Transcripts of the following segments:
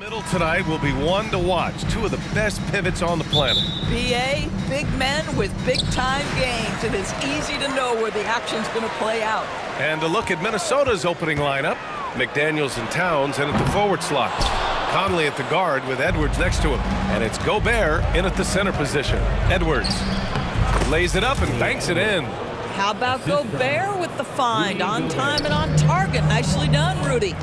middle tonight will be one to watch. Two of the best pivots on the planet. BA, big men with big-time games. It is easy to know where the action's going to play out. And a look at Minnesota's opening lineup. McDaniels and Towns in at the forward slot. Conley at the guard with Edwards next to him. And it's Gobert in at the center position. Edwards lays it up and banks it in. How about Gobert with the find? On time and on target. Nicely done, Rudy.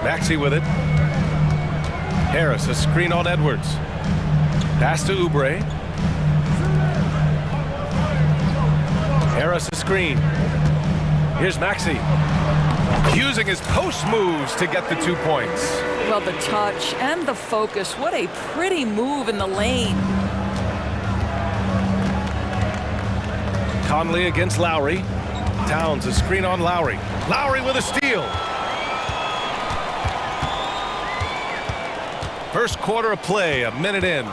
Maxey with it. Harris, a screen on Edwards. Pass to Oubre. Harris, a screen. Here's Maxey. Using his post moves to get the 2 points. Well, the touch and the focus. What a pretty move in the lane. Conley against Lowry. Towns, a screen on Lowry. Lowry with a steal. First quarter of play, a minute in.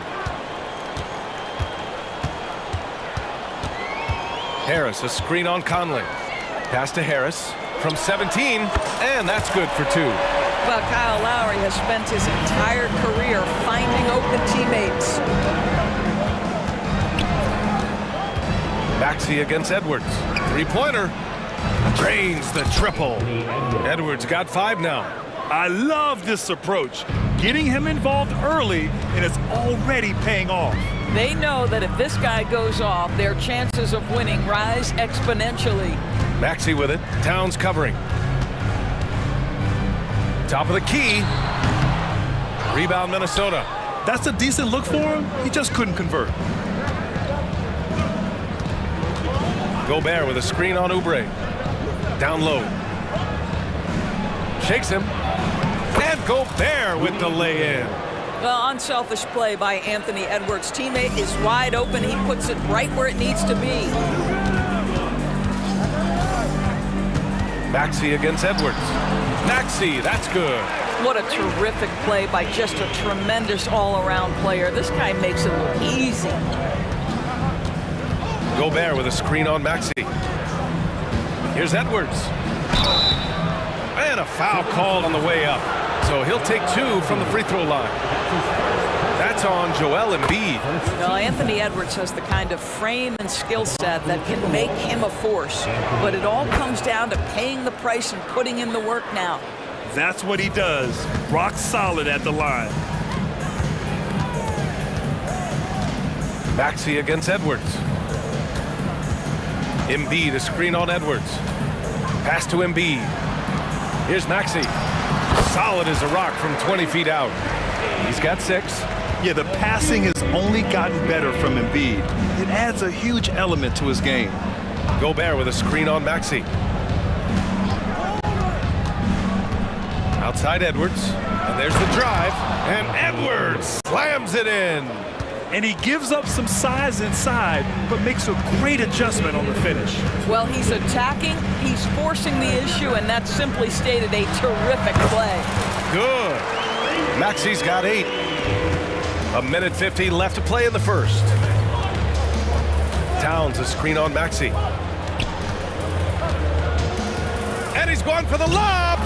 Harris, a screen on Conley. Pass to Harris from 17, and that's good for 2. Well, Kyle Lowry has spent his entire career finding open teammates. Maxey against Edwards. Three-pointer. Drains the triple. Edwards got 5 now. I love this approach. Getting him involved early, and it's already paying off. They know that if this guy goes off, their chances of winning rise exponentially. Maxey with it. Towns covering. Top of the key. Rebound Minnesota. That's a decent look for him. He just couldn't convert. Gobert with a screen on Oubre. Down low. Shakes him. And Gobert with the lay-in. Well, unselfish play by Anthony Edwards. Teammate is wide open. He puts it right where it needs to be. Maxey against Edwards. Maxey, that's good. What a terrific play by just a tremendous all-around player. This guy makes it look easy. Gobert with a screen on Maxey. Here's Edwards. And a foul called on the way up. So he'll take 2 from the free throw line. That's on Joel Embiid. Well, Anthony Edwards has the kind of frame and skill set that can make him a force. But it all comes down to paying the price and putting in the work now. That's what he does. Rock solid at the line. Maxey against Edwards. Embiid, a screen on Edwards. Pass to Embiid. Here's Maxey. Solid as a rock from 20 feet out. He's got 6. Yeah, the passing has only gotten better from Embiid. It adds a huge element to his game. Gobert with a screen on Maxey. Outside Edwards. And there's the drive. And Edwards slams it in. And he gives up some size inside, but makes a great adjustment on the finish. Well, he's attacking, he's forcing the issue, and that's simply stated a terrific play. Good. Maxey's got 8. A minute 50 left to play in the first. Towns, a screen on Maxey. And he's going for the lob.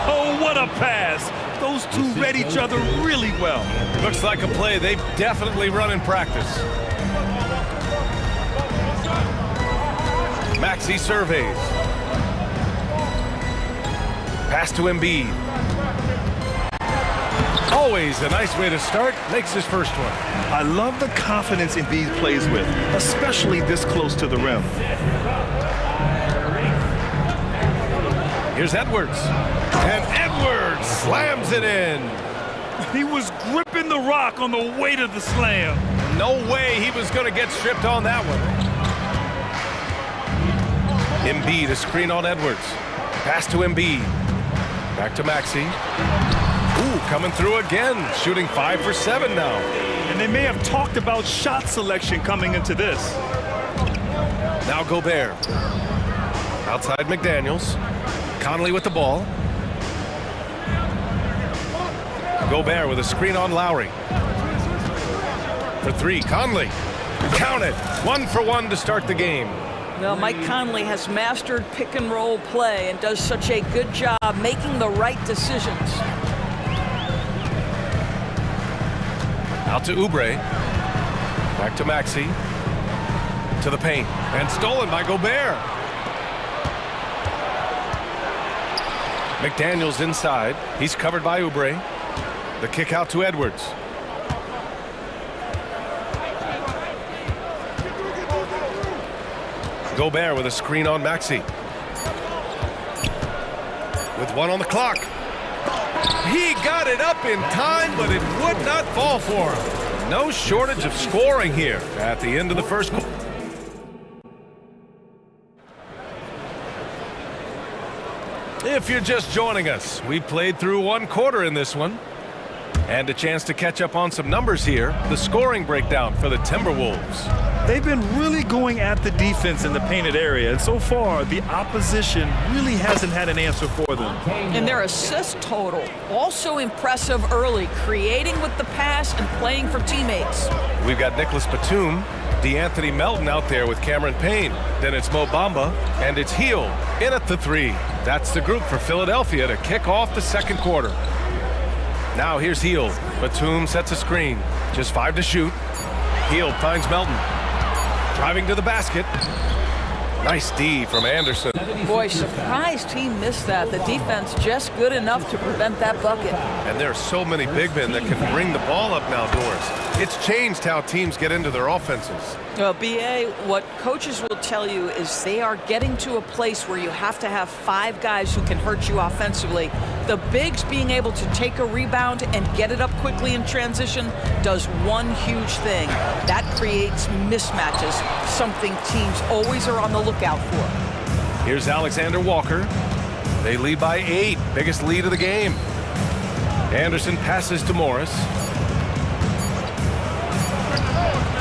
Oh, what a pass. Those two read each other really well. Looks like a play they've definitely run in practice. Maxey surveys. Pass to Embiid. Always a nice way to start. Makes his first one. I love the confidence Embiid plays with, especially this close to the rim. Here's Edwards. And Edwards slams it in. He was gripping the rock on the way to the slam. No way he was going to get stripped on that one. Embiid, a screen on Edwards. Pass to Embiid. Back to Maxey. Ooh, coming through again. Shooting 5 for 7 now. And they may have talked about shot selection coming into this. Now Gobert. Outside McDaniels. Conley with the ball. Gobert with a screen on Lowry. For 3, Conley. Count it. 1 for 1 to start the game. Well, Mike Conley has mastered pick-and-roll play and does such a good job making the right decisions. Out to Oubre. Back to Maxey. To the paint. And stolen by Gobert. McDaniels inside. He's covered by Oubre. The kick out to Edwards. Gobert with a screen on Maxey. With 1 on the clock. He got it up in time, but it would not fall for him. No shortage of scoring here at the end of the first quarter. If you're just joining us, we played through 1 quarter in this one. And a chance to catch up on some numbers here. The scoring breakdown for the Timberwolves. They've been really going at the defense in the painted area, and so far the opposition really hasn't had an answer for them. And their assist total, also impressive early, creating with the pass and playing for teammates. We've got Nicholas Batum, DeAnthony Melton out there with Cameron Payne. Then it's Mo Bamba, and it's Hield in at the 3. That's the group for Philadelphia to kick off the second quarter. Now here's Hield. Batum sets a screen. Just 5 to shoot. Hield finds Melton. Driving to the basket. Nice D from Anderson. Boy, surprised he missed that. The defense just good enough to prevent that bucket. And there are so many big men that can bring the ball up now, Doris. It's changed how teams get into their offenses. Well, BA, what coaches will tell you is they are getting to a place where you have to have 5 guys who can hurt you offensively. The bigs being able to take a rebound and get it up quickly in transition does one huge thing. That creates mismatches, something teams always are on the lookout for. Here's Alexander Walker. They lead by 8, biggest lead of the game. Anderson passes to Morris.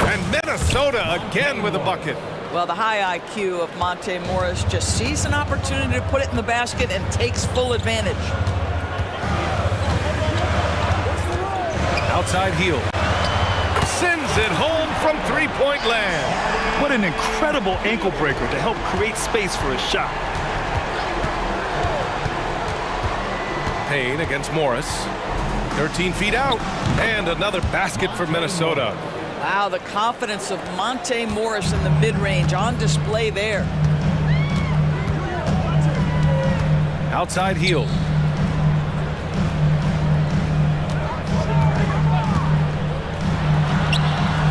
And Minnesota again with a bucket. Well, the high IQ of Monte Morris just sees an opportunity to put it in the basket and takes full advantage. Outside Hield. Sends it home from 3-point land. What an incredible ankle breaker to help create space for a shot. Payne against Morris. 13 feet out. And another basket for Minnesota. Wow, the confidence of Monte Morris in the mid-range on display there. Outside Hield.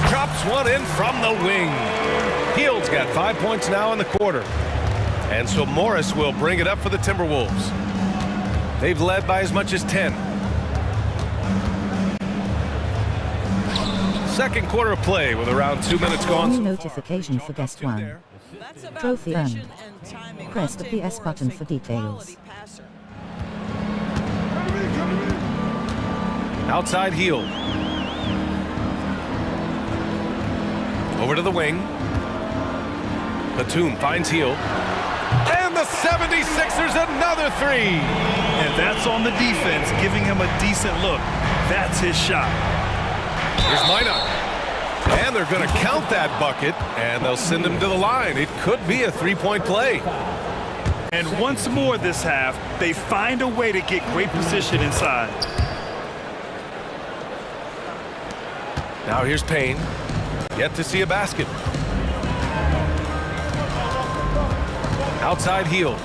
Drops one in from the wing. Hield's got 5 points now in the quarter. And so Morris will bring it up for the Timberwolves. They've led by as much as 10. Second quarter of play with around 2 minutes gone. New notification for guest 1. Trophy earned. Press the PS button for details. Outside Hield. Over to the wing. Batum finds Hield. And the 76ers another 3. And that's on the defense, giving him a decent look. That's his shot. Here's Minot. And they're going to count that bucket, and they'll send him to the line. It could be a 3-point play. And once more this half, they find a way to get great position inside. Now here's Payne. Yet to see a basket. Outside Hield.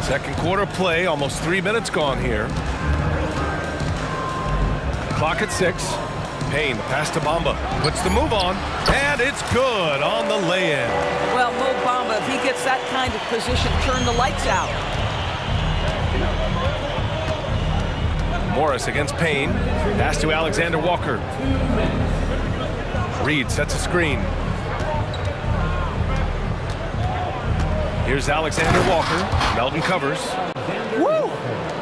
Second quarter play, almost 3 minutes gone here. Clock at 6. Payne, the pass to Bamba. Puts the move on, and it's good on the lay-in. Well, Mo Bamba, if he gets that kind of position, turn the lights out. Morris against Payne. Pass to Alexander Walker. Reed sets a screen. Here's Alexander Walker. Melton covers. Woo!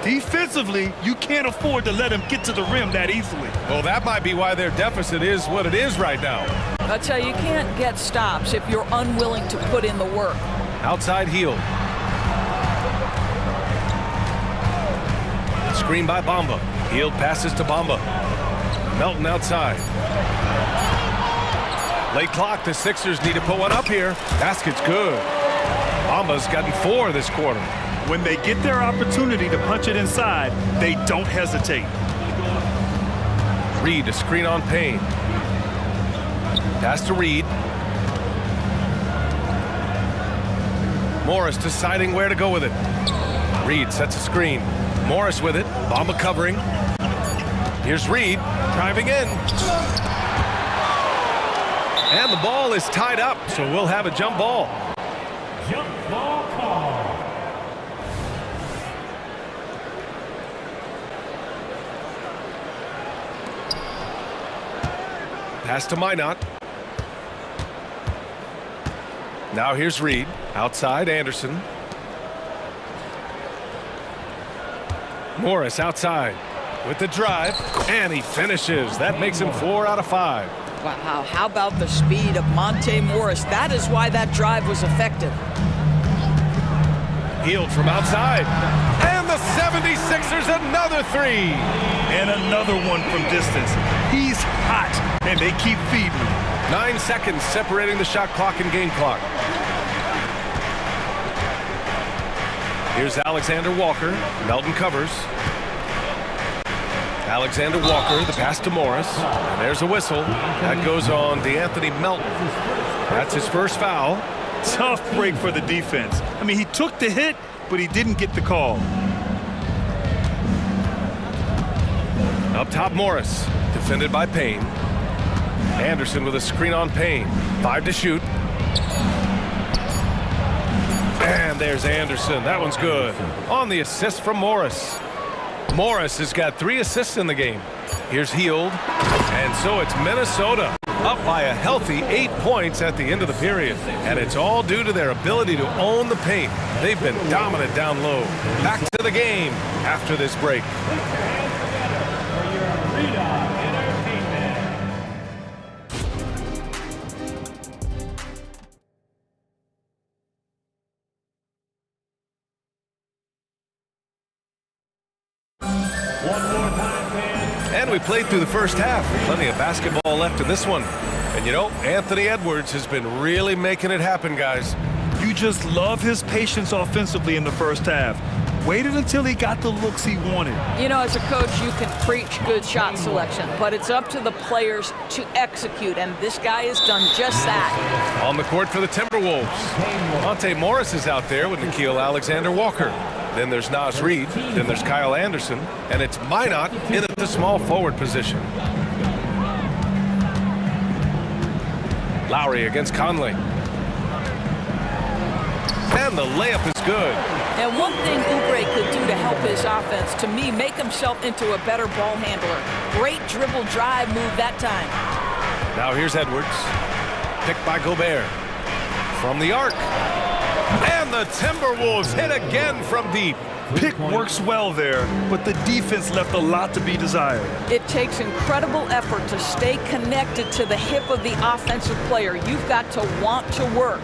Defensively, you can't afford to let him get to the rim that easily. Well, that might be why their deficit is what it is right now. I'll tell you, you can't get stops if you're unwilling to put in the work. Outside Hield. Screen by Bamba. Hield passes to Bamba. Melton outside. Late clock, the Sixers need to put one up here. Basket's good. Bamba's gotten 4 this quarter. When they get their opportunity to punch it inside, they don't hesitate. Reed, a screen on Payne. Pass to Reed. Morris deciding where to go with it. Reed sets a screen. Morris with it. Bamba covering. Here's Reed driving in. And the ball is tied up, so we'll have a jump ball. Jump ball call. Pass to Minot. Now here's Reed. Outside, Anderson. Morris outside with the drive, and he finishes. That makes him 4 out of 5. Wow, how about the speed of Monte Morris? That is why that drive was effective. Healed from outside. And the 76ers another 3. And another one from distance. He's hot, and they keep feeding him. 9 seconds separating the shot clock and game clock. Here's Alexander Walker. Melton covers. Alexander Walker, the pass to Morris. And there's a whistle. That goes on DeAnthony Melton. That's his first foul. Tough break for the defense. I mean, he took the hit, but he didn't get the call. Up top, Morris. Defended by Payne. Anderson with a screen on Payne. 5 to shoot. And there's Anderson. That one's good. On the assist from Morris. Morris has got 3 assists in the game. Here's Heald. And so it's Minnesota up by a healthy 8 points at the end of the period. And it's all due to their ability to own the paint. They've been dominant down low. Back to the game after this break. And we played through the first half. Plenty of basketball left in this one. And you know, Anthony Edwards has been really making it happen, guys. You just love his patience offensively in the first half. Waited until he got the looks he wanted. You know, as a coach, you can preach good shot selection, but it's up to the players to execute, and this guy has done just that. On the court for the Timberwolves. Monte Morris is out there with Nickeil Alexander-Walker. Then there's Naz Reid, then there's Kyle Anderson, and it's Minot in at the small forward position. Lowry against Conley. And the layup is good. And one thing Oubre could do to help his offense, to me, make himself into a better ball handler. Great dribble drive move that time. Now here's Edwards. Picked by Gobert. From the arc. And the Timberwolves hit again from deep. Pick works well there, but the defense left a lot to be desired. It takes incredible effort to stay connected to the hip of the offensive player. You've got to want to work.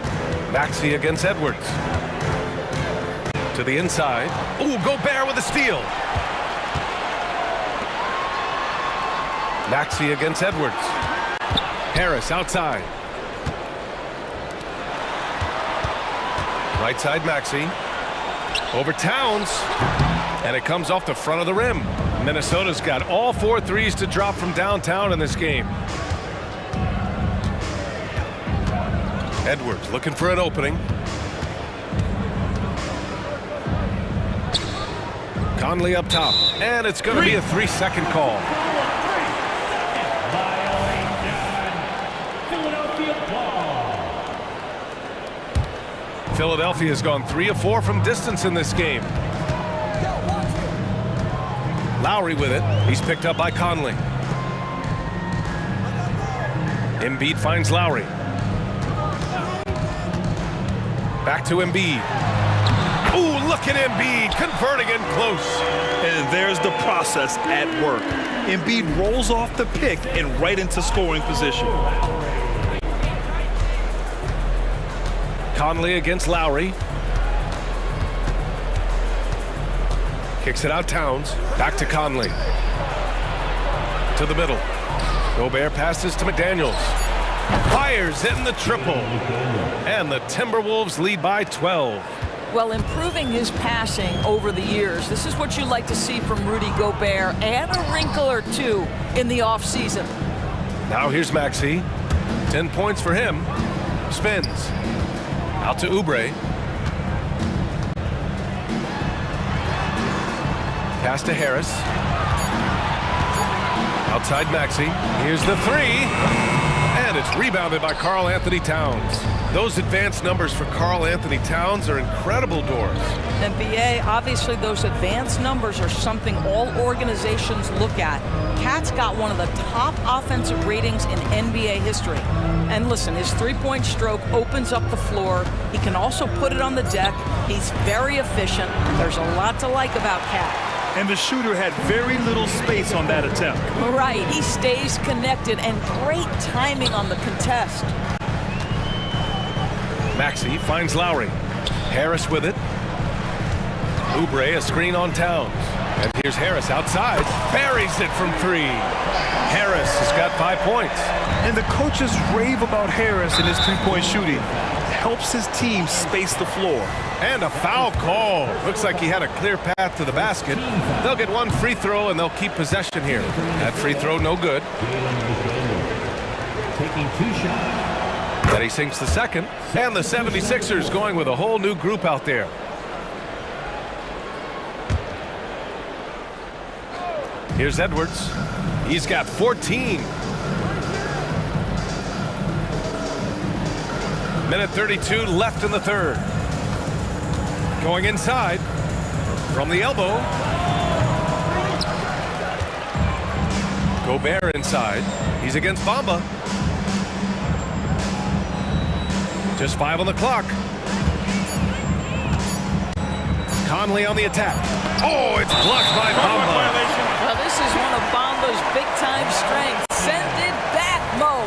Maxey against Edwards. To the inside. Ooh, Gobert with a steal. Maxey against Edwards. Harris outside. Right side Maxey. Over Towns. And it comes off the front of the rim. Minnesota's got all 4 threes to drop from downtown in this game. Edwards looking for an opening. Conley up top. And it's going to be a 3-second call. Philadelphia has gone 3 of 4 from distance in this game. Lowry with it. He's picked up by Conley. Embiid finds Lowry. Back to Embiid. Ooh, look at Embiid converting in close. And there's the process at work. Embiid rolls off the pick and right into scoring position. Conley against Lowry. Kicks it out Towns. Back to Conley. To the middle. Gobert passes to McDaniels. Fires in the triple. And the Timberwolves lead by 12. Well, improving his passing over the years, this is what you like to see from Rudy Gobert, and a wrinkle or two in the offseason. Now here's Maxey. 10 points for him. Spins. Out to Oubre. Pass to Harris. Outside Maxey. Here's the three. And it's rebounded by Karl Anthony Towns. Those advanced numbers for Karl Anthony Towns are incredible doors. NBA, obviously those advanced numbers are something all organizations look at. Cat's got one of the top offensive ratings in NBA history. And listen, his three-point stroke opens up the floor. He can also put it on the deck. He's very efficient. There's a lot to like about Cat. And the shooter had very little space on that attempt. Right, he stays connected, and great timing on the contest. Maxey finds Lowry. Harris with it. Oubre, a screen on Towns. And here's Harris outside. Buries it from three. Harris has got 5 points. And the coaches rave about Harris and his three-point shooting. Helps his team space the floor. And a foul call. Looks like he had a clear path to the basket. They'll get one free throw and they'll keep possession here. That free throw no good. Taking 2 shots. Then he sinks the second. And the 76ers going with a whole new group out there. Here's Edwards. He's got 14. Minute 32 left in the third. Going inside from the elbow. Gobert inside. He's against Bamba. Just 5 on the clock. Conley on the attack. Oh, it's blocked by Bamba. Well, this is one of Bamba's big-time strengths. Send it back, Mo.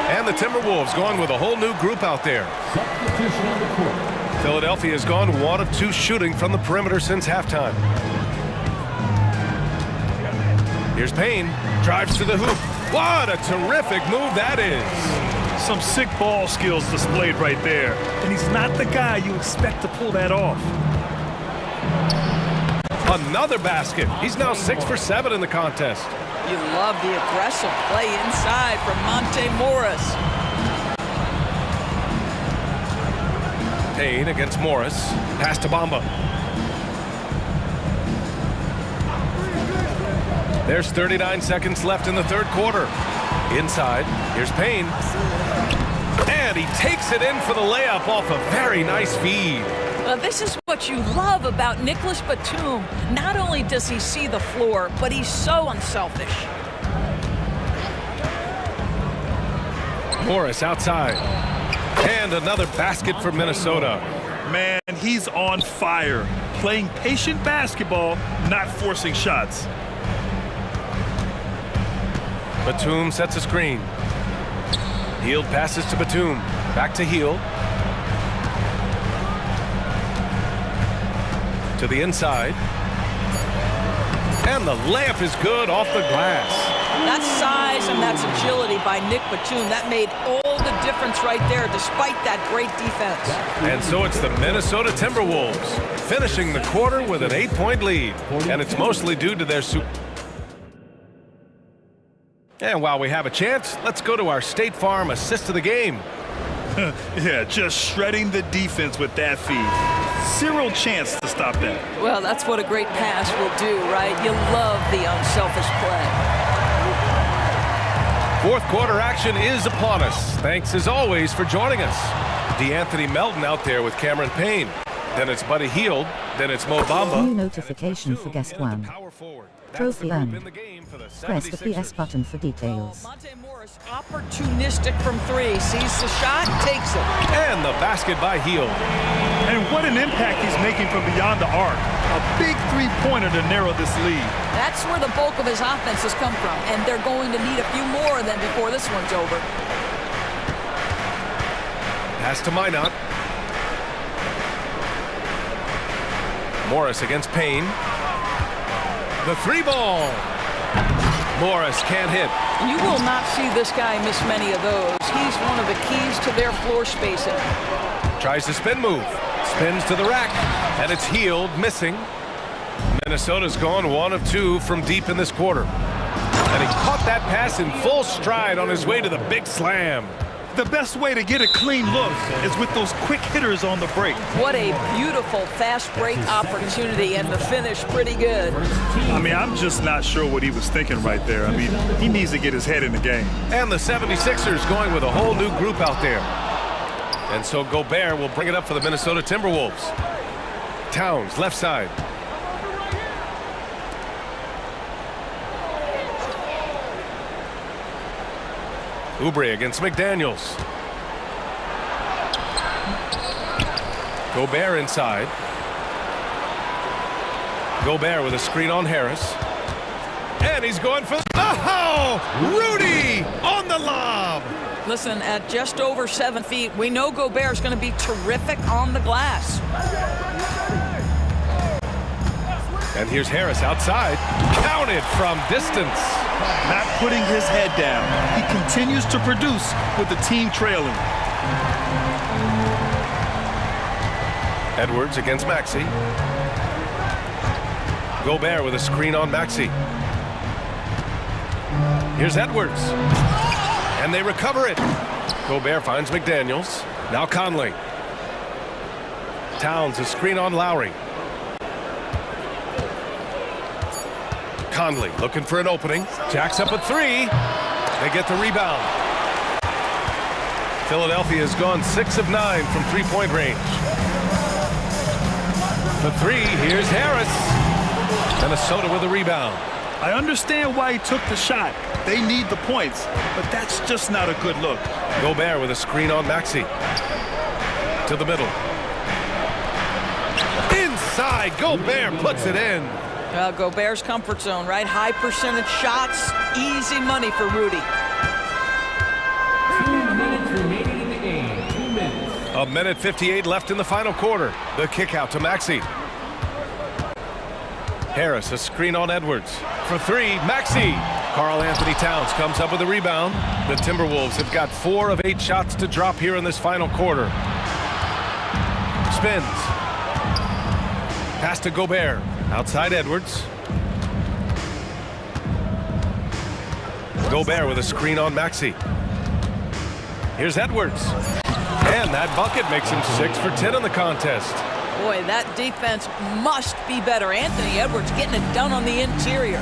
And the Timberwolves going with a whole new group out there. Substitution on the court. Philadelphia has gone 1 of 2 shooting from the perimeter since halftime. Here's Payne. Drives to the hoop. What a terrific move that is. Some sick ball skills displayed right there. And he's not the guy you expect to pull that off. Another basket. He's now 6 for 7 in the contest. You love the aggressive play inside from Monte Morris. Payne against Morris. Pass to Bamba. There's 39 seconds left in the third quarter. Inside, here's Payne. And he takes it in for the layup off a very nice feed. Well, this is what you love about Nicholas Batum. Not only does he see the floor, but he's so unselfish. Morris outside. And another basket for Minnesota. Man, he's on fire. Playing patient basketball, not forcing shots. Batum sets a screen. Hield passes to Batum. Back to Hield. To the inside. And the layup is good off the glass. That's size and that's agility by Nick Batum. That made all the difference right there, despite that great defense. And so it's the Minnesota Timberwolves finishing the quarter with an 8-point lead. And it's mostly due to their And while we have a chance, let's go to our State Farm assist of the game. Yeah, just shredding the defense with that feed. Zero chance to stop that. Well, that's what a great pass will do, right? You love the unselfish play. Fourth quarter action is upon us. Thanks as always for joining us. DeAnthony Melton out there with Cameron Payne. Then it's Buddy Hield. Then it's Mo Bamba. New notification for guest 1. Trophy earned. Press the PS button for details. Monte Morris, opportunistic from 3. Sees the shot, takes it. And the basket by Hield. And what an impact he's making from beyond the arc. A big three-pointer to narrow this lead. That's where the bulk of his offense has come from, and they're going to need a few more of them before this one's over. Pass to Minot. Morris against Payne. The 3 ball. Morris can't hit. You will not see this guy miss many of those. He's one of the keys to their floor spacing. Tries to spin move. Spins to the rack. And it's healed, missing. Minnesota's gone 1 of 2 from deep in this quarter. And he caught that pass in full stride on his way to the big slam. The best way to get a clean look is with those quick hitters on the break. What a beautiful fast break opportunity, and the finish pretty good. I mean, I'm just not sure what he was thinking right there. I mean, he needs to get his head in the game. And the 76ers going with a whole new group out there. And so Gobert will bring it up for the Minnesota Timberwolves. Towns, left side. Oubre against McDaniels. Gobert inside. Gobert with a screen on Harris. And he's going for the... Oh! Rudy on the lob! Listen, at just over 7 feet, we know Gobert's going to be terrific on the glass. And here's Harris outside. Counted from distance. Not putting his head down. He continues to produce with the team trailing. Edwards against Maxey. Gobert with a screen on Maxey. Here's Edwards. And they recover it. Gobert finds McDaniels. Now Conley. Towns a screen on Lowry. Conley looking for an opening. Jacks up a 3. They get the rebound. Philadelphia has gone 6 of 9 from three-point range. The 3, here's Harris. Minnesota with the rebound. I understand why he took the shot. They need the points, but that's just not a good look. Gobert with a screen on Maxey. To the middle. Inside, Gobert puts it in. Gobert's comfort zone, right? High percentage shots, easy money for Rudy. 2 minutes remaining in the game. 2 minutes. A minute 58 left in the final quarter. The kick out to Maxey. Harris, a screen on Edwards. For 3, Maxey. Karl Anthony Towns comes up with a rebound. The Timberwolves have got 4 of 8 shots to drop here in this final quarter. Spins. Pass to Gobert. Outside Edwards. Gobert with a screen on Maxey. Here's Edwards. And that bucket makes him 6 for 10 in the contest. Boy, that defense must be better. Anthony Edwards getting it done on the interior.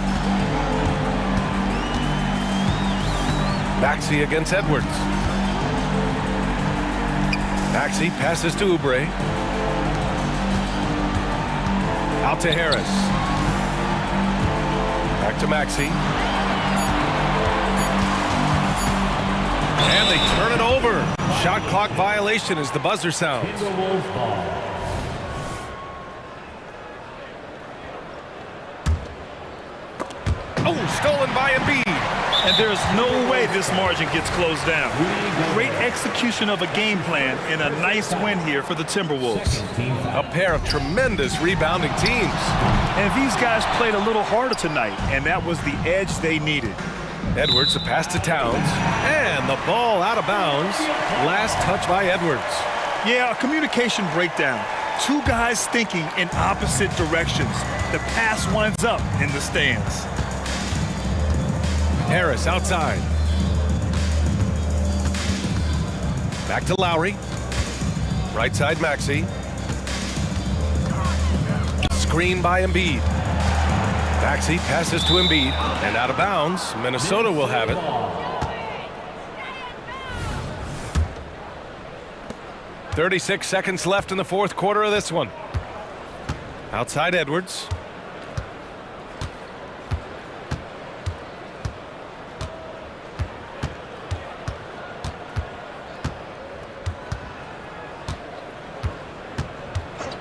Maxey against Edwards. Maxey passes to Oubre. Out to Harris. Back to Maxey. And they turn it over. Shot clock violation as the buzzer sounds. Timberwolves ball. Oh, stolen by Embiid. And there's no way this margin gets closed down. Great execution of a game plan and a nice win here for the Timberwolves. A pair of tremendous rebounding teams. And these guys played a little harder tonight, and that was the edge they needed. Edwards, a pass to Towns. And the ball out of bounds. Last touch by Edwards. Yeah, a communication breakdown. 2 guys thinking in opposite directions. The pass winds up in the stands. Harris outside. Back to Lowry. Right side Maxey. Screen by Embiid. Maxey passes to Embiid. And out of bounds. Minnesota will have it. 36 seconds left in the fourth quarter of this one. Outside Edwards.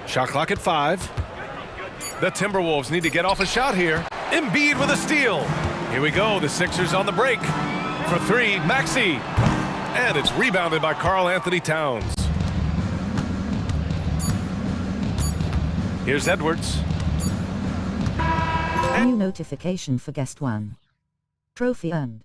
Shot clock at 5. The Timberwolves need to get off a shot here. Embiid with a steal. Here we go. The Sixers on the break. For 3, Maxey. And it's rebounded by Karl Anthony Towns. Here's Edwards. New notification for guest 1. Trophy earned.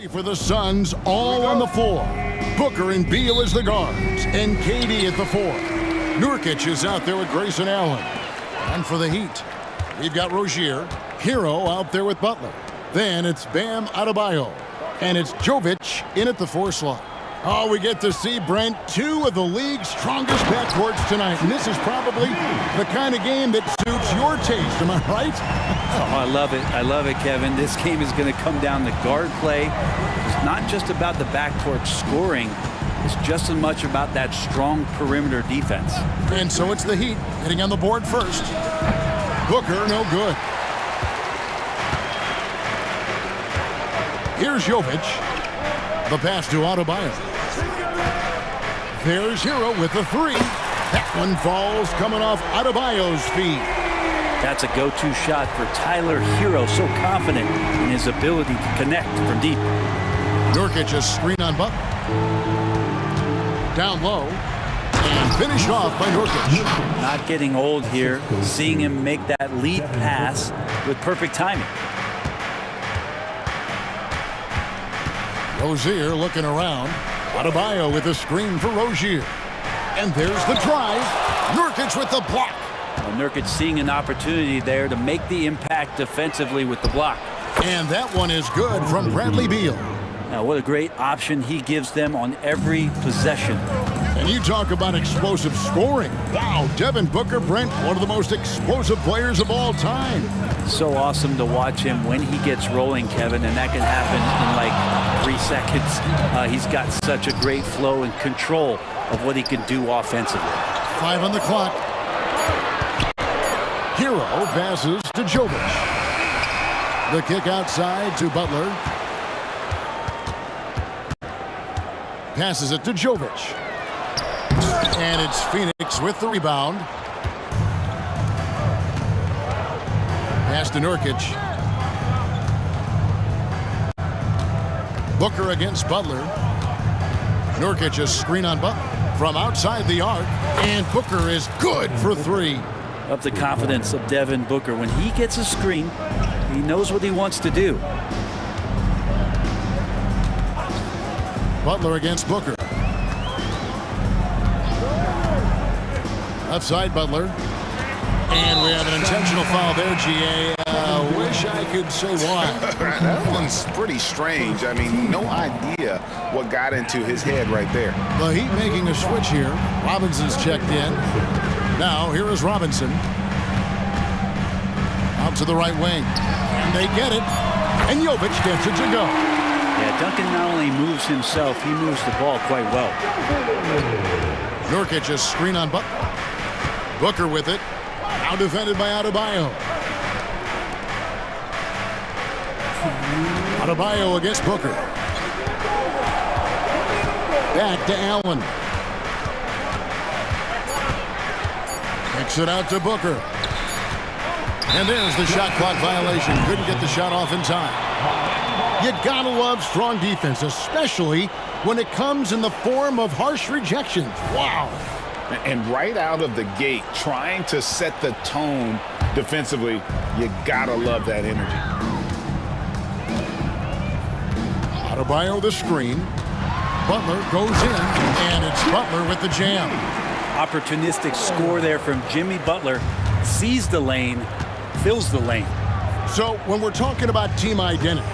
For the Suns, all on the floor. Booker and Beal as the guards, and KD at the 4. Nurkic is out there with Grayson Allen. And for the Heat, we've got Rozier, Hero out there with Butler. Then it's Bam Adebayo, and it's Jovic in at the 4 slot. Oh, we get to see, Brent, 2 of the league's strongest backcourts tonight. And this is probably the kind of game that suits your taste. Am I right? Oh, I love it. I love it, Kevin. This game is going to come down to guard play. It's not just about the backcourt scoring. It's just as much about that strong perimeter defense. And so it's the Heat hitting on the board first. Booker, no good. Here's Jovic. The pass to Adebayo. There's Hero with the 3. That one falls coming off Adebayo's feet. That's a go-to shot for Tyler Hero, so confident in his ability to connect from deep. Nurkic a screen on Butler. Down low. And finished off by Nurkic. Not getting old here, seeing him make that lead pass with perfect timing. Rozier looking around. Adebayo with a screen for Rozier. And there's the drive. Nurkic with the block. Well, Nurkic seeing an opportunity there to make the impact defensively with the block. And that one is good from Bradley Beal. Now, what a great option he gives them on every possession. And you talk about explosive scoring. Wow, Devin Booker, Brent, one of the most explosive players of all time. So awesome to watch him when he gets rolling, Kevin, and that can happen in like 3 seconds. He's got such a great flow and control of what he can do offensively. 5 on the clock. Hero passes to Jovic. The kick outside to Butler. Passes it to Jovic. And it's Phoenix with the rebound. Pass to Nurkic. Booker against Butler. Nurkic a screen on Butler from outside the arc. And Booker is good for 3. Up the confidence of Devin Booker. When he gets a screen, he knows what he wants to do. Butler against Booker. Left side, Butler. And we have an intentional foul there, GA. Wish I could say why. That one's pretty strange. I mean, no idea what got into his head right there. The Heat making a switch here. Robinson's checked in. Now, here is Robinson. Out to the right wing. And they get it. And Jovic gets it to go. Yeah, Duncan not only moves himself, he moves the ball quite well. Nurkic a screen on Butler. Booker with it. Now defended by Adebayo. Adebayo against Booker. Back to Allen. Kicks it out to Booker. And there's the shot clock violation. Couldn't get the shot off in time. You gotta love strong defense, especially when it comes in the form of harsh rejections. Wow. And right out of the gate, trying to set the tone defensively, you gotta love that energy. Adebayo the screen. Butler goes in, and it's Butler with the jam. Opportunistic score there from Jimmy Butler. Sees the lane, fills the lane. So when we're talking about team identities,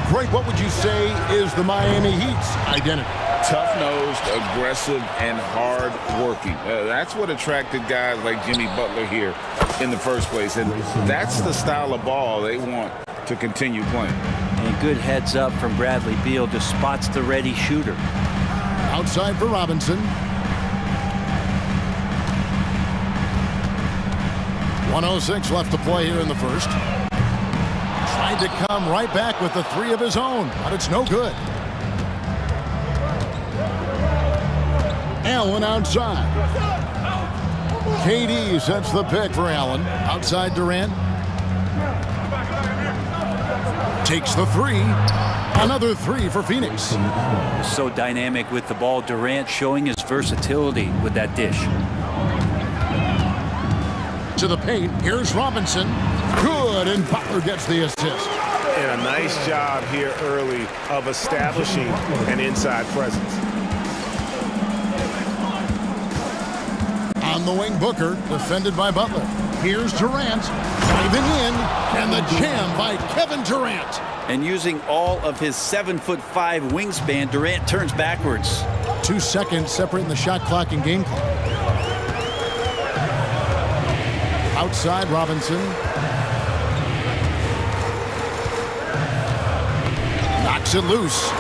Greg, what would you say is the Miami Heat's identity? Tough-nosed, aggressive, and hard-working. That's what attracted guys like Jimmy Butler here in the first place. And that's the style of ball they want to continue playing. And good heads up from Bradley Beal, just spots the ready shooter. Outside for Robinson. 1:06 left to play here in the first. Tried to come right back with the 3 of his own, but it's no good. Allen outside. KD sets the pick for Allen. Outside Durant. Takes the 3. Another 3 for Phoenix. So dynamic with the ball. Durant showing his versatility with that dish. To the paint. Here's Robinson. Good, and Butler gets the assist. And a nice job here early of establishing an inside presence. On the wing, Booker, defended by Butler. Here's Durant, driving in, and the jam by Kevin Durant. And using all of his 7'5" wingspan, Durant turns backwards. 2 seconds separating the shot clock and game clock. Outside, Robinson. Knocks it loose.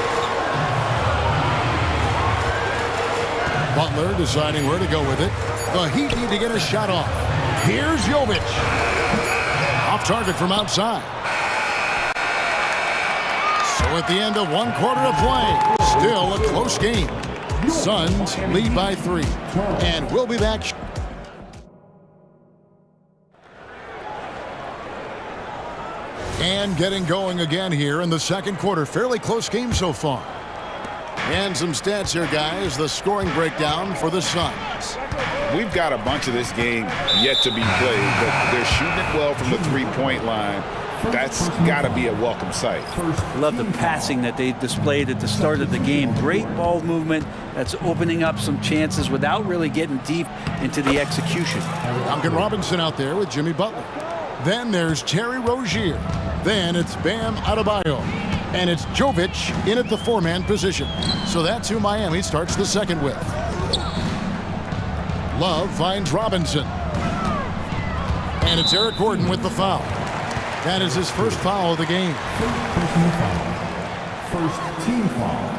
Butler deciding where to go with it. The Heat need to get a shot off. Here's Jovic. Off target from outside. So at the end of 1 quarter of play, still a close game. Suns lead by 3. And we'll be back. And getting going again here in the second quarter. Fairly close game so far. And some stats here, guys. The scoring breakdown for the Suns. We've got a bunch of this game yet to be played, but they're shooting it well from the three-point line. That's got to be a welcome sight. I love the passing that they displayed at the start of the game. Great ball movement that's opening up some chances without really getting deep into the execution. Duncan Robinson out there with Jimmy Butler. Then there's Terry Rozier. Then it's Bam Adebayo. And it's Jovic in at the 4-man position. So that's who Miami starts the second with. Love finds Robinson. And it's Eric Gordon with the foul. That is his first foul of the game. First team foul.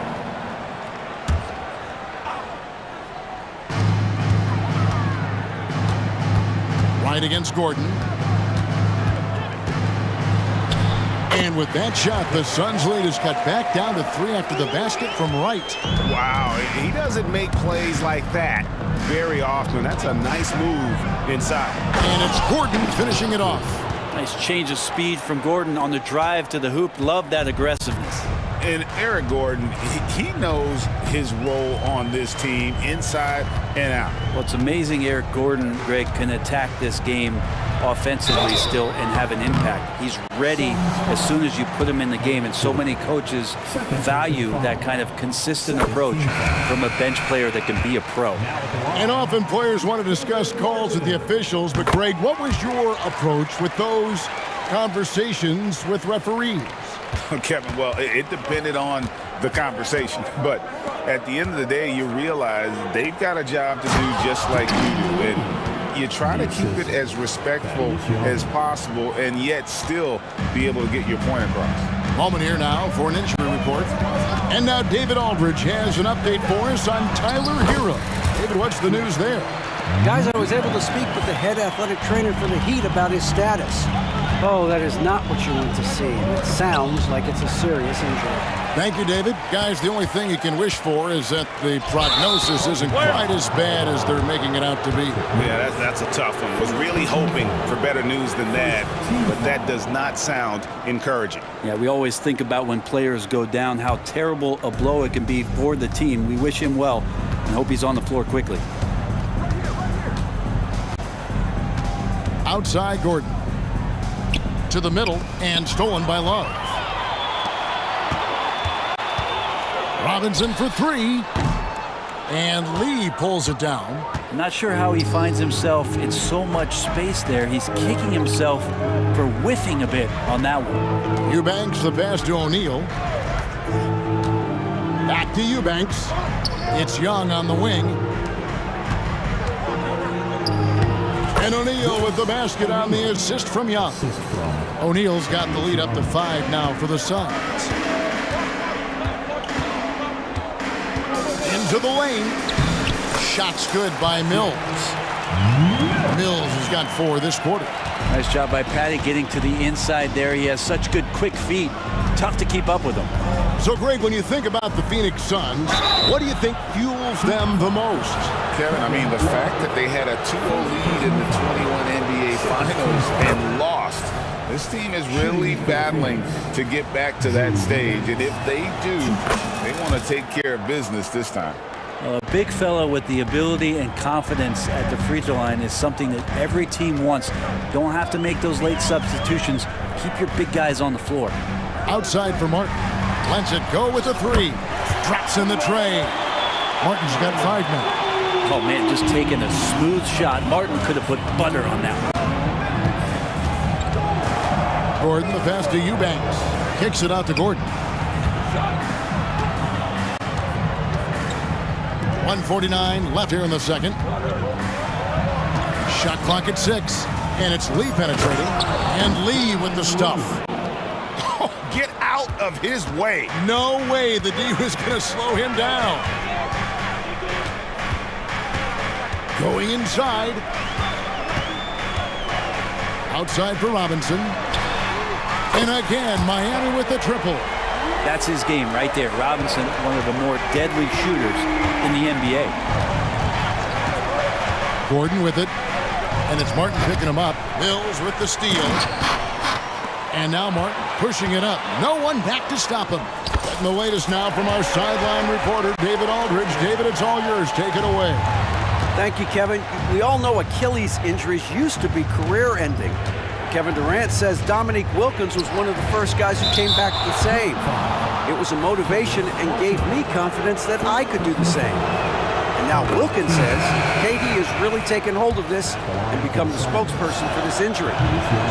Right against Gordon. And with that shot, the Suns' lead is cut back down to 3 after the basket from Wright. Wow, he doesn't make plays like that very often. That's a nice move inside. And it's Gordon finishing it off. Nice change of speed from Gordon on the drive to the hoop. Love that aggressiveness. And Eric Gordon, he knows his role on this team inside and out. Well, it's amazing Eric Gordon, Greg, can attack this game offensively still and have an impact. He's ready as soon as you put him in the game, and so many coaches value that kind of consistent approach from a bench player that can be a pro. And often players want to discuss calls with the officials, but Greg, what was your approach with those conversations with referees? Kevin, well, it depended on the conversation, but at the end of the day, you realize they've got a job to do just like you do, and you try to keep it as respectful as possible and yet still be able to get your point across. Moment here now for an injury report. And now David Aldridge has an update for us on Tyler Hero. David, what's the news there? Guys, I was able to speak with the head athletic trainer for the Heat about his status. Oh, that is not what you want to see. It sounds like it's a serious injury. Thank you, David. Guys, the only thing you can wish for is that the prognosis isn't quite as bad as they're making it out to be. Yeah, that's a tough one. Was really hoping for better news than that, but that does not sound encouraging. Yeah, we always think about when players go down, how terrible a blow it can be for the team. We wish him well and hope he's on the floor quickly. Outside Gordon. To the middle and stolen by Love. Robinson for 3. And Lee pulls it down. I'm not sure how he finds himself in so much space there. He's kicking himself for whiffing a bit on that one. Eubanks the pass to O'Neal. Back to Eubanks. It's Young on the wing. And O'Neal with the basket on the assist from Young. O'Neal's got the lead up to 5 now for the Suns. Into the lane. Shot's good by Mills. Mills has got 4 this quarter. Nice job by Patty getting to the inside there. He has such good quick feet. Tough to keep up with him. So, Greg, when you think about the Phoenix Suns, what do you think fuels them the most? Kevin, I mean, the fact that they had a 2-0 lead in the 21 NBA Finals and lost. This team is really battling to get back to that stage, and if they do, they want to take care of business this time. A big fella with the ability and confidence at the free throw line is something that every team wants. Don't have to make those late substitutions. Keep your big guys on the floor. Outside for Martin. Lets it go with the three. Drops in the tray. Martin's got 5 men. Oh, man, just taking a smooth shot. Martin could have put butter on that one. Gordon, the pass to Eubanks. Kicks it out to Gordon. 1:49 left here in the second. Shot clock at 6. And it's Lee penetrating. And Lee with the stuff. Oh, get out of his way. No way the D was going to slow him down. Going inside. Outside for Robinson. And again, Miami with the triple. That's his game right there. Robinson, one of the more deadly shooters in the NBA. Gordon with it. And it's Martin picking him up. Mills with the steal. And now Martin pushing it up. No one back to stop him. Getting the latest now from our sideline reporter, David Aldridge. David, it's all yours. Take it away. Thank you, Kevin. We all know Achilles injuries used to be career-ending. Kevin Durant says Dominique Wilkins was one of the first guys who came back the same. It was a motivation and gave me confidence that I could do the same. And now Wilkins says KD has really taken hold of this and become the spokesperson for this injury.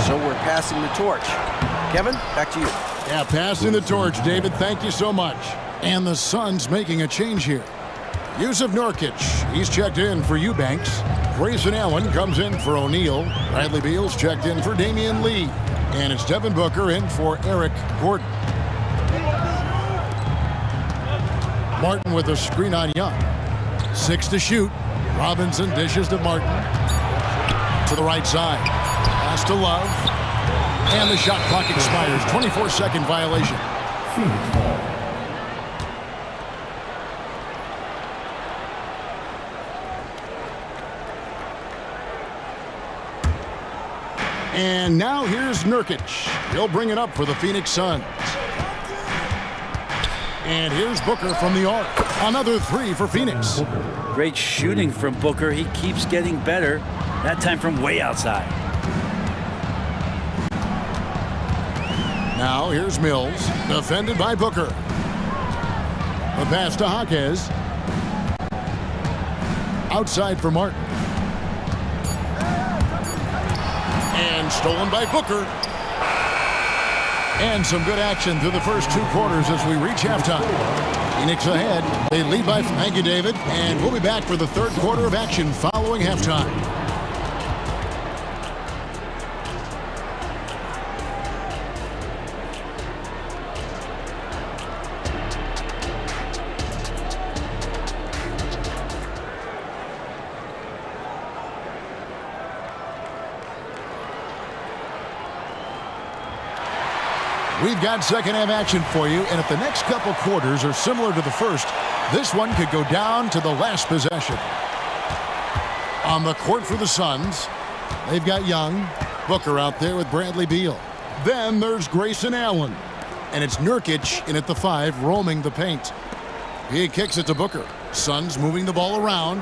So we're passing the torch. Kevin, back to you. Yeah, passing the torch, David. Thank you so much. And the Suns making a change here. Yusuf Nurkic, he's checked in for Eubanks. Grayson Allen comes in for O'Neal. Bradley Beal's checked in for Damian Lee. And it's Devin Booker in for Eric Gordon. Martin with a screen on Young. 6 to shoot. Robinson dishes to Martin. To the right side. Pass to Love. And the shot clock expires. 24-second violation. And now here's Nurkic. He'll bring it up for the Phoenix Suns. And here's Booker from the arc. Another 3 for Phoenix. Great shooting from Booker. He keeps getting better. That time from way outside. Now here's Mills. Defended by Booker. The pass to Jaquez. Outside for Martin. And stolen by Booker. And some good action through the first 2 quarters as we reach halftime. Phoenix ahead. They lead by... Thank you, David. And we'll be back for the 3rd quarter of action following halftime. We've got second half action for you, and if the next couple quarters are similar to the first, this one could go down to the last possession. On the court for the Suns, they've got Young, Booker out there with Bradley Beal. Then there's Grayson Allen, and it's Nurkic in at the 5, roaming the paint. He kicks it to Booker. Suns moving the ball around.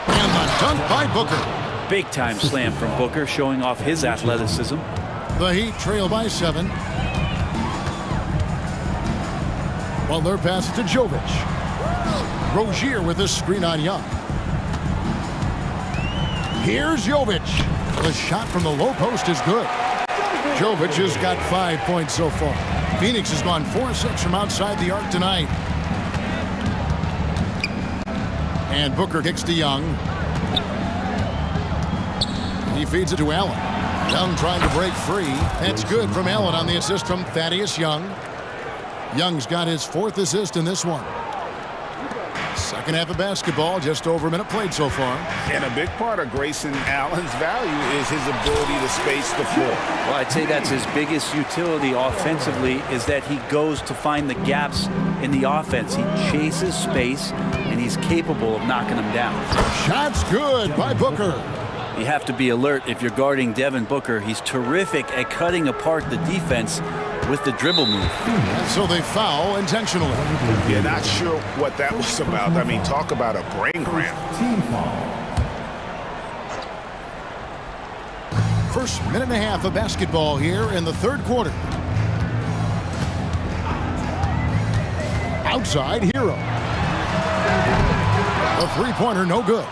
And the dunk by Booker. Big time slam from Booker, showing off his athleticism. The Heat trail by 7. Butler passes to Jovic. Rozier with a screen on Young. Here's Jovic. The shot from the low post is good. Jovic has got 5 points so far. Phoenix has gone 4-6 from outside the arc tonight. And Booker kicks to Young. He feeds it to Allen. Young trying to break free. That's good from Allen on the assist from Thaddeus Young. Young's got his 4th assist in this one. Second half of basketball, just over a minute played so far. And a big part of Grayson Allen's value is his ability to space the floor. Well, I'd say that's his biggest utility offensively, is that he goes to find the gaps in the offense. He chases space, and he's capable of knocking them down. Shot's good by Booker. You have to be alert if you're guarding Devin Booker. He's terrific at cutting apart the defense with the dribble move. So they foul intentionally. Yeah, not sure what that was about. I mean, talk about a brain cramp. First minute and a half of basketball here in the third quarter. Outside, Hero. A three-pointer, no good.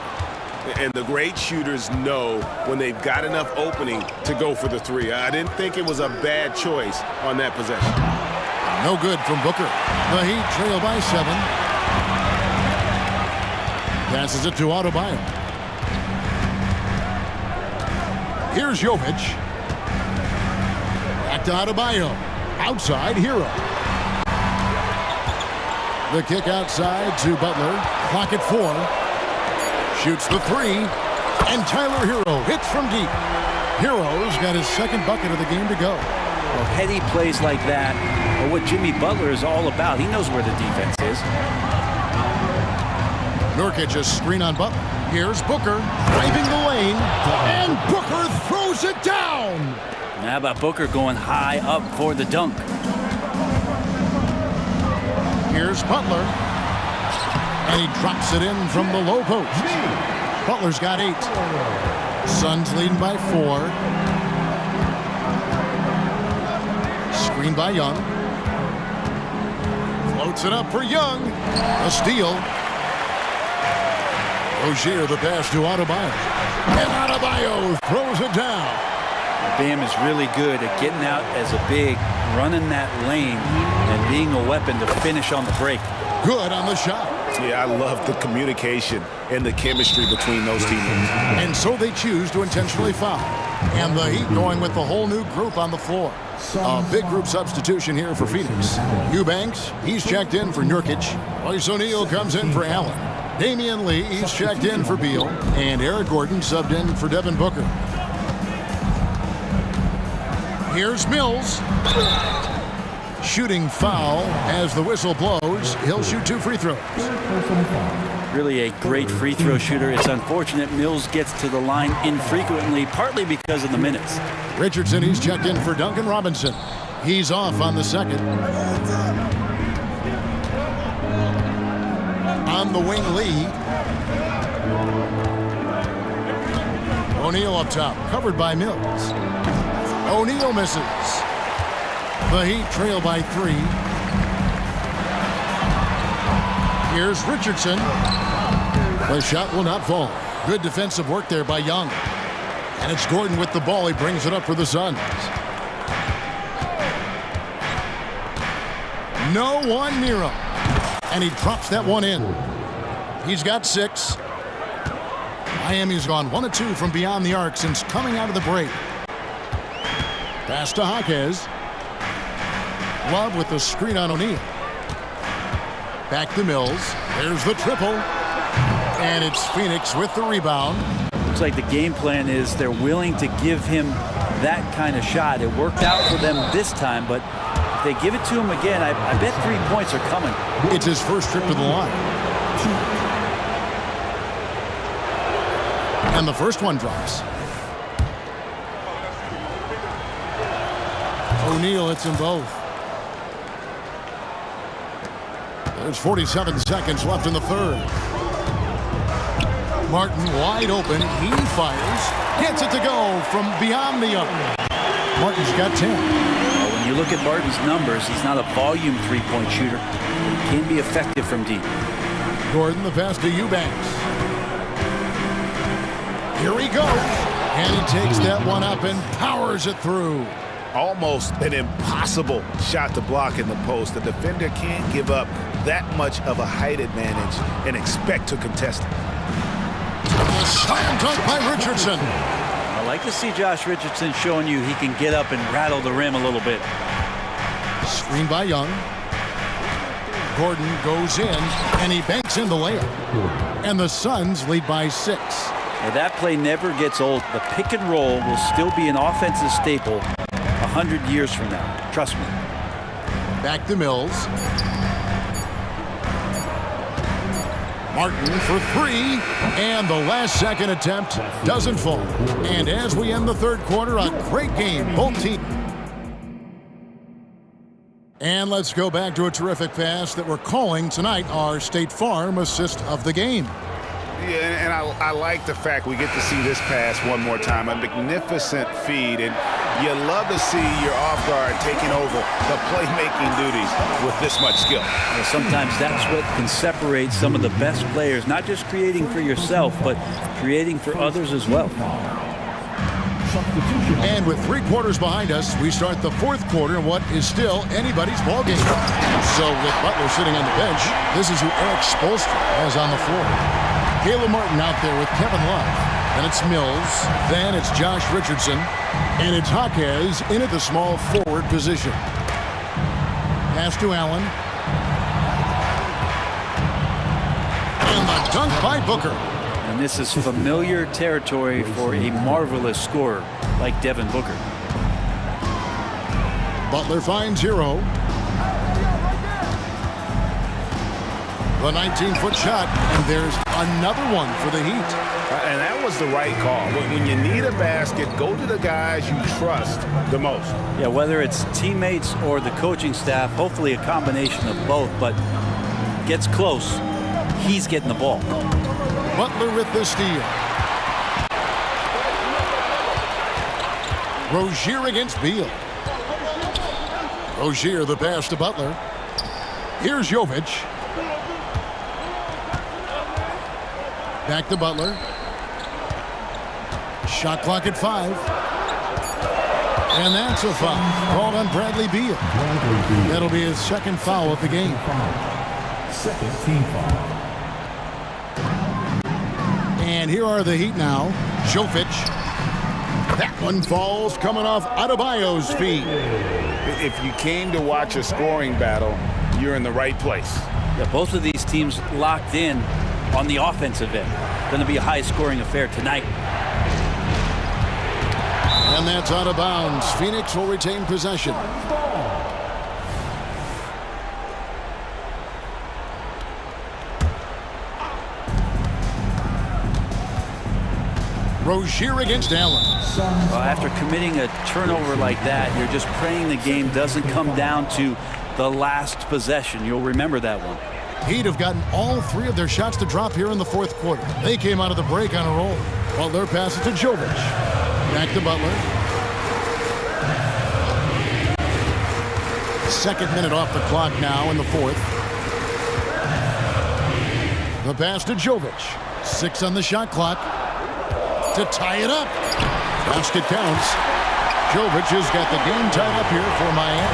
And the great shooters know when they've got enough opening to go for the three. I didn't think it was a bad choice on that possession. No good from Booker. The Heat trail by 7. Passes it to Adebayo. Here's Jovic. Back to Adebayo. Outside, Hero. The kick outside to Butler. Clock at 4. Shoots the 3. And Tyler Hero hits from deep. Hero's got his second bucket of the game to go. Well, heady plays like that are what Jimmy Butler is all about. He knows where the defense is. Nurkic, a screen on Butler. Here's Booker driving the lane, and Booker throws it down. How about Booker going high up for the dunk? Here's Butler, and he drops it in from the low post. Butler's got 8. Suns leading by 4. Screen by Young. Floats it up for Young. A steal. Rozier the pass to Adebayo. And Adebayo throws it down. Bam is really good at getting out as a big, running that lane, and being a weapon to finish on the break. Good on the shot. Yeah, I love the communication and the chemistry between those teammates. And so they choose to intentionally foul. And the Heat going with the whole new group on the floor. A big group substitution here for Phoenix. Eubanks, he's checked in for Nurkic. Royce O'Neal comes in for Allen. Damian Lee, he's checked in for Beal. And Eric Gordon subbed in for Devin Booker. Here's Mills. Shooting foul as the whistle blows. He'll shoot 2 free throws. Really a great free throw shooter. It's unfortunate Mills gets to the line infrequently, partly because of the minutes. Richardson, he's checked in for Duncan Robinson. He's off on the second. On the wing, Lee. O'Neal up top, covered by Mills. O'Neal misses. The Heat trail by 3. Here's Richardson. The shot will not fall. Good defensive work there by Young. And it's Gordon with the ball. He brings it up for the Suns. No one near him. And he drops that one in. He's got 6. Miami's gone 1 of 2 from beyond the arc since coming out of the break. Pass to Jaquez. Love with the screen on O'Neal. Back to Mills. There's the triple. And it's Phoenix with the rebound. Looks like the game plan is they're willing to give him that kind of shot. It worked out for them this time, but if they give it to him again, I bet 3 points are coming. It's his first trip to the line. And the first one drops. O'Neal hits them both. There's 47 seconds left in the third. Martin wide open. He fires. Gets it to go from beyond the arc. Martin's got 10. Well, when you look at Martin's numbers, he's not a volume three-point shooter. He can be effective from deep. Gordon, the pass to Eubanks. Here he goes. And he takes that one up and powers it through. Almost an impossible shot to block in the post. The defender can't give up that much of a height advantage and expect to contest it. A slam dunk by Richardson. I like to see Josh Richardson showing you he can get up and rattle the rim a little bit. Screen by Young. Gordon goes in, and he banks in the layup. And the Suns lead by 6. Now that play never gets old. The pick and roll will still be an offensive staple 100 years from now. Trust me. Back to Mills. Martin for 3, and the last second attempt doesn't fall. And as we end the third quarter, a great game, both teams. And let's go back to a terrific pass that we're calling tonight our State Farm assist of the game. Yeah, and I like the fact we get to see this pass one more time. A magnificent feed, and you love to see your off guard taking over the playmaking duties with this much skill. Well, sometimes that's what can separate some of the best players, not just creating for yourself, but creating for others as well. And with 3 quarters behind us, we start the 4th quarter in what is still anybody's ballgame. So with Butler sitting on the bench, this is who Eric Spoelstra has on the floor. Caleb Martin out there with Kevin Love. Then it's Mills. Then it's Josh Richardson. And it's Jaquez in at the small forward position. Pass to Allen. And the dunk by Booker. And this is familiar territory for a marvelous scorer like Devin Booker. Butler finds Hero. The 19-foot shot, and there's another one for the Heat. And that was the right call. When you need a basket, go to the guys you trust the most. Yeah, whether it's teammates or the coaching staff, hopefully a combination of both, but gets close, he's getting the ball. Butler with the steal. Rozier against Beal. Rozier the pass to Butler. Here's Jovic. Back to Butler. Shot clock at 5. And that's a foul called on Bradley Beal. That'll be his 2nd foul of the game. Second team foul. And here are the Heat now. Jovic. That one falls coming off Adebayo's feet. If you came to watch a scoring battle, you're in the right place. Yeah, both of these teams locked in on the offensive end. Going to be a high-scoring affair tonight. And that's out of bounds. Phoenix will retain possession. Rozier against Allen. Well, after committing a turnover like that, you're just praying the game doesn't come down to the last possession. You'll remember that one. Heat have gotten all 3 of their shots to drop here in the 4th quarter. They came out of the break on a roll. Butler passes to Jovic. Back to Butler. 2nd minute off the clock now in the 4th. The pass to Jovic. 6 on the shot clock to tie it up. Basket counts. Jovic has got the game tied up here for Miami.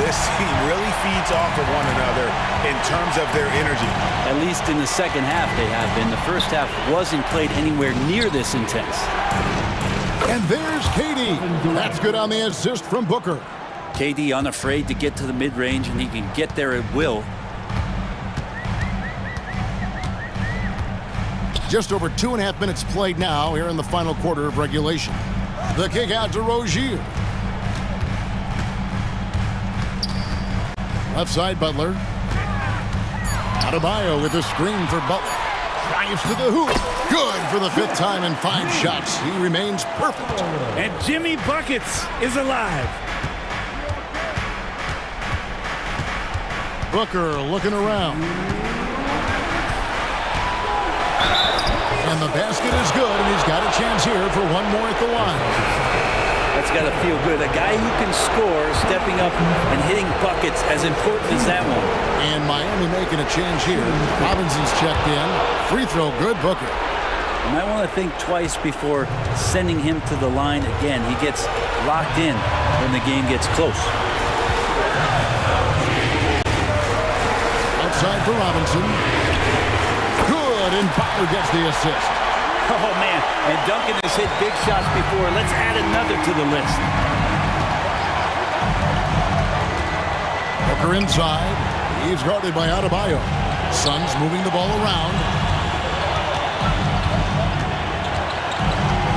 This team really feeds off of one another in terms of their energy. At least in the 2nd half they have been. The 1st half wasn't played anywhere near this intense. And there's KD. That's good on the assist from Booker. KD unafraid to get to the mid-range, and he can get there at will. Just over 2.5 minutes played now here in the final quarter of regulation. The kick out to Rozier. Left side, Butler. Adebayo with a screen for Butler. Drives to the hoop. Good for the 5th time in 5 shots. He remains perfect. And Jimmy Buckets is alive. Booker looking around. And the basket is good, and he's got a chance here for one more at the line. That's got to feel good. A guy who can score, stepping up and hitting buckets, as important as that one. And Miami making a change here. Robinson's checked in. Free throw good, Booker. You might want to think twice before sending him to the line again. He gets locked in when the game gets close. Outside for Robinson. Good, and Butler gets the assist. Oh, man, and Duncan has hit big shots before. Let's add another to the list. Booker inside. He's guarded by Adebayo. Suns moving the ball around.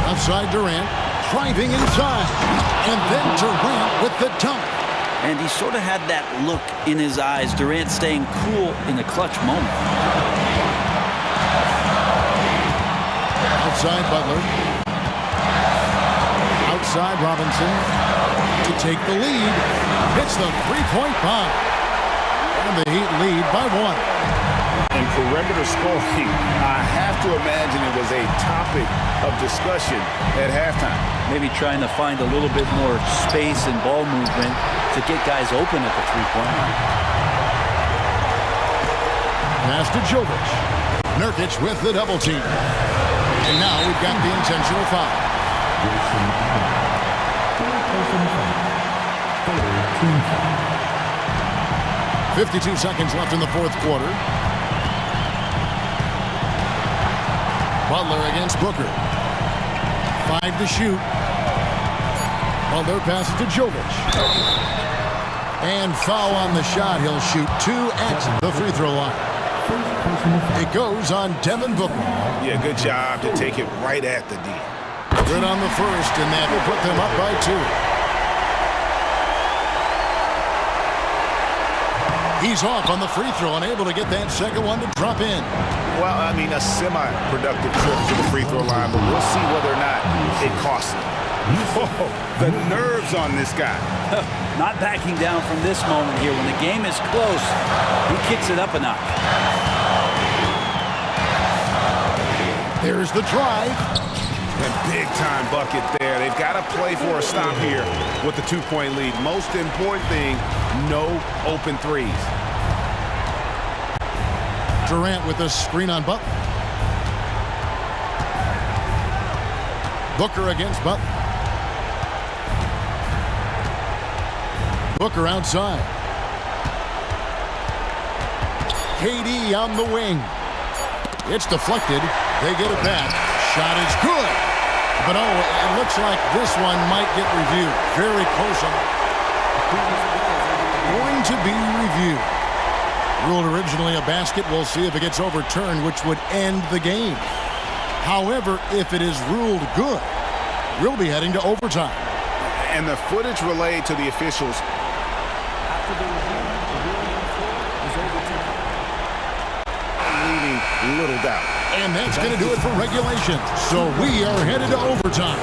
Outside Durant. Driving inside. And then Durant with the dunk. And he sort of had that look in his eyes. Durant staying cool in the clutch moment. Outside Butler. Outside Robinson to take the lead. Hits the 3-point bomb. And the Heat lead by 1. And perimeter scoring, I have to imagine it was a topic of discussion at halftime. Maybe trying to find a little bit more space and ball movement to get guys open at the three-point line. Pass to Jovic. Nurkic with the double team. And now we've got the intentional foul. 52 seconds left in the fourth quarter. Butler against Booker. 5 to shoot. Butler passes to Jovic. And foul on the shot. He'll shoot 2 at the free throw line. It goes on Devin Booker. Yeah, good job to take it right at the D. Good on the first, and that will put them up by 2. He's off on the free throw, unable to get that second one to drop in. Well, I mean, a semi-productive trip to the free throw line, but we'll see whether or not it costs him. Oh, the nerves on this guy. Not backing down from this moment here. When the game is close, he kicks it up a notch. There's the drive. A big-time bucket there. They've got to play for a stop here with the 2-point lead. Most important thing, no open threes. Durant with a screen on Butler. Booker against Butler. Booker outside. KD on the wing. It's deflected. They get it back. Shot is good. But oh, it looks like this one might get reviewed. Very close on it. Going to be reviewed. Ruled originally a basket. We'll see if it gets overturned, which would end the game. However, if it is ruled good, we'll be heading to overtime. And the footage relayed to the officials after the review is overtime. Leaving little doubt. And that's going to do it for regulation. So we are headed to overtime.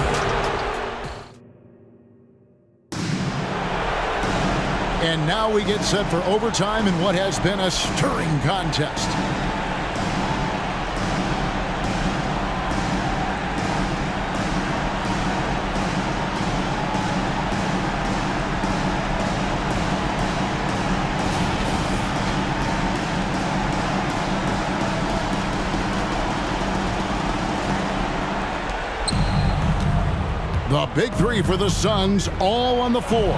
And now we get set for overtime in what has been a stirring contest. The big three for the Suns, all on the floor.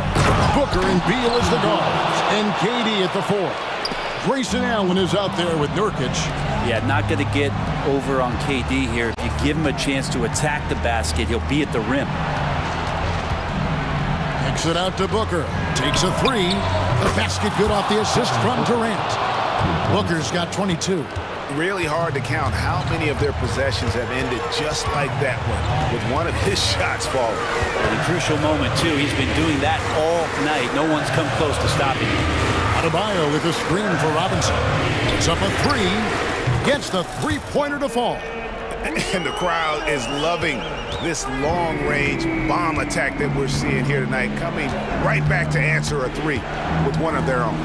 Booker and Beal as the guards, and KD at the 4. Grayson Allen is out there with Nurkic. Yeah, not going to get over on KD here. If you give him a chance to attack the basket, he'll be at the rim. Kicks it out to Booker. Takes a 3. The basket good off the assist from Durant. Booker's got 22. Really hard to count how many of their possessions have ended just like that one, with one of his shots falling. In a crucial moment, too. He's been doing that all night. No one's come close to stopping him. Adebayo with a screen for Robinson. Puts up a 3. Gets the three-pointer to fall. And the crowd is loving this long-range bomb attack that we're seeing here tonight, coming right back to answer a 3 with one of their own.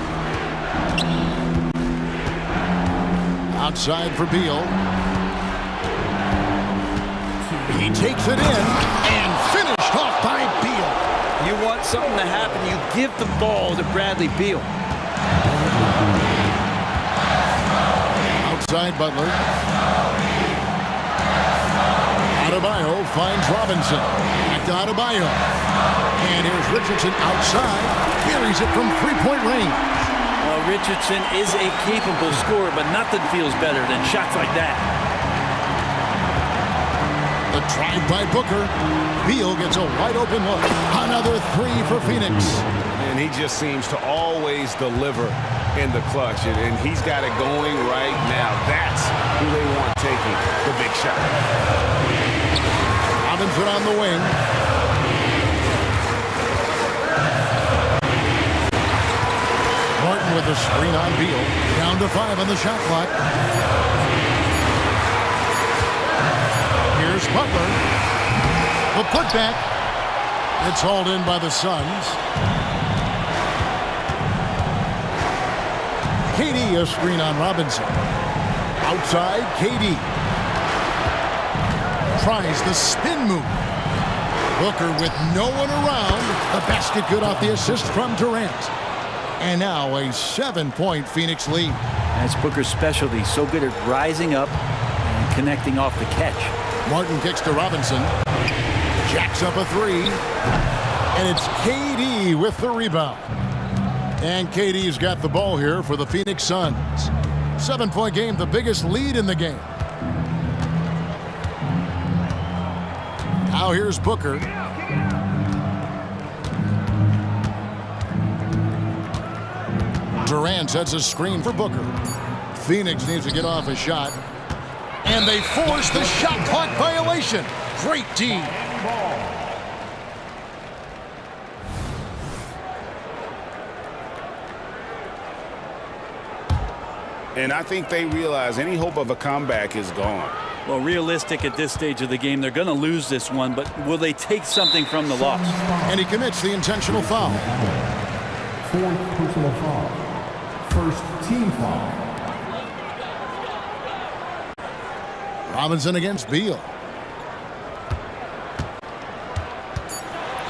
Outside for Beal. He takes it in and finished off by Beal. You want something to happen, you give the ball to Bradley Beal. Outside Butler. Adebayo finds Robinson. Back to Adebayo. And here's Richardson outside. Carries it from three-point range. Well, Richardson is a capable scorer, but nothing feels better than shots like that. The drive by Booker. Beal gets a wide-open look. Another 3 for Phoenix. And he just seems to always deliver in the clutch, and he's got it going right now. That's who they want taking the big shot. Robinson on the wing. Martin with a screen on Beal. Down to 5 on the shot clock. Here's Butler. The putback. It's hauled in by the Suns. KD a screen on Robinson. Outside, KD. Tries the spin move. Booker with no one around. The basket good off the assist from Durant. And now a 7-point Phoenix lead. That's Booker's specialty. So good at rising up and connecting off the catch. Martin kicks to Robinson. Jacks up a three. And it's KD with the rebound. And KD's got the ball here for the Phoenix Suns. 7-point game, the biggest lead in the game. Now here's Booker. Durant sets a screen for Booker. Phoenix needs to get off a shot. And they force the shot clock violation. Great D. And I think they realize any hope of a comeback is gone. Well, realistic at this stage of the game, they're going to lose this one, but will they take something from the loss? And he commits the intentional foul. Fourth personal foul. First team foul. Robinson against Beal.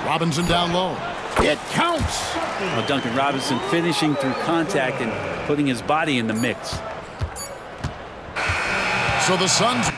Robinson down low. It counts. Well, Duncan Robinson finishing through contact and putting his body in the mix. So the Suns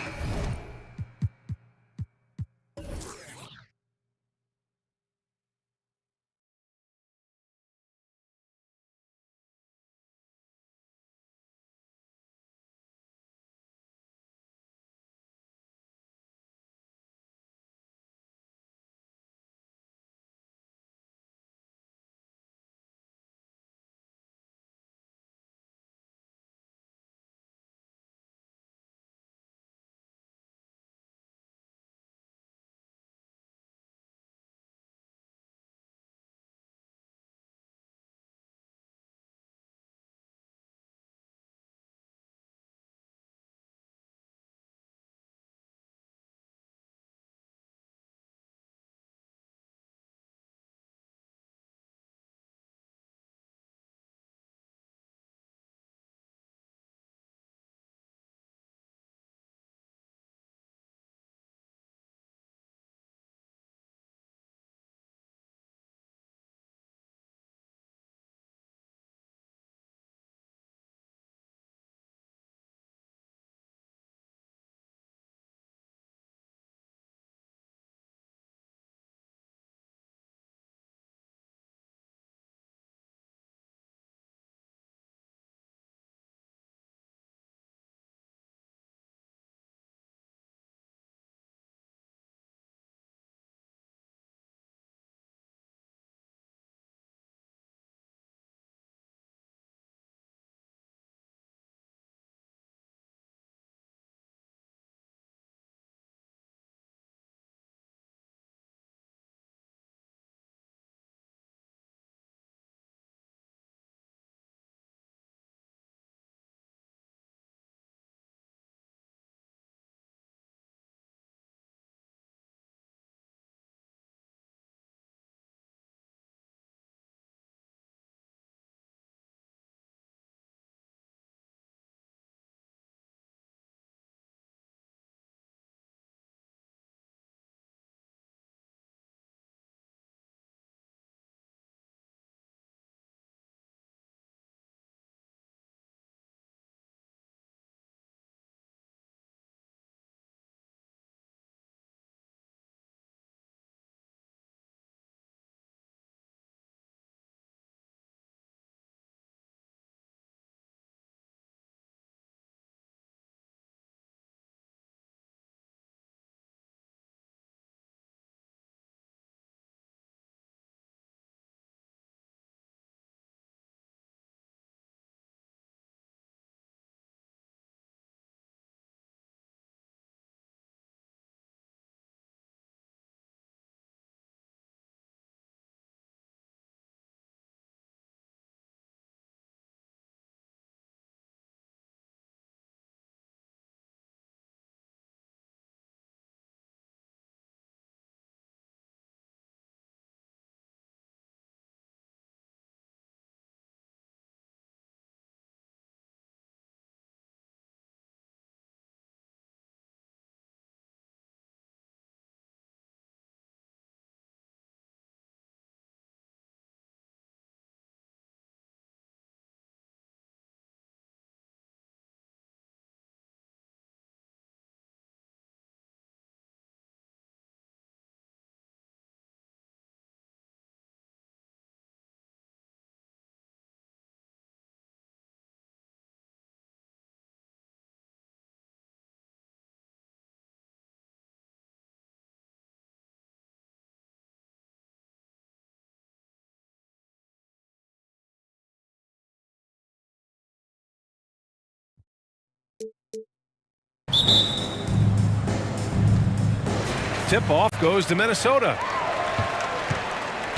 Tip-off goes to Minnesota.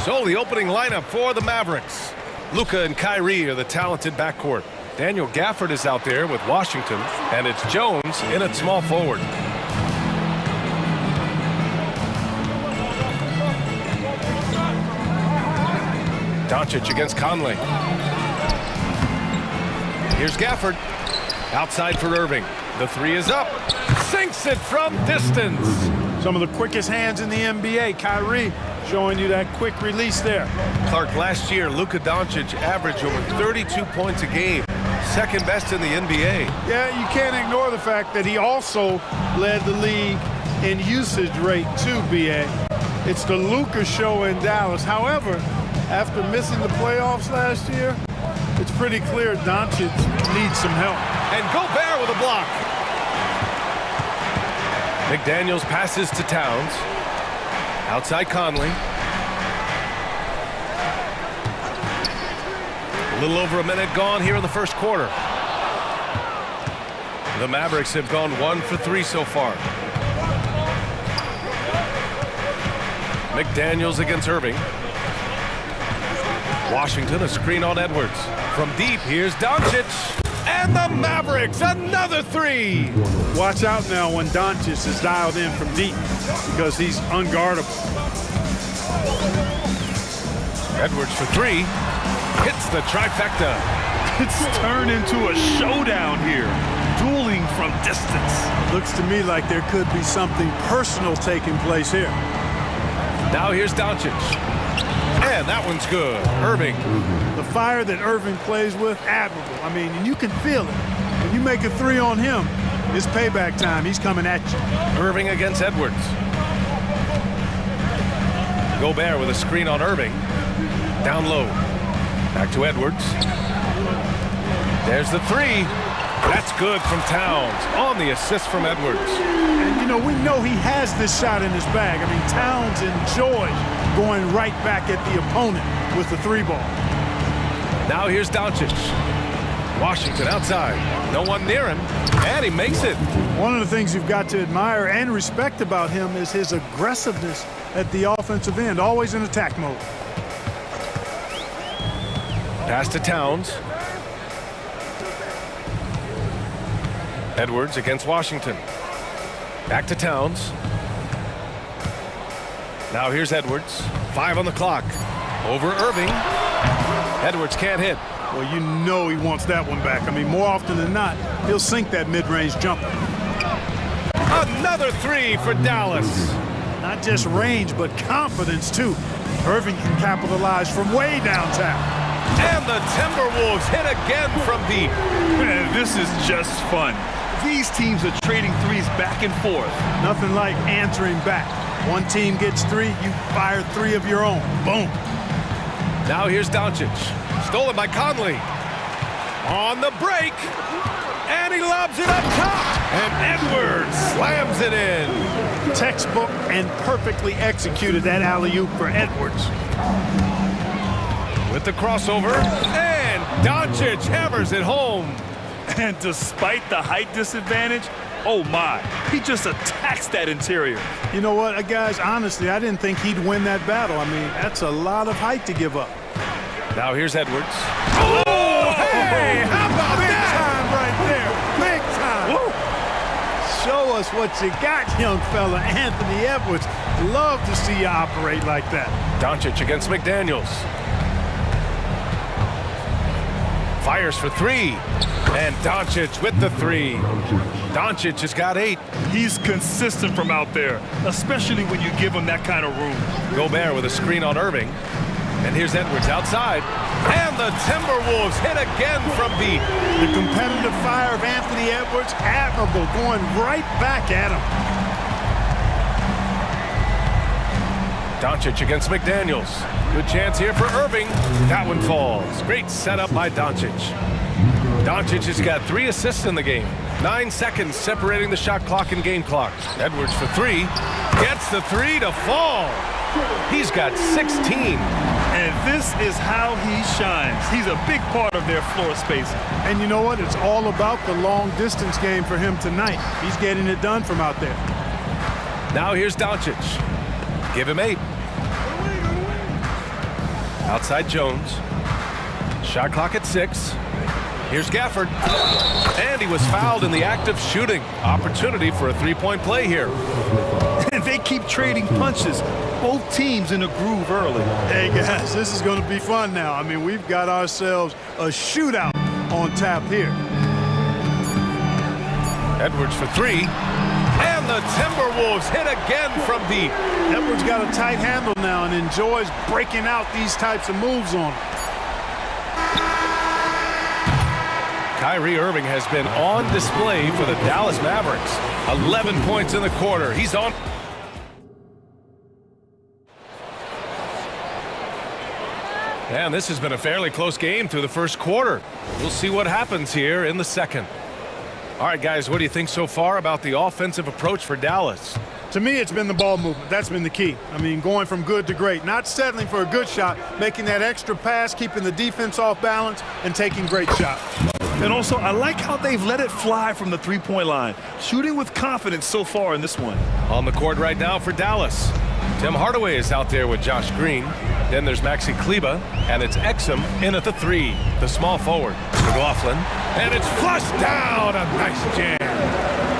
So the opening lineup for the Mavericks. Luka and Kyrie are the talented backcourt. Daniel Gafford is out there with Washington, and it's Jones in at small forward. Doncic against Conley. Here's Gafford. Outside for Irving. The three is up. Sinks it from distance. Some of the quickest hands in the NBA. Kyrie showing you that quick release there. Clark, last year, Luka Doncic averaged over 32 points a game. Second best in the NBA. Yeah, you can't ignore the fact that he also led the league in usage rate too, BA. It's the Luka show in Dallas. However, after missing the playoffs last year, it's pretty clear Doncic needs some help. And Gobert with a block. McDaniels passes to Towns. Outside Conley. A little over a minute gone here in the first quarter. The Mavericks have gone 1 for 3 so far. McDaniels against Irving. Washington, a screen on Edwards. From deep, here's Doncic. And the Mavericks, another three. Watch out now when Doncic is dialed in from deep because he's unguardable. Edwards for three. Hits the trifecta. It's turned into a showdown here. Dueling from distance. Looks to me like there could be something personal taking place here. Now here's Doncic. And that one's good. Irving. The fire that Irving plays with, admirable. I mean, and you can feel it. When you make a three on him, it's payback time. He's coming at you. Irving against Edwards. Gobert with a screen on Irving. Down low. Back to Edwards. There's the three. That's good from Towns on the assist from Edwards. And, you know, we know he has this shot in his bag. I mean, Towns enjoys going right back at the opponent with the three ball. Now here's Doncic. Washington outside. No one near him, and he makes it. One of the things you've got to admire and respect about him is his aggressiveness at the offensive end, always in attack mode. Pass to Towns. Edwards against Washington. Back to Towns. Now here's Edwards. 5 on the clock. Over Irving. Edwards can't hit. Well, you know he wants that one back. I mean, more often than not, he'll sink that mid-range jumper. Another three for Dallas. Not just range, but confidence, too. Irving can capitalize from way downtown. And the Timberwolves hit again from deep. Man, this is just fun. These teams are trading threes back and forth. Nothing like answering back. One team gets three, you fire three of your own. Boom. Now here's Doncic. Stolen by Conley. On the break. And he lobs it up top. And Edwards slams it in. Textbook and perfectly executed that alley-oop for Edwards. With the crossover. And Doncic hammers it home. And despite the height disadvantage, oh my, he just attacks that interior. You know what, guys, honestly, I didn't think he'd win that battle. I mean, that's a lot of height to give up. Now here's Edwards. Oh, hey, how about big that? Time right there, big time. Woo. Show us what you got, young fella. Anthony Edwards, love to see you operate like that. Doncic against McDaniels. Fires for three. And Doncic with the three. Doncic has got 8. He's consistent from out there, especially when you give him that kind of room. Gobert with a screen on Irving. And here's Edwards outside. And the Timberwolves hit again from deep. The competitive fire of Anthony Edwards, admirable, going right back at him. Doncic against McDaniels. Good chance here for Irving. That one falls. Great setup by Doncic. Doncic has got 3 assists in the game. 9 seconds separating the shot clock and game clock. Edwards for 3. Gets the 3 to fall. He's got 16. And this is how he shines. He's a big part of their floor space. And you know what? It's all about the long distance game for him tonight. He's getting it done from out there. Now here's Doncic. Give him 8. Outside Jones. Shot clock at 6. Here's Gafford. And he was fouled in the act of shooting. Opportunity for a three-point play here. And they keep trading punches. Both teams in a groove early. Hey, guys, this is going to be fun now. I mean, we've got ourselves a shootout on tap here. Edwards for 3. And the Timberwolves hit again from deep. Edwards got a tight handle now and enjoys breaking out these types of moves on him. Kyrie Irving has been on display for the Dallas Mavericks. 11 points in the quarter. He's on. And this has been a fairly close game through the first quarter. We'll see what happens here in the second. All right, guys, what do you think so far about the offensive approach for Dallas? To me, it's been the ball movement. That's been the key. I mean, going from good to great. Not settling for a good shot, making that extra pass, keeping the defense off balance, and taking great shots. And also, I like how they've let it fly from the three-point line. Shooting with confidence so far in this one. On the court right now for Dallas. Tim Hardaway is out there with Josh Green. Then there's Maxi Kleber, and it's Exum in at the 3, the small forward. McLaughlin, and it's flushed down. A nice jam.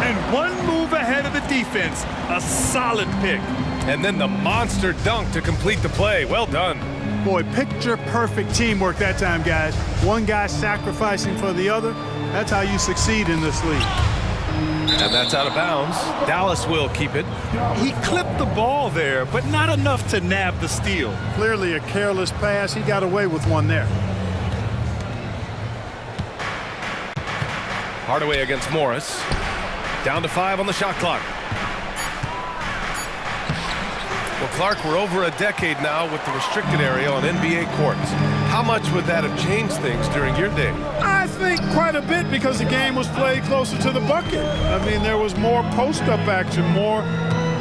And one move ahead of the defense. A solid pick. And then the monster dunk to complete the play. Well done. Boy, picture-perfect teamwork that time, guys. One guy sacrificing for the other. That's how you succeed in this league. And that's out of bounds. Dallas will keep it. He clipped the ball there, but not enough to nab the steal. Clearly a careless pass. He got away with one there. Hardaway against Morris. Down to 5 on the shot clock. Well, Clark, we're over a decade now with the restricted area on NBA courts. How much would that have changed things during your day? I think quite a bit because the game was played closer to the bucket. I mean, there was more post-up action, more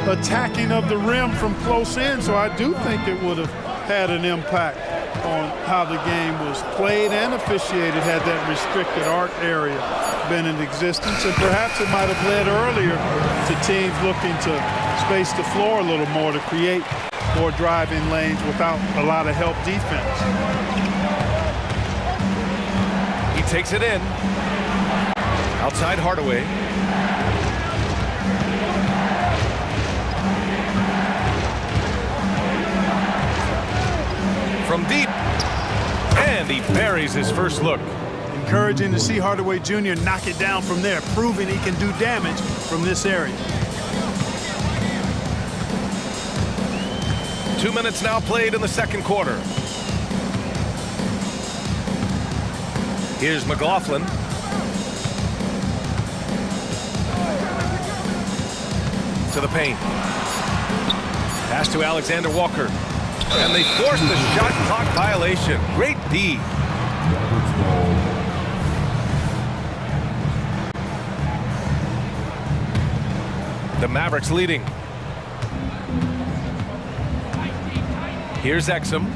attacking of the rim from close in, so I do think it would have had an impact on how the game was played and officiated had that restricted arc area been in existence, and perhaps it might have led earlier to teams looking to space the floor a little more to create more driving lanes without a lot of help defense. He takes it in. Outside Hardaway. From deep. And he buries his first look. Encouraging to see Hardaway Jr. knock it down from there, proving he can do damage from this area. 2 minutes now played in the second quarter. Here's McLaughlin. To the paint. Pass to Alexander Walker. And they force the shot clock violation. Great D. The Mavericks leading. Here's Exum.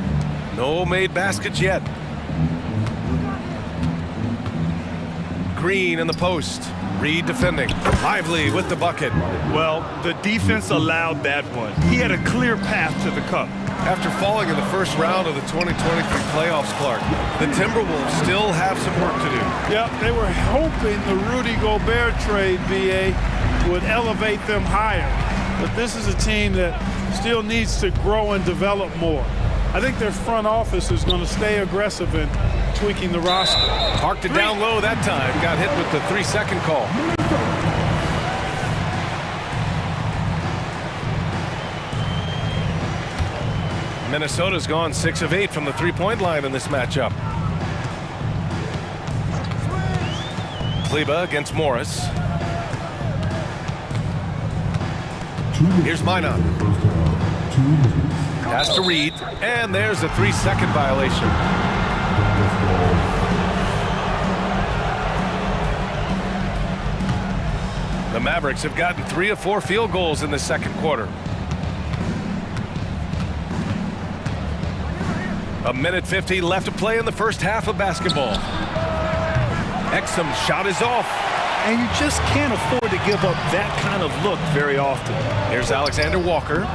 No made baskets yet. Green in the post. Reed defending. Lively with the bucket. Well, the defense allowed that one. He had a clear path to the cup. After falling in the first round of the 2023 playoffs, Clark, the Timberwolves still have some work to do. Yep, they were hoping the Rudy Gobert trade, BA, would elevate them higher. But this is a team that still needs to grow and develop more. I think their front office is going to stay aggressive in tweaking the roster. Parked it down low that time. Got hit with the 3-second call. Minnesota's gone 6 of 8 from the three-point line in this matchup. Kleber against Morris. Here's Minot. Pass to Reed, and there's a 3-second violation. The Mavericks have gotten 3 of 4 field goals in the second quarter. A minute 50 left to play in the first half of basketball. Exum's shot is off. And you just can't afford to give up that kind of look very often. Here's Alexander Walker.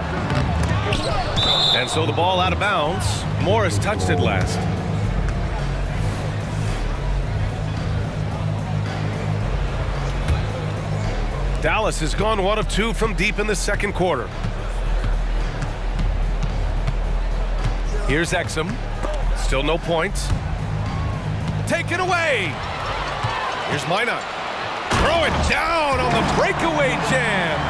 And so the ball out of bounds. Morris touched it last. Dallas has gone 1 of 2 from deep in the second quarter. Here's Exum. Still no points. Taken away. Here's Minot. Throw it down on the breakaway jam.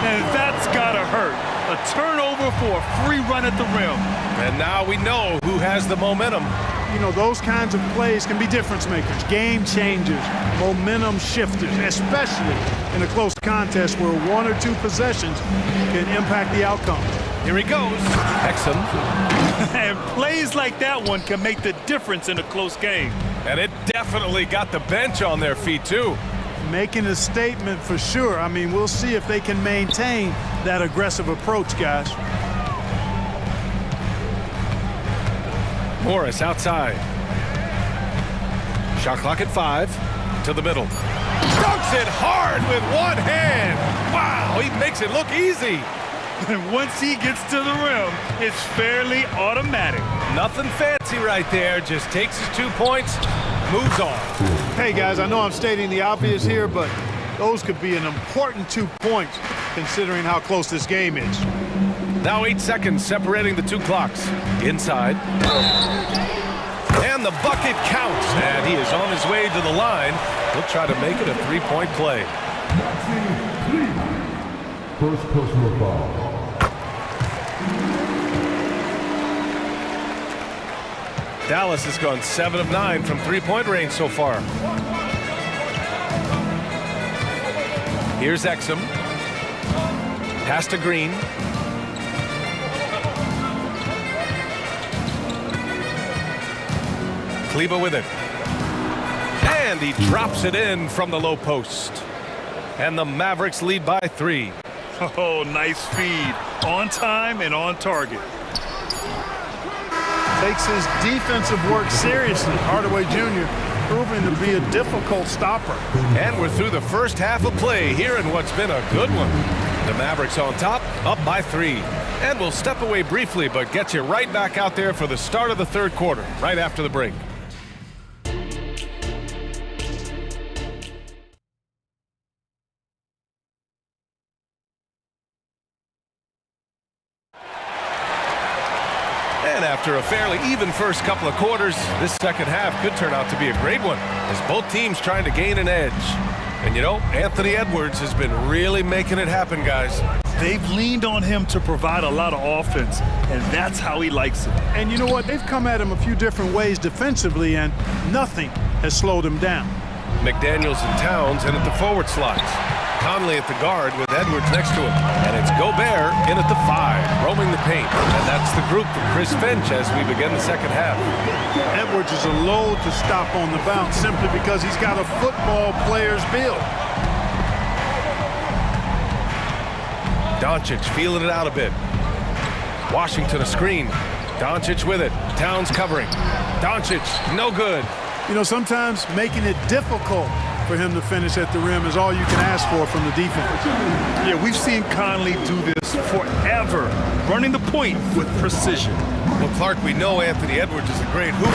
And that's gotta hurt. A turnover for a free run at the rim. And now we know who has the momentum. You know, those kinds of plays can be difference makers, game changers, momentum shifters, especially in a close contest where 1 or 2 possessions can impact the outcome. Here he goes. Exum. And plays like that one can make the difference in a close game. And it definitely got the bench on their feet, too. Making a statement for sure. I mean, we'll see if they can maintain that aggressive approach, guys. Morris outside. Shot clock at 5. To the middle. Dunks it hard with one hand. Wow, he makes it look easy. And once he gets to the rim, it's fairly automatic. Nothing fancy right there. Just takes his 2 points, moves on. Hey, guys, I know I'm stating the obvious here, but those could be an important 2 points considering how close this game is. Now 8 seconds separating the 2 clocks. Inside. And the bucket counts. And he is on his way to the line. He'll try to make it a 3-point play. First personal foul. Dallas has gone 7 of 9 from 3-point range so far. Here's Exum. Pass to Green. Kleba with it. And he drops it in from the low post. And the Mavericks lead by 3. Oh, nice feed. On time and on target. Takes his defensive work seriously. Hardaway Jr. proving to be a difficult stopper. And we're through the first half of play here in what's been a good one. The Mavericks on top, up by 3. And we'll step away briefly, but get you right back out there for the start of the third quarter, right after the break. And after a fairly even first couple of quarters, this second half could turn out to be a great one as both teams trying to gain an edge. And you know, Anthony Edwards has been really making it happen, guys. They've leaned on him to provide a lot of offense, and that's how he likes it. And you know what? They've come at him a few different ways defensively, and nothing has slowed him down. McDaniels and Towns in at the forward slots. Conley at the guard with Edwards next to him. And it's Gobert in at the 5, roaming the paint. And that's the group for Chris Finch as we begin the second half. Edwards is a load to stop on the bounce simply because he's got a football player's build. Doncic feeling it out a bit. Washington a screen. Doncic with it. Towns covering. Doncic, no good. You know, sometimes making it difficult for him to finish at the rim is all you can ask for from the defense. Yeah, we've seen Conley do this forever, running the point with precision. Well, Clark, we know Anthony Edwards is a great hooper,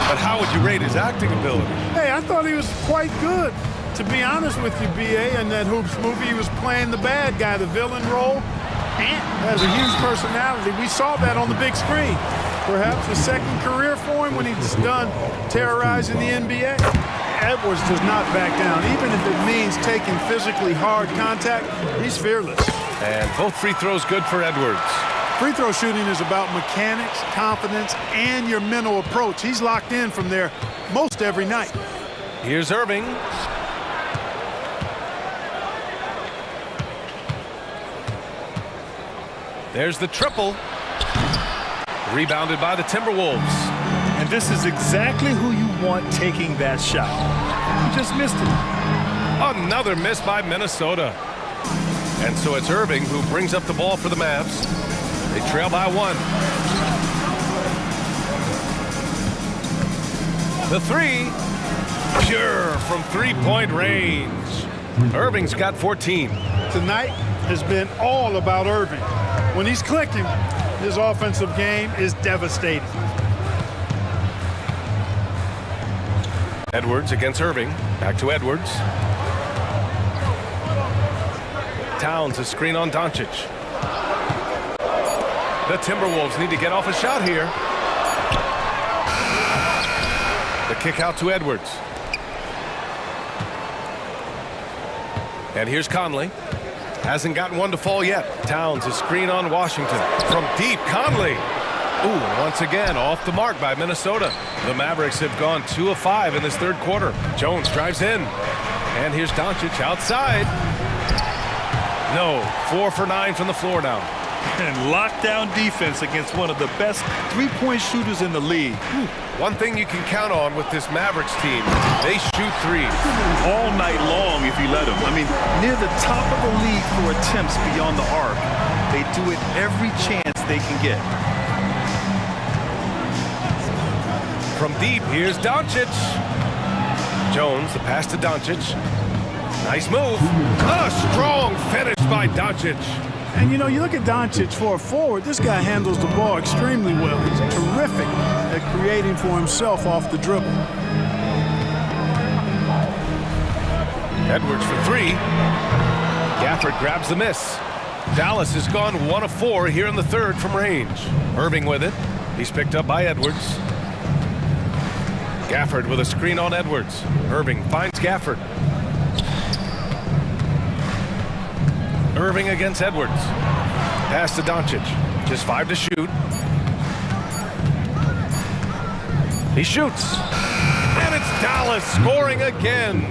but how would you rate his acting ability? Hey, I thought he was quite good. To be honest with you, B.A., in that Hoops movie, he was playing the bad guy, the villain role, and has a huge personality. We saw that on the big screen. Perhaps a second career for him when he's done terrorizing the NBA. Edwards does not back down. Even if it means taking physically hard contact, he's fearless. And both free throws good for Edwards. Free throw shooting is about mechanics, confidence, and your mental approach. He's locked in from there most every night. Here's Irving. There's the triple. Rebounded by the Timberwolves. And this is exactly who you want taking that shot. He just missed it. Another miss by Minnesota. And so it's Irving who brings up the ball for the Mavs. They trail by 1. The three, pure from three-point range. Irving's got 14. Tonight has been all about Irving. When he's clicking, his offensive game is devastating. Edwards against Irving. Back to Edwards. Towns, a screen on Doncic. The Timberwolves need to get off a shot here. The kick out to Edwards. And here's Conley. Hasn't gotten one to fall yet. Towns, a screen on Washington. From deep, Conley. Ooh, once again, off the mark by Minnesota. The Mavericks have gone 2 of 5 in this third quarter. Jones drives in. And here's Doncic outside. No, 4 for 9 from the floor now. And lockdown defense against one of the best three-point shooters in the league. One thing you can count on with this Mavericks team, they shoot threes. All night long if you let them. I mean, near the top of the league for attempts beyond the arc. They do it every chance they can get. From deep, here's Doncic. Jones, the pass to Doncic. Nice move. A strong finish by Doncic. And, you know, you look at Doncic for a forward, this guy handles the ball extremely well. He's terrific at creating for himself off the dribble. Edwards for three. Gafford grabs the miss. Dallas has gone 1 of 4 here in the third from range. Irving with it. He's picked up by Edwards. Gafford with a screen on Edwards. Irving finds Gafford. Irving against Edwards. Pass to Doncic. Just 5 to shoot. He shoots. And it's Dallas scoring again.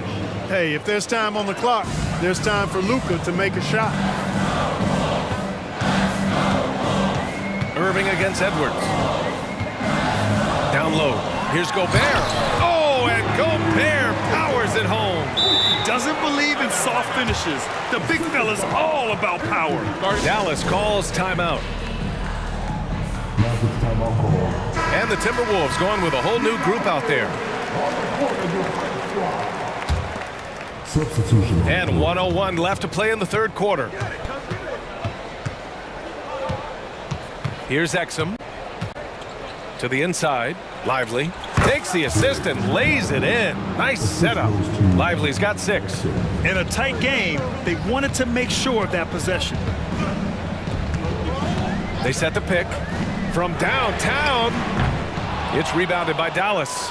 Hey, if there's time on the clock, there's time for Luka to make a shot. Irving against Edwards. Down low. Here's Gobert. Oh, and Gobert powers it home. Doesn't believe in soft finishes. The big fella's all about power. Dallas calls timeout. And the Timberwolves going with a whole new group out there. Substitution. And 101 left to play in the third quarter. Here's Exum. To the inside. Lively. Takes the assist and lays it in. Nice setup. Lively's got 6. In a tight game, they wanted to make sure of that possession. They set the pick from downtown. It's rebounded by Dallas.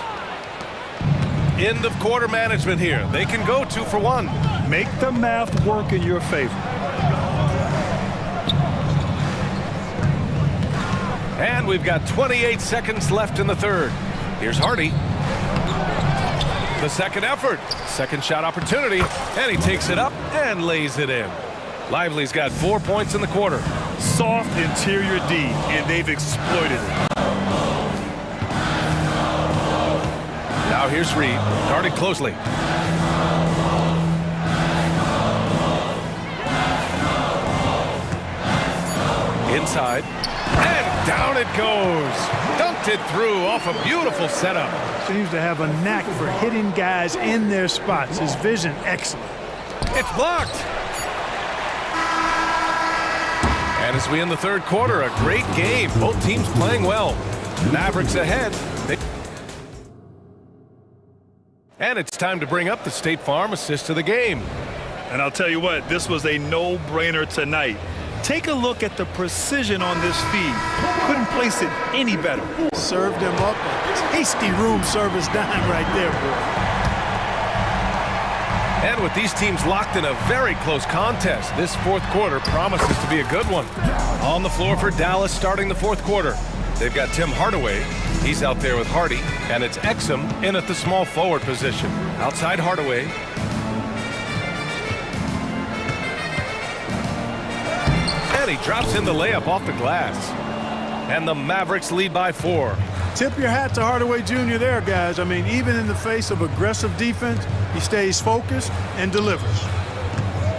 End of quarter management here. They can go 2 for 1. Make the math work in your favor. And we've got 28 seconds left in the third. Here's Hardy. The second effort. Second shot opportunity. And he takes it up and lays it in. Lively's got 4 points in the quarter. Soft interior D, and they've exploited it. Now here's Reed. Guarded closely. Inside. And down it goes. Dunked it through off a beautiful setup. Seems to have a knack for hitting guys in their spots. His vision, excellent. It's blocked. And as we end the third quarter, a great game. Both teams playing well. Mavericks ahead. And it's time to bring up the State Farm assist of the game. And I'll tell you what, this was a no-brainer tonight. Take a look at the precision on this feed. Couldn't place it any better. Served him up a tasty room service dime right there, boy. And with these teams locked in a very close contest, this fourth quarter promises to be a good one. On the floor for Dallas starting the fourth quarter. They've got Tim Hardaway. He's out there with Hardy. And it's Exum in at the small forward position. Outside Hardaway. And he drops in the layup off the glass. And the Mavericks lead by 4. Tip your hat to Hardaway Jr. there, guys. I mean, even in the face of aggressive defense, he stays focused and delivers.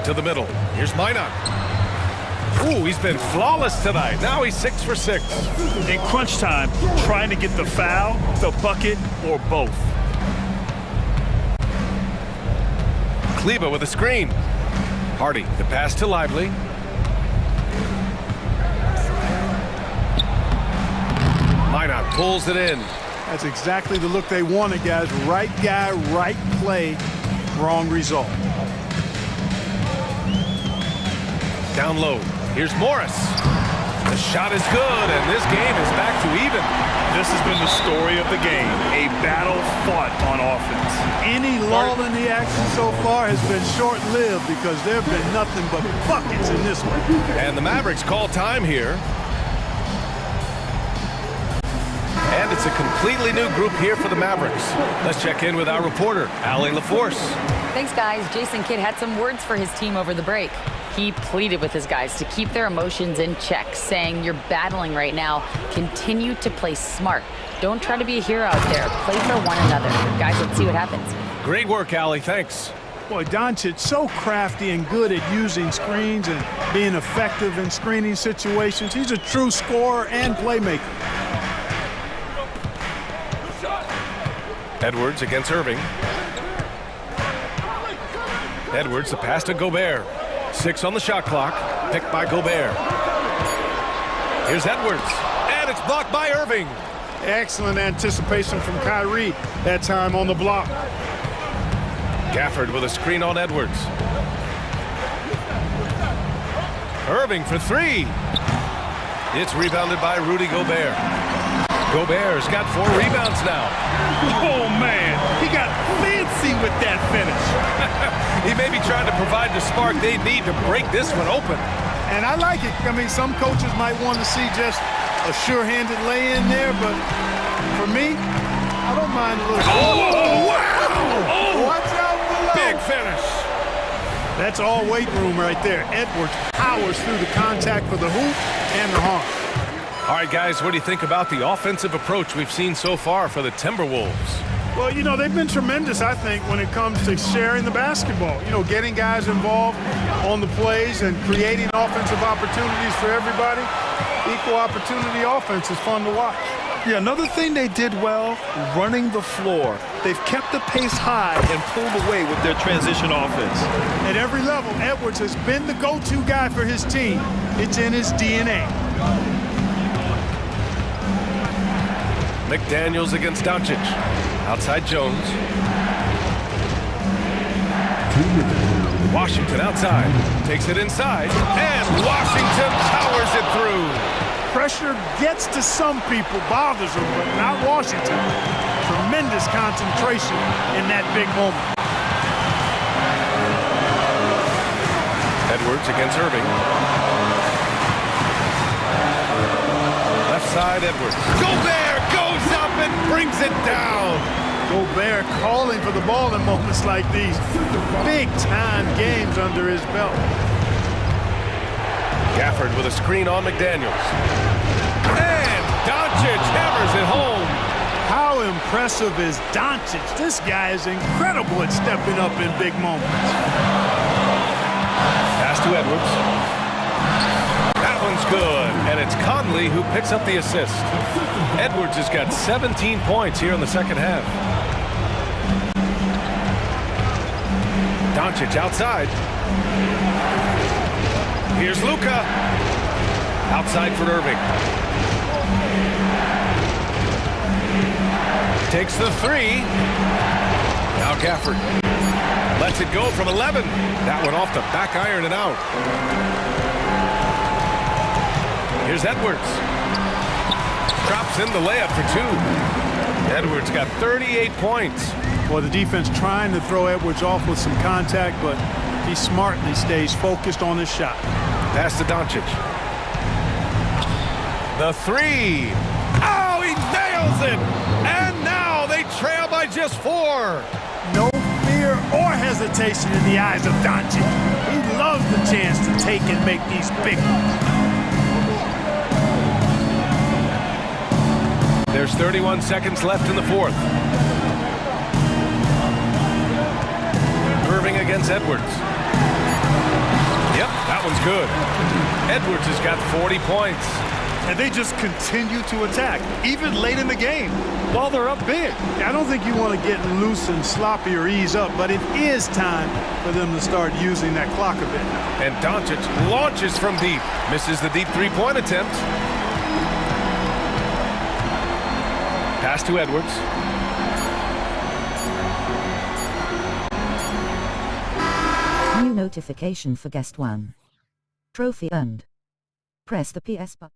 To the middle. Here's Minot. Ooh, he's been flawless tonight. Now he's 6 for 6. In crunch time, trying to get the foul, the bucket, or both. Kleba with a screen. Hardy, the pass to Lively. Minot pulls it in. That's exactly the look they wanted, guys. Right guy, right play, wrong result. Down low. Here's Morris. The shot is good, and this game is back to even. This has been the story of the game, a battle fought on offense. Any lull in the action so far has been short-lived because there have been nothing but buckets in this one. And the Mavericks call time here. And it's a completely new group here for the Mavericks. Let's check in with our reporter, Allie LaForce. Thanks, guys. Jason Kidd had some words for his team over the break. He pleaded with his guys to keep their emotions in check, saying, you're battling right now. Continue to play smart. Don't try to be a hero out there. Play for one another. Guys, let's see what happens. Great work, Allie. Thanks. Boy, Doncic so crafty and good at using screens and being effective in screening situations. He's a true scorer and playmaker. Edwards against Irving. Edwards, the pass to Gobert. 6 on the shot clock, picked by Gobert. Here's Edwards, and it's blocked by Irving. Excellent anticipation from Kyrie that time on the block. Gafford with a screen on Edwards. Irving for 3. It's rebounded by Rudy Gobert. Gobert's got 4 rebounds now. Oh, man, he got fancy with that finish. He may be trying to provide the spark they need to break this one open. And I like it. I mean, some coaches might want to see just a sure-handed lay-in there, but for me, I don't mind a little. Oh, wow! Oh, watch out below. Big finish. That's all weight room right there. Edwards powers through the contact for the hoop and the harm. All right, guys, what do you think about the offensive approach we've seen so far for the Timberwolves? Well, you know, they've been tremendous, I think, when it comes to sharing the basketball. You know, getting guys involved on the plays and creating offensive opportunities for everybody. Equal opportunity offense is fun to watch. Yeah, another thing they did well, running the floor. They've kept the pace high and pulled away with their transition offense. At every level, Edwards has been the go-to guy for his team. It's in his DNA. McDaniels against Doncic. Outside Jones. Washington outside. Takes it inside. And Washington powers it through. Pressure gets to some people, bothers them, but not Washington. Tremendous concentration in that big moment. Edwards against Irving. Left side, Edwards. Gobert goes up and brings it down. Gobert calling for the ball in moments like these. Big-time games under his belt. Gafford with a screen on McDaniels. And Doncic hammers it home. How impressive is Doncic? This guy is incredible at stepping up in big moments. Pass to Edwards. That one's good, and it's Conley who picks up the assist. Edwards has got 17 points here in the second half. Doncic outside. Here's Luka. Outside for Irving. Takes the 3. Now Gafford lets it go from 11. That one off the back iron and out. Here's Edwards. Drops in the layup for 2. Edwards got 38 points. Well, the defense trying to throw Edwards off with some contact, but he smartly stays focused on his shot. Pass to Doncic. The 3. Oh, he nails it! And now they trail by just 4. No fear or hesitation in the eyes of Doncic. He loves the chance to take and make these big ones. There's 31 seconds left in the fourth. Irving against Edwards. Yep, that one's good. Edwards has got 40 points. and they just continue to attack, even late in the game, while they're up big. I don't think you want to get loose and sloppy or ease up, but it is time for them to start using that clock a bit now. And Doncic launches from deep. Misses the deep three-point attempt. Pass to Edwards. New notification for guest 1. Trophy earned. Press the PS button.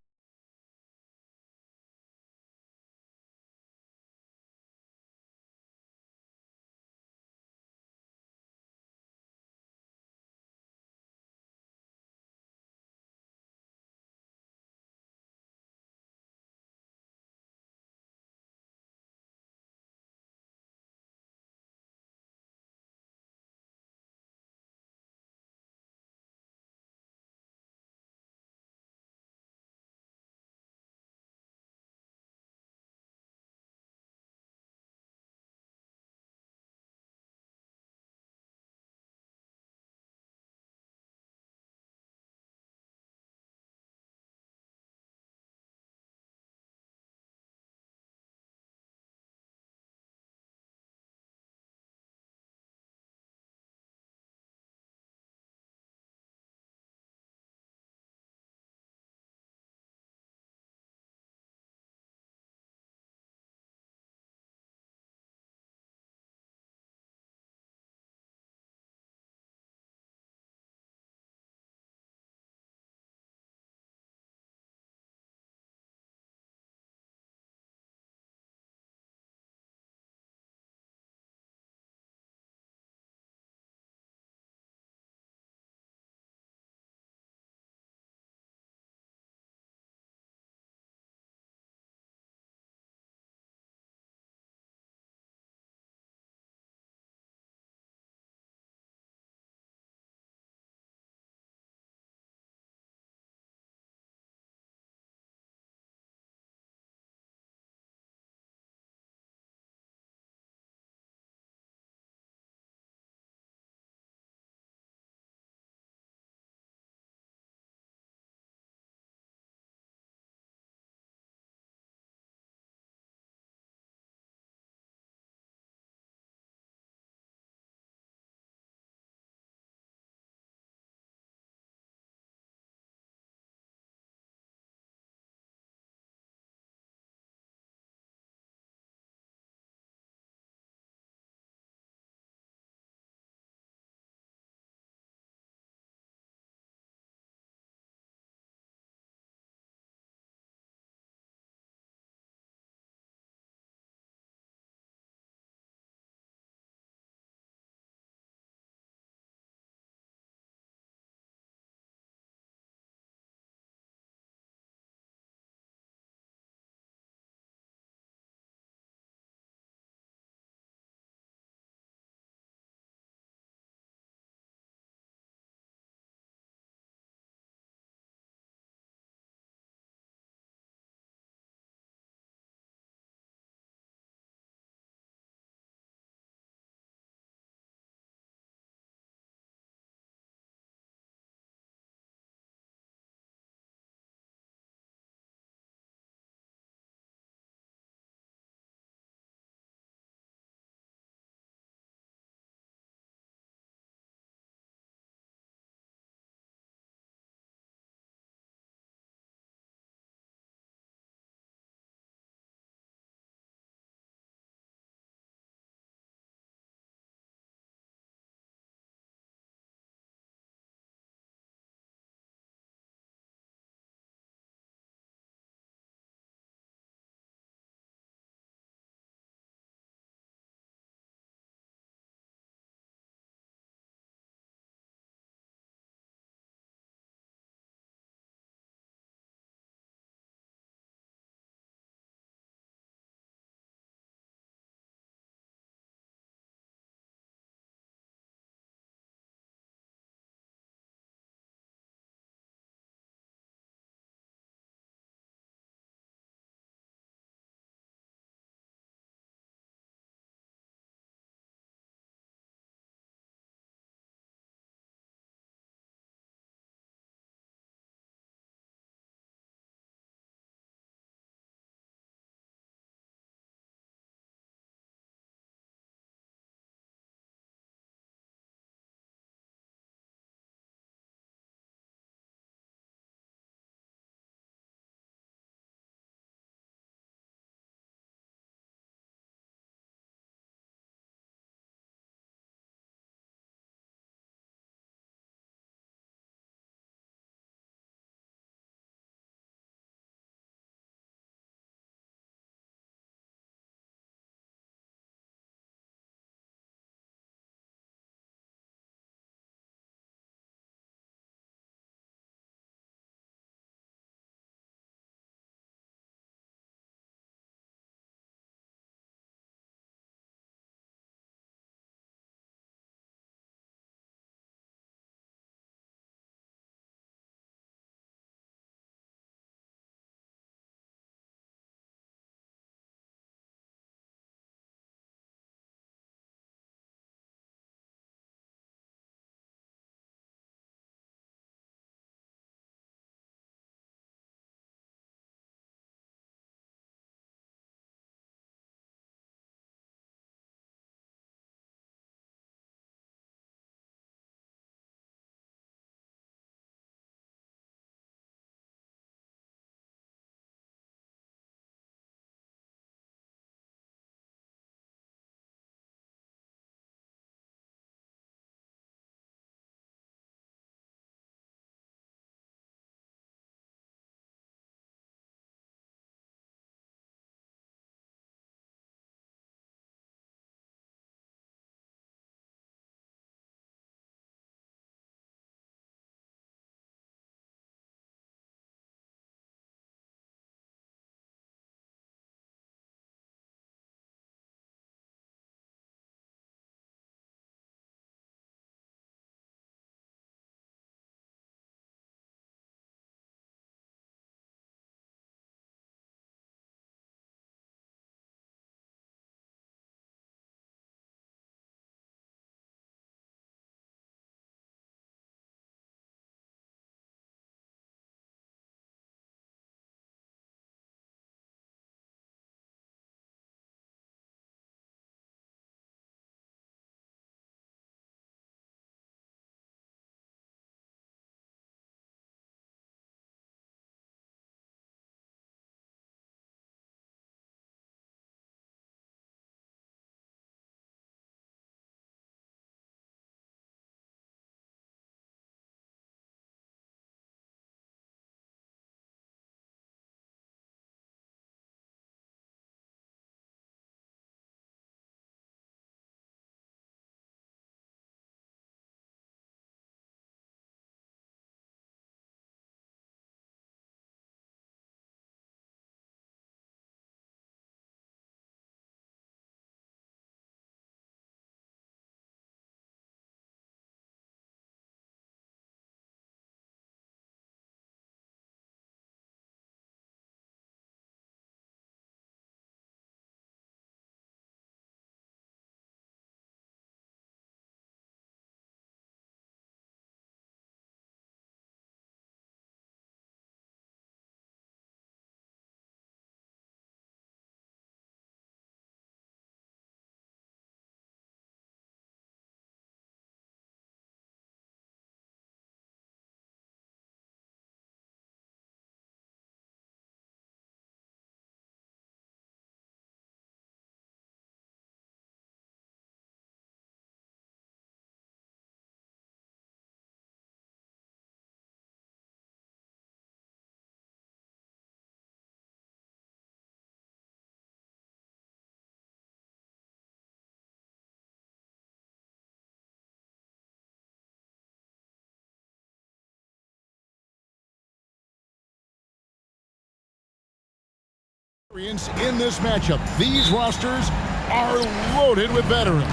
In this matchup, these rosters are loaded with veterans.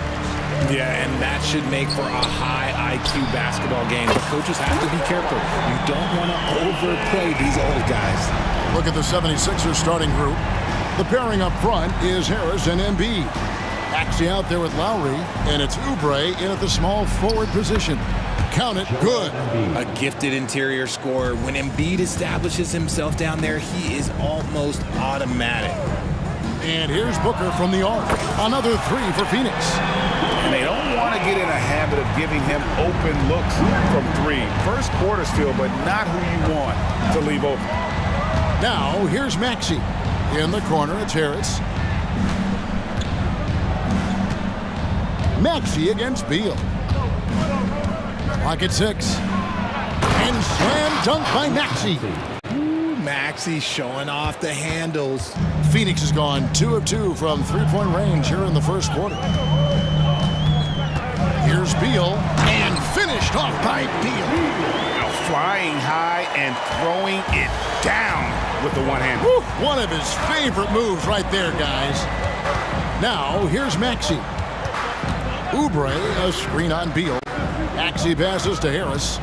Yeah, and that should make for a high IQ basketball game. But coaches have to be careful. You don't want to overplay these old guys. Look at the 76ers starting group. The pairing up front is Harris and Embiid. Maxey out there with Lowry, and it's Oubre in at the small forward position. Count it, good. A gifted interior scorer. When Embiid establishes himself down there, he is almost automatic. And here's Booker from the arc. Another three for Phoenix. And they don't want to get in a habit of giving him open looks from three. First quarter still, but not who you want to leave open. Now, here's Maxey. In the corner, it's Harris. Maxey against Beal. Clock at 6. And slam dunk by Maxey. Maxey showing off the handles. Phoenix has gone 2 of 2 from three-point range here in the first quarter. Here's Beal, and finished off by Beal. Now flying high and throwing it down with the one hand. One of his favorite moves right there, guys. Now, here's Maxey. Oubre, a screen on Beal. Maxey passes to Harris.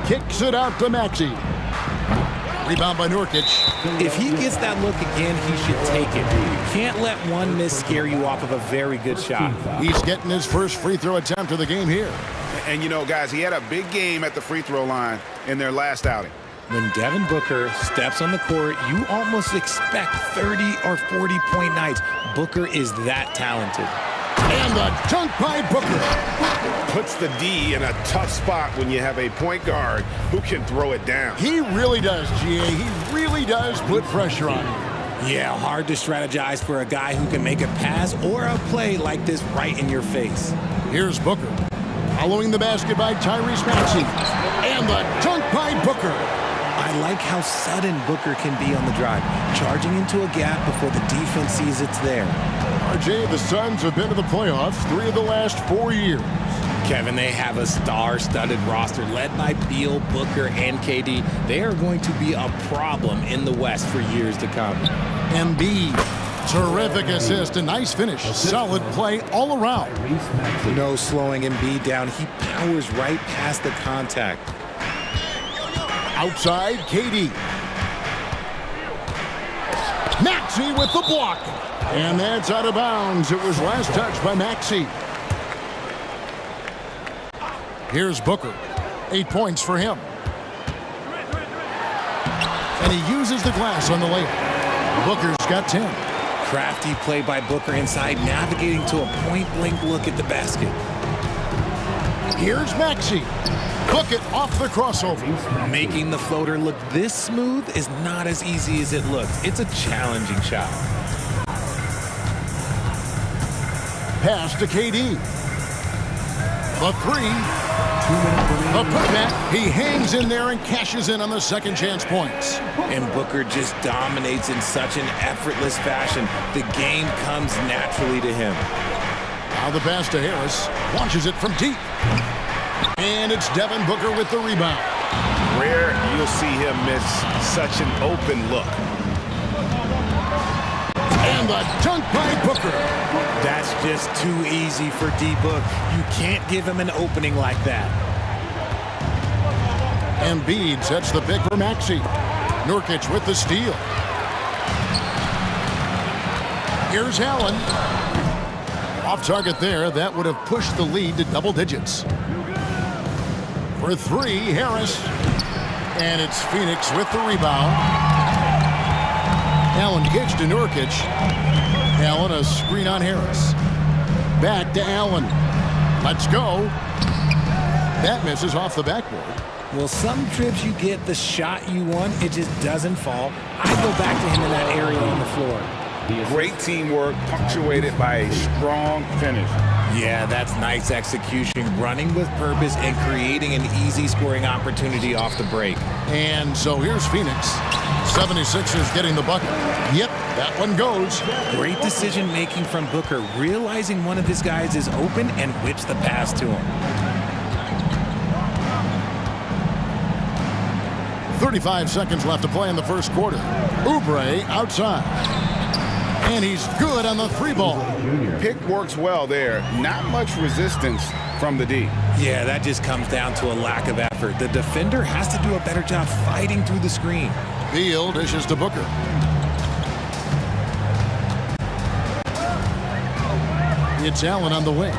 Kicks it out to Maxey. Rebound by Nurkic. If he gets that look again, he should take it. You can't let one miss scare you off of a very good shot. He's getting his first free throw attempt of the game here. And you know, guys, he had a big game at the free throw line in their last outing. When Devin Booker steps on the court, you almost expect 30 or 40-point nights. Booker is that talented. And the dunk by Booker. Puts the D in a tough spot when you have a point guard who can throw it down. He really does, GA. He really does put pressure on him. Yeah, hard to strategize for a guy who can make a pass or a play like this right in your face. Here's Booker. Following the basket by Tyrese Maxey. And the dunk by Booker. I like how sudden Booker can be on the drive, charging into a gap before the defense sees it's there. RJ, the Suns have been to the playoffs 3 of the last 4 years. Kevin, they have a star-studded roster led by Beal, Booker, and KD. They are going to be a problem in the West for years to come. Embiid, terrific assist, a nice finish. Solid play all around. No slowing Embiid down. He powers right past the contact. Outside, KD. Maxey with the block. And that's out of bounds. It was last touched by Maxey. Here's Booker. 8 points for him. And he uses the glass on the layup. Booker's got 10. Crafty play by Booker inside, navigating to a point-blank look at the basket. Here's Maxey. Hook it off the crossover. Making the floater look this smooth is not as easy as it looks. It's a challenging shot. Pass to KD. The three. The putback. He hangs in there and cashes in on the second chance points. And Booker just dominates in such an effortless fashion. The game comes naturally to him. Now the pass to Harris. Launches it from deep. And it's Devin Booker with the rebound. Rare you'll see him miss such an open look. And the dunk by Booker. That's just too easy for D-Book. You can't give him an opening like that. Embiid sets the pick for Maxey. Nurkic with the steal. Here's Allen. Off target there. That would have pushed the lead to double digits. For three, Harris. And it's Phoenix with the rebound. Allen kicks to Nurkic. Allen a screen on Harris. Back to Allen. Let's go. That misses off the backboard. Well, some trips you get the shot you want, it just doesn't fall. I go back to him in that area on the floor. Great teamwork, punctuated by a strong finish. Yeah, that's nice execution, running with purpose and creating an easy scoring opportunity off the break. And so here's Phoenix. 76ers getting the bucket. Yep, that one goes. Great decision making from Booker, realizing one of his guys is open and whips the pass to him. 35 seconds left to play in the first quarter. Oubre outside. And he's good on the three ball. Pick works well there. Not much resistance from the D. Yeah, that just comes down to a lack of effort. The defender has to do a better job fighting through the screen. Beal dishes to Booker. It's Allen on the wing.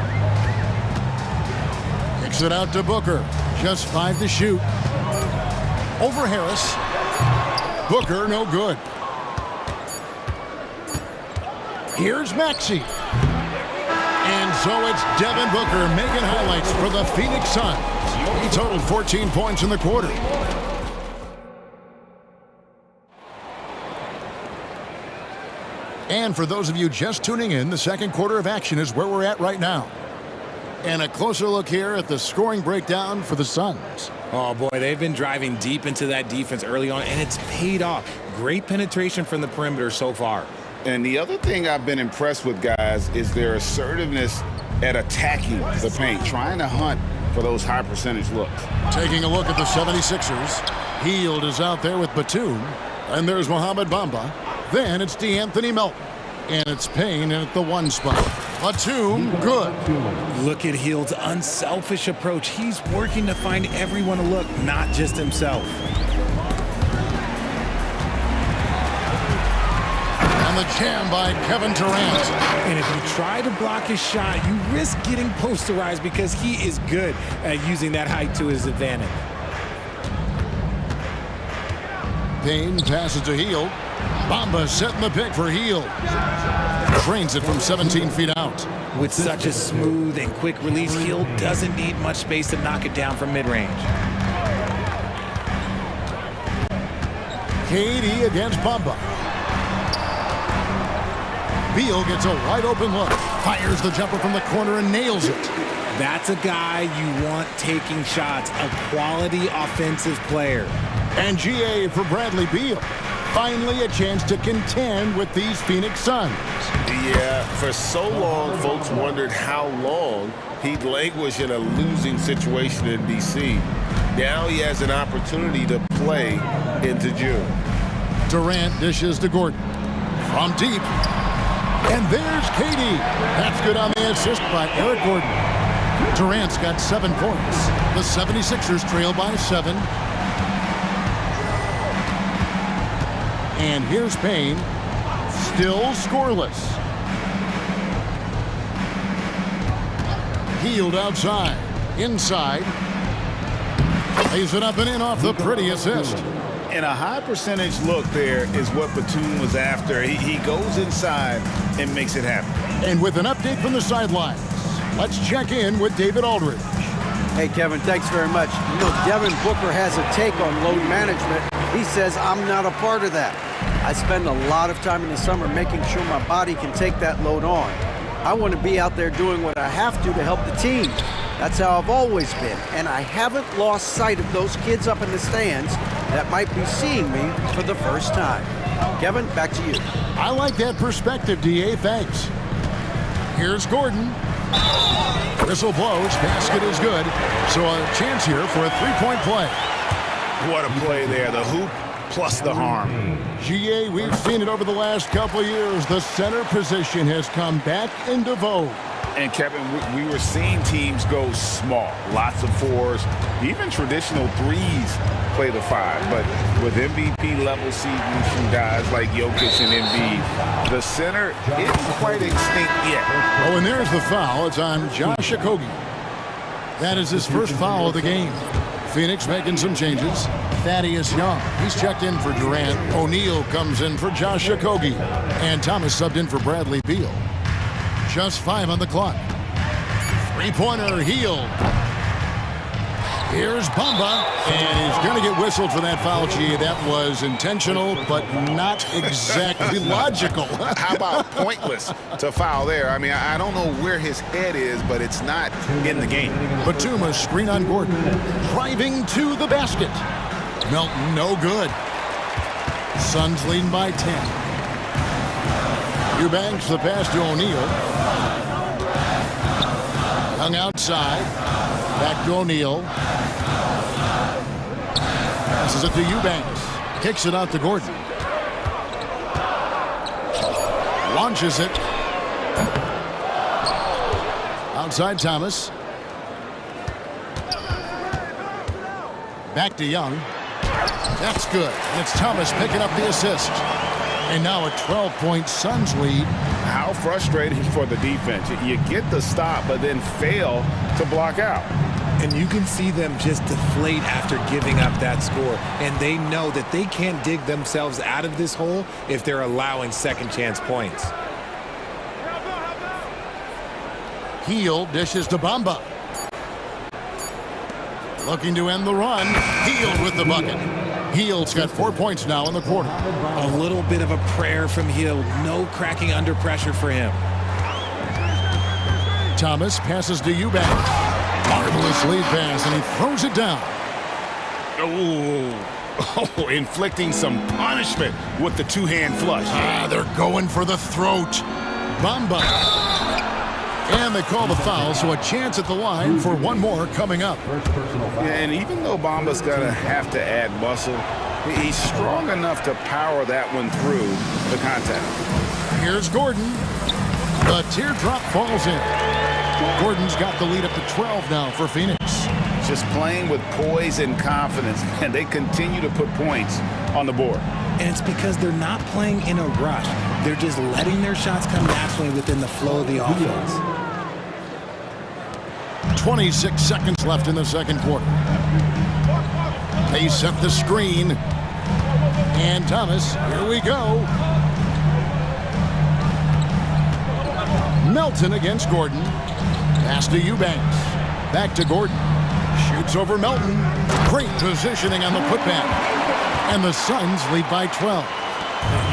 Kicks it out to Booker. Just 5 to shoot. Over Harris. Booker, no good. Here's Maxey. And so it's Devin Booker making highlights for the Phoenix Suns. He totaled 14 points in the quarter. And for those of you just tuning in, the second quarter of action is where we're at right now. And a closer look here at the scoring breakdown for the Suns. Oh, boy, they've been driving deep into that defense early on, and it's paid off. Great penetration from the perimeter so far. And the other thing I've been impressed with, guys, is their assertiveness at attacking the paint, trying to hunt for those high percentage looks. Taking a look at the 76ers. Hield is out there with Batum. And there's Mohamed Bamba. Then it's DeAnthony Melton. And it's Payne at the 1 spot. Batum, good. Look at Hield's unselfish approach. He's working to find everyone a look, not just himself. And the jam by Kevin Durant. And if you try to block his shot, you risk getting posterized because he is good at using that height to his advantage. Payne passes to Hield. Bamba setting the pick for Hield. Drains it from 17 feet out. With such a smooth and quick release, Hield doesn't need much space to knock it down from mid-range. KD against Bamba. Beal gets a wide open look. Fires the jumper from the corner and nails it. That's a guy you want taking shots, a quality offensive player. And GA for Bradley Beal. Finally a chance to contend with these Phoenix Suns. Yeah, for so long, folks wondered how long he'd languish in a losing situation in D.C. Now he has an opportunity to play into June. Durant dishes to Gordon. From deep. And there's KD. That's good on the assist by Eric Gordon. Durant's got 7 points. The 76ers trail by 7. And here's Payne. Still scoreless. Hield outside. Inside. Lays it up and in off the pretty assist. And a high percentage look there is what Batum was after. He goes inside and makes it happen. And with an update from the sidelines, let's check in with David Aldridge. Hey, Kevin, thanks very much. You know, Devin Booker has a take on load management. He says, I'm not a part of that. I spend a lot of time in the summer making sure my body can take that load on. I want to be out there doing what I have to help the team. That's how I've always been. And I haven't lost sight of those kids up in the stands that might be seeing me for the first time. Kevin, back to you. I like that perspective, DA. Thanks. Here's Gordon. Whistle blows. Basket is good. So a chance here for a three-point play. What a play there. The hoop plus the harm. GA, we've seen it over the last couple of years. The center position has come back into vogue. And Kevin, we were seeing teams go small. Lots of 4s, even traditional 3s play the 5. But with MVP-level season guys like Jokic and Embiid, the center isn't quite extinct yet. Oh, and there's the foul. It's on Josh Okogie. That is his first foul of the game. Phoenix making some changes. Thaddeus Young, he's checked in for Durant. O'Neal comes in for Josh Okogie. And Thomas subbed in for Bradley Beal. Just 5 on the clock. Three-pointer, Hield. Here's Bamba, and he's going to get whistled for that foul, G. That was intentional, but not exactly logical. How about pointless to foul there? I mean, I don't know where his head is, but it's not in the game. Batum, screen on Gordon. Driving to the basket. Melton, no good. Suns leading by 10. Eubanks, the pass to O'Neal. Hung outside. Back to O'Neal. Passes it to Eubanks. Kicks it out to Gordon. Launches it. Outside Thomas. Back to Young. That's good. And it's Thomas picking up the assist. And now a 12-point Suns lead. How frustrating for the defense. You get the stop, but then fail to block out. And you can see them just deflate after giving up that score. And they know that they can't dig themselves out of this hole if they're allowing second chance points. Heel dishes to Bamba. Looking to end the run. Heel with the bucket. Heel's got 4 points now in the quarter. A little bit of a prayer from Heel. No cracking under pressure for him. Thomas passes to Eubanks. Marvelous lead pass, and he throws it down. Oh, inflicting some punishment with the two-hand flush. They're going for the throat. Bamba. And they call the foul, so a chance at the line for one more coming up. Yeah, and even though Bamba's going to have to add muscle, he's strong enough to power that one through the contact. Here's Gordon. The teardrop falls in. Gordon's got the lead up to 12 now for Phoenix. Just playing with poise and confidence, and they continue to put points on the board. And it's because they're not playing in a rush. They're just letting their shots come naturally within the flow of the offense. 26 seconds left in the second quarter. They set the screen. And Thomas, here we go. Melton against Gordon. Pass to Eubanks. Back to Gordon. Shoots over Melton. Great positioning on the putback. And the Suns lead by 12.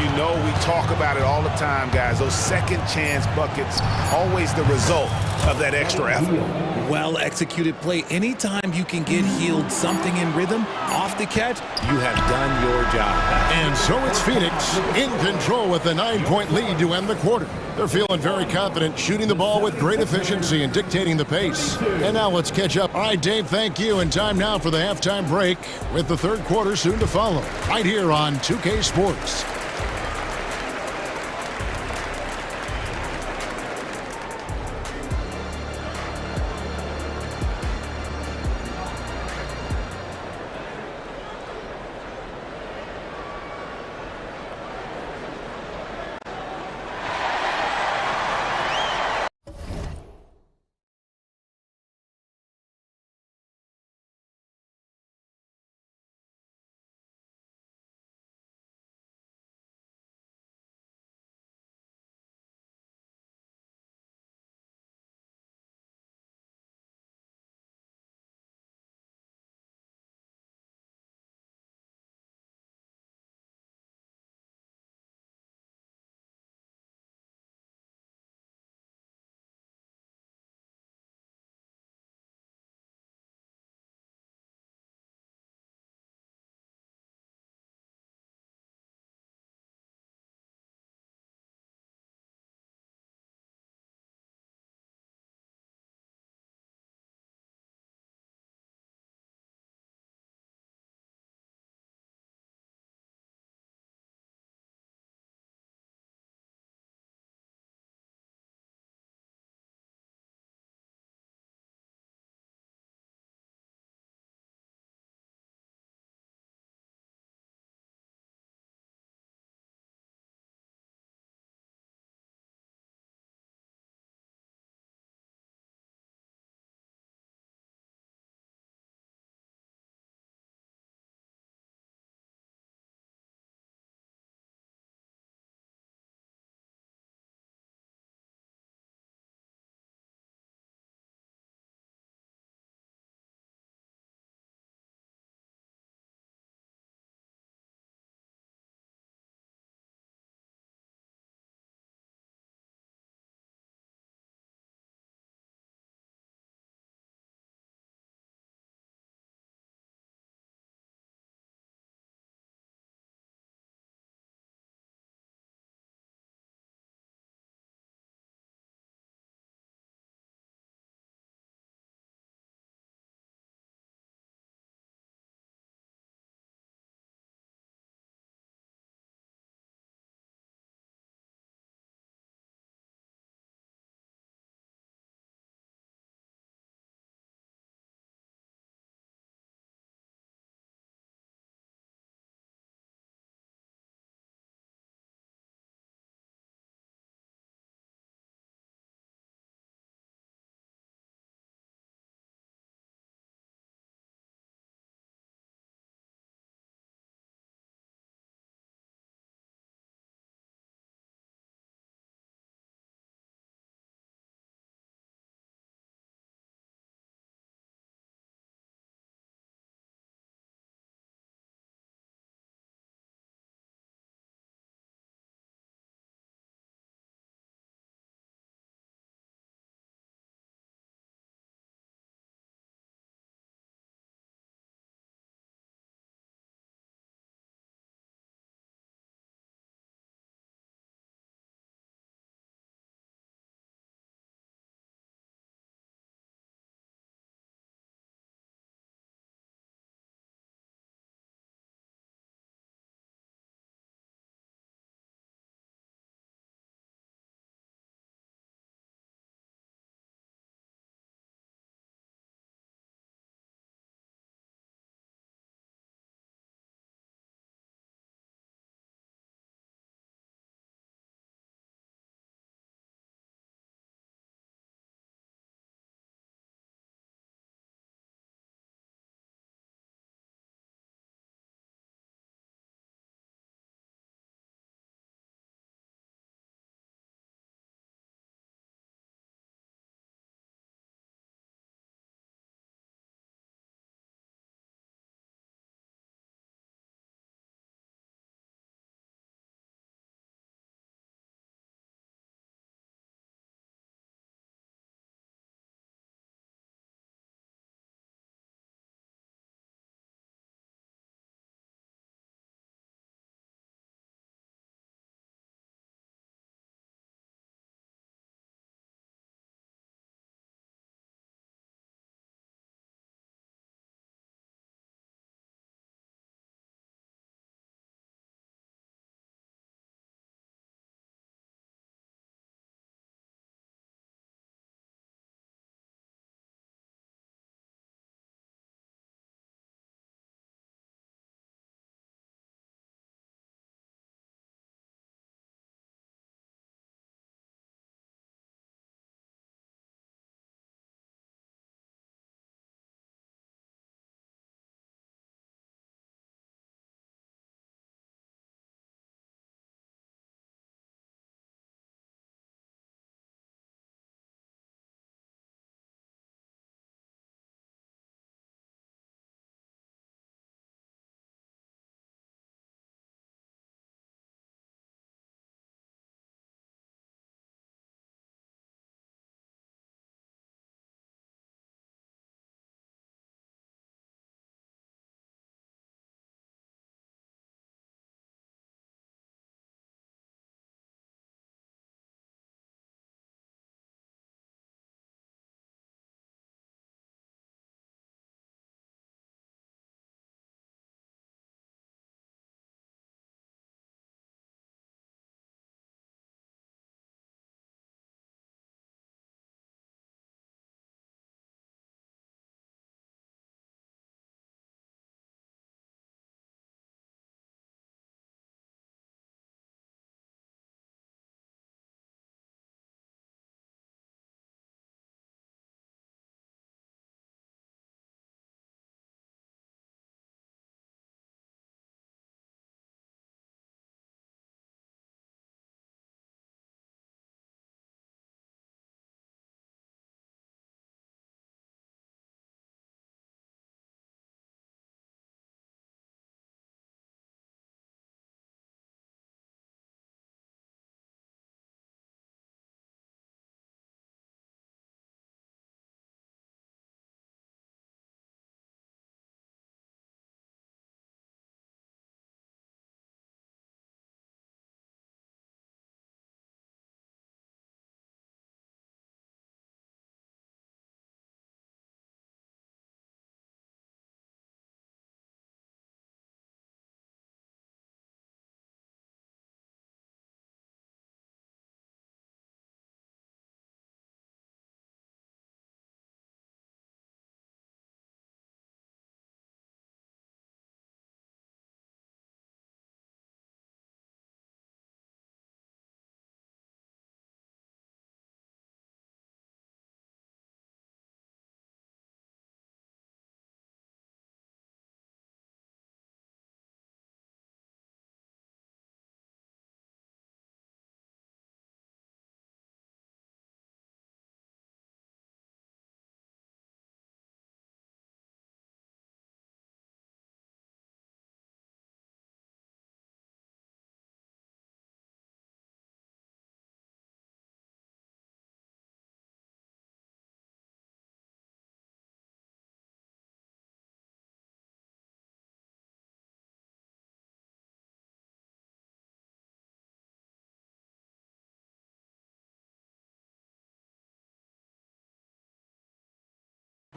You know, we talk about it all the time, guys. Those second chance buckets, always the result of that extra effort. Well-executed play. Anytime you can get Healed something in rhythm, off the catch, you have done your job. And so it's Phoenix in control with a 9-point lead to end the quarter. They're feeling very confident, shooting the ball with great efficiency and dictating the pace. And now let's catch up. All right, Dave, thank you. And time now for the halftime break with the third quarter soon to follow. Right here on 2K Sports.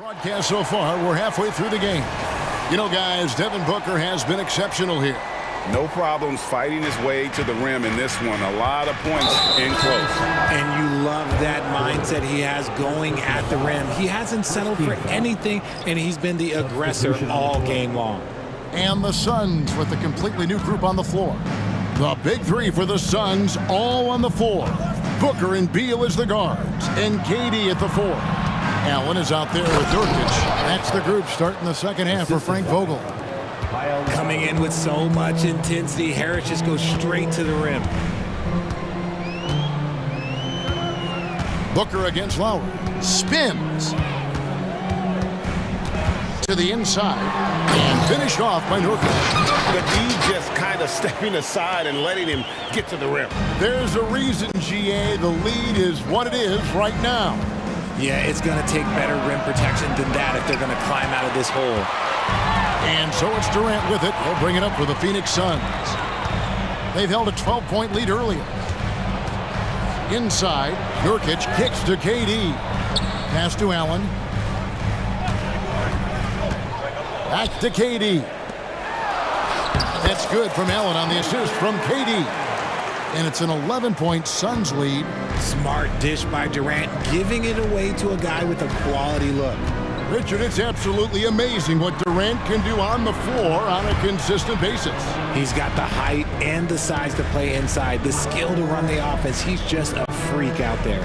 Broadcast so far, we're halfway through the game. You know, guys, Devin Booker has been exceptional here. No problems fighting his way to the rim in this one. A lot of points in close. And you love that mindset he has going at the rim. He hasn't settled for anything, and he's been the aggressor all game long. And the Suns with a completely new group on the floor. The big three for the Suns, all on the floor. Booker and Beal as the guards, and KD at the four. Allen is out there with Nurkic. That's the group starting the second half for Frank Vogel. Coming in with so much intensity, Harris just goes straight to the rim. Booker against Lowry. Spins. To the inside. And finished off by Nurkic. The D just kind of stepping aside and letting him get to the rim. There's a reason, GA. The lead is what it is right now. Yeah, it's going to take better rim protection than that if they're going to climb out of this hole. And so it's Durant with it. He'll bring it up for the Phoenix Suns. They've held a 12-point lead earlier. Inside, Nurkic kicks to KD. Pass to Allen. Back to KD. That's good from Allen on the assist from KD. And it's an 11-point Suns lead. Smart dish by Durant, giving it away to a guy with a quality look. Richard, it's absolutely amazing what Durant can do on the floor on a consistent basis. He's got the height and the size to play inside, the skill to run the offense. He's just a freak out there.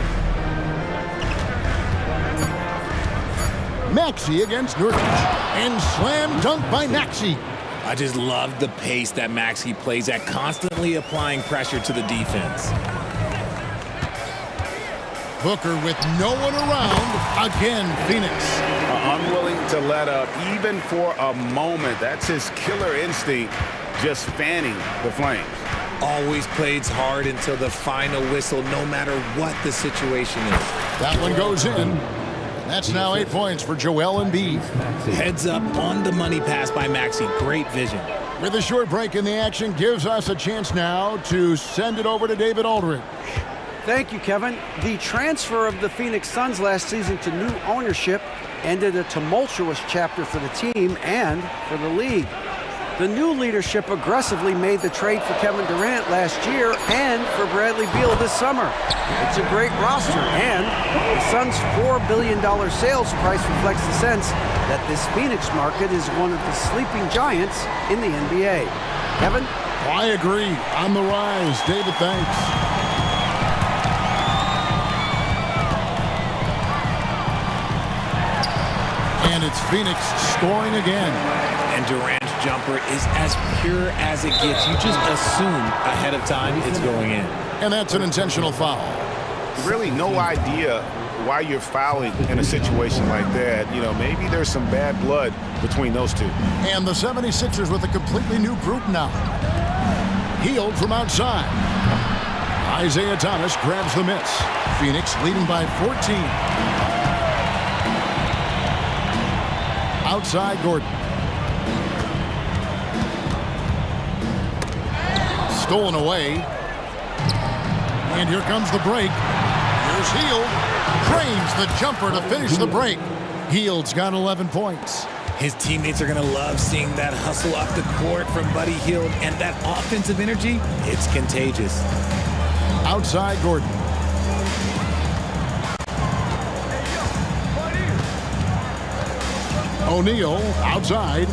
Maxey against Nurkic. And slam dunk by Maxey. I just love the pace that Maxey plays at, constantly applying pressure to the defense. Booker with no one around. Again, Phoenix. Unwilling to let up even for a moment. That's his killer instinct, just fanning the flames. Always plays hard until the final whistle, no matter what the situation is. That one goes in. That's now 8 points for Joel Embiid. Heads up on the money pass by Maxey. Great vision. With a short break in the action, gives us a chance now to send it over to David Aldridge. Thank you, Kevin. The transfer of the Phoenix Suns last season to new ownership ended a tumultuous chapter for the team and for the league. The new leadership aggressively made the trade for Kevin Durant last year and for Bradley Beal this summer. It's a great roster, and the Suns' $4 billion sales price reflects the sense that this Phoenix market is one of the sleeping giants in the NBA. Kevin? I agree. On the rise. David, thanks. And it's Phoenix scoring again. And Durant's jumper is as pure as it gets. You just assume ahead of time it's going in. And that's an intentional foul. Really no idea why you're fouling in a situation like that. You know, maybe there's some bad blood between those two. And the 76ers with a completely new group now. Healed from outside. Isaiah Thomas grabs the miss. Phoenix leading by 14. Outside Gordon. Stolen away. And here comes the break. Here's Hield. Cranes the jumper to finish the break. Hield's got 11 points. His teammates are going to love seeing that hustle up the court from Buddy Hield, and that offensive energy, it's contagious. Outside Gordon. O'Neal outside.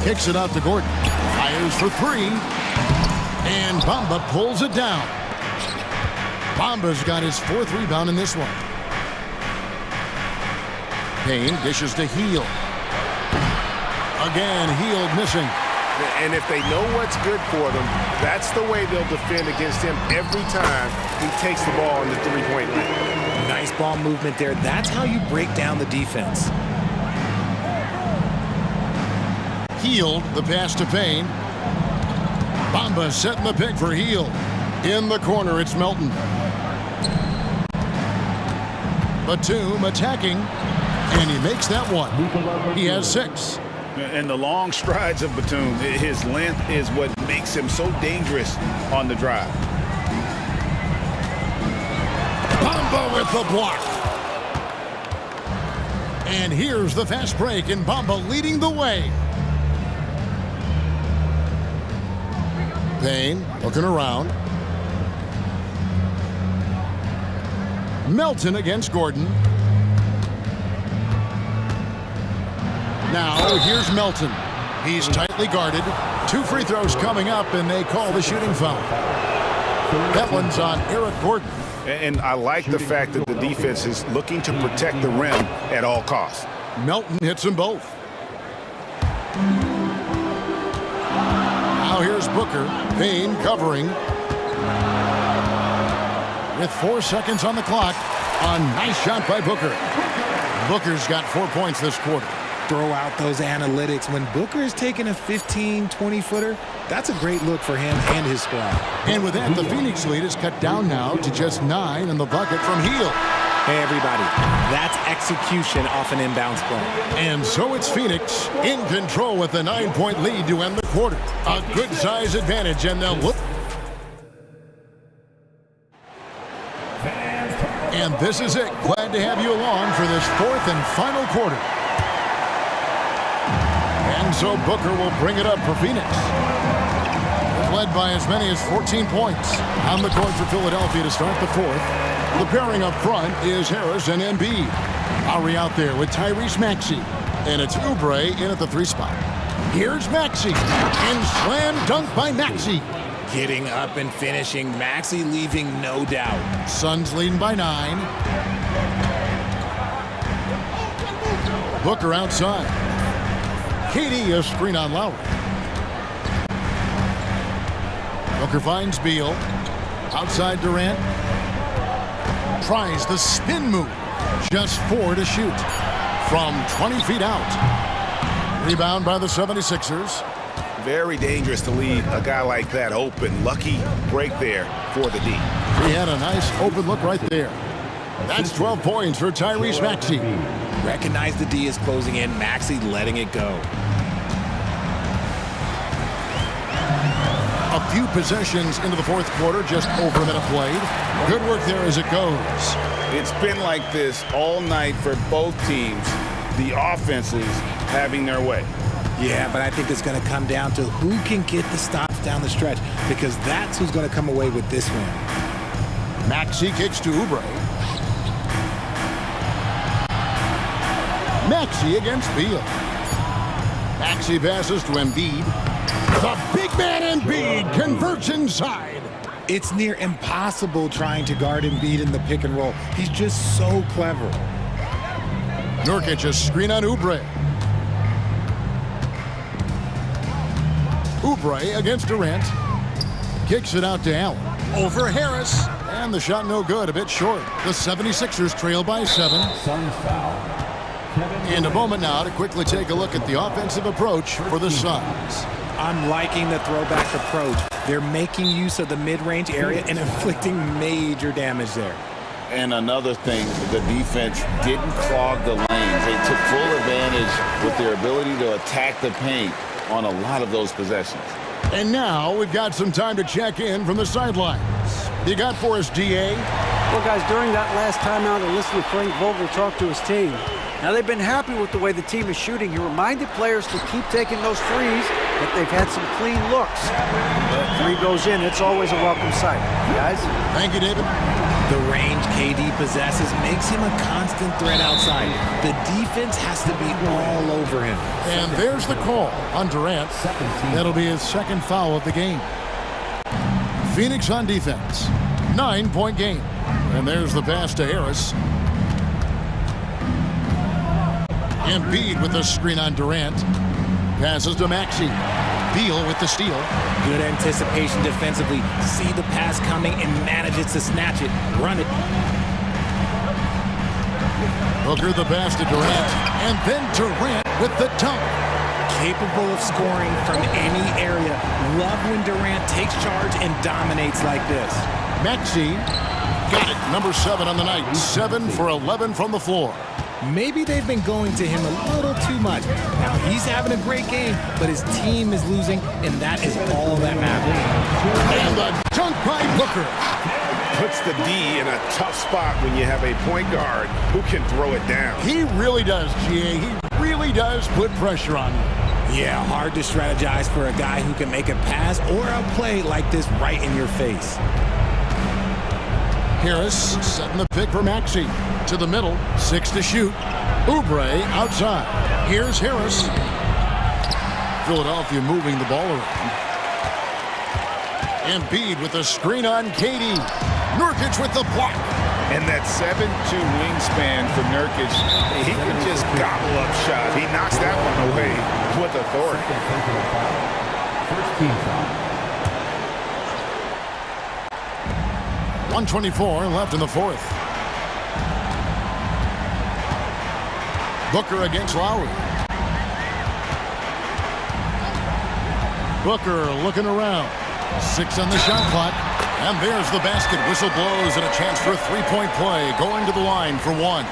Kicks it out to Gordon. Fires for three. And Bamba pulls it down. Bamba's got his fourth rebound in this one. Payne dishes to Hield. Again, Hield missing. And if they know what's good for them, that's the way they'll defend against him every time he takes the ball in the three-point line. Nice ball movement there. That's how you break down the defense. Hield, the pass to Payne. Bamba setting the pick for Hield. In the corner, it's Melton. Batum attacking, and he makes that one. He has 6. And the long strides of Batum, his length is what makes him so dangerous on the drive. Bamba with the block. And here's the fast break, and Bamba leading the way. Payne looking around. Melton against Gordon. Now here's Melton. He's tightly guarded. 2 free throws coming up, and they call the shooting foul. That one's on Eric Gordon. And I like the fact that the defense is looking to protect the rim at all costs. Melton hits them both. Now here's Booker. Payne covering. With 4 seconds on the clock. A nice shot by Booker. Booker's got 4 points this quarter. Throw out those analytics. When Booker is taking a 15, 20-footer, that's a great look for him and his squad. And with that, the Phoenix lead is cut down now to just 9 in the bucket from Hield. Hey, everybody, that's execution off an inbounds play. And so it's Phoenix in control with a 9-point lead to end the quarter. A good size advantage, and they'll look. And this is it. Glad to have you along for this 4th and final quarter. And so Booker will bring it up for Phoenix. They've led by as many as 14 points. On the court for Philadelphia to start the 4th. The pairing up front is Harris and Embiid. Lowry out there with Tyrese Maxey. And it's Oubre in at the 3 spot. Here's Maxey. And slam dunk by Maxey. Getting up and finishing. Maxey leaving no doubt. Suns leading by 9. Booker outside. KD a screen on Lowry. Booker finds Beal. Outside Durant. Tries the spin move. Just 4 to shoot. From 20 feet out. Rebound by the 76ers. Very dangerous to leave a guy like that open. Lucky break there for the D. He had a nice open look right there. That's 12 points for Tyrese Maxey. Recognize the D is closing in. Maxey letting it go. A few possessions into the 4th quarter, just over a minute played. Good work there as it goes. It's been like this all night for both teams. The offenses having their way. Yeah, but I think it's going to come down to who can get the stops down the stretch, because that's who's going to come away with this win. Maxey kicks to Oubre. Maxey against Beal. Maxey passes to Embiid. The big man Embiid converts inside. It's near impossible trying to guard Embiid in the pick and roll. He's just so clever. Nurkic a screen on Oubre. Oubre against Durant. Kicks it out to Allen. Over Harris. And the shot no good, a bit short. The 76ers trail by 7. And a moment now to quickly take a look at the offensive approach for the Suns. I'm liking the throwback approach. They're making use of the mid-range area and inflicting major damage there. And another thing, the defense didn't clog the lanes. They took full advantage with their ability to attack the paint on a lot of those possessions. And now we've got some time to check in from the sidelines. You got for us, DA? Well, guys, during that last timeout, I listened to Frank Vogel talk to his team. Now, they've been happy with the way the team is shooting. He reminded players to keep taking those threes, but they've had some clean looks. The 3 goes in, it's always a welcome sight. Guys? Thank you, David. The range KD possesses makes him a constant threat outside. The defense has to be all over him. And there's the call on Durant. That'll be his 2nd foul of the game. Phoenix on defense. 9-point game. And there's the pass to Harris. Embiid with the screen on Durant. Passes to Maxey. Beal with the steal. Good anticipation defensively. See the pass coming and manages to snatch it. Run it. Booker the pass to Durant. And then Durant with the dunk. Capable of scoring from any area. Love when Durant takes charge and dominates like this. Maxey got it. Number 7 on the night. 7 for 11 from the floor. Maybe they've been going to him a little too much. Now, he's having a great game, but his team is losing, and that is all that matters. And the dunk by Booker. puts the D in a tough spot when you have a point guard who can throw it down. He really does, GA. He really does put pressure on you. Yeah, hard to strategize for a guy who can make a pass or a play like this right in your face. Harris setting the pick for Maxey. To the middle, 6 to shoot. Oubre outside. Here's Harris. Philadelphia moving the ball around. Embiid with the screen on KD. Nurkic with the block. And that 7'2" wingspan for Nurkic, he can just gobble up shots. He knocks that one away with authority. First team foul. 1:24 left in the fourth. Booker against Lowry. Booker looking around. 6 on the shot clock. And there's the basket. Whistle blows and a chance for a three-point play. Going to the line for one.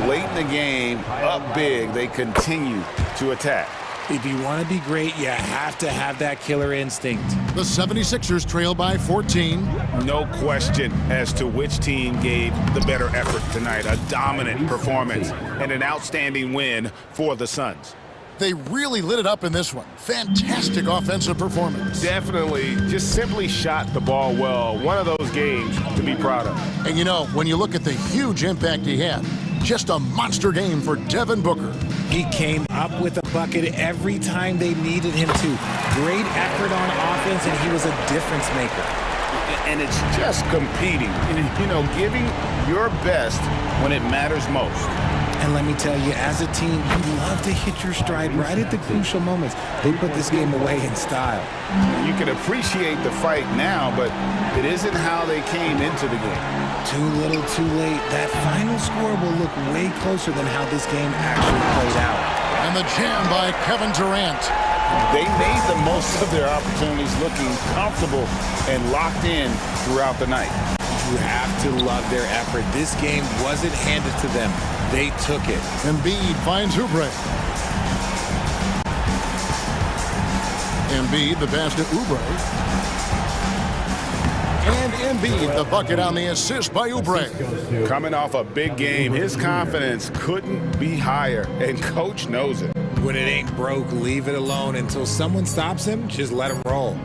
Late in the game, up big, they continue to attack. If you want to be great, you have to have that killer instinct. The 76ers trail by 14. No question as to which team gave the better effort tonight. A dominant performance and an outstanding win for the Suns. They really lit it up in this one. Fantastic offensive performance. Definitely just simply shot the ball well. One of those games to be proud of. And you know, when you look at the huge impact he had, just a monster game for Devin Booker. He came up with a bucket every time they needed him to. Great effort on offense, and he was a difference maker. And it's just competing, you know, giving your best when it matters most. And let me tell you, as a team, you love to hit your stride right at the crucial moments. They put this game away in style. You can appreciate the fight now, but it isn't how they came into the game. Too little, too late. That final score will look way closer than how this game actually played out. And the jam by Kevin Durant. They made the most of their opportunities, looking comfortable and locked in throughout the night. You have to love their effort. This game wasn't handed to them. They took it. Embiid finds Oubre. Embiid, the pass to Oubre. And Embiid, the bucket on the assist by Oubre. Coming off a big game, his confidence couldn't be higher, and coach knows it. When it ain't broke, leave it alone. Until someone stops him, just let him roll.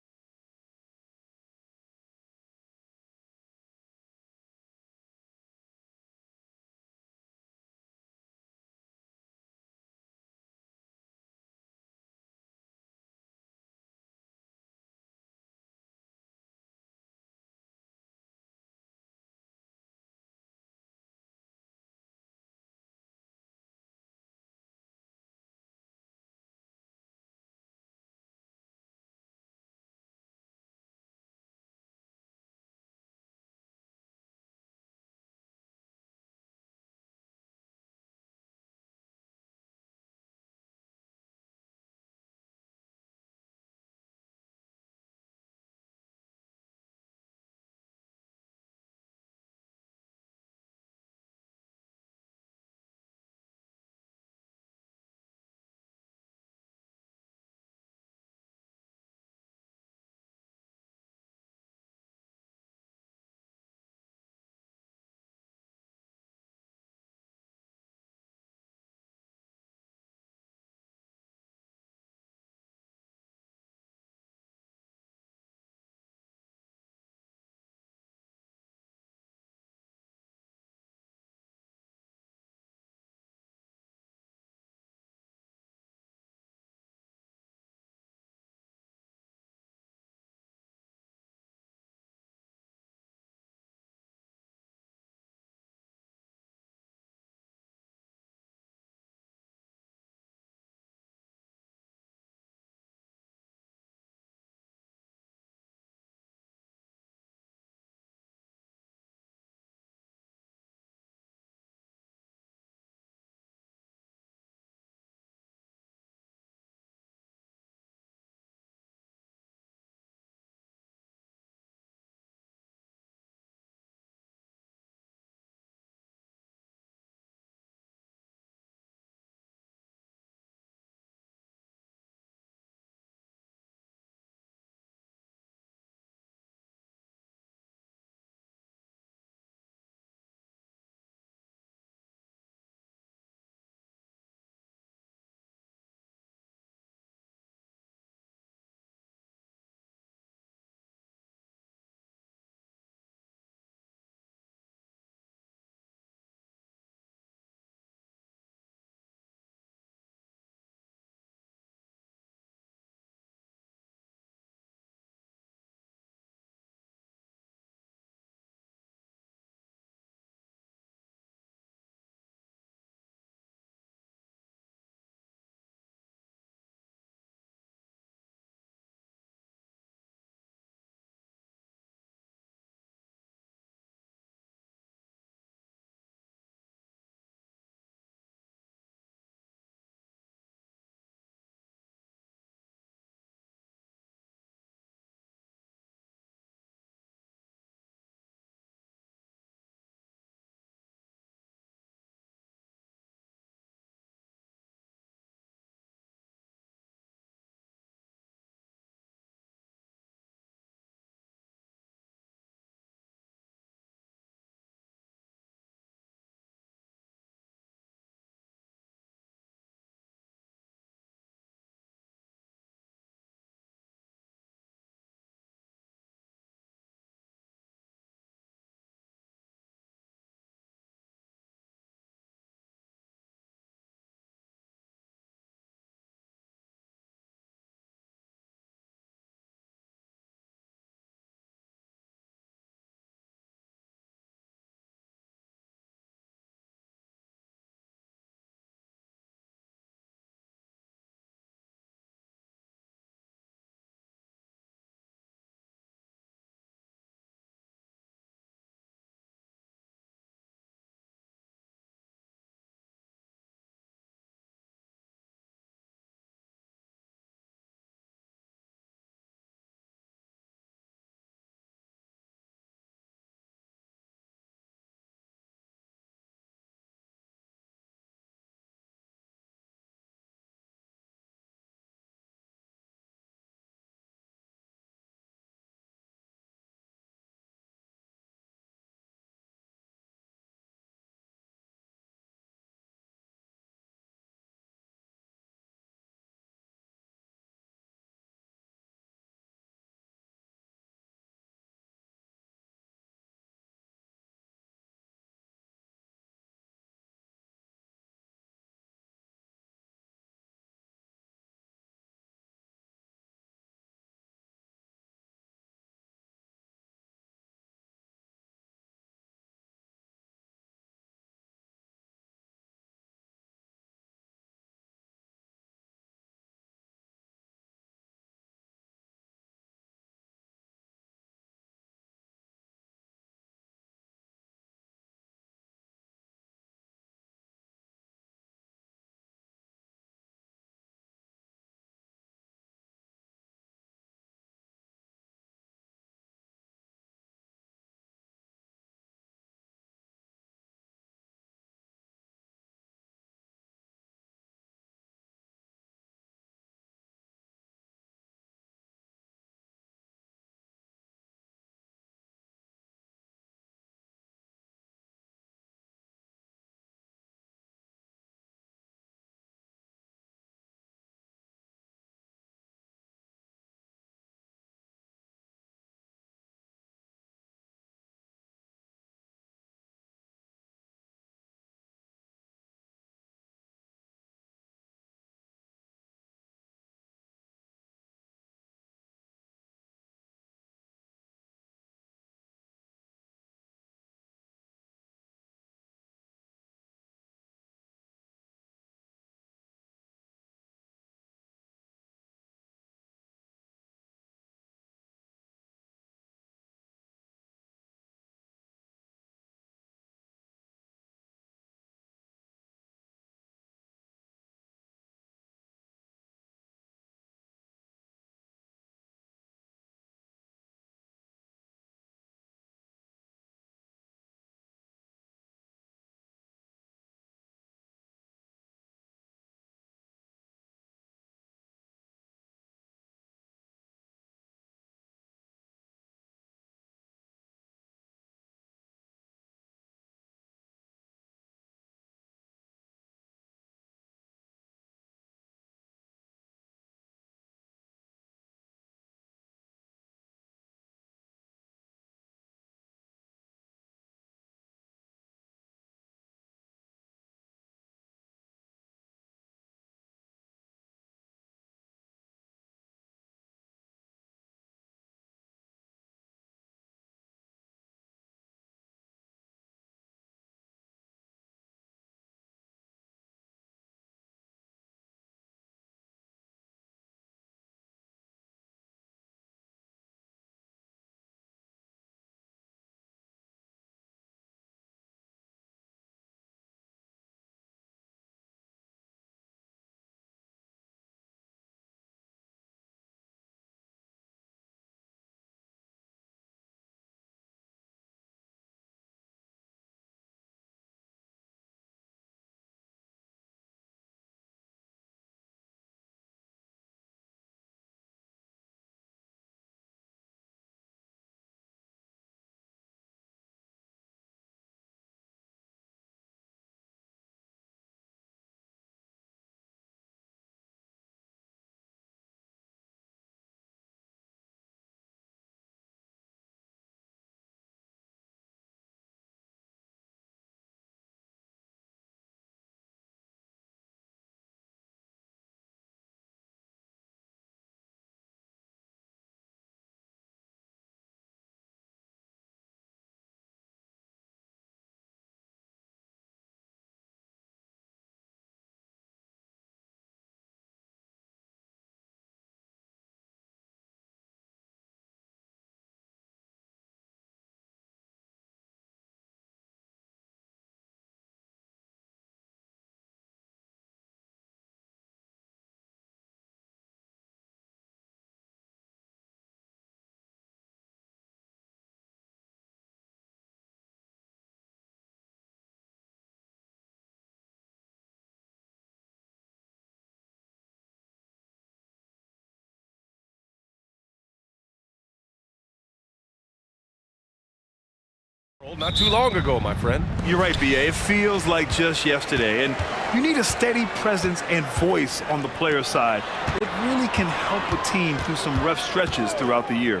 Not too long ago, my friend. You're right, B.A. It feels like just yesterday. And you need a steady presence and voice on the player side. It really can help a team through some rough stretches throughout the year.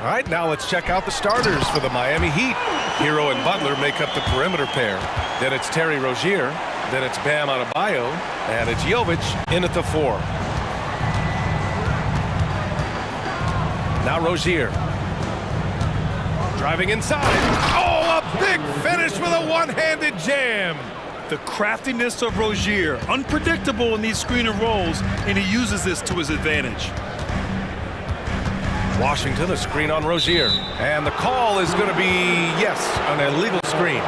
All right, now let's check out the starters for the Miami Heat. Hero and Butler make up the perimeter pair. Then it's Terry Rozier. Then it's Bam Adebayo. And it's Jovic in at the 4. Now Rozier. Driving inside. Oh, a big finish with a one-handed jam. The craftiness of Rozier, unpredictable in these screen and rolls, and he uses this to his advantage. Washington, a screen on Rozier. And the call is going to be, yes, an illegal screen.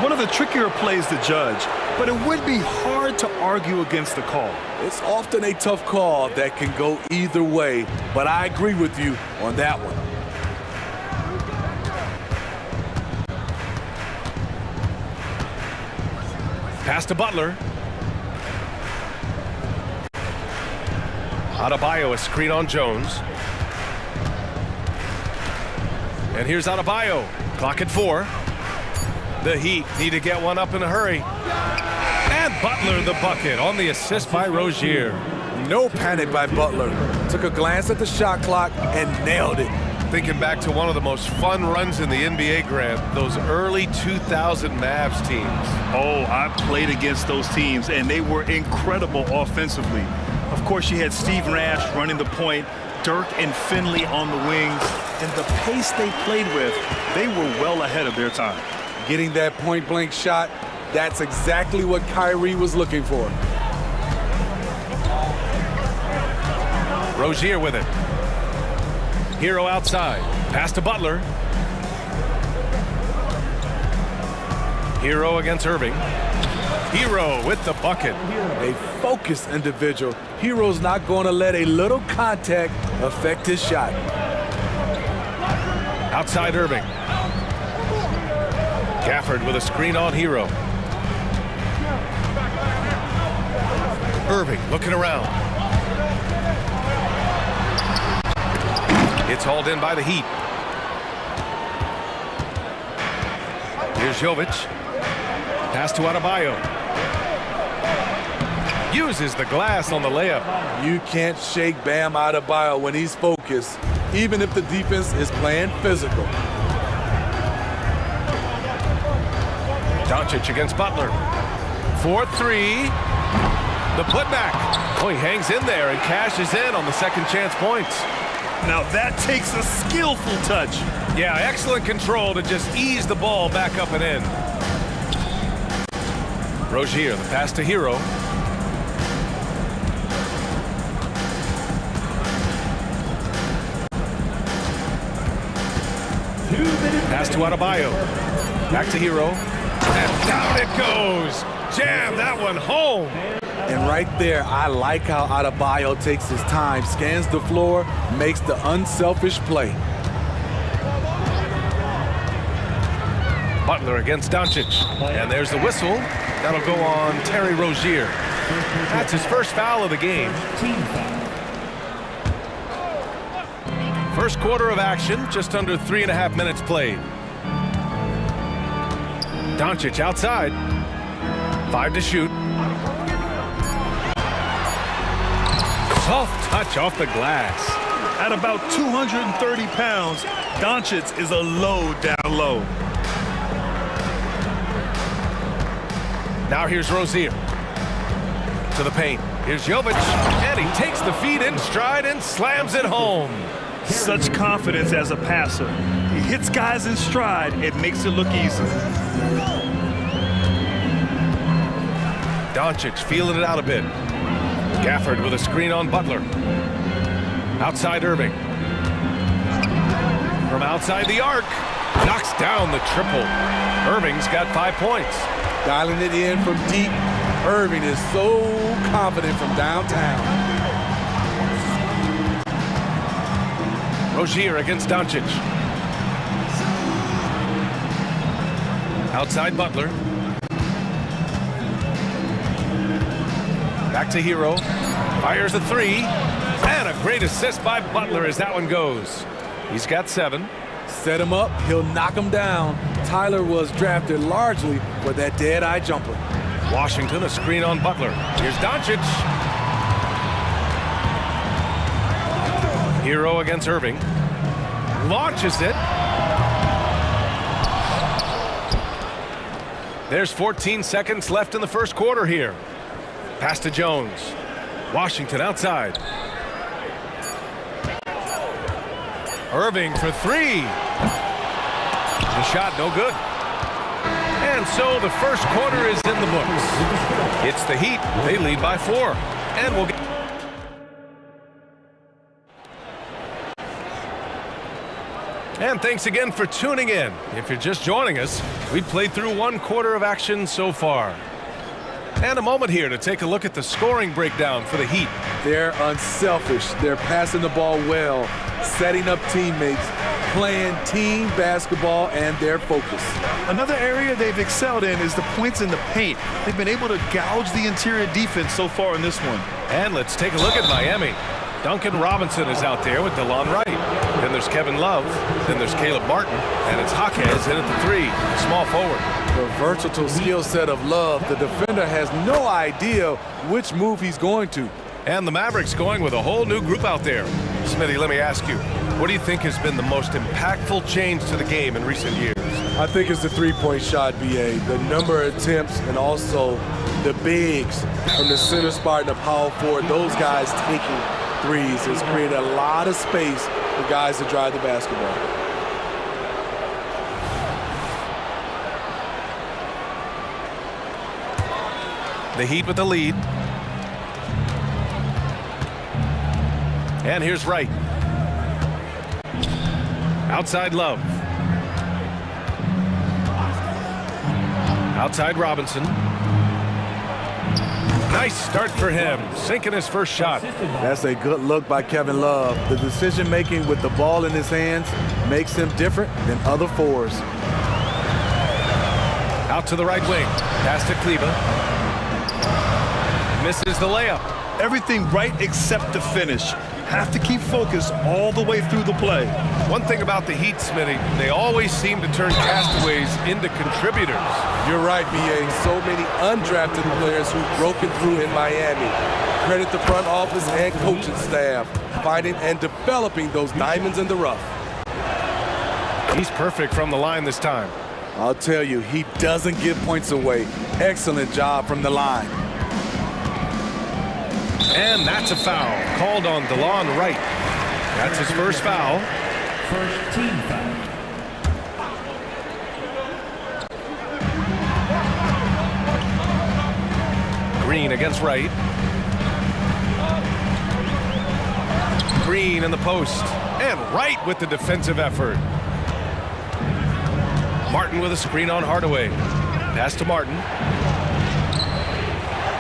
One of the trickier plays to judge, but it would be hard to argue against the call. It's often a tough call that can go either way, but I agree with you on that one. Pass to Butler. Adebayo, a screen on Jones. And here's Adebayo. Clock at 4. The Heat need to get one up in a hurry. And Butler the bucket on the assist by Rozier. No panic by Butler. Took a glance at the shot clock and nailed it. Thinking back to one of the most fun runs in the NBA, Grant, those early 2000 Mavs teams. Oh, I played against those teams, and they were incredible offensively. Of course, you had Steve Nash running the point, Dirk and Finley on the wings, and the pace they played with, they were well ahead of their time. Getting that point-blank shot, that's exactly what Kyrie was looking for. Rozier with it. Hero outside. Pass to Butler. Hero against Irving. Hero with the bucket. A focused individual. Hero's not going to let a little contact affect his shot. Outside Irving. Gafford with a screen on Hero. Irving looking around. It's hauled in by the Heat. Here's Jovic. Pass to Adebayo. Uses the glass on the layup. You can't shake Bam Adebayo when he's focused, even if the defense is playing physical. Doncic against Butler. 4-3. The putback. Oh, he hangs in there and cashes in on the second chance points. Now that takes a skillful touch. Yeah, excellent control to just ease the ball back up and in. Rozier, the pass to Hero. Pass to Adebayo. Back to Hero. And down it goes. Jam that one home. And right there, I like how Adebayo takes his time, scans the floor, makes the unselfish play. Butler against Doncic. And there's the whistle. That'll go on Terry Rozier. That's his first foul of the game. First quarter of action, just under 3.5 minutes played. Doncic outside. 5 to shoot. Soft touch off the glass. At about 230 pounds, Doncic is a low down low. Now here's Rozier. To the paint. Here's Jovic. And he takes the feed in stride and slams it home. Such confidence as a passer. He hits guys in stride. It makes it look easy. Doncic feeling it out a bit. Gafford with a screen on Butler. Outside Irving. From outside the arc. Knocks down the triple. Irving's got 5 points. Dialing it in from deep. Irving is so confident from downtown. Rozier against Doncic. Outside Butler. Back to Hero. Fires a 3. And a great assist by Butler as that one goes. He's got 7. set him up, he'll knock him down. Tyler was drafted largely for that dead-eye jumper. Washington, a screen on Butler. Here's Doncic. Hero against Irving. Launches it. There's 14 seconds left in the first quarter here. Pass to Jones. Washington outside. Irving for three. The shot no good. And so the first quarter is in the books. It's the Heat. They lead by 4. And we'll get... And thanks again for tuning in. If you're just joining us, we've played through one quarter of action so far. And a moment here to take a look at the scoring breakdown for the Heat. They're unselfish. They're passing the ball well, setting up teammates, playing team basketball, and their focus. Another area they've excelled in is the points in the paint. They've been able to gouge the interior defense so far in this one. And let's take a look at Miami. Duncan Robinson is out there with DeLon Wright. Then there's Kevin Love. Then there's Caleb Martin. And it's Jaquez in at the 3, the small forward. The versatile skill set of Love. The defender has no idea which move he's going to. And the Mavericks going with a whole new group out there. Smitty, let me ask you, what do you think has been the most impactful change to the game in recent years? I think it's the three-point shot, BA. The number of attempts and also the bigs from the center spot and the power forward. Those guys taking threes has created a lot of space for guys to drive the basketball. The Heat with the lead. And here's Wright. Outside Love. Outside Robinson. Nice start for him, sinking his first shot. That's a good look by Kevin Love. The decision-making with the ball in his hands makes him different than other fours. Out to the right wing. Pass to Kleba. Misses the layup. Everything right except the finish. Have to keep focused all the way through the play. One thing about the Heat, Smitty, they always seem to turn castaways into contributors. You're right, BA. So many undrafted players who've broken through in Miami. Credit the front office and coaching staff, finding and developing those diamonds in the rough. He's perfect from the line this time. I'll tell you, he doesn't give points away. Excellent job from the line. And that's a foul called on DeLon Wright. That's his first foul. First team foul. Green against Wright. Green in the post. And Wright with the defensive effort. Martin with a screen on Hardaway. Pass to Martin.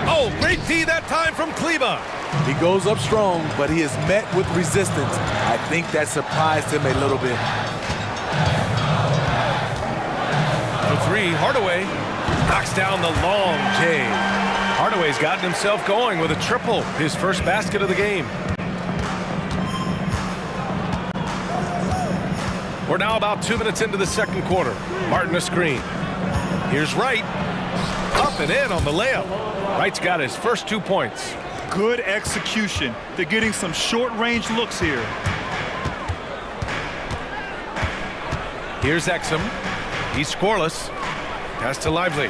Oh, great D that time from Kleba. He goes up strong, but he is met with resistance. I think that surprised him a little bit. For three, Hardaway knocks down the long J. Hardaway's gotten himself going with a triple, his first basket of the game. We're now about 2 minutes into the second quarter. Martin a screen. Here's Wright. Up and in on the layup. Wright's got his first 2 points. Good execution. They're getting some short-range looks here. Here's Exum. He's scoreless. Pass to Lively.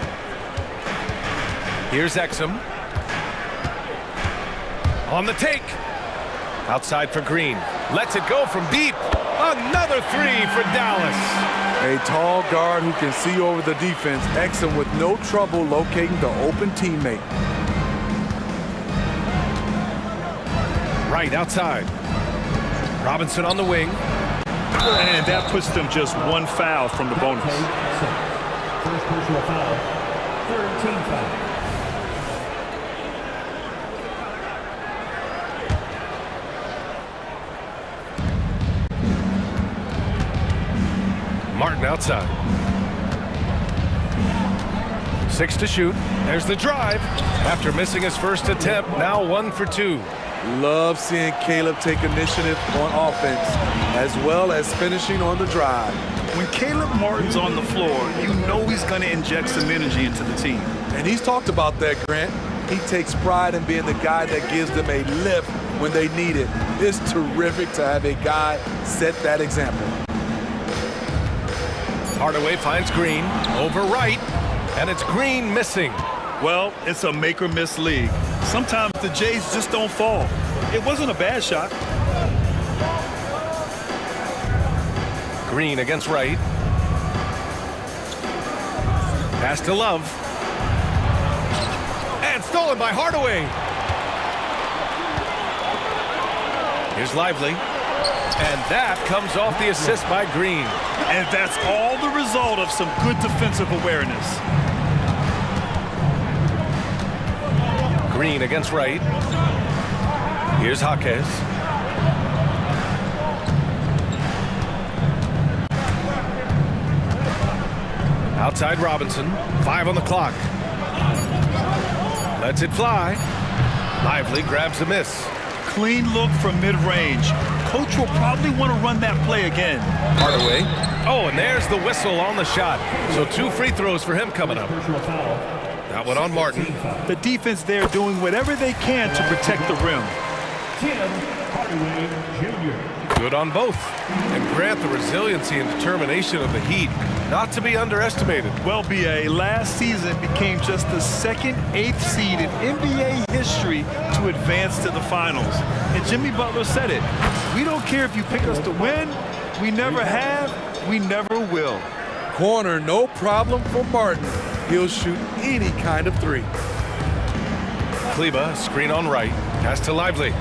Here's Exum. On the take. Outside for Green. Lets it go from deep. Another three for Dallas. A tall guard who can see over the defense. Exum with no trouble locating the open teammate. Right outside. Robinson on the wing. And that puts them just one foul from the bonus. First personal foul. Third team foul. Martin outside. 6 to shoot. There's the drive. After missing his first attempt, now 1 for 2. Love seeing Caleb take initiative on offense as well as finishing on the drive. When Caleb Martin's on the floor, you know he's going to inject some energy into the team. And he's talked about that, Grant. He takes pride in being the guy that gives them a lift when they need it. It's terrific to have a guy set that example. Hardaway finds Green over right, and it's Green missing. Well, it's a make-or-miss league. Sometimes the Jays just don't fall. It wasn't a bad shot. Green against right. Pass to Love. And stolen by Hardaway. Here's Lively. And that comes off the assist by Green. And that's all the result of some good defensive awareness. Green against right. Here's Jaquez. Outside Robinson. 5 on the clock. Lets it fly. Lively grabs the miss. Clean look from mid-range. Coach will probably want to run that play again. Hardaway. Oh, and there's the whistle on the shot. So 2 free throws for him coming up. That one on Martin. The defense there doing whatever they can to protect the rim. Tim Hardaway Jr. Good on both. And Grant, the resiliency and determination of the Heat, not to be underestimated. Well, B.A., last season became just the second 8th seed in NBA history to advance to the finals. And Jimmy Butler said it. We don't care if you pick us to win. We never have. We never will. Corner, no problem for Martin. He'll shoot any kind of three. Kleba, screen on right. Pass to Lively.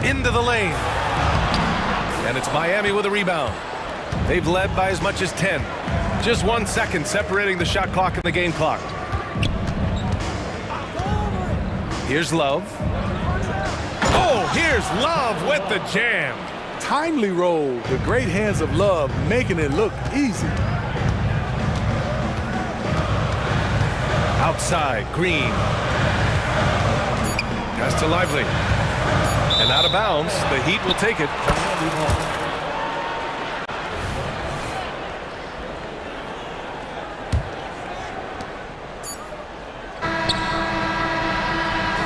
Into the lane. And it's Miami with a rebound. They've led by as much as 10. Just 1 second separating the shot clock and the game clock. Here's Love. Oh, here's Love with the jam. Timely roll. The great hands of Love making it look easy. Outside, Green. Pass to Lively. And out of bounds, the Heat will take it.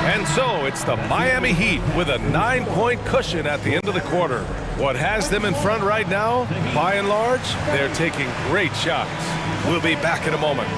And so it's the Miami Heat with a 9-point cushion at the end of the quarter. What has them in front right now, by and large, they're taking great shots. We'll be back in a moment.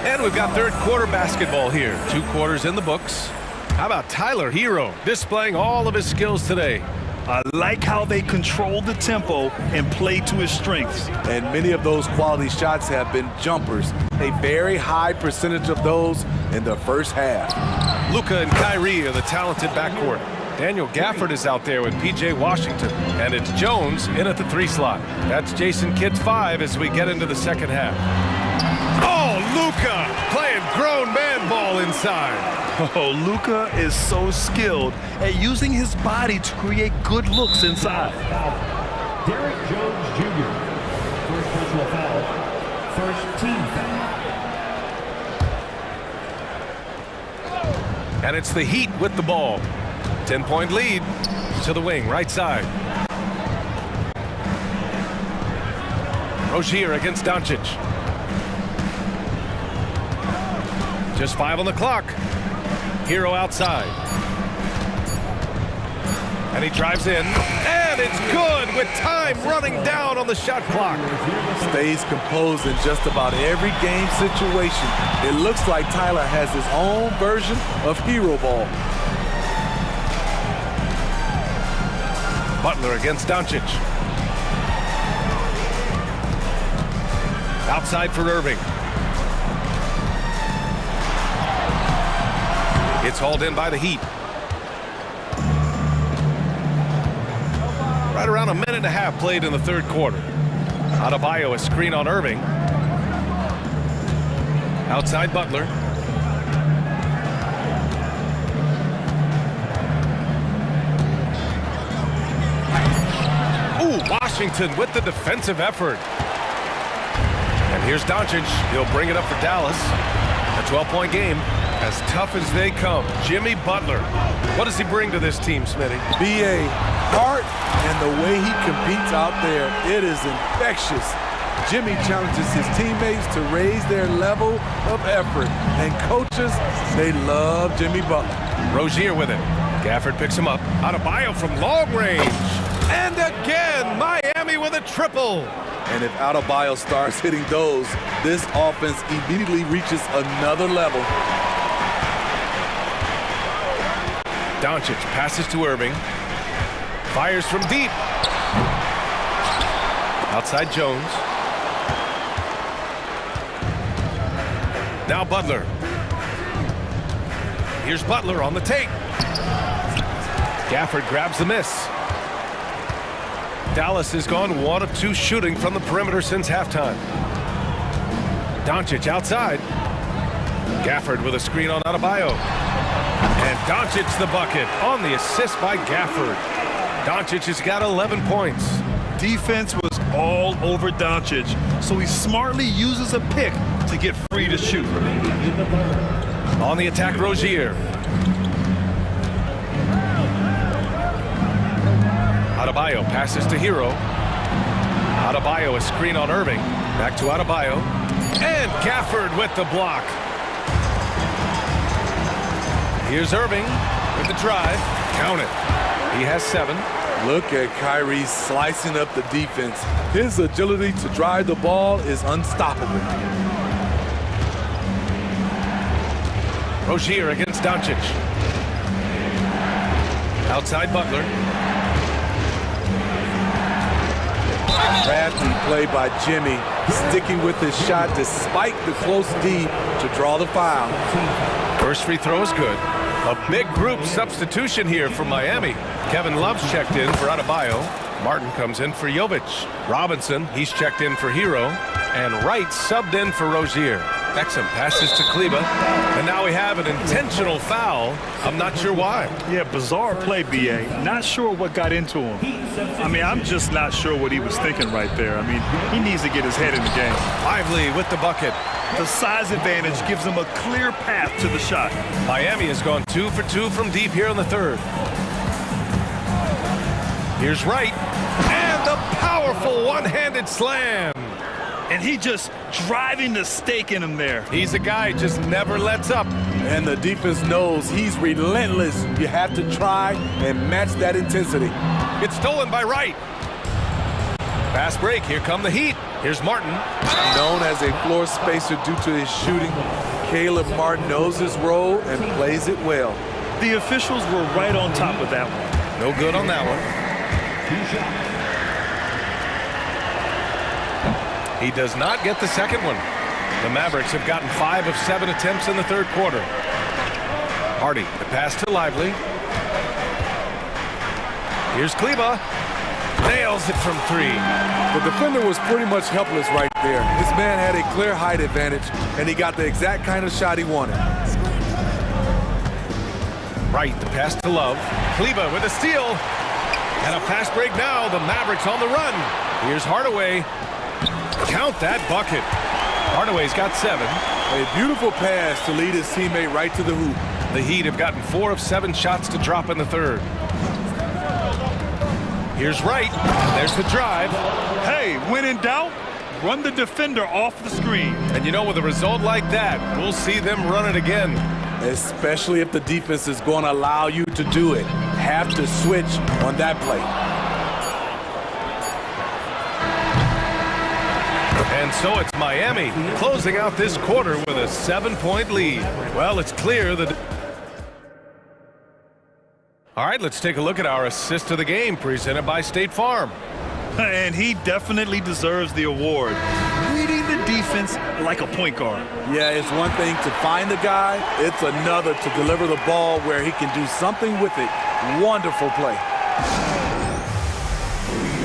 And we've got third quarter basketball here. 2 quarters in the books. How about Tyler Hero displaying all of his skills today? I like how they control the tempo and play to his strengths. And many of those quality shots have been jumpers. A very high percentage of those in the first half. Luka and Kyrie are the talented backcourt. Daniel Gafford is out there with P.J. Washington. And it's Jones in at the 3 slot. That's Jason Kidd's 5 as we get into the second half. Oh, Luka playing grown man ball inside. Oh, Luka is so skilled at using his body to create good looks inside. Derrick Jones Jr. First personal foul. First team foul. And it's the Heat with the ball. 10-point lead to the wing, right side. Rozier against Doncic. Just 5 on the clock. Hero outside. And he drives in. And it's good with time running down on the shot clock. Stays composed in just about every game situation. It looks like Tyler has his own version of hero ball. Butler against Doncic. Outside for Irving. It's hauled in by the Heat. Right around a minute and a half played in the third quarter. Adebayo, a screen on Irving. Outside Butler. Ooh, Washington with the defensive effort. And here's Doncic. He'll bring it up for Dallas. A 12-point game. As tough as they come. Jimmy Butler. What does he bring to this team, Smitty? B.A. heart and the way he competes out there, it is infectious. Jimmy challenges his teammates to raise their level of effort. And coaches, they love Jimmy Butler. Rozier with it. Gafford picks him up. Adebayo from long range. And again, Miami with a triple. And if Adebayo starts hitting those, this offense immediately reaches another level. Doncic passes to Irving. Fires from deep. Outside Jones. Now Butler. Here's Butler on the take. Gafford grabs the miss. Dallas has gone 1 of 2 shooting from the perimeter since halftime. Doncic outside. Gafford with a screen on Adebayo. And Doncic the bucket on the assist by Gafford. Doncic has got 11 points. Defense was all over Doncic, so he smartly uses a pick to get free to shoot. On the attack, Rozier. Adebayo passes to Hero. Adebayo a screen on Irving. Back to Adebayo. And Gafford with the block. Here's Irving with the drive. Count it. He has 7. Look at Kyrie slicing up the defense. His agility to drive the ball is unstoppable. Rozier against Doncic. Outside Butler. Crafty play by Jimmy, sticking with his shot despite the close D to draw the foul. First free throw is good. A big group substitution here for Miami. Kevin Love's checked in for Adebayo. Martin comes in for Jovic. Robinson, he's checked in for Hero. And Wright subbed in for Rozier. Exum passes to Kleba. And now we have an intentional foul. I'm not sure why. Yeah, bizarre play, B.A. Not sure what got into him. I mean, I'm just not sure what he was thinking right there. I mean, he needs to get his head in the game. Lively with the bucket. The size advantage gives him a clear path to the shot. Miami has gone 2 for 2 from deep here in the third. Here's Wright. And the powerful one-handed slam. And he just driving the stake in him there. He's a guy who just never lets up. And the defense knows he's relentless. You have to try and match that intensity. It's stolen by Wright. Fast break. Here come the Heat. Here's Martin. Known as a floor spacer due to his shooting, Caleb Martin knows his role and plays it well. The officials were right on top of that one. No good on that one. He does not get the second one. The Mavericks have gotten 5 of 7 attempts in the third quarter. Hardy, the pass to Lively. Here's Kleba. Nails it from 3. The defender was pretty much helpless right there. This man had a clear height advantage, and he got the exact kind of shot he wanted. Wright, the pass to Love. Kleba with a steal. And a fast break now. The Mavericks on the run. Here's Hardaway. Count that bucket. Hardaway's got 7. A beautiful pass to lead his teammate right to the hoop. The Heat have gotten 4 of 7 shots to drop in the third. Here's Wright. There's the drive. Hey, when in doubt, run the defender off the screen. And you know, with a result like that, we'll see them run it again. Especially if the defense is going to allow you to do it. Have to switch on that play. And so it's Miami closing out this quarter with a 7-point lead. Well, it's clear that... All right, let's take a look at our assist of the game presented by State Farm. And he definitely deserves the award. Reading the defense like a point guard. Yeah, it's one thing to find the guy. It's another to deliver the ball where he can do something with it. Wonderful play.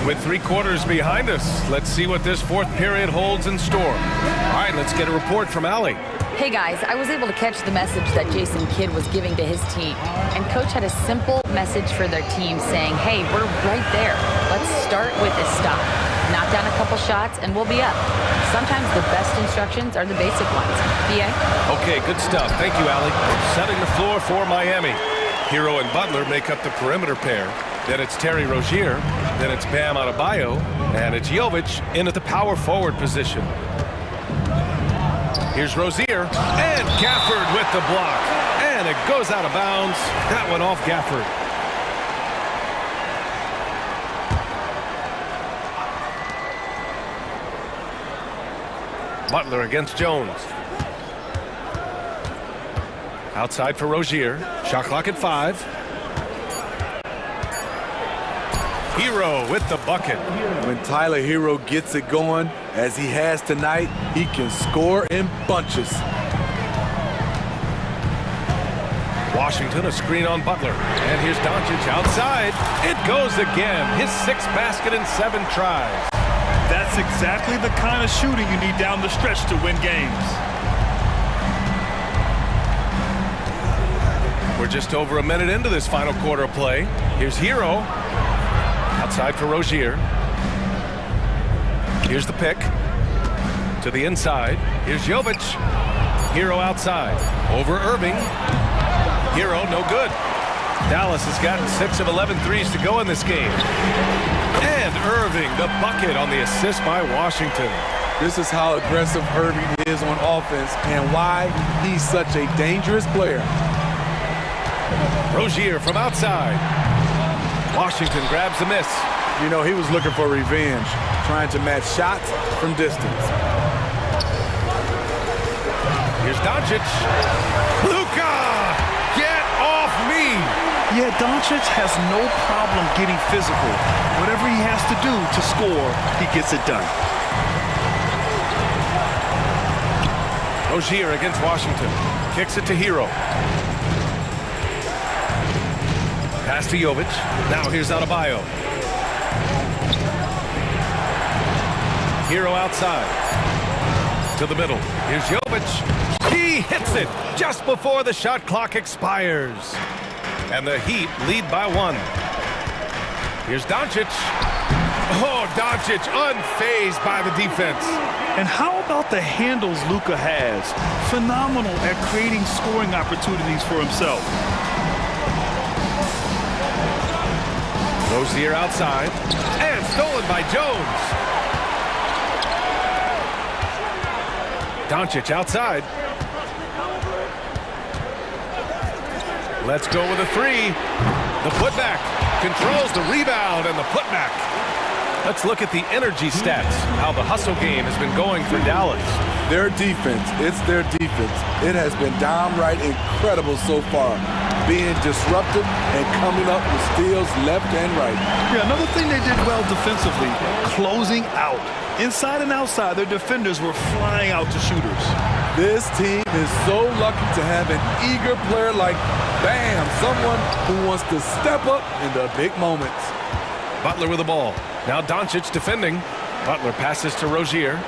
With 3 quarters behind us, let's see what this fourth period holds in store. All right, let's get a report from Allie. Hey guys, I was able to catch the message that Jason Kidd was giving to his team. And coach had a simple message for their team saying, hey, we're right there. Let's start with a stop. Knock down a couple shots and we'll be up. Sometimes the best instructions are the basic ones. BA? Okay, good stuff. Thank you, Allie. Setting the floor for Miami. Hero and Butler make up the perimeter pair. Then it's Terry Rozier. Then it's Bam Adebayo. And it's Jovic in at the power forward position. Here's Rozier, and Gafford with the block. And it goes out of bounds. That one off Gafford. Butler against Jones. Outside for Rozier. Shot clock at 5. Hero with the bucket. When Tyler Hero gets it going, as he has tonight, he can score in bunches. Washington, a screen on Butler. And here's Doncic outside. It goes again. His 6th basket in 7 tries. That's exactly the kind of shooting you need down the stretch to win games. We're just over a minute into this final quarter of play. Here's Hero. Outside for Rozier. Here's the pick. To the inside. Here's Jovic. Hero outside. Over Irving. Hero, no good. Dallas has gotten 6 of 11 threes to go in this game. And Irving, the bucket on the assist by Washington. This is how aggressive Irving is on offense and why he's such a dangerous player. Rozier from outside. Washington grabs the miss. You know, he was looking for revenge, trying to match shots from distance. Here's Doncic. Luka! Get off me! Yeah, Doncic has no problem getting physical. Whatever he has to do to score, he gets it done. Rozier against Washington. Kicks it to Hero. Pass to Jovic. Now here's Adebayo. Hero outside. To the middle. Here's Jovic. He hits it just before the shot clock expires. And the Heat lead by 1. Here's Doncic. Oh, Doncic unfazed by the defense. And how about the handles Luka has? Phenomenal at creating scoring opportunities for himself. Rozier outside. And stolen by Jones. Doncic outside. Let's go with a 3. The putback. Controls the rebound and the putback. Let's look at the energy stats. How the hustle game has been going for Dallas. Their defense, it's their defense. It has been downright incredible so far. Being disruptive and coming up with steals left and right. Yeah, another thing they did well defensively, closing out. Inside and outside, their defenders were flying out to shooters. This team is so lucky to have an eager player like Bam, someone who wants to step up in the big moments. Butler with the ball. Now Doncic defending. Butler passes to Rozier.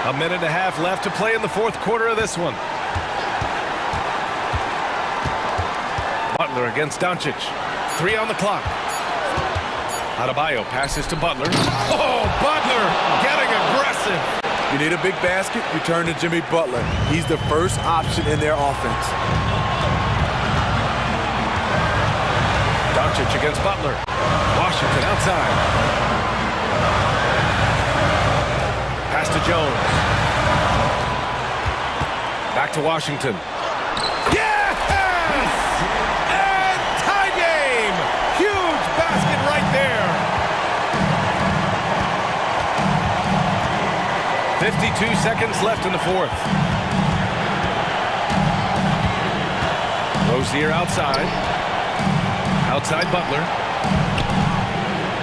A minute and a half left to play in the 4th quarter of this one. Butler against Doncic. 3 on the clock. Adebayo passes to Butler. Oh, Butler getting aggressive. You need a big basket, you turn to Jimmy Butler. He's the first option in their offense. Doncic against Butler. Washington outside. Pass to Jones. Back to Washington. Yes! And tie game! Huge basket right there. 52 seconds left in the 4th. Rozier outside. Outside Butler.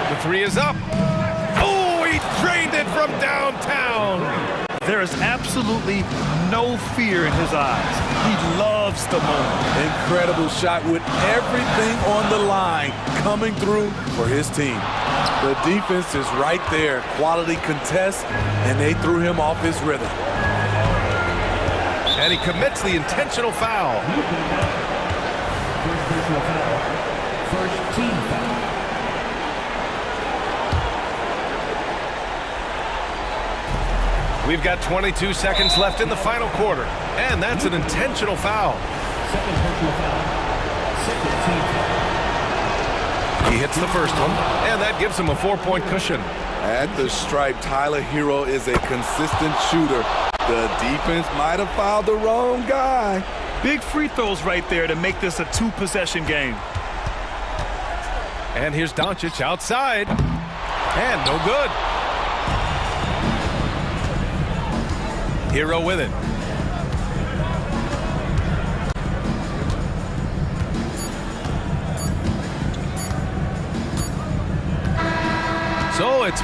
The 3 is up. Oh, he drained it from downtown. There is absolutely no fear in his eyes. He loves the moment. Incredible shot with everything on the line coming through for his team. The defense is right there. Quality contest, and they threw him off his rhythm. And he commits the intentional foul. First personal foul. First team foul. We've got 22 seconds left in the final quarter. And that's an intentional foul. Second personal foul. Second team foul. He hits the first one, and that gives him a 4-point cushion. At the stripe, Tyler Hero is a consistent shooter. The defense might have fouled the wrong guy. Big free throws right there to make this a two-possession game. And here's Doncic outside. And no good. Hero with it. So it's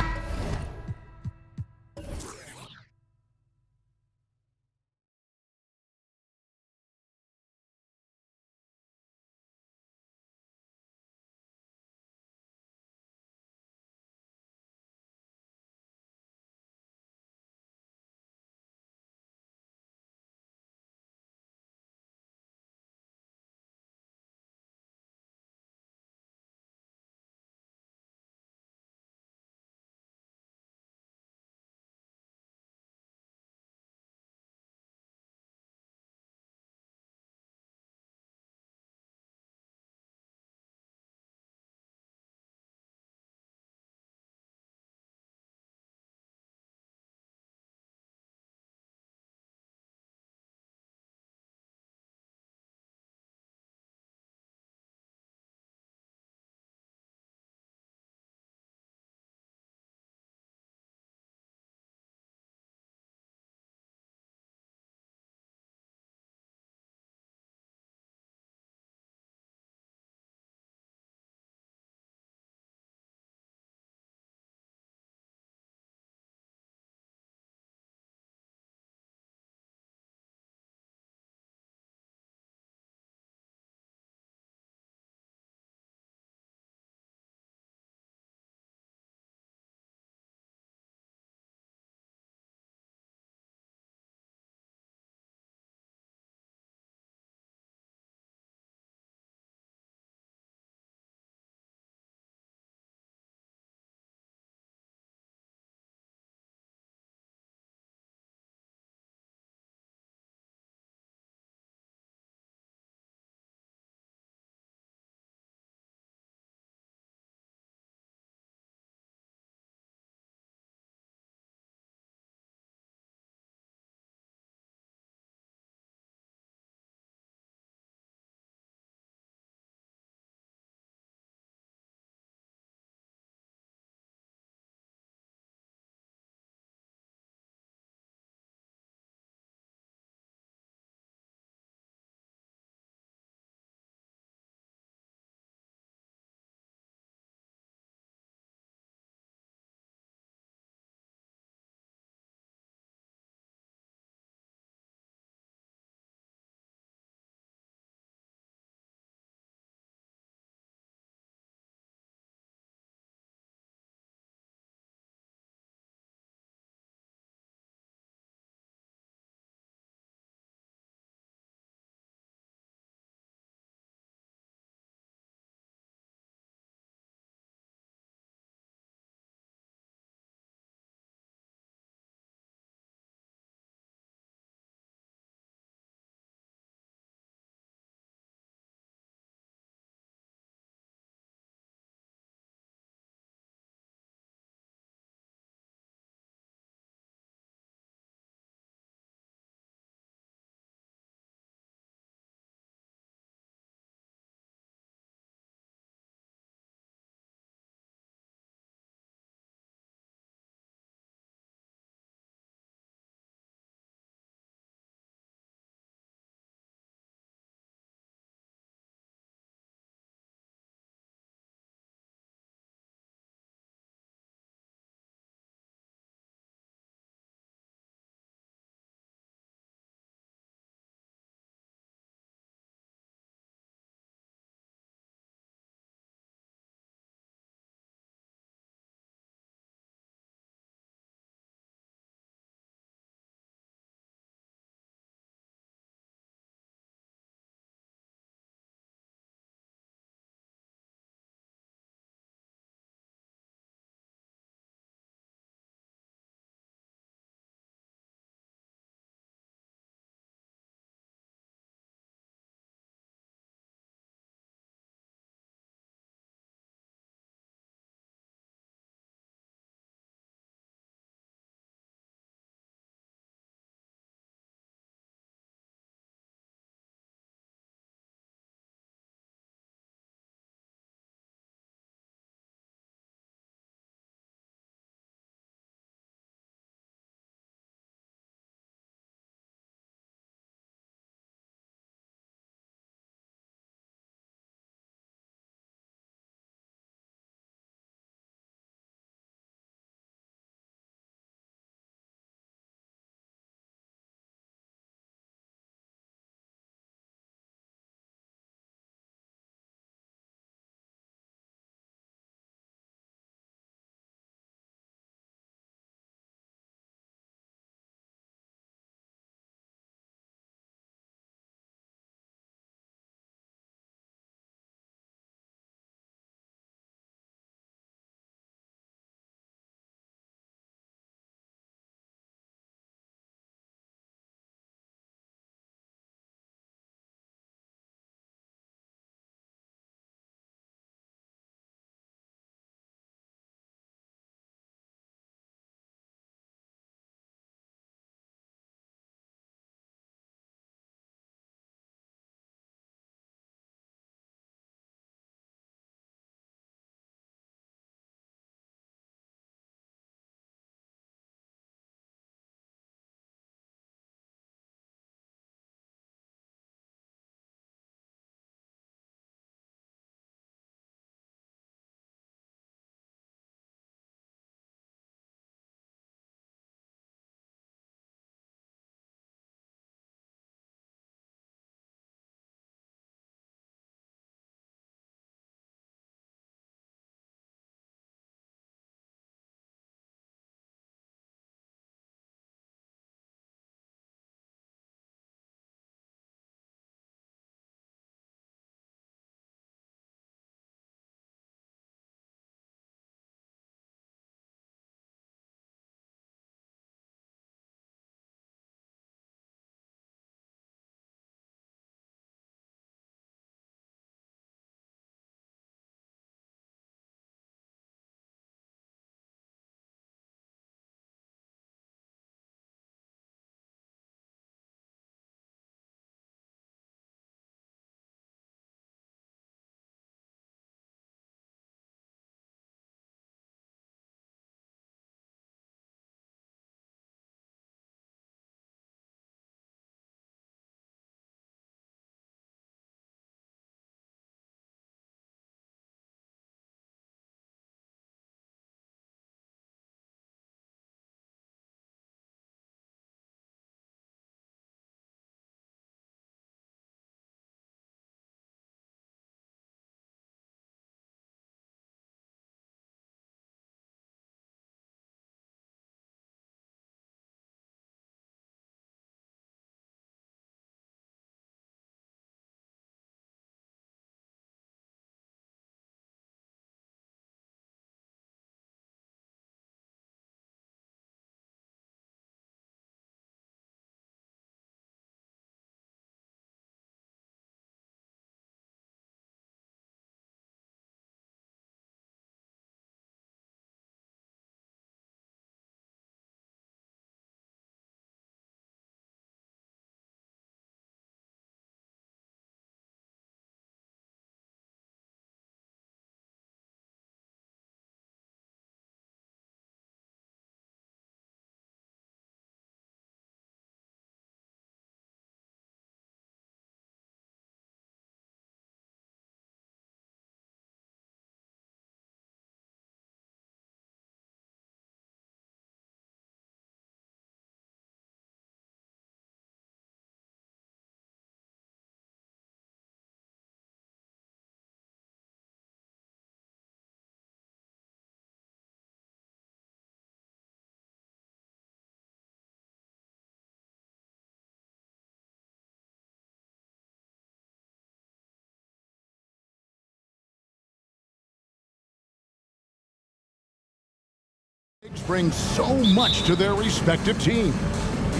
bring so much to their respective team.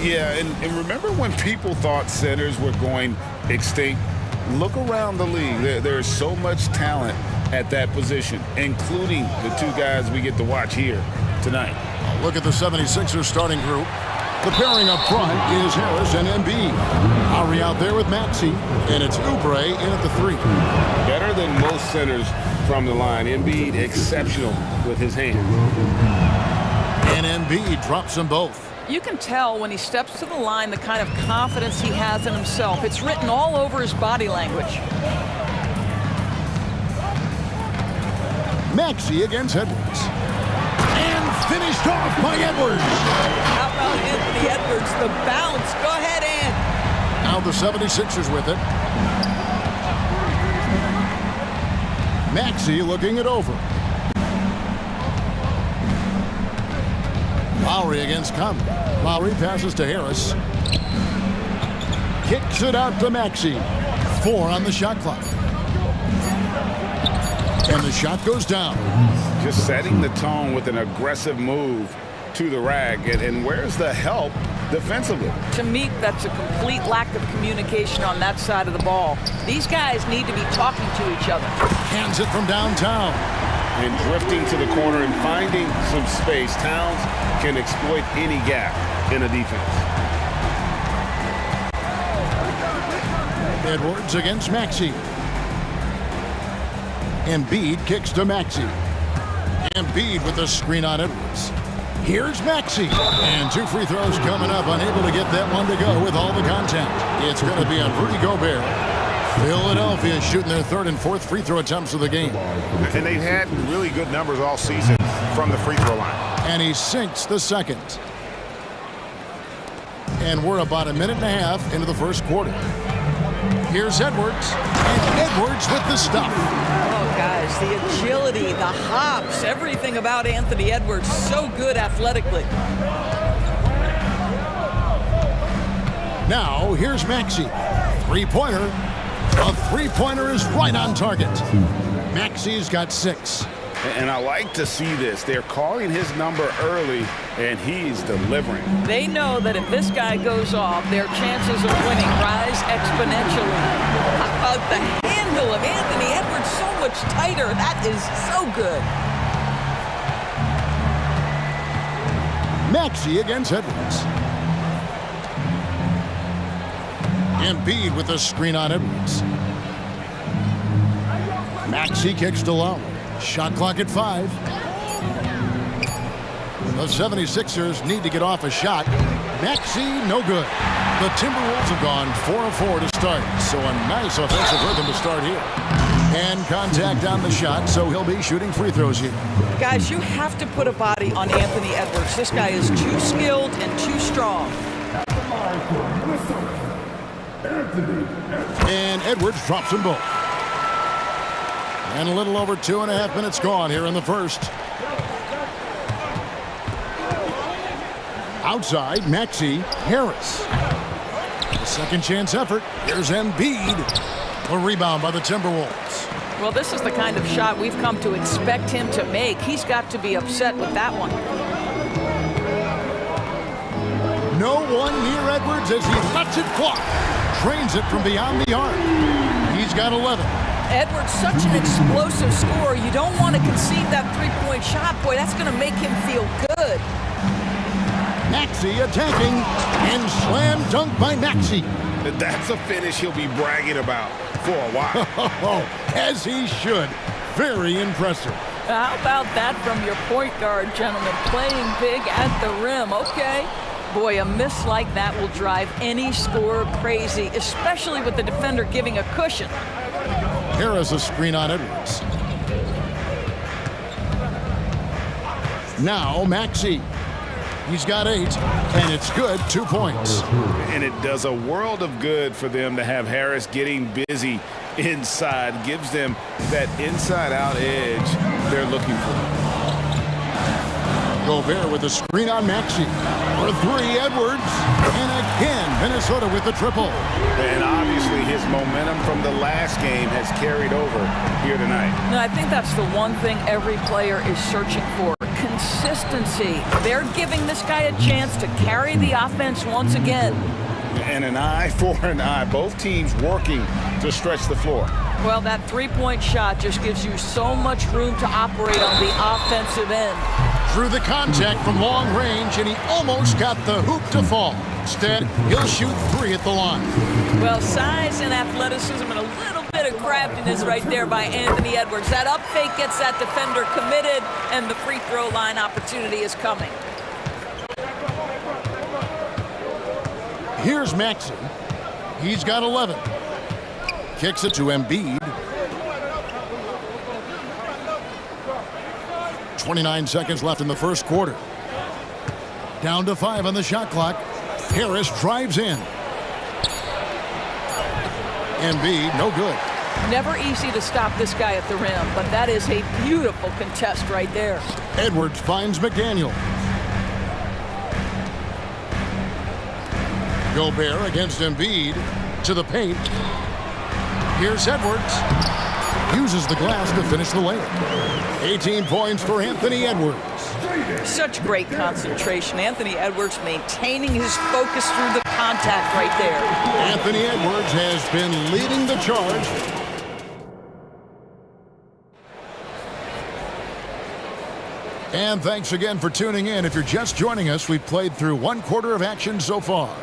Yeah, and remember when people thought centers were going extinct? Look around the league. There's so much talent at that position, including the two guys we get to watch here tonight. Look at the 76ers starting group. The pairing up front is Harris and Embiid. Lowry out there with Maxey, and it's Oubre in at the 3. Better than most centers from the line. Embiid exceptional with his hands. And Embiid drops them both. You can tell when he steps to the line the kind of confidence he has in himself. It's written all over his body language. Maxey against Edwards. And finished off by Edwards. How about Anthony Edwards? The bounce. Go ahead, Ant. Now the 76ers with it. Maxey looking it over. Lowry against Conley. Lowry passes to Harris. Kicks it out to Maxey. 4 on the shot clock. And the shot goes down. Just setting the tone with an aggressive move to the rag. And where's the help defensively? To me, that's a complete lack of communication on that side of the ball. These guys need to be talking to each other. Hands it from downtown. And drifting to the corner and finding some space. Towns can exploit any gap in a defense. Edwards against Maxey. Embiid kicks to Maxey. Embiid with the screen on Edwards. Here's Maxey. And 2 free throws coming up. Unable to get that one to go with all the contact. It's going to be on Rudy Gobert. Philadelphia shooting their 3rd and 4th free throw attempts of the game. And they've had really good numbers all season from the free throw line. And he sinks the 2nd. And we're about a minute and a half into the 1st quarter. Here's Edwards. And Edwards with the stuff. Oh, guys, the agility, the hops, everything about Anthony Edwards. So good athletically. Now, here's Maxey. 3-pointer. A 3-pointer is right on target. Maxey's got 6. And I like to see this. They're calling his number early, and he's delivering. They know that if this guy goes off, their chances of winning rise exponentially. How about the handle of Anthony Edwards? So much tighter. That is so good. Maxey against Edwards. Embiid with the screen on Edwards. Maxey kicks to Lowry. Shot clock at 5. The 76ers need to get off a shot. Maxey, no good. The Timberwolves have gone 4 of 4 to start. So a nice offensive rhythm to start here. And contact on the shot, so he'll be shooting free throws here. Guys, you have to put a body on Anthony Edwards. This guy is too skilled and too strong. And Edwards drops them both. And a little over 2.5 minutes gone here in the 1st. Outside, Maxey, Harris. A second chance effort. Here's Embiid. A rebound by the Timberwolves. Well, this is the kind of shot we've come to expect him to make. He's got to be upset with that one. No one near Edwards as he lets it fly. Trains it from beyond the arc. He's got 11. Edwards, such an explosive scorer. You don't want to concede that three-point shot. Boy, that's going to make him feel good. Maxey attacking, and slam dunk by Maxey. That's a finish he'll be bragging about for a while. As he should. Very impressive. How about that from your point guard, gentlemen? Playing big at the rim. Okay. Boy, a miss like that will drive any scorer crazy, especially with the defender giving a cushion. Harris a screen on Edwards. Now Maxey. He's got 8, and it's good. 2 points. And it does a world of good for them to have Harris getting busy inside. Gives them that inside-out edge they're looking for. Gobert with the screen on Maxey. For 3, Edwards. And again, Minnesota with the triple. And obviously his momentum from the last game has carried over here tonight. No, I think that's the one thing every player is searching for. consistency. They're giving this guy a chance to carry the offense once again. And an eye for an eye. Both teams working to stretch the floor. Well, that three-point shot just gives you so much room to operate on the offensive end. Through the contact from long range, and he almost got the hoop to fall. Instead, he'll shoot 3 at the line. Well, size and athleticism and a little bit of craftiness right there by Anthony Edwards. That up fake gets that defender committed, and the free throw line opportunity is coming. Here's Maxey. He's got 11. Kicks it to Embiid. 29 seconds left in the first quarter. Down to 5 on the shot clock. Harris drives in. Embiid, no good. Never easy to stop this guy at the rim, but that is a beautiful contest right there. Edwards finds McDaniel. Gobert against Embiid to the paint. Here's Edwards. Uses the glass to finish the layup. 18 points for Anthony Edwards. Such great concentration. Anthony Edwards maintaining his focus through the contact right there. Anthony Edwards has been leading the charge. And thanks again for tuning in. If you're just joining us, we've played through 1 quarter of action so far.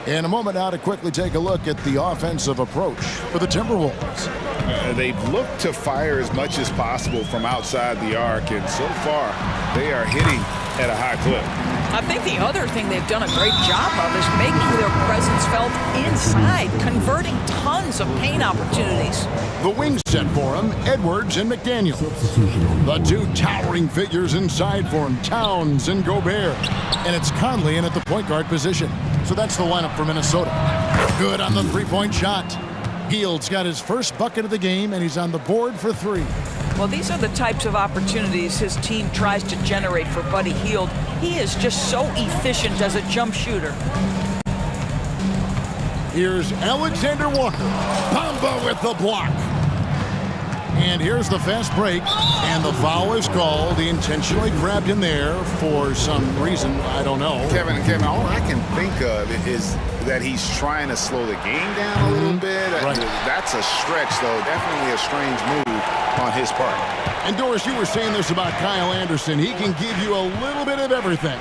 In a moment now to quickly take a look at the offensive approach for the Timberwolves. They've looked to fire as much as possible from outside the arc, and so far they are hitting at a high clip. I think the other thing they've done a great job of is making their presence felt inside, converting tons of paint opportunities. The wing set for him, Edwards and McDaniel. The 2 towering figures inside for him, Towns and Gobert. And it's Conley in at the point guard position. So that's the lineup for Minnesota. Good on the three-point shot. Hield's got his first bucket of the game, and he's on the board for 3. Well, these are the types of opportunities his team tries to generate for Buddy Hield. He is just so efficient as a jump shooter. Here's Alexander Walker. Bamba with the block. And here's the fast break, and the foul is called. He intentionally grabbed him there for some reason, I don't know. Kevin, all I can think of is that he's trying to slow the game down a little bit. Right. That's a stretch, though. Definitely a strange move on his part. And Doris, you were saying this about Kyle Anderson. He can give you a little bit of everything.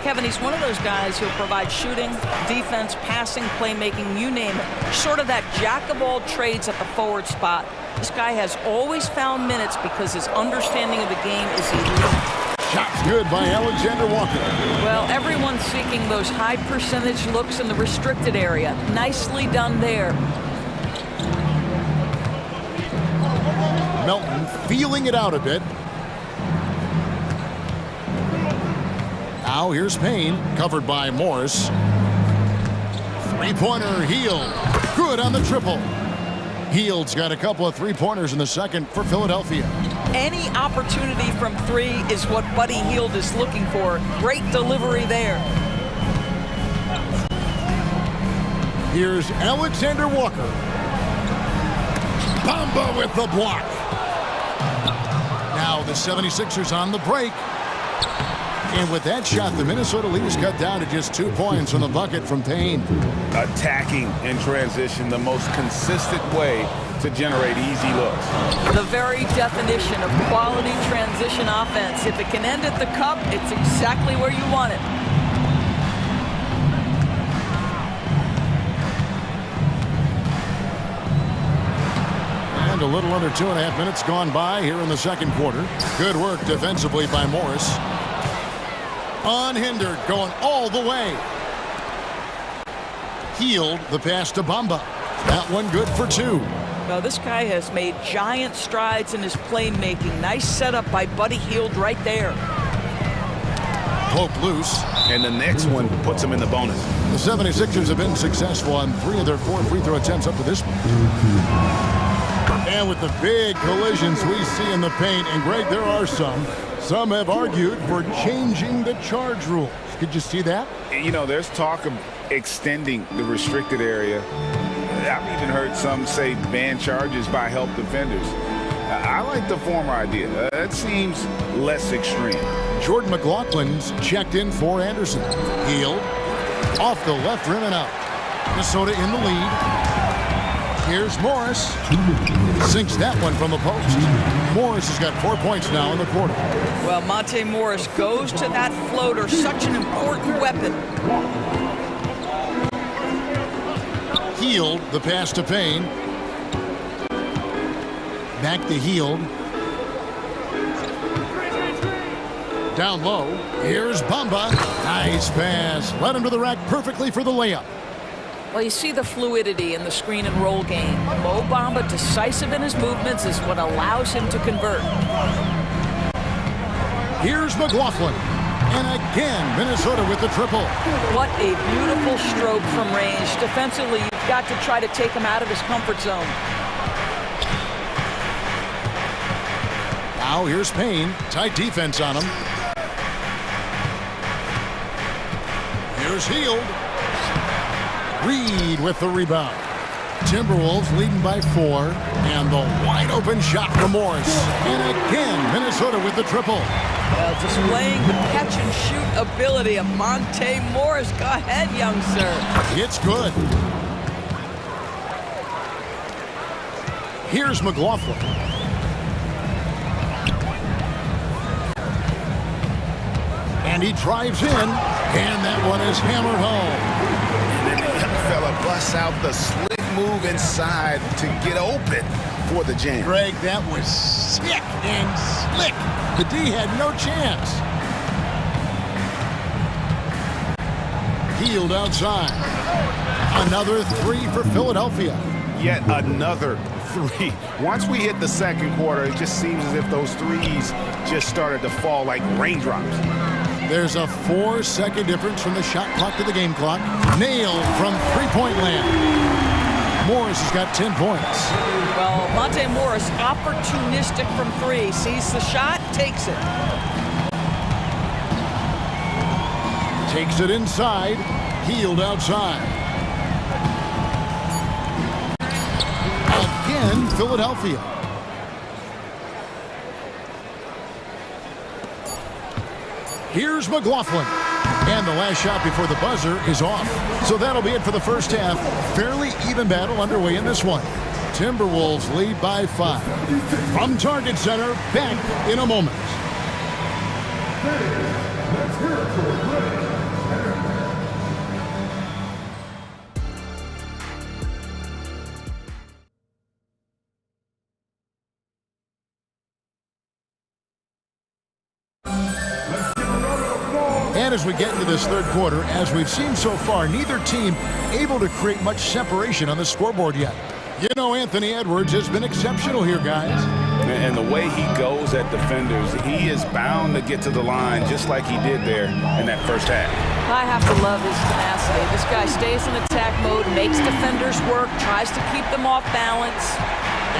Kevin, he's one of those guys who'll provide shooting, defense, passing, playmaking, you name it. Sort of that jack of all trades at the forward spot. This guy has always found minutes because his understanding of the game is elite. Shots good by Alexander Walker. Well, everyone's seeking those high percentage looks in the restricted area. Nicely done there. Melton feeling it out a bit. Now here's Payne, covered by Morris. Three-pointer, Hield. Good on the triple. Hield's got a couple of three-pointers in the second for Philadelphia. Any opportunity from 3 is what Buddy Hield is looking for. Great delivery there. Here's Alexander Walker. Bamba with the block. Now the 76ers on the break. And with that shot, the Minnesota lead is cut down to just 2 points on the bucket from Payne. Attacking in transition, the most consistent way to generate easy looks. The very definition of quality transition offense. If it can end at the cup, it's exactly where you want it. And a little under 2.5 minutes gone by here in the second quarter. Good work defensively by Morris. Unhindered, going all the way. Hield, the pass to Bamba. That one good for 2. Now this guy has made giant strides in his playmaking. Nice setup by Buddy Hield right there. Poke loose. And the next one puts him in the bonus. The 76ers have been successful on 3 of their 4 free throw attempts up to this point. And with the big collisions we see in the paint, and Greg, there are some have argued for changing the charge rules. Could you see that? You know, there's talk of extending the restricted area. I've even heard some say ban charges by help defenders. I like the former idea. It seems less extreme. Jordan McLaughlin's checked in for Anderson. Hield. Off the left rim and out. Minnesota in the lead. Here's Morris. Sinks that one from the post. Morris has got 4 points now in the quarter. Well, Monte Morris goes to that floater, such an important weapon. Hield, the pass to Payne. Back to Hield. Down low. Here's Bamba. Nice pass. Led him to the rack perfectly for the layup. Well, you see the fluidity in the screen and roll game. Mo Bamba, decisive in his movements, is what allows him to convert. Here's McLaughlin. And again, Minnesota with the triple. What a beautiful stroke from range. Defensively, you've got to try to take him out of his comfort zone. Now here's Payne. Tight defense on him. Here's Hield. Reed with the rebound. Timberwolves leading by 4. And the wide open shot from Morris. And again, Minnesota with the triple. Well, displaying the catch and shoot ability of Monte Morris. Go ahead, young sir. It's good. Here's McLaughlin. And he drives in. And that one is hammered home. And then the young fella busts out the slick move inside to get open for the jam. Greg, that was sick and slick. The D had no chance. Hield outside. Another 3 for Philadelphia. Yet another 3. Once we hit the second quarter, it just seems as if those threes just started to fall like raindrops. There's a 4-second difference from the shot clock to the game clock. Nailed from three-point land. Morris has got 10 points. Well, Monte Morris, opportunistic from 3. Sees the shot, takes it. Takes it inside. Hield outside. Again, Philadelphia. Here's McLaughlin. And the last shot before the buzzer is off. So that'll be it for the first half. Fairly even battle underway in this one. Timberwolves lead by 5. From Target Center, back in a moment. And as we get into this third quarter, as we've seen so far, neither team able to create much separation on the scoreboard yet. You know, Anthony Edwards has been exceptional here, guys. And the way he goes at defenders, he is bound to get to the line just like he did there in that first half. I have to love his tenacity. This guy stays in attack mode, makes defenders work, tries to keep them off balance.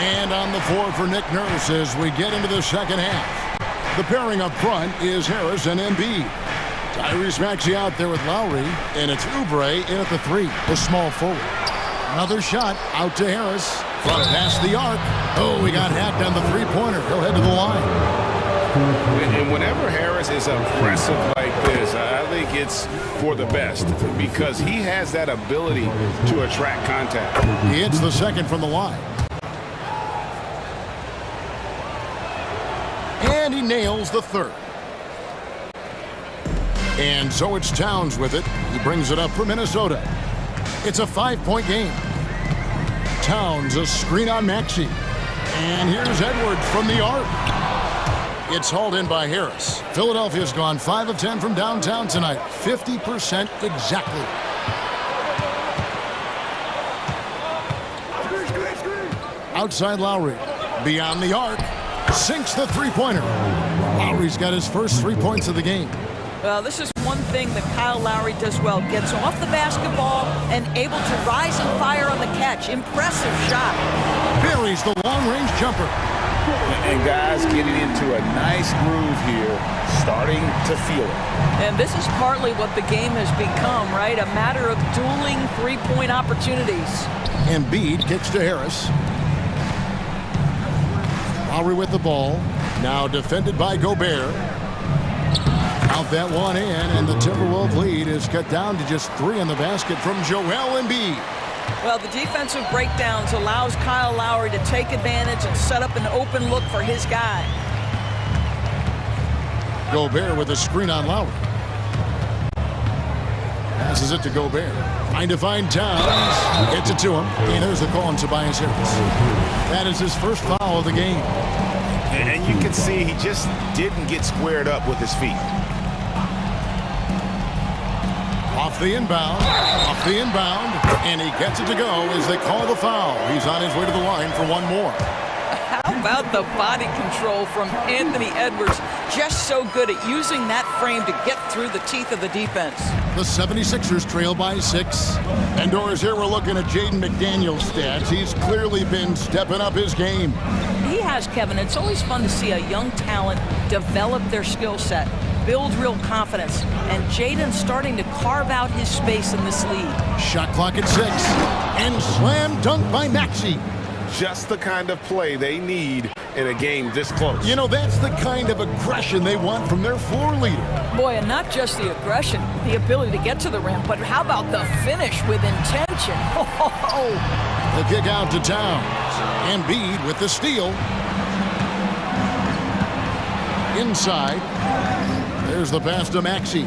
And on the floor for Nick Nurse as we get into the second half. The pairing up front is Harris and Embiid. Tyrese Maxey out there with Lowry, and it's Oubre in at the 3, the small forward. Another shot out to Harris. Front past the arc. Oh, we got hacked on the three-pointer. He'll head to the line. And whenever Harris is aggressive like this, I think it's for the best because he has that ability to attract contact. He hits the second from the line. And he nails the third. And so it's Towns with it. He brings it up for Minnesota. It's a 5-point game. Towns, a screen on Maxey. And here's Edwards from the arc. It's hauled in by Harris. Philadelphia's gone 5 of 10 from downtown tonight. 50% exactly. Outside Lowry. Beyond the arc. Sinks the three-pointer. Lowry's got his first 3 points of the game. Well, this is one thing that Kyle Lowry does well. Gets off the basketball and able to rise and fire on the catch. Impressive shot. Buries the long-range jumper. And guys getting into a nice groove here, starting to feel it. And this is partly what the game has become, right? A matter of dueling three-point opportunities. Embiid kicks to Harris. Lowry with the ball. Now defended by Gobert. Count that one in, and the Timberwolves lead is cut down to just 3 in the basket from Joel Embiid. Well, the defensive breakdowns allows Kyle Lowry to take advantage and set up an open look for his guy. Gobert with a screen on Lowry. Passes it to Gobert. Trying to find Towns. Gets it to him. And there's the call on Tobias Harris. That is his first foul of the game. And you can see he just didn't get squared up with his feet. Off the inbound, and he gets it to go as they call the foul. He's on his way to the line for one more. How about the body control from Anthony Edwards? Just so good at using that frame to get through the teeth of the defense. The 76ers trail by 6. And Doris, here we're looking at Jaden McDaniel's stats. He's clearly been stepping up his game. He has, Kevin. It's always fun to see a young talent develop their skill set, build real confidence, and Jaden's starting to carve out his space in this league. Shot clock at 6, and slam dunk by Maxey. Just the kind of play they need in a game this close. You know, that's the kind of aggression they want from their floor leader. Boy, and not just the aggression, the ability to get to the rim, but how about the finish with intention? The kick out to Towns. Embiid with the steal. Inside. There's the pass to Maxey.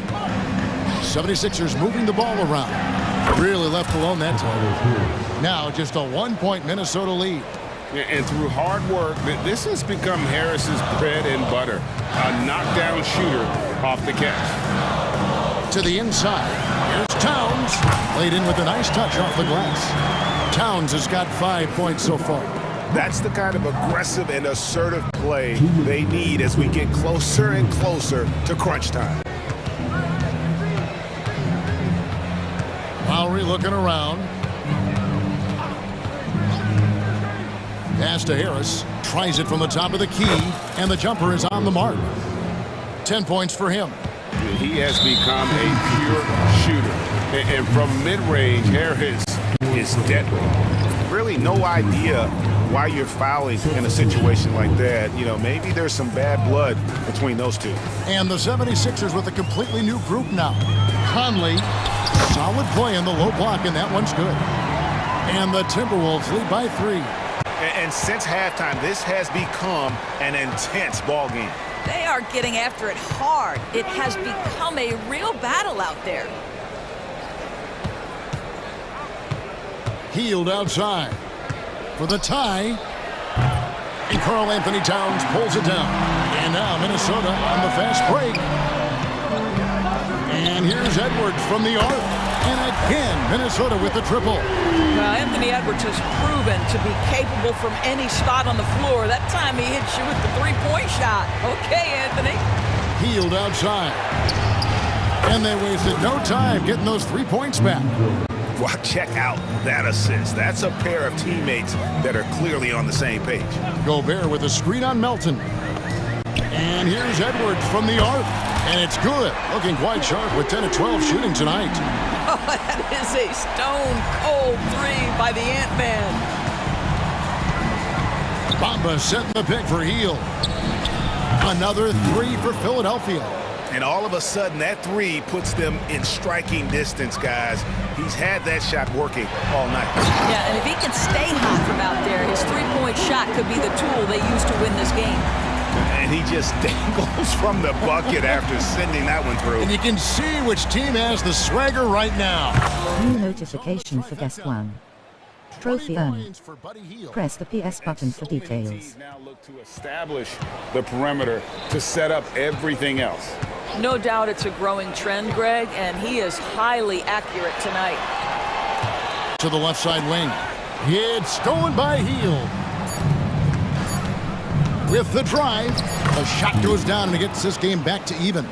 76ers moving the ball around. Really left alone that time. Now just a 1-point Minnesota lead. And through hard work, this has become Harris's bread and butter. A knockdown shooter off the catch. To the inside. Here's Towns. Laid in with a nice touch off the glass. Towns has got 5 points so far. That's the kind of aggressive and assertive play they need as we get closer and closer to crunch time. Lowry looking around. Pass to Harris. Tries it from the top of the key, and the jumper is on the mark. 10 points for him. He has become a pure shooter. And from mid-range, Harris is deadly. Really no idea why you're fouling in a situation like that. You know, maybe there's some bad blood between those two. And the 76ers with a completely new group now. Conley, solid play in the low block, and that one's good. And the Timberwolves lead by 3. And since halftime, this has become an intense ball game. They are getting after it hard. It has become a real battle out there. Healed outside for the tie. And Karl Anthony Towns pulls it down. And now Minnesota on the fast break. And here's Edwards from the arc. And again, Minnesota with the triple. Now, Anthony Edwards has proven to be capable from any spot on the floor. That time he hits you with the three-point shot. Okay, Anthony. Healed outside. And they wasted no time getting those 3 points back. Well, check out that assist. That's a pair of teammates that are clearly on the same page. Gobert with a screen on Melton. And here's Edwards from the arc. And it's good. Looking quite sharp with 10 of 12 shooting tonight. Oh, that is a stone-cold three by the Ant-Man. Bamba setting the pick for Hield. Another 3 for Philadelphia. And all of a sudden, that 3 puts them in striking distance, guys. He's had that shot working all night. Yeah, and if he can stay hot from out there, his three-point shot could be the tool they use to win this game. And he just dangles from the bucket after sending that one through. And you can see which team has the swagger right now. New notification for guest 1. Trophy earned. Press the PS button for details. Now look to establish the perimeter to set up everything else. No doubt it's a growing trend, Greg, and he is highly accurate tonight. To the left side wing. It's stolen by Hield. With the drive, the shot goes down and it gets this game back to even.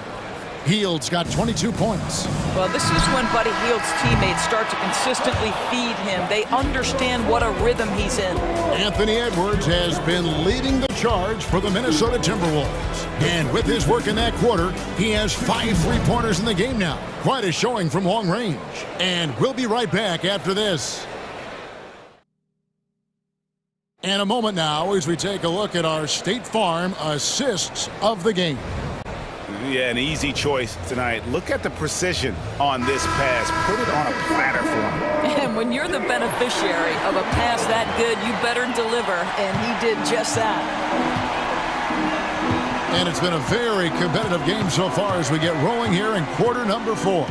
Hield's got 22 points. Well, this is when Buddy Hield's teammates start to consistently feed him. They understand what a rhythm he's in. Anthony Edwards has been leading the charge for the Minnesota Timberwolves. And with his work in that quarter, he has 5 three-pointers in the game now. Quite a showing from long range. And we'll be right back after this. And a moment now as we take a look at our State Farm assists of the game. Yeah, an easy choice tonight. Look at the precision on this pass. Put it on a platter for him. And when you're the beneficiary of a pass that good, you better deliver, and he did just that. And it's been a very competitive game so far as we get rolling here in quarter number 4.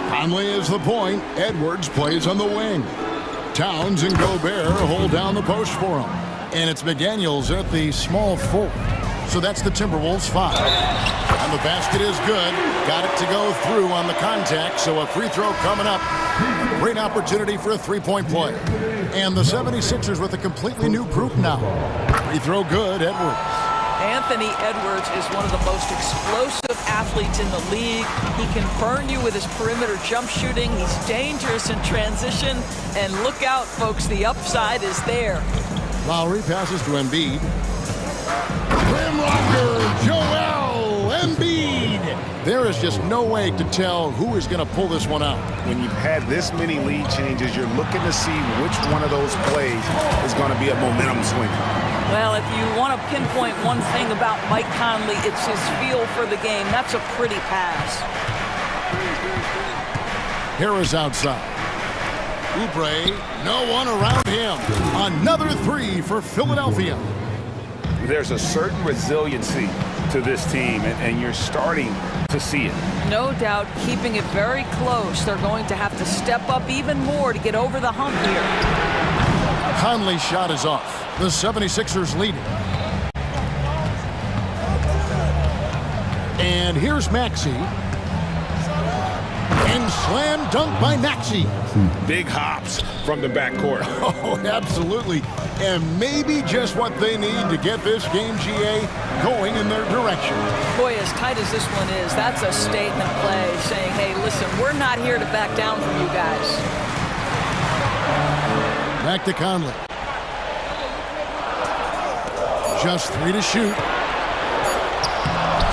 Conley is the point. Edwards plays on the wing. Towns and Gobert hold down the post for him. And it's McDaniels at the small forward. So that's the Timberwolves 5. And the basket is good. Got it to go through on the contact, so a free throw coming up. Great opportunity for a three-point play. And the 76ers with a completely new group now. Free throw good, Edwards. Anthony Edwards is one of the most explosive athletes in the league. He can burn you with his perimeter jump shooting. He's dangerous in transition. And look out, folks, the upside is there. Lowry passes to Embiid. Rim rocker, Joel Embiid. There is just no way to tell who is going to pull this one out. When you've had this many lead changes, you're looking to see which one of those plays is going to be a momentum swing. Well, if you want to pinpoint one thing about Mike Conley, it's his feel for the game. That's a pretty pass. Harris outside. Oubre, no one around him. Another three for Philadelphia. There's a certain resiliency to this team, and you're starting to see it. No doubt, keeping it very close. They're going to have to step up even more to get over the hump here. Conley's shot is off. The 76ers leading. And here's Maxey. And slam dunk by Maxey. Big hops from the backcourt. Oh, absolutely. And maybe just what they need to get this game, GA, going in their direction. Boy, as tight as this one is, that's a statement play saying, hey, listen, we're not here to back down from you guys. Back to Conley. Just 3 to shoot.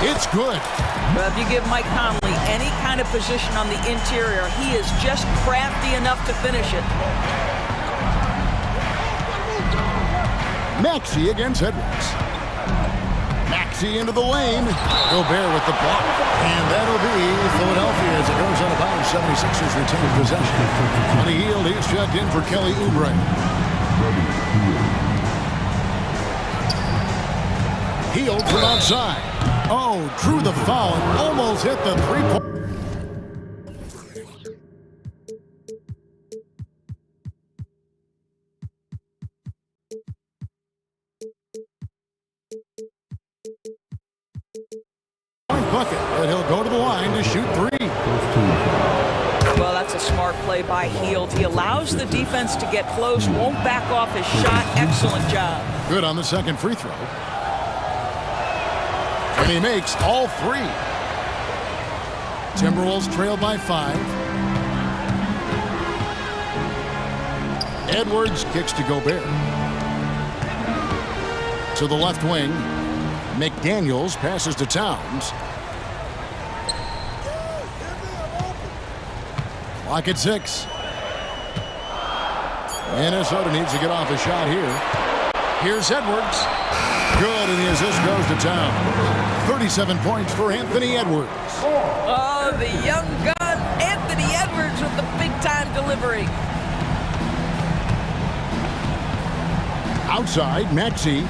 It's good. Well, if you give Mike Conley any kind of position on the interior, he is just crafty enough to finish it. Maxey against Edwards. Maxey into the lane. Gobert with the block. And that'll be Philadelphia as it goes out of bounds. 76ers retain possession. On the heel, he's checked in for Kelly Oubre. Healed from outside. Oh, drew the foul and almost hit the three-point. Bucket, and he'll go to the line to shoot 3. Well, that's a smart play by Hield. He allows the defense to get close, won't back off his shot. Excellent job. Good on the second free throw. And he makes all 3. Timberwolves trail by 5. Edwards kicks to Gobert. To the left wing. McDaniels passes to Towns. Clock at 6. Minnesota needs to get off a shot here. Here's Edwards. Good, and the assist goes to Towns. 37 points for Anthony Edwards. Oh, the young gun, Anthony Edwards with the big-time delivery. Outside, Maxey.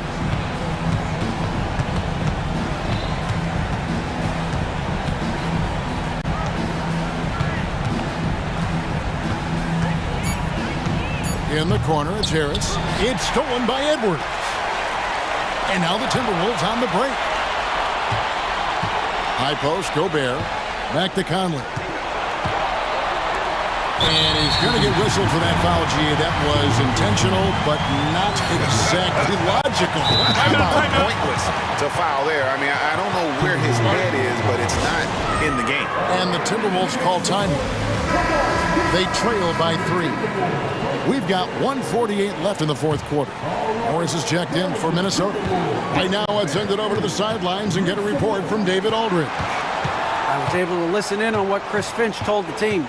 In the corner, it's Harris. It's stolen by Edwards. And now the Timberwolves on the break. High post, Gobert. Back to Conley. And he's going to get whistled for that foul, G. That was intentional, but not exactly logical. Pointless to foul there. I mean, I don't know where his head is, but it's not in the game. And the Timberwolves call time. They trail by 3. We've got 1:48 left in the fourth quarter. Morris is checked in for Minnesota. Right now, let's send it over to the sidelines and get a report from David Aldridge. I was able to listen in on what Chris Finch told the team.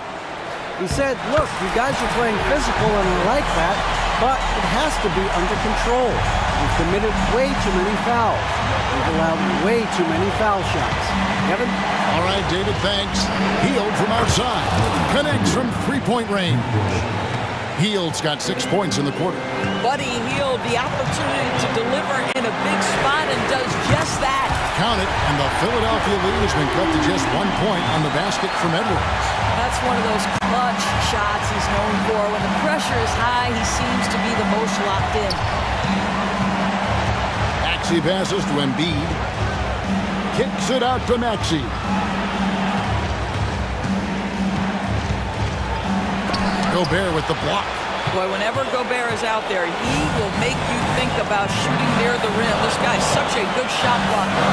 He said, look, you guys are playing physical and I like that, but it has to be under control. We've committed way too many fouls. We've allowed way too many foul shots. Kevin? All right, David, thanks. Hield from outside. Connects from three-point range. Hield's got 6 points in the quarter. Buddy Hield, the opportunity to deliver in a big spot and does just that. Count it, and the Philadelphia lead has been cut to just 1 point on the basket from Edwards. That's one of those clutch shots he's known for. When the pressure is high, he seems to be the most locked in. Maxey passes to Embiid. Kicks it out to Maxey. Gobert with the block. Boy, whenever Gobert is out there, he will make you think about shooting near the rim. This guy's such a good shot blocker.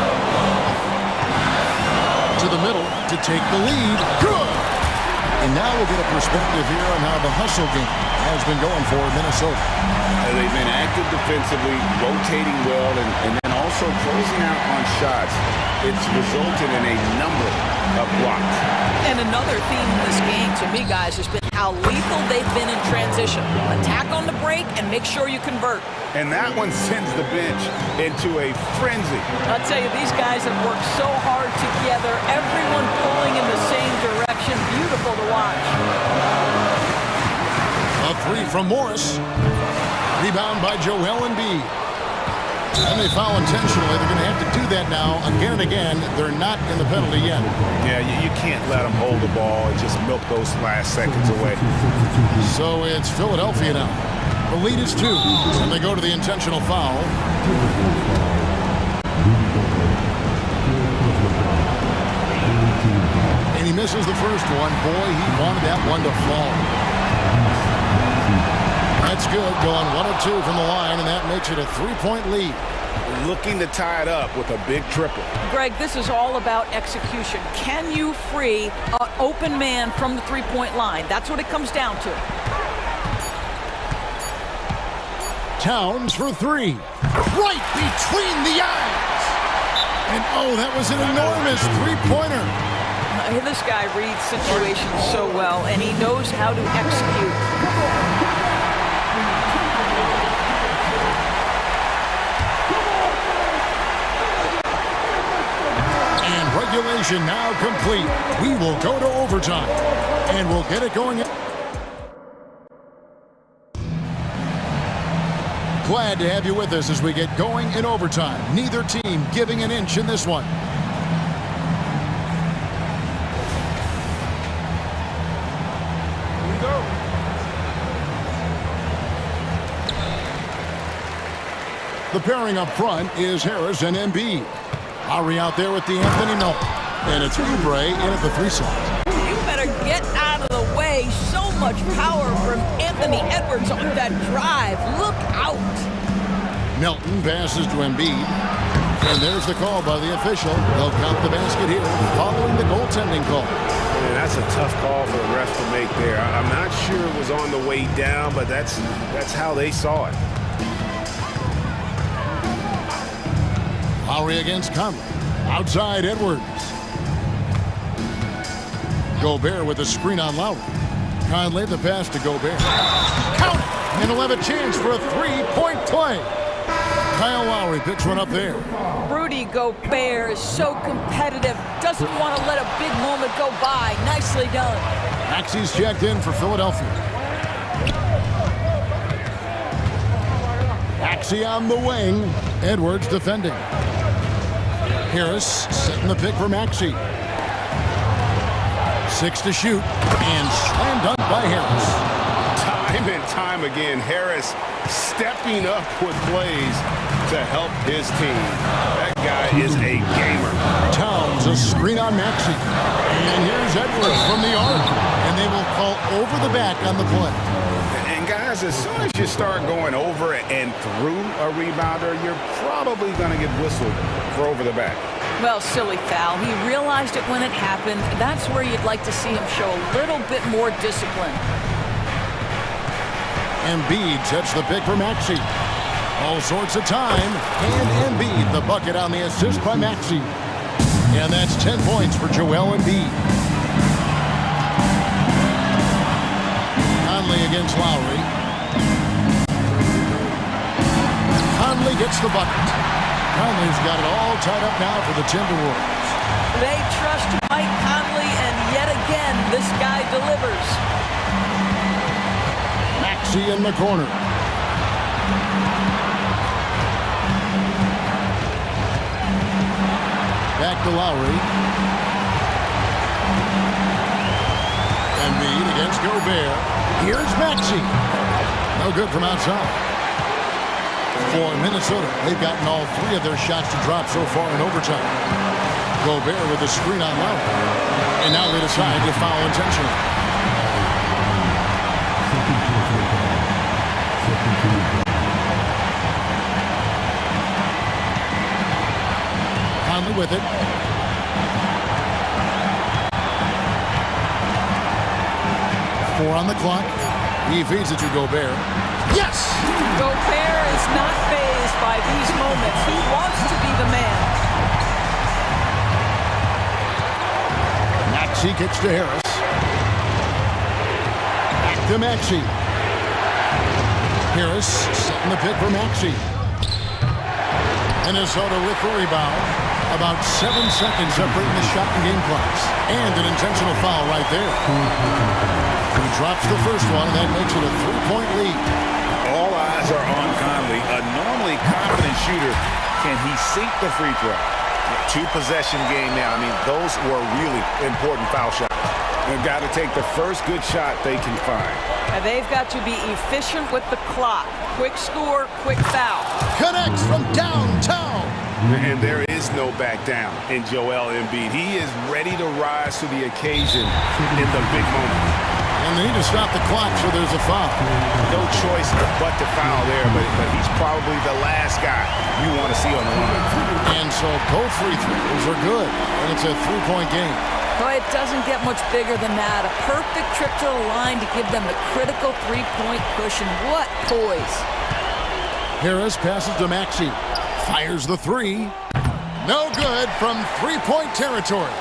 To the middle to take the lead. Good! And now we'll get a perspective here on how the hustle game has been going for Minnesota. They've been active defensively, rotating well, and then also closing out on shots. It's resulted in a number of blocks. And another theme in this game, to me, guys, has been how lethal they've been in transition. Attack on the break and make sure you convert. And that one sends the bench into a frenzy. I'll tell you, these guys have worked so hard together, everyone pulling in the same direction. Beautiful to watch. A three from Morris. Rebound by Joel Embiid. And they foul intentionally. They're going to have to do that now again and again. They're not in the penalty yet. Yeah, you can't let them hold the ball and just milk those last seconds away. So it's Philadelphia now. The lead is 2, and they go to the intentional foul. And he misses the first one. Boy, he wanted that one to fall. That's good, going 1 of 2 from the line, and that makes it a 3-point lead. Looking to tie it up with a big triple. Greg, this is all about execution. Can you free an open man from the three-point line? That's what it comes down to. Towns for 3. Right between the eyes. And oh, that was an enormous three-pointer. This guy reads situations so well, and he knows how to execute. Regulation now complete. We will go to overtime, and we'll get it going. Glad to have you with us as we get going in overtime. Neither team giving an inch in this one. Here we go. The pairing up front is Harris and Embiid. Lowry out there with the Anthony Melton. And it's Oubre in at the 3 slot. You better get out of the way. So much power from Anthony Edwards on that drive. Look out. Melton passes to Embiid. And there's the call by the official. They'll count the basket here following the goaltending call. Man, that's a tough call for the refs to make there. I'm not sure it was on the way down, but that's how they saw it. Lowry against Conley. Outside Edwards. Gobert with a screen on Lowry. Conley the pass to Gobert. Count it! And he'll have a chance for a 3-point play. Kyle Lowry picks one up there. Rudy Gobert is so competitive. Doesn't want to let a big moment go by. Nicely done. Maxey's checked in for Philadelphia. Maxey on the wing. Edwards defending. Harris setting the pick for Maxey. 6 to shoot, and slam dunk by Harris. Time and time again, Harris stepping up with plays to help his team. That guy is a gamer. Towns a screen on Maxey. And here's Edwards from the arc. And they will call over the back on the play. And guys, as soon as you start going over and through a rebounder, you're probably going to get whistled for over the back. Well, silly foul. He realized it when it happened. That's where you'd like to see him show a little bit more discipline. Embiid sets the pick for Maxey. All sorts of time. And Embiid the bucket on the assist by Maxey. And that's 10 points for Joel Embiid. Conley against Lowry. gets the bucket. Conley's got it all tied up now for the Timberwolves. They trust Mike Conley, and yet again, this guy delivers. Maxey in the corner. Back to Lowry. Embiid against Gobert. Here's Maxey. No good from outside. For Minnesota, they've gotten all three of their shots to drop so far in overtime. Gobert with the screen on Lowry. And now they decide to foul intentionally. Conley with it. Four on the clock. He feeds it to Gobert. Yes! Gobert is not fazed by these moments. He wants to be the man. Maxey kicks to Harris. Back to Maxey. Harris setting the pick for Maxey. Minnesota with the rebound. About 7 seconds separating the shot and game clocks. And an intentional foul right there. He drops the first one, and that makes it a 3-point lead. All eyes are on Conley, a normally confident shooter. Can he sink the free throw? Two-possession game now. I mean, those were really important foul shots. They've got to take the first good shot they can find. And they've got to be efficient with the clock. Quick score, quick foul. Connects from downtown. And there is no back down in Joel Embiid. He is ready to rise to the occasion in the big moment. And they need to stop the clock, so there's a foul. No choice but to foul there, but he's probably the last guy you want to see on the line. And so both free throws are good, and it's a 3-point game. Boy, it doesn't get much bigger than that. A perfect trip to the line to give them the critical 3-point cushion. What poise. Harris passes to Maxey. Fires the three. No good from 3-point territory.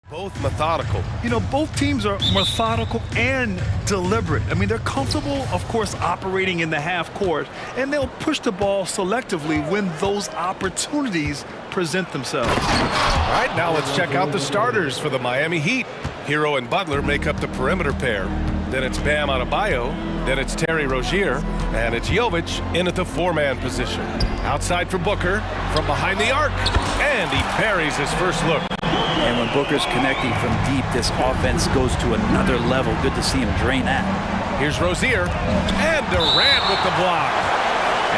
Both methodical. You know, both teams are methodical and deliberate. I mean, they're comfortable, of course, operating in the half court, and they'll push the ball selectively when those opportunities present themselves. All right, now let's check out the starters for the Miami Heat. Hero and Butler make up the perimeter pair. Then it's Bam Adebayo. Then it's Terry Rozier. And it's Jovic in at the four-man position. Outside for Booker from behind the arc. And he parries his first look. And when Booker's connecting from deep, this offense goes to another level. Good to see him drain that. Here's Rozier. And Durant with the block.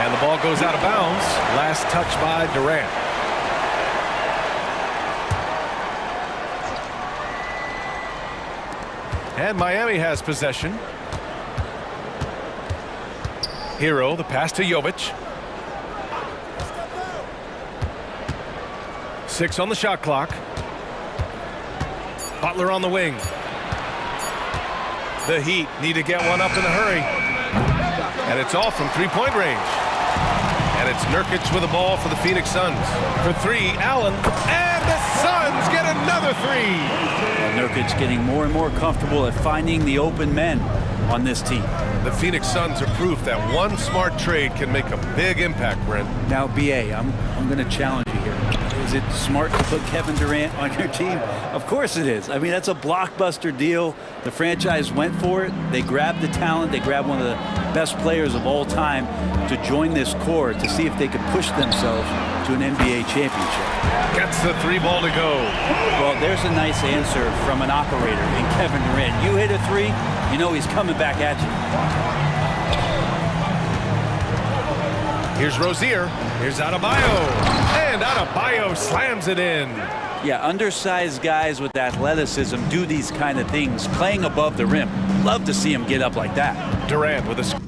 And the ball goes out of bounds. Last touch by Durant. And Miami has possession. Hero, the pass to Jovic. 6 on the shot clock. Butler on the wing. The Heat need to get one up in a hurry. And it's all from three-point range. And it's Nurkic with the ball for the Phoenix Suns. For three, Allen. And the Suns get another three. Well, Nurkic getting more and more comfortable at finding the open men on this team. The Phoenix Suns are proof that one smart trade can make a big impact, Brent. Now, BA, I'm going to challenge you here. Is it smart to put Kevin Durant on your team? Of course it is. I mean, that's a blockbuster deal. The franchise went for it. They grabbed the talent. They grabbed one of the best players of all time to join this core to see if they could push themselves to an NBA championship. Gets the three ball to go. Well, there's a nice answer from an operator in Kevin Durant. You hit a three, you know he's coming back at you. Here's Rozier. Here's Adebayo. And Adebayo slams it in. Yeah, undersized guys with athleticism do these kind of things, playing above the rim. Love to see him get up like that. Durant with a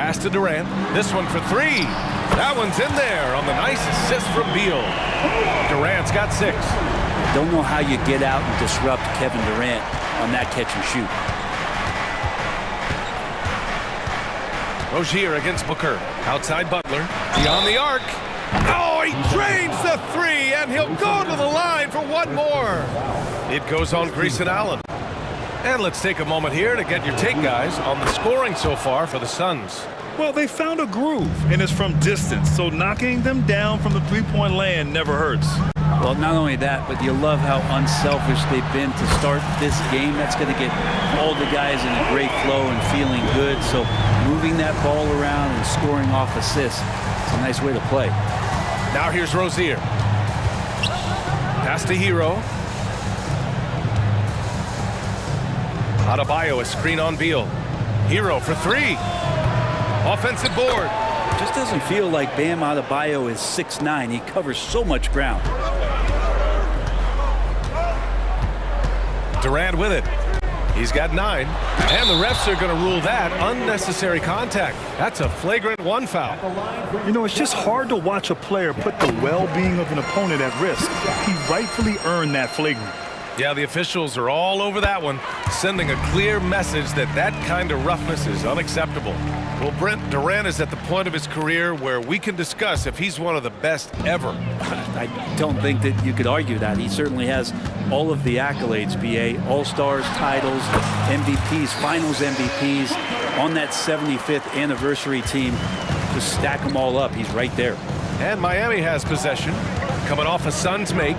Pass to Durant. This one for three. That one's in there on the nice assist from Beal. Durant's got 6. Don't know how you get out and disrupt Kevin Durant on that catch and shoot. Rozier against Booker. Outside Butler. Beyond the arc. Oh, he drains the 3, and he'll go to the line for one more. It goes on Grayson Allen. And let's take a moment here to get your take, guys, on the scoring so far for the Suns. Well, they found a groove, and it's from distance, so knocking them down from the three-point land never hurts. Well, not only that, but you love how unselfish they've been to start this game. That's going to get all the guys in a great flow and feeling good. So moving that ball around and scoring off assists, it's a nice way to play. Now here's Rozier. Pass to Hero. Adebayo, a screen on Beal. Hero for 3. Offensive board. Just doesn't feel like Bam Adebayo is 6'9". He covers so much ground. Durant with it. He's got 9. And the refs are going to rule that unnecessary contact. That's a flagrant 1 foul. You know, it's just hard to watch a player put the well-being of an opponent at risk. He rightfully earned that flagrant. Yeah, the officials are all over that one, sending a clear message that that kind of roughness is unacceptable. Well, Brent, Durant is at the point of his career where we can discuss if he's one of the best ever. I don't think that you could argue that. He certainly has all of the accolades, BA. All-Stars, titles, MVPs, Finals MVPs, on that 75th anniversary team. Just stack them all up. He's right there. And Miami has possession, coming off a Suns make.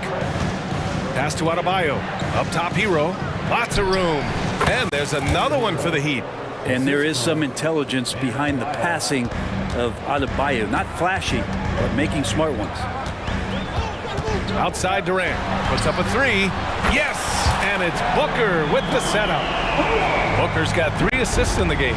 Pass to Adebayo. Up top, Hero. Lots of room. And there's another one for the Heat. And there is some intelligence behind the passing of Adebayo. Not flashy, but making smart ones. Outside Durant. Puts up a 3. Yes! And it's Booker with the setup. Booker's got 3 assists in the game.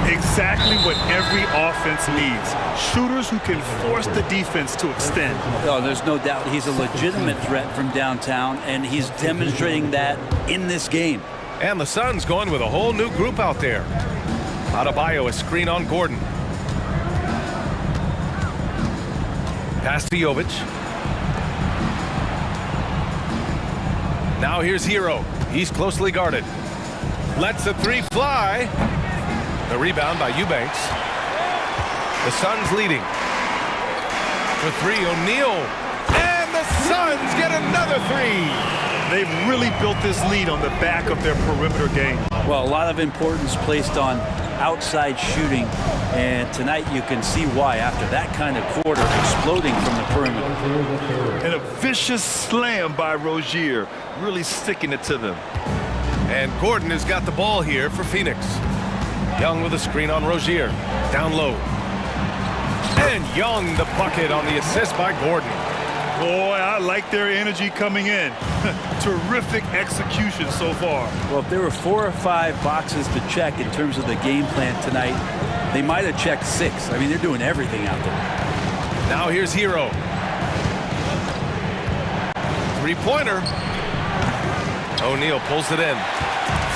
Exactly what every offense needs. Shooters who can force the defense to extend. Oh, there's no doubt he's a legitimate threat from downtown, and he's demonstrating that in this game. And the Suns going with a whole new group out there. Adebayo, a screen on Gordon. Pass to Jovic. Now here's Hero. He's closely guarded. Lets the 3 fly. The rebound by Eubanks. The Suns leading. For 3, O'Neal. And the Suns get another 3. They've really built this lead on the back of their perimeter game. Well, a lot of importance placed on outside shooting, and tonight you can see why after that kind of quarter, exploding from the perimeter. And a vicious slam by Rozier, really sticking it to them. And Gordon has got the ball here for Phoenix. Young with a screen on Rozier. Down low. And Young the bucket on the assist by Gordon. Boy, I like their energy coming in. Terrific execution so far. Well, if there were 4 or 5 boxes to check in terms of the game plan tonight, they might have checked 6. I mean, they're doing everything out there. Now here's Hero. 3-pointer. O'Neal pulls it in.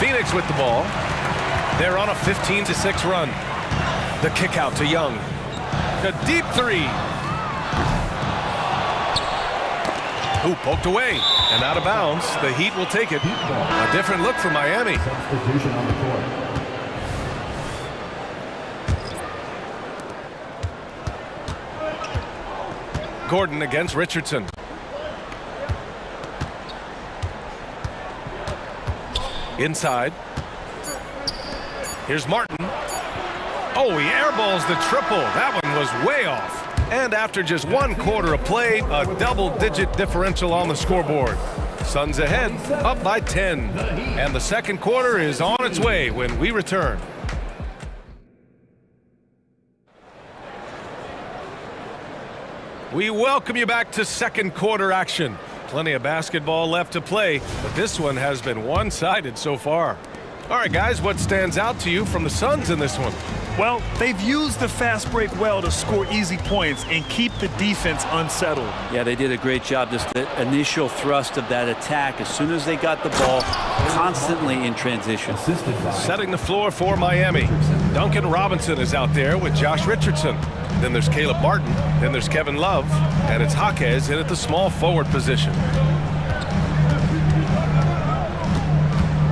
Phoenix with the ball. They're on a 15-6 run. The kick out to Young. A deep 3. Ooh, poked away and out of bounds. The Heat will take it. A different look for Miami. Gordon against Richardson. Inside. Here's Martin. Oh, he airballs the triple. That one was way off. And after just 1 quarter of play, a double-digit differential on the scoreboard. Suns ahead, up by 10. And the second quarter is on its way when we return. We welcome you back to second quarter action. Plenty of basketball left to play, but this one has been one-sided so far. All right, guys, what stands out to you from the Suns in this one? Well, they've used the fast break well to score easy points and keep the defense unsettled. Yeah, they did a great job. Just the initial thrust of that attack, as soon as they got the ball, constantly in transition. Setting the floor for Miami. Duncan Robinson is out there with Josh Richardson. Then there's Caleb Martin. Then there's Kevin Love. And it's Jaquez in at the small forward position.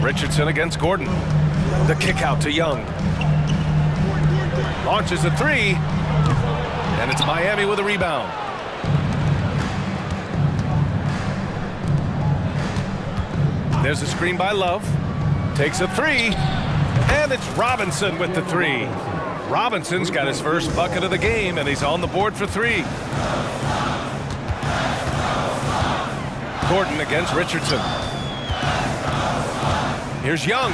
Richardson against Gordon. The kick out to Young. Launches a three. And it's Miami with a rebound. There's a screen by Love. Takes a three. And it's Robinson with the three. Robinson's got his first bucket of the game, and he's on the board for three. Gordon against Richardson. Here's Young.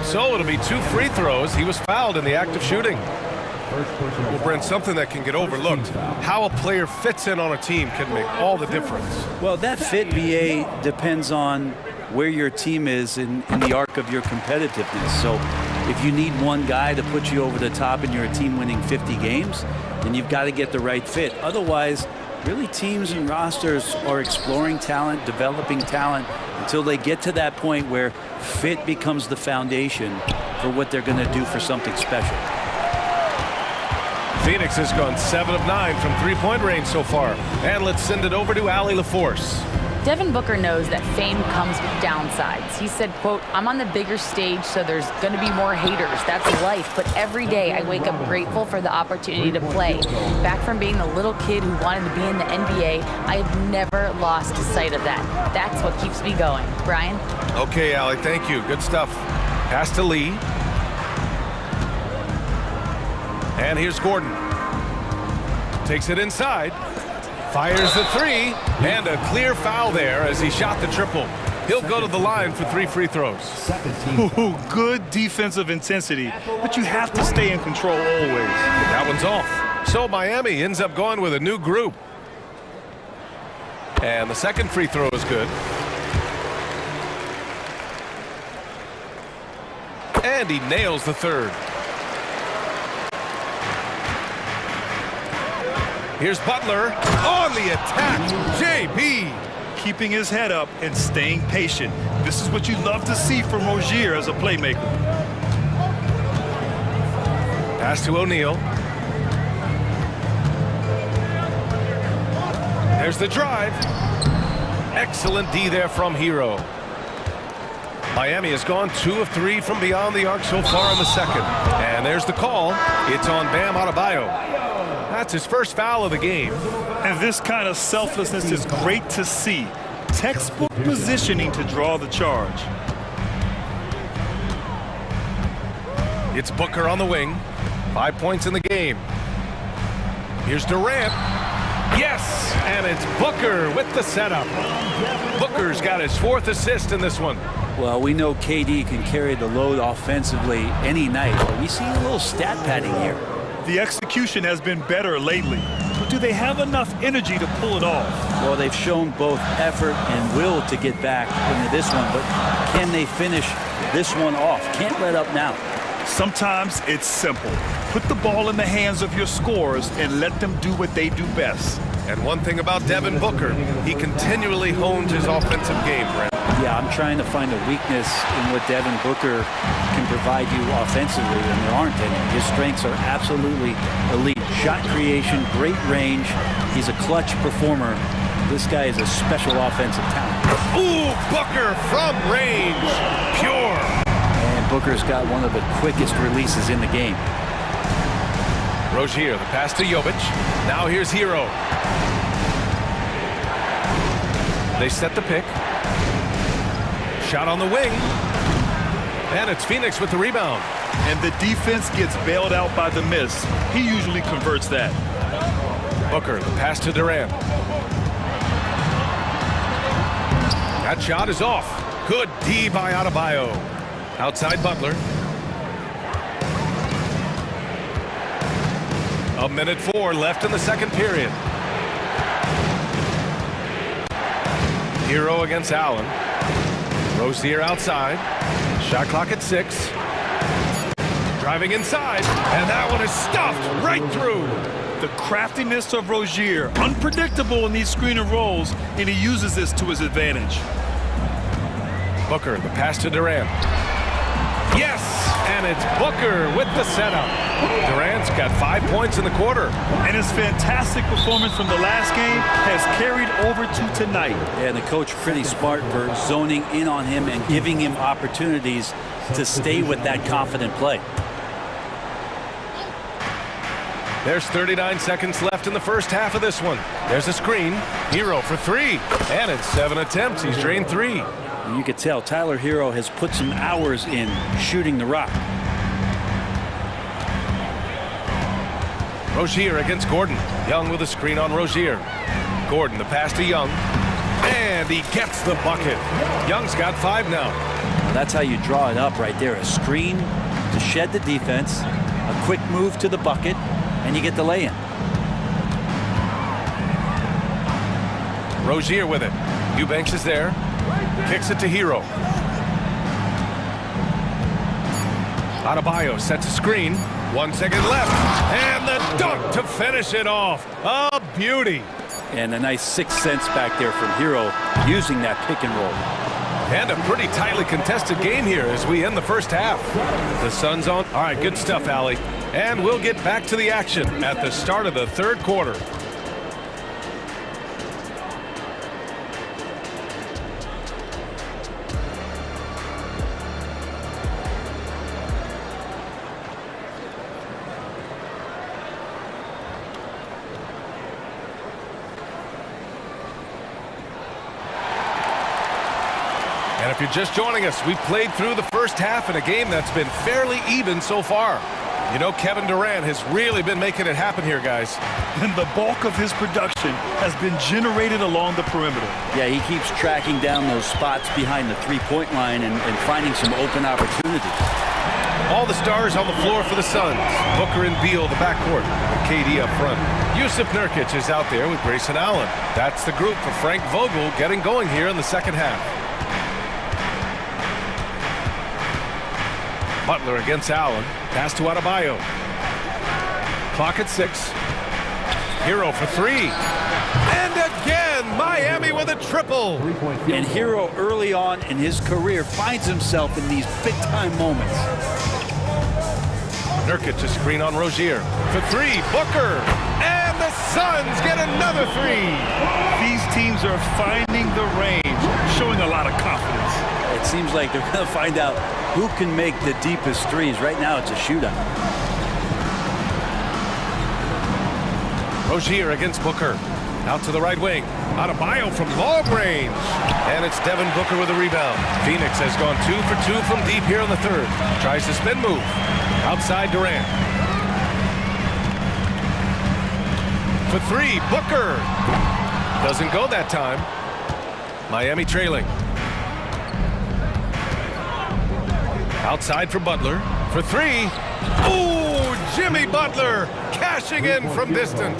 So it'll be 2 free throws. He was fouled in the act of shooting. Well, Brent, something that can get overlooked. How a player fits in on a team can make all the difference. Well, that fit, BA, depends on where your team is in the arc of your competitiveness. So if you need one guy to put you over the top and you're a team winning 50 games, then you've got to get the right fit. Otherwise, really teams and rosters are exploring talent, developing talent, until they get to that point where fit becomes the foundation for what they're going to do for something special. Phoenix has gone 7 of 9 from three-point range so far. And let's send it over to Allie LaForce. Devin Booker knows that fame comes with downsides. He said, quote, "I'm on the bigger stage, so there's going to be more haters. That's life. But every day I wake up grateful for the opportunity to play. Back from being the little kid who wanted to be in the NBA, I have never lost sight of that. That's what keeps me going." Brian? Okay, Allie, thank you. Good stuff. Pass to Lee. And here's Gordon. Takes it inside. Fires the three. And a clear foul there as he shot the triple. He'll go to the line for 3 free throws. Ooh, good defensive intensity, but you have to stay in control always. That one's off. So Miami ends up going with a new group. And the second free throw is good. And he nails the third. Here's Butler on the attack. JB. Keeping his head up and staying patient. This is what you love to see from Rozier as a playmaker. Pass to O'Neal. There's the drive. Excellent D there from Hero. Miami has gone 2 of 3 from beyond the arc so far in the second. And there's the call. It's on Bam Adebayo. That's his first foul of the game. And this kind of selflessness is great to see. Textbook positioning to draw the charge. It's Booker on the wing. 5 points in the game. Here's Durant. Yes, and it's Booker with the setup. Booker's got his 4th assist in this one. Well, we know KD can carry the load offensively any night, but we see a little stat padding here. The execution has been better lately, but do they have enough energy to pull it off? Well, they've shown both effort and will to get back into this one, but can they finish this one off? Can't let up now. Sometimes it's simple. Put the ball in the hands of your scorers and let them do what they do best. And one thing about Devin Booker, he continually hones his offensive game, Brent. Yeah, I'm trying to find a weakness in what Devin Booker can provide you offensively, and there aren't any. His strengths are absolutely elite. Shot creation, great range. He's a clutch performer. This guy is a special offensive talent. Ooh, Booker from range. Pure. And Booker's got one of the quickest releases in the game. Rozier, the pass to Jovic. Now here's Hero. They set the pick. Shot on the wing. And it's Phoenix with the rebound. And the defense gets bailed out by the miss. He usually converts that. Booker, the pass to Durant. That shot is off. Good D by Adebayo. Outside Butler. 1:04 left in the second period. Hero against Allen. Rozier outside. Shot clock at 6. Driving inside, and that one is stuffed right through. The craftiness of Rozier, unpredictable in these screen and rolls, and he uses this to his advantage. Booker, the pass to Durant. Yes, and it's Booker with the setup. Durant's got 5 points in the quarter. And his fantastic performance from the last game has carried over to tonight. And the coach pretty smart for zoning in on him and giving him opportunities to stay with that confident play. There's 39 seconds left in the first half of this one. There's a screen. Hero for three. And in 7 attempts, he's drained 3. And you could tell Tyler Hero has put some hours in shooting the rock. Rozier against Gordon. Young with a screen on Rozier. Gordon, the pass to Young. And he gets the bucket. Young's got 5 now. Well, that's how you draw it up right there. A screen to shed the defense, a quick move to the bucket, and you get the lay-in. Rozier with it. Eubanks is there. Kicks it to Hero. Adebayo sets a screen. 1 second left. And the dunk to finish it off. A beauty. And a nice 6 cents back there from Hero using that pick and roll. And a pretty tightly contested game here as we end the first half. The Suns on. All right, good stuff, Allie. And we'll get back to the action at the start of the third quarter. And if you're just joining us, we played through the first half in a game that's been fairly even so far. You know, Kevin Durant has really been making it happen here, guys. And the bulk of his production has been generated along the perimeter. Yeah, he keeps tracking down those spots behind the three-point line and finding some open opportunities. All the stars on the floor for the Suns. Booker and Beal, the backcourt. KD up front. Yusuf Nurkic is out there with Grayson Allen. That's the group for Frank Vogel getting going here in the second half. Butler against Allen. Pass to Adebayo. Clock at 6. Hero for 3. And again, Miami with a triple. And Hero early on in his career finds himself in these big-time moments. Nurkic a screen on Rozier. For 3, Booker. And the Suns get another 3. These teams are finding the range, showing a lot of confidence. It seems like they're going to find out who can make the deepest threes. Right now, it's a shootout. Rozier against Booker. Out to the right wing. Adebayo from long range. And it's Devin Booker with a rebound. Phoenix has gone 2 for 2 from deep here in the third. Tries to spin move. Outside Durant. For 3, Booker. Doesn't go that time. Miami trailing. Outside for Butler. For 3. Ooh, Jimmy Butler cashing in from distance.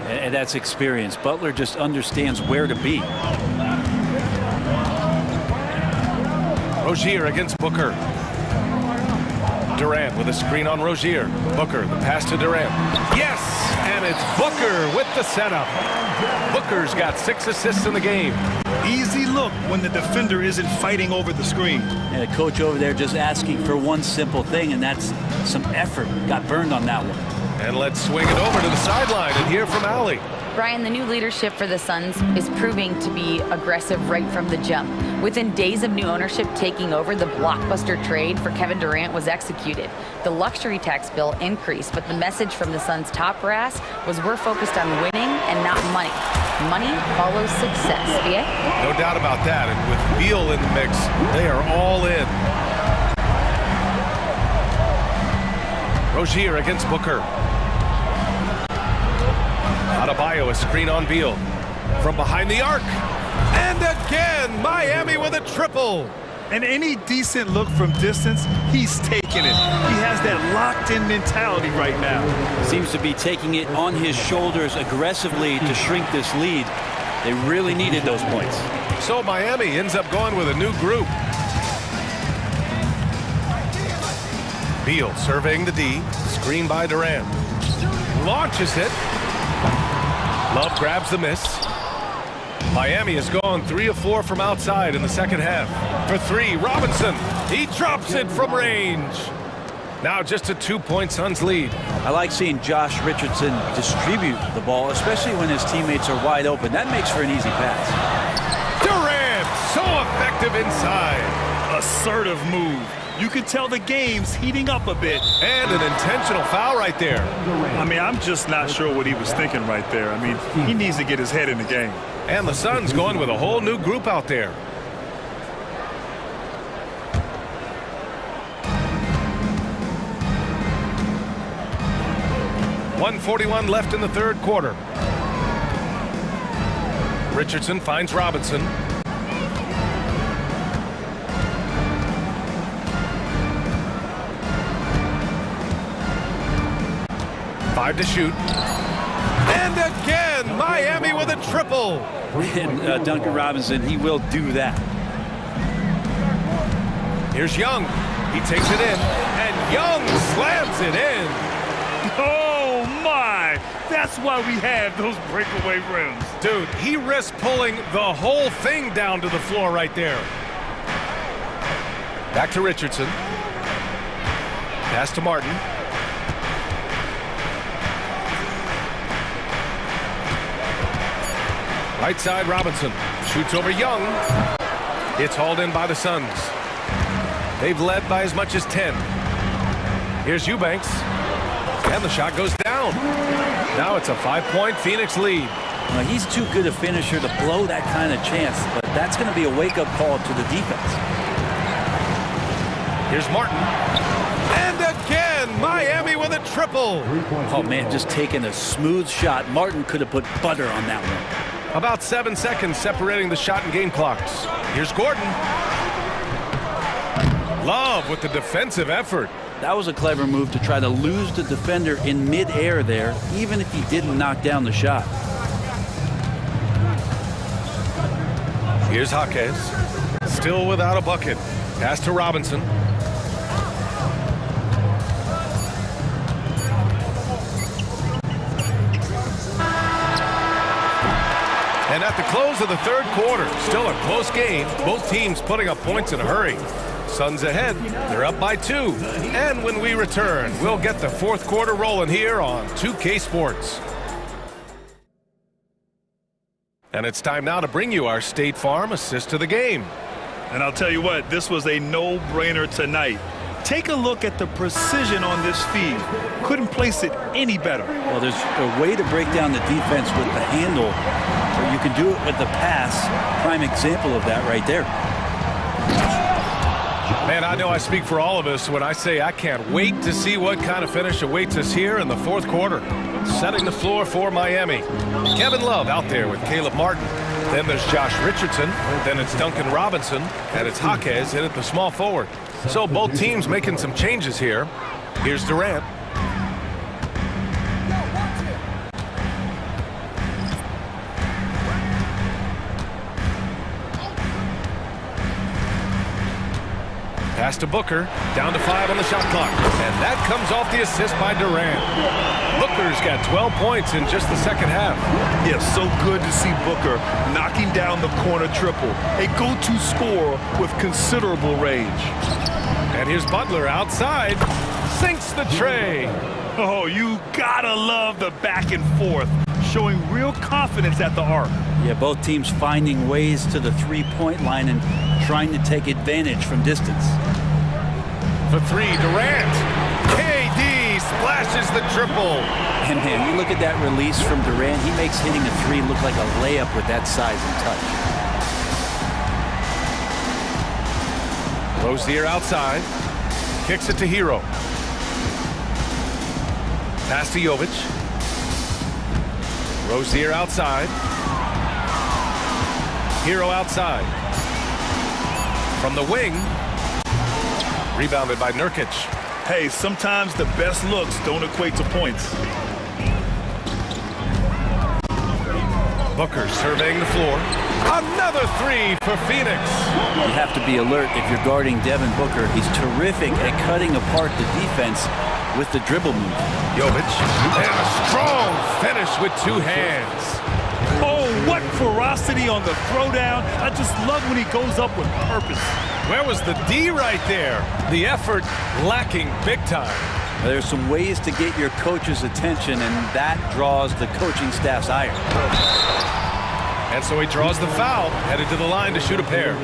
And that's experience. Butler just understands where to be. Rozier against Booker. Durant with a screen on Rozier. Booker, the pass to Durant. Yes, and it's Booker with the setup. Booker's got 6 assists in the game. Easy look when the defender isn't fighting over the screen. And a coach over there just asking for one simple thing, and that's some effort. Got burned on that one. And let's swing it over to the sideline and hear from Allie. Brian, the new leadership for the Suns is proving to be aggressive right from the jump. Within days of new ownership taking over, the blockbuster trade for Kevin Durant was executed. The luxury tax bill increased, but the message from the Suns' top brass was we're focused on winning and not money. Money follows success. Yeah? No doubt about that. And with Beal in the mix, they are all in. Rozier against Booker. Adebayo a screen on Beal. From behind the arc. And again, Miami with a triple. And any decent look from distance, he's taking it. He has that locked-in mentality right now. Seems to be taking it on his shoulders aggressively to shrink this lead. They really needed those points. So Miami ends up going with a new group. Beal surveying the D. Screen by Durant. Launches it. Love grabs the miss. Miami has gone 3 of 4 from outside in the second half. For 3, Robinson. He drops it from range. Now just a 2-point Suns lead. I like seeing Josh Richardson distribute the ball, especially when his teammates are wide open. That makes for an easy pass. Durant, so effective inside. Assertive move. You can tell the game's heating up a bit. And an intentional foul right there. I mean, I'm just not sure what he was thinking right there. I mean, he needs to get his head in the game. And the Suns going with a whole new group out there. .141 left in the third quarter. Richardson finds Robinson. Five to shoot. And again, Miami with a triple. And Duncan Robinson, he will do that. Here's Young. He takes it in, and Young slams it in. Oh, my. That's why we have those breakaway rims. Dude, he risked pulling the whole thing down to the floor right there. Back to Richardson. Pass to Martin. Right side, Robinson. Shoots over Young. It's hauled in by the Suns. They've led by as much as 10. Here's Eubanks. And the shot goes down. Now it's a 5-point Phoenix lead. Well, he's too good a finisher to blow that kind of chance, but that's going to be a wake-up call to the defense. Here's Martin. And again, Miami with a triple. Oh, man, just taking a smooth shot. Martin could have put butter on that one. About 7 seconds separating the shot and game clocks. Here's Gordon. Love with the defensive effort. That was a clever move to try to lose the defender in mid-air there, even if he didn't knock down the shot. Here's Jaquez. Still without a bucket. Pass to Robinson. And at the close of the third quarter, still a close game. Both teams putting up points in a hurry. Suns ahead. They're up by 2. And when we return, we'll get the fourth quarter rolling here on 2K Sports. And it's time now to bring you our State Farm assist to the game. And I'll tell you what, this was a no-brainer tonight. Take a look at the precision on this feed. Couldn't place it any better. Well, there's a way to break down the defense with the handle, or you can do it with the pass. Prime example of that right there. Man, I know I speak for all of us when I say I can't wait to see what kind of finish awaits us here in the fourth quarter. Setting the floor for Miami. Kevin Love out there with Caleb Martin. Then there's Josh Richardson. Then it's Duncan Robinson. And it's Jaquez in at the small forward. So both teams making some changes here. Here's Durant. Pass to Booker, down to 5 on the shot clock. And that comes off the assist by Durant. Booker's got 12 points in just the second half. Yeah, so good to see Booker knocking down the corner triple. A go-to scorer with considerable range. And here's Butler outside, sinks the tray. Oh, you gotta love the back and forth, showing real confidence at the arc. Yeah, both teams finding ways to the three-point line and trying to take advantage from distance. For 3, Durant. KD splashes the triple. And man, you look at that release from Durant, he makes hitting a 3 look like a layup with that size and touch. Rozier outside, kicks it to Hero. Pass to Jovic. Rozier outside. Hero outside. From the wing. Rebounded by Nurkic. Hey, sometimes the best looks don't equate to points. Booker surveying the floor. Another three for Phoenix. You have to be alert if you're guarding Devin Booker. He's terrific at cutting apart the defense with the dribble move. Jovic, and a strong finish with two hands. Oh, what ferocity on the throwdown. I just love when he goes up with purpose. Where was the D right there? The effort lacking big time. There's some ways to get your coach's attention, and that draws the coaching staff's ire. And so he draws the foul, headed to the line to shoot a pair.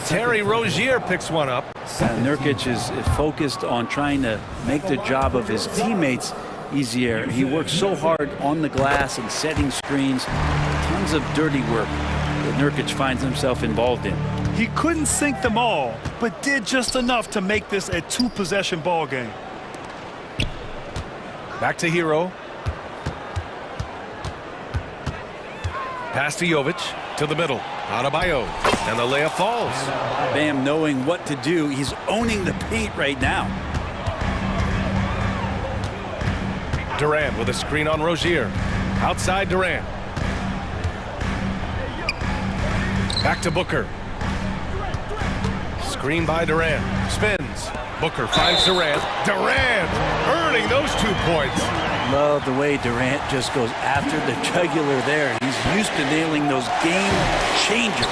Terry Rozier picks one up. Nurkic is focused on trying to make the job of his teammates easier. He works so hard on the glass and setting screens. Tons of dirty work that Nurkic finds himself involved in. He couldn't sink them all, but did just enough to make this a two-possession ball game. Back to Hero. Pass to Jovic, to the middle. Adebayo, and the layup falls. Bam knowing what to do. He's owning the paint right now. Durant with a screen on Rozier. Outside Durant. Back to Booker. Screen by Durant. Spins. Booker finds Durant. Durant earning those 2 points. Love the way Durant just goes after the jugular there. He's used to nailing those game changers.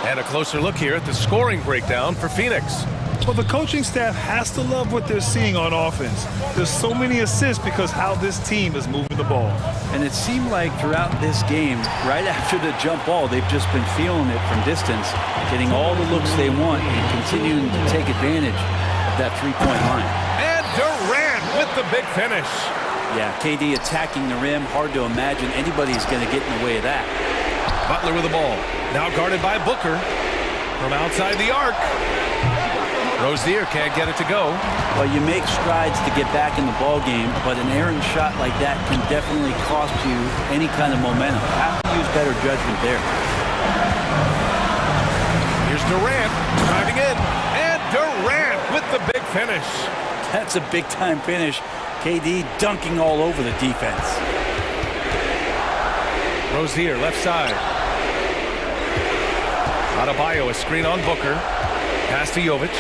And a closer look here at the scoring breakdown for Phoenix. Well, the coaching staff has to love what they're seeing on offense. There's so many assists because how this team is moving the ball. And it seemed like throughout this game, right after the jump ball, they've just been feeling it from distance, getting all the looks they want and continuing to take advantage of that three-point line. And Durant with the big finish. Yeah, KD attacking the rim. Hard to imagine anybody's going to get in the way of that. Butler with the ball. Now guarded by Booker from outside the arc. Rozier can't get it to go. Well, you make strides to get back in the ball game, but an errant shot like that can definitely cost you any kind of momentum. Have to use better judgment there. Here's Durant driving in, and Durant with the big finish. That's a big-time finish. KD dunking all over the defense. Rozier left side. Adebayo a screen on Booker. Pass to Jovic.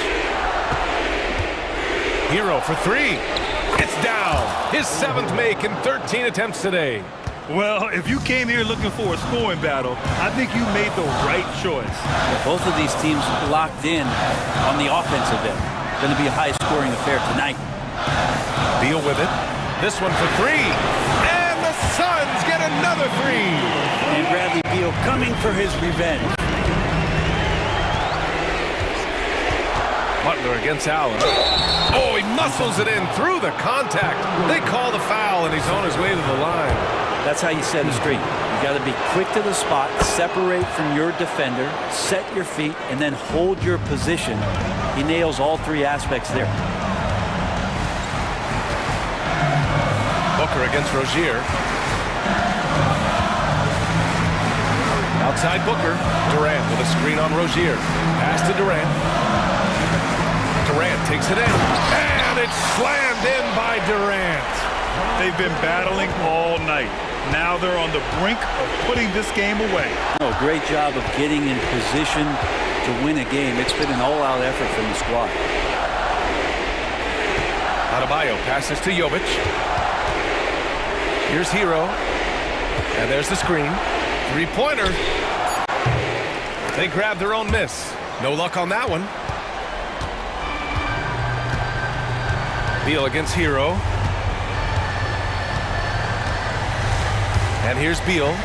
Hero for three. It's down. His 7th make in 13 attempts today. Well, if you came here looking for a scoring battle, I think you made the right choice. Both of these teams locked in on the offensive end. Going to be a high-scoring affair tonight. Beal with it. This one for three. And the Suns get another three. And Bradley Beal coming for his revenge. Butler against Allen. Oh, he muscles it in through the contact. They call the foul, and he's on his way to the line. That's how you set a screen. You got to be quick to the spot, separate from your defender, set your feet, and then hold your position. He nails all three aspects there. Booker against Rozier. Outside Booker. Durant with a screen on Rozier. Pass to Durant. Durant takes it in. And it's slammed in by Durant. They've been battling all night. Now they're on the brink of putting this game away. Oh, great job of getting in position to win a game. It's been an all-out effort from the squad. Adebayo passes to Jovic. Here's Hero. And there's the screen. Three-pointer. They grab their own miss. No luck on that one. Beal against Hero. And here's Beal.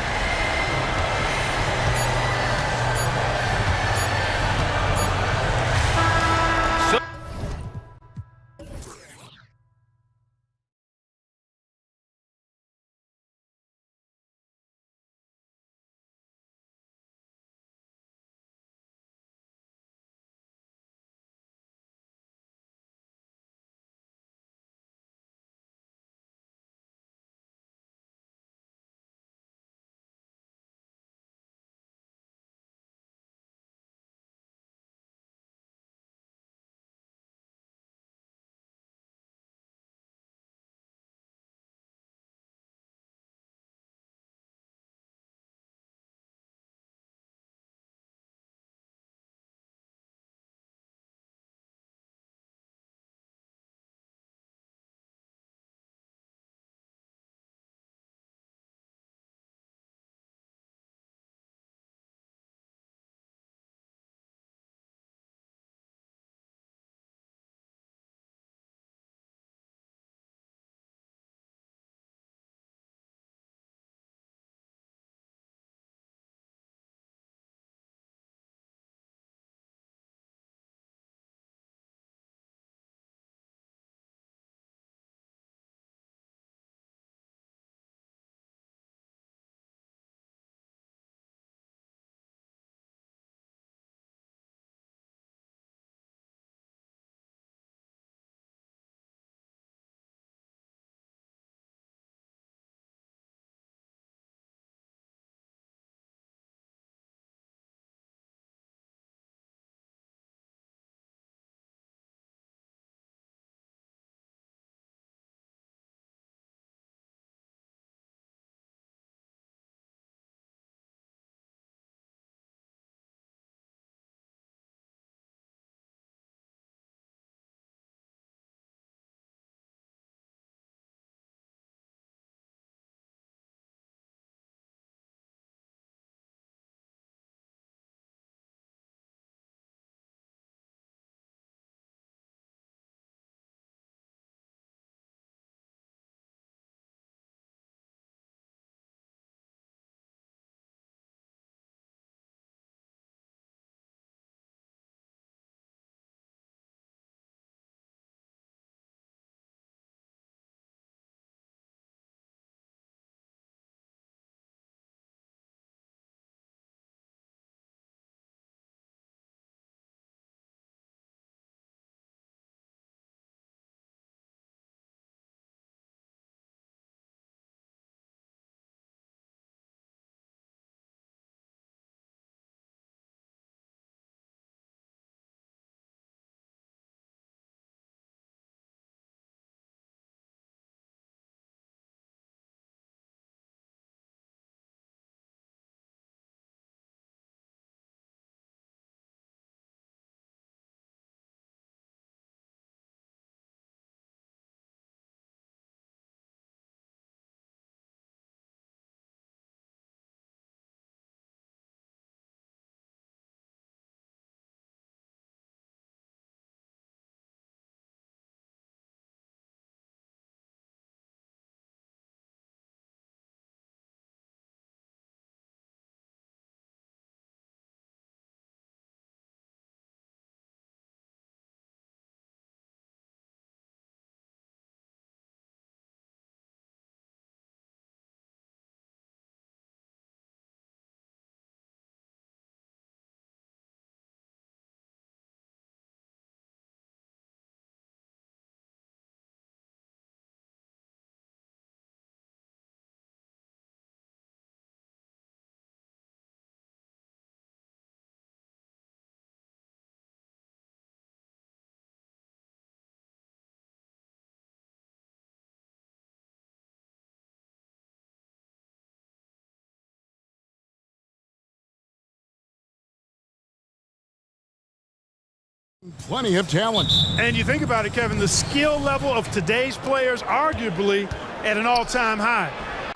Plenty of talent. And you think about it, Kevin, the skill level of today's players arguably at an all-time high.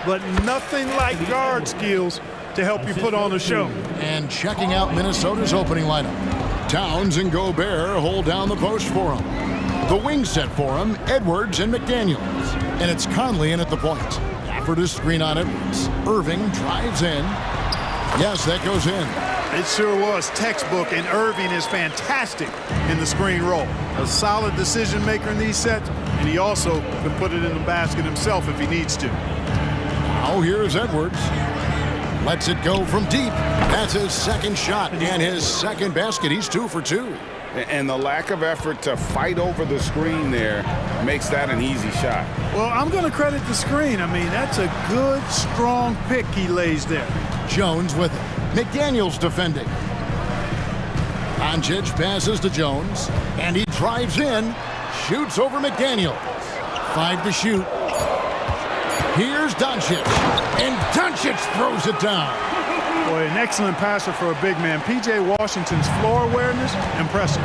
But nothing like guard skills to help you put on a show. And checking out Minnesota's opening lineup. Towns and Gobert hold down the post for him. The wing set for him, Edwards and McDaniels. And it's Conley in at the point. Effort is screen on Edwards. Irving drives in. Yes, that goes in. It sure was textbook, and Irving is fantastic in the screen roll. A solid decision maker in these sets, and he also can put it in the basket himself if he needs to. Now here's Edwards. Lets it go from deep. That's his second shot and his second basket. He's 2 for 2. And the lack of effort to fight over the screen there makes that an easy shot. Well, I'm going to credit the screen. I mean, that's a good, strong pick he lays there. Jones with it. McDaniels defending. Doncic passes to Jones, and he drives in, shoots over McDaniels. 5 to shoot. Here's Doncic, and Doncic throws it down. Boy, an excellent passer for a big man. P.J. Washington's floor awareness, impressive.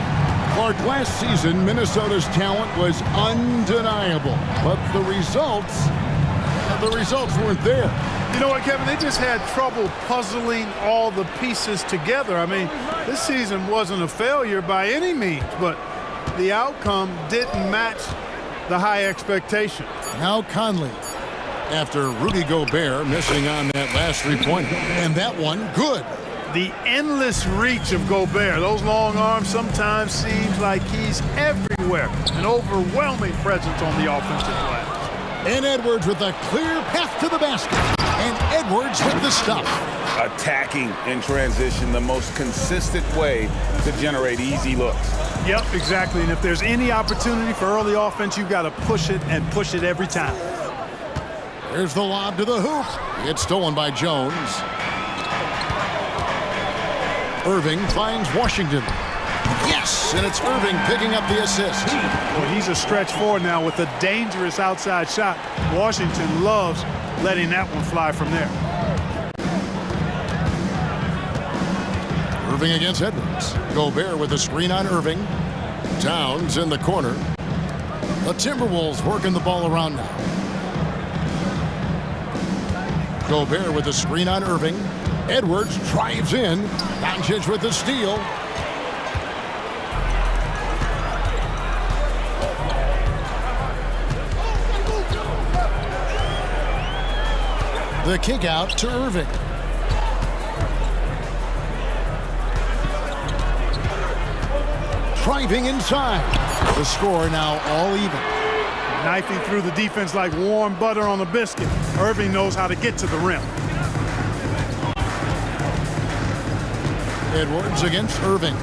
Clark, last season, Minnesota's talent was undeniable, but the results weren't there. You know what, Kevin? They just had trouble puzzling all the pieces together. I mean, this season wasn't a failure by any means, but the outcome didn't match the high expectation. Now Conley, after Rudy Gobert missing on that last three-pointer. And that one, good. The endless reach of Gobert. Those long arms sometimes seems like he's everywhere. An overwhelming presence on the offensive glass. And Edwards with a clear path to the basket. And Edwards with the stuff. Attacking in transition, the most consistent way to generate easy looks. Yep, exactly. And if there's any opportunity for early offense, you've got to push it and push it every time. There's the lob to the hoop. It's stolen by Jones. Irving finds Washington. Yes, and it's Irving picking up the assist. Well, he's a stretch forward now with a dangerous outside shot. Washington loves letting that one fly from there. Irving against Edwards. Gobert with a screen on Irving. Towns in the corner. The Timberwolves working the ball around now. Gobert with a screen on Irving. Edwards drives in. Doncic with the steal. The kick out to Irving. Driving inside. The score now all even. Knifing through the defense like warm butter on a biscuit. Irving knows how to get to the rim. Edwards against Irving.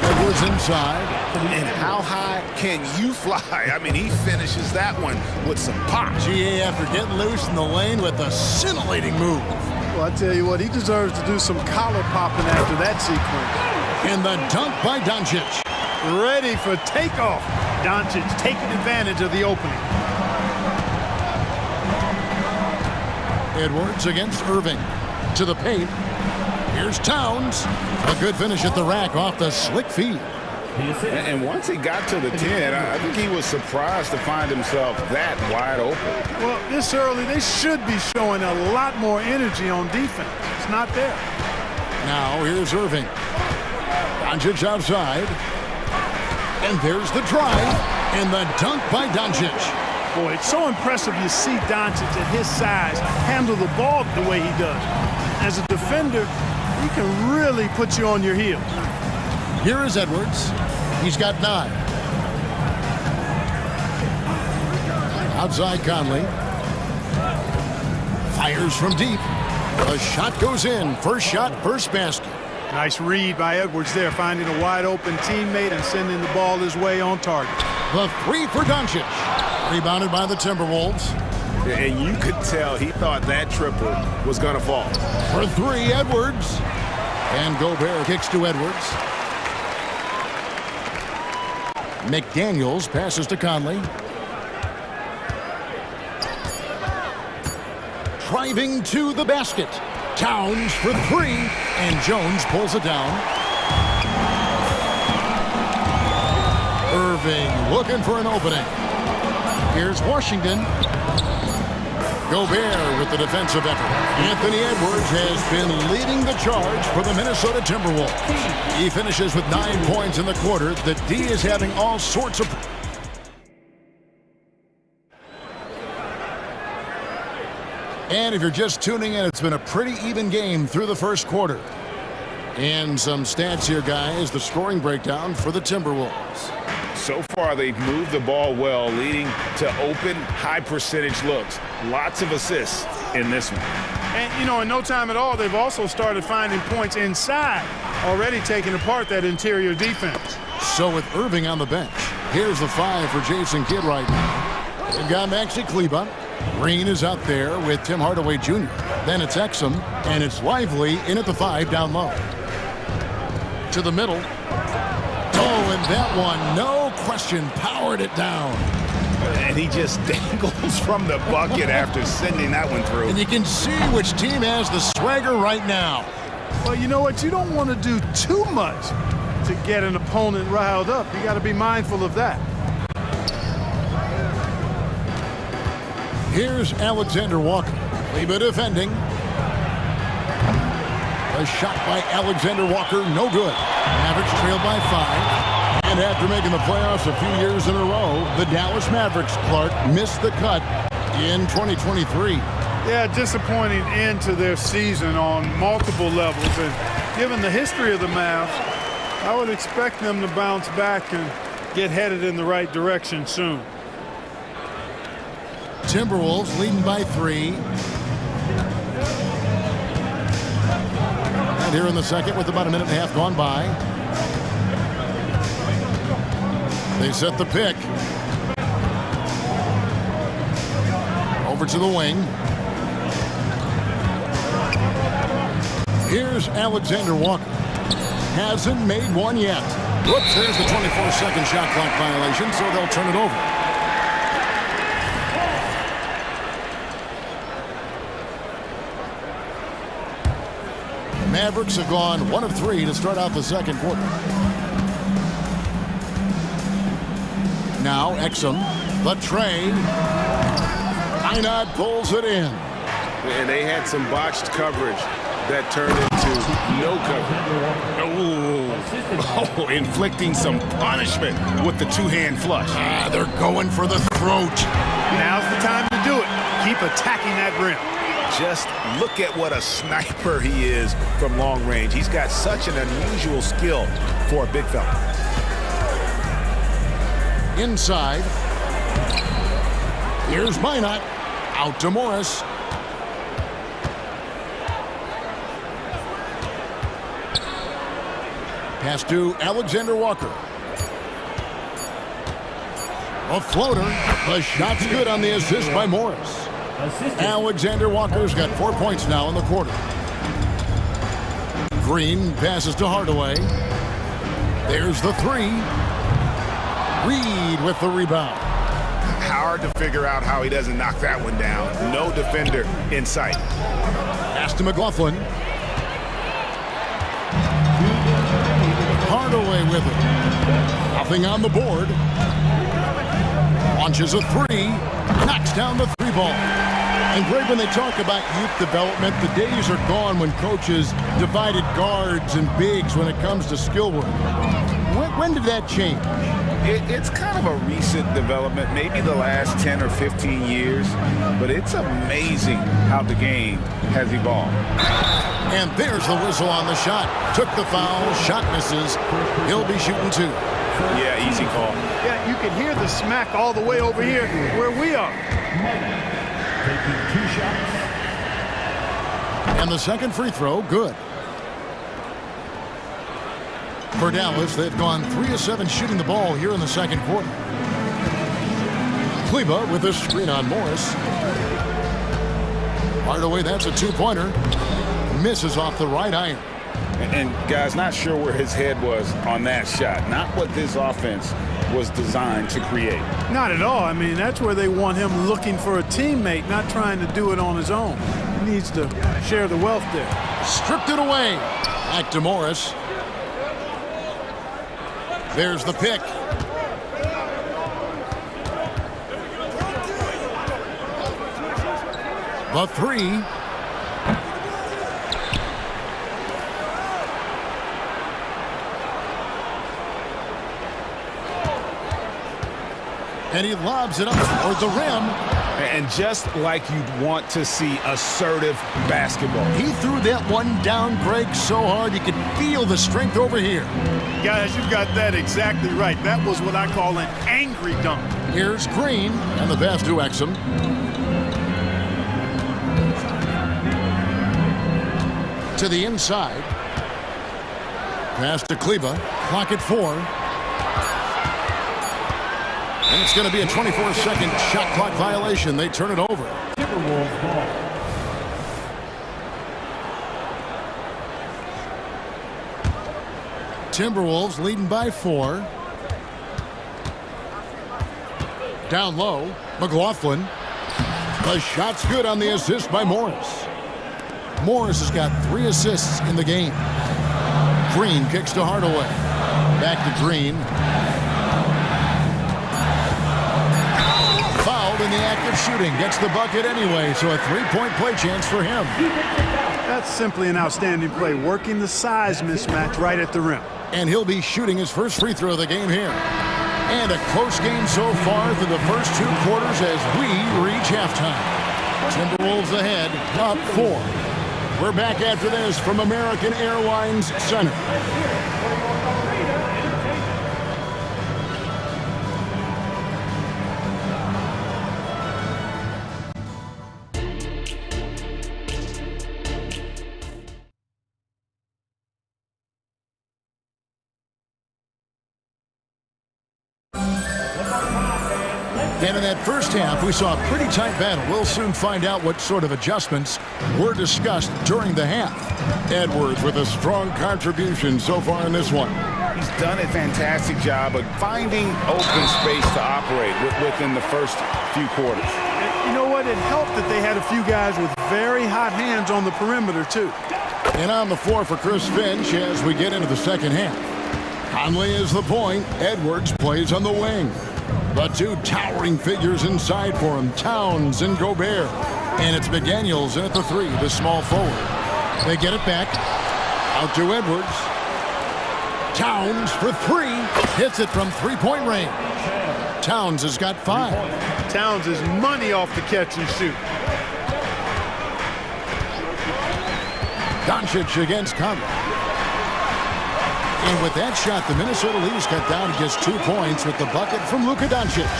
Edwards inside. And how high can you fly? I mean, he finishes that one with some pop. GA after getting loose in the lane with a scintillating move. Well, I tell you what, he deserves to do some collar popping after that sequence. And the dunk by Doncic. Ready for takeoff. Doncic taking advantage of the opening. Edwards against Irving. To the paint. Here's Towns. A good finish at the rack off the slick feed. And once he got to the 10, I think he was surprised to find himself that wide open. Well, this early, they should be showing a lot more energy on defense. It's not there. Now here's Irving. Doncic outside. And there's the drive. And the dunk by Doncic. Boy, it's so impressive you see Doncic at his size handle the ball the way he does. As a defender, he can really put you on your heels. Here is Edwards. He's got 9. Outside Conley. Fires from deep. The shot goes in. First shot, first basket. Nice read by Edwards there, finding a wide open teammate and sending the ball his way on target. The 3 for Doncic. Rebounded by the Timberwolves. And you could tell he thought that triple was going to fall. For 3, Edwards. And Gobert kicks to Edwards. McDaniels passes to Conley. Driving to the basket. Towns for three, and Jones pulls it down. Irving looking for an opening. Here's Washington. Gobert with the defensive effort. Anthony Edwards has been leading the charge for the Minnesota Timberwolves. He finishes with 9 points in the quarter. The D is having all sorts of... And if you're just tuning in, it's been a pretty even game through the first quarter. And some stats here, guys. The scoring breakdown for the Timberwolves. So far, they've moved the ball well, leading to open, high-percentage looks. Lots of assists in this one. And, you know, in no time at all, they've also started finding points inside, already taking apart that interior defense. So with Irving on the bench, here's the 5 for Jason Kidd right now. They've got Maxi Kleba. Green is out there with Tim Hardaway Jr. Then it's Exum, and it's Lively in at the 5 down low. To the middle. Oh, and that one, no question, powered it down. And he just dangles from the bucket after sending that one through. And you can see which team has the swagger right now. Well, you know what? You don't want to do too much to get an opponent riled up. You got to be mindful of that. Here's Alexander Walker. Kleba defending. A shot by Alexander Walker, no good. Mavericks trailed by 5. And after making the playoffs a few years in a row, the Dallas Mavericks, Clark, missed the cut in 2023. Yeah, disappointing end to their season on multiple levels. And given the history of the Mavs, I would expect them to bounce back and get headed in the right direction soon. Timberwolves leading by 3. And here in the second with about a minute and a half gone by. They set the pick. Over to the wing. Here's Alexander Walker. Hasn't made one yet. Whoops, there's the 24-second shot clock violation, so they'll turn it over. Mavericks have gone 1 of 3 to start out the second quarter. Now Exum, the trade. Einad pulls it in. And they had some botched coverage that turned into no coverage. Oh, inflicting some punishment with the two-hand flush. They're going for the throat. Now's the time to do it. Keep attacking that rim. Just look at what a sniper he is from long range. He's got such an unusual skill for a big fella. Inside. Here's Minot. Out to Morris. Pass to Alexander Walker. A floater. The shot's good on the assist by Morris. Alexander Walker's got 4 points now in the quarter. Green passes to Hardaway. There's the 3. Reed with the rebound. Hard to figure out how he doesn't knock that one down. No defender in sight. Pass to McLaughlin. Hardaway with it. Nothing on the board. Launches a 3. Knocks down the 3-ball. And Greg, when they talk about youth development, the days are gone when coaches divided guards and bigs when it comes to skill work. When did that change? It's kind of a recent development, maybe the last 10 or 15 years, but it's amazing how the game has evolved. And there's the whistle on the shot. Took the foul, shot misses. He'll be shooting 2. Yeah, easy call. Yeah, you can hear the smack all the way over here where we are. Taking 2 shots. And the second free throw, good. For Dallas, they've gone 3 of 7 shooting the ball here in the second quarter. Kleba with a screen on Morris. Hardaway, that's a 2-pointer. Misses off the right iron. And guys, not sure where his head was on that shot. Not what this offense was designed to create. Not at all. I mean, that's where they want him looking for a teammate, not trying to do it on his own. He needs to share the wealth there. Stripped it away. Back to Morris. There's the pick. The three. And he lobs it up toward the rim. And just like you'd want to see assertive basketball. He threw that one down, Greg, so hard you could feel the strength over here. Guys, you've got that exactly right. That was what I call an angry dunk. Here's Green, and the pass to Exum. To the inside. Pass to Kleba. Clock at 4. And it's going to be a 24-second shot clock violation. They turn it over. Timberwolves ball. Timberwolves leading by 4. Down low, McLaughlin. The shot's good on the assist by Morris. Morris has got 3 assists in the game. Green kicks to Hardaway. Back to Green. Fouled in the act of shooting. Gets the bucket anyway, so a 3-point play chance for him. That's simply an outstanding play, working the size mismatch right at the rim. And he'll be shooting his first free throw of the game here. And a close game so far through the first 2 quarters as we reach halftime. Timberwolves ahead, up 4. We're back after this from American Airlines Center. And in that first half, we saw a pretty tight battle. We'll soon find out what sort of adjustments were discussed during the half. Edwards with a strong contribution so far in this one. He's done a fantastic job of finding open space to operate within the first few quarters. You know what? It helped that they had a few guys with very hot hands on the perimeter, too. And on the floor for Chris Finch as we get into the second half. Conley is the point. Edwards plays on the wing. The 2 towering figures inside for him, Towns and Gobert. And it's McDaniels in at the 3, the small forward. They get it back. Out to Edwards. Towns for 3. Hits it from 3-point range. Towns has got 5. Towns is money off the catch and shoot. Doncic against Conley. And with that shot, the Minnesota Leafs cut down to just 2 points with the bucket from Luka Doncic.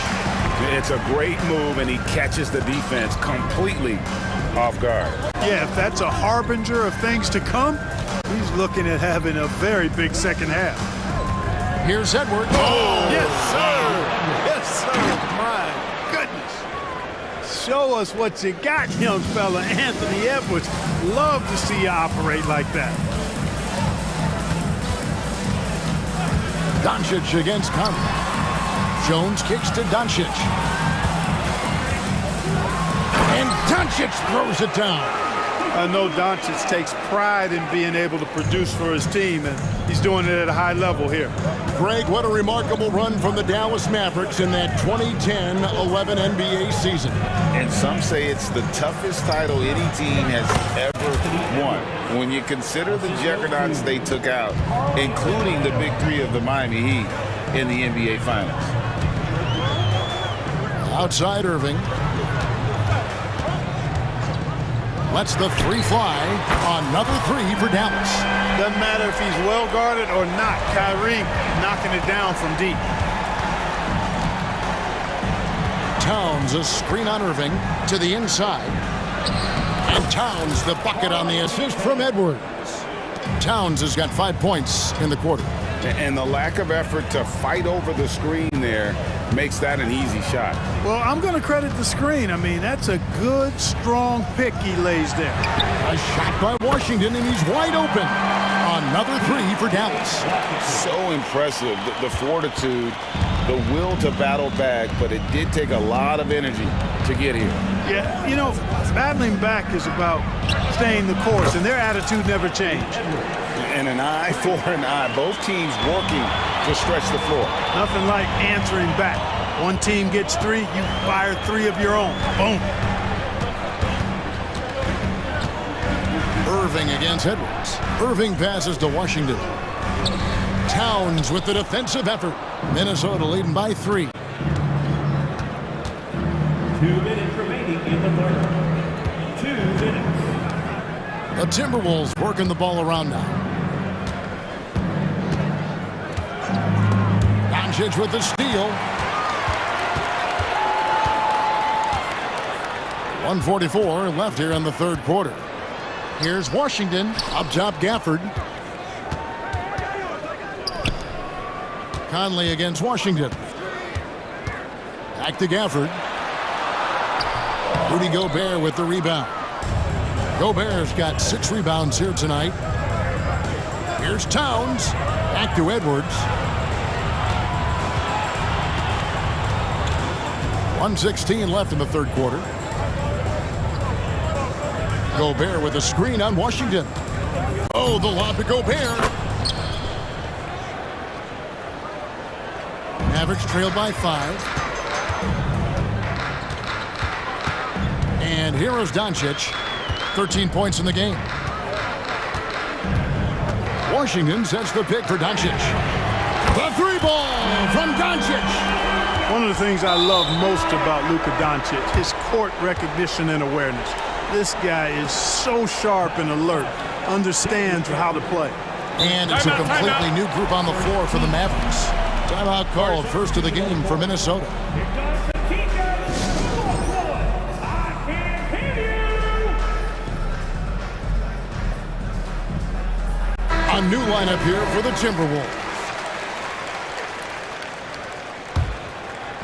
It's a great move, and he catches the defense completely off guard. Yeah, if that's a harbinger of things to come, he's looking at having a very big second half. Here's Edwards. Oh, yes, sir. Yes, sir. My goodness. Show us what you got, young fella. Anthony Edwards. Love to see you operate like that. Doncic against Conley. Jones kicks to Doncic. And Doncic throws it down. I know Doncic takes pride in being able to produce for his team, and he's doing it at a high level here. Greg, what a remarkable run from the Dallas Mavericks in that 2010-11 NBA season. And some say it's the toughest title any team has ever won. When you consider the juggernauts they took out, including the big 3 of the Miami Heat in the NBA Finals. Outside Irving. Lets the 3 fly. Another 3 for Dallas. Doesn't matter if he's well guarded or not. Kyrie knocking it down from deep. Towns, a screen on Irving to the inside. And Towns, the bucket on the assist from Edwards. Towns has got 5 points in the quarter. And the lack of effort to fight over the screen there makes that an easy shot. Well, I'm going to credit the screen. I mean, that's a good, strong pick he lays there. A shot by Washington, and he's wide open. Another 3 for Dallas. So impressive, the fortitude the will to battle back, but it did take a lot of energy to get here. Yeah, you know, battling back is about staying the course, and their attitude never changed. And an eye for an eye. Both teams working to stretch the floor. Nothing like answering back. One team gets 3, you fire 3 of your own. Boom. Irving against Edwards. Irving passes to Washington. Towns with the defensive effort. Minnesota leading by 3. 2 minutes remaining in the third. 2 minutes. The Timberwolves working the ball around now. Doncic with the steal. 1:44 left here in the third quarter. Here's Washington. Up top, Gafford. Conley against Washington. Back to Gafford. Rudy Gobert with the rebound. Gobert's got 6 rebounds here tonight. Here's Towns. Back to Edwards. 1:16 left in the third quarter. Gobert with a screen on Washington. Oh, the lob to Gobert. Mavericks trailed by 5. And here is Doncic. 13 points in the game. Washington sets the pick for Doncic. The 3-ball from Doncic. One of the things I love most about Luka Doncic is court recognition and awareness. This guy is so sharp and alert, understands how to play. And it's a completely new group on the floor for the Mavericks. Timeout called, first of the game for Minnesota. A new lineup here for the Timberwolves.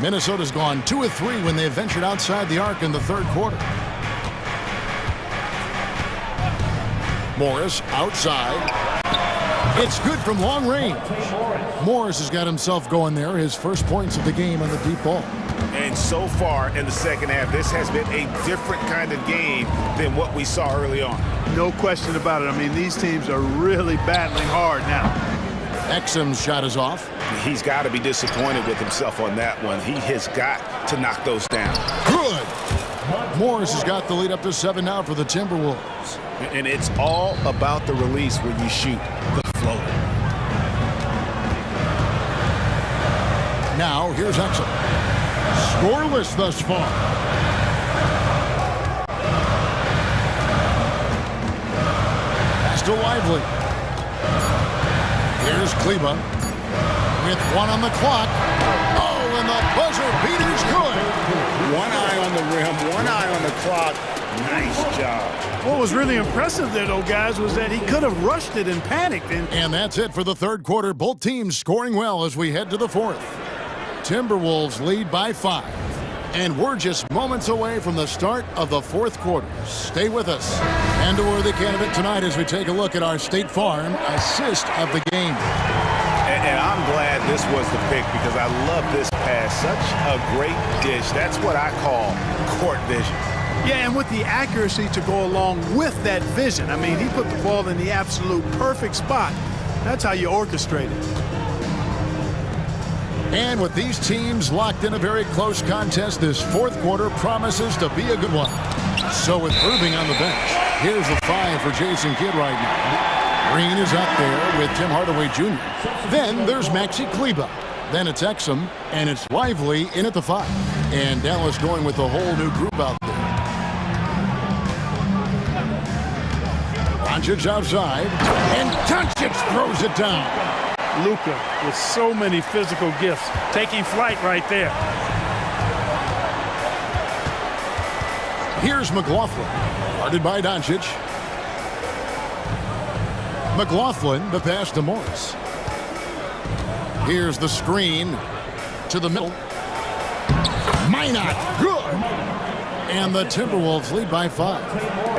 Minnesota's gone 2 of 3 when they ventured outside the arc in the third quarter. Morris outside. It's good from long range. Morris has got himself going there. His first points of the game on the deep ball. And so far in the second half, this has been a different kind of game than what we saw early on. No question about it. I mean, these teams are really battling hard now. Exum's shot is off. He's got to be disappointed with himself on that one. He has got to knock those down. Good. Morris has got the lead up to 7 now for the Timberwolves. And it's all about the release when you shoot the floater. Now, here's Exum. Scoreless thus far. Pass to Lively. Here's Kleba with 1 on the clock. Oh, and the buzzer beater's good. 1 eye on the rim, 1 eye on the clock. Nice job. What was really impressive there, though, guys, was that he could have rushed it and panicked. And that's it for the third quarter. Both teams scoring well as we head to the fourth. Timberwolves lead by 5. And we're just moments away from the start of the fourth quarter. Stay with us. And a worthy candidate tonight as we take a look at our State Farm assist of the game. And I'm glad this was the pick because I love this pass. Such a great dish. That's what I call court vision. Yeah, and with the accuracy to go along with that vision. I mean, he put the ball in the absolute perfect spot. That's how you orchestrate it. And with these teams locked in a very close contest, this fourth quarter promises to be a good one. So with Irving on the bench, here's the 5 for Jason Kidd right now. Green is up there with Tim Hardaway Jr. Then there's Maxi Kleba. Then it's Exum, and it's Lively in at the 5. And Dallas going with a whole new group out there. Doncic outside, and Doncic throws it down. Luka with so many physical gifts, taking flight right there. Here's McLaughlin, guarded by Doncic. McLaughlin, the pass to Morris. Here's the screen to the middle. Minot, good. And the Timberwolves lead by 5.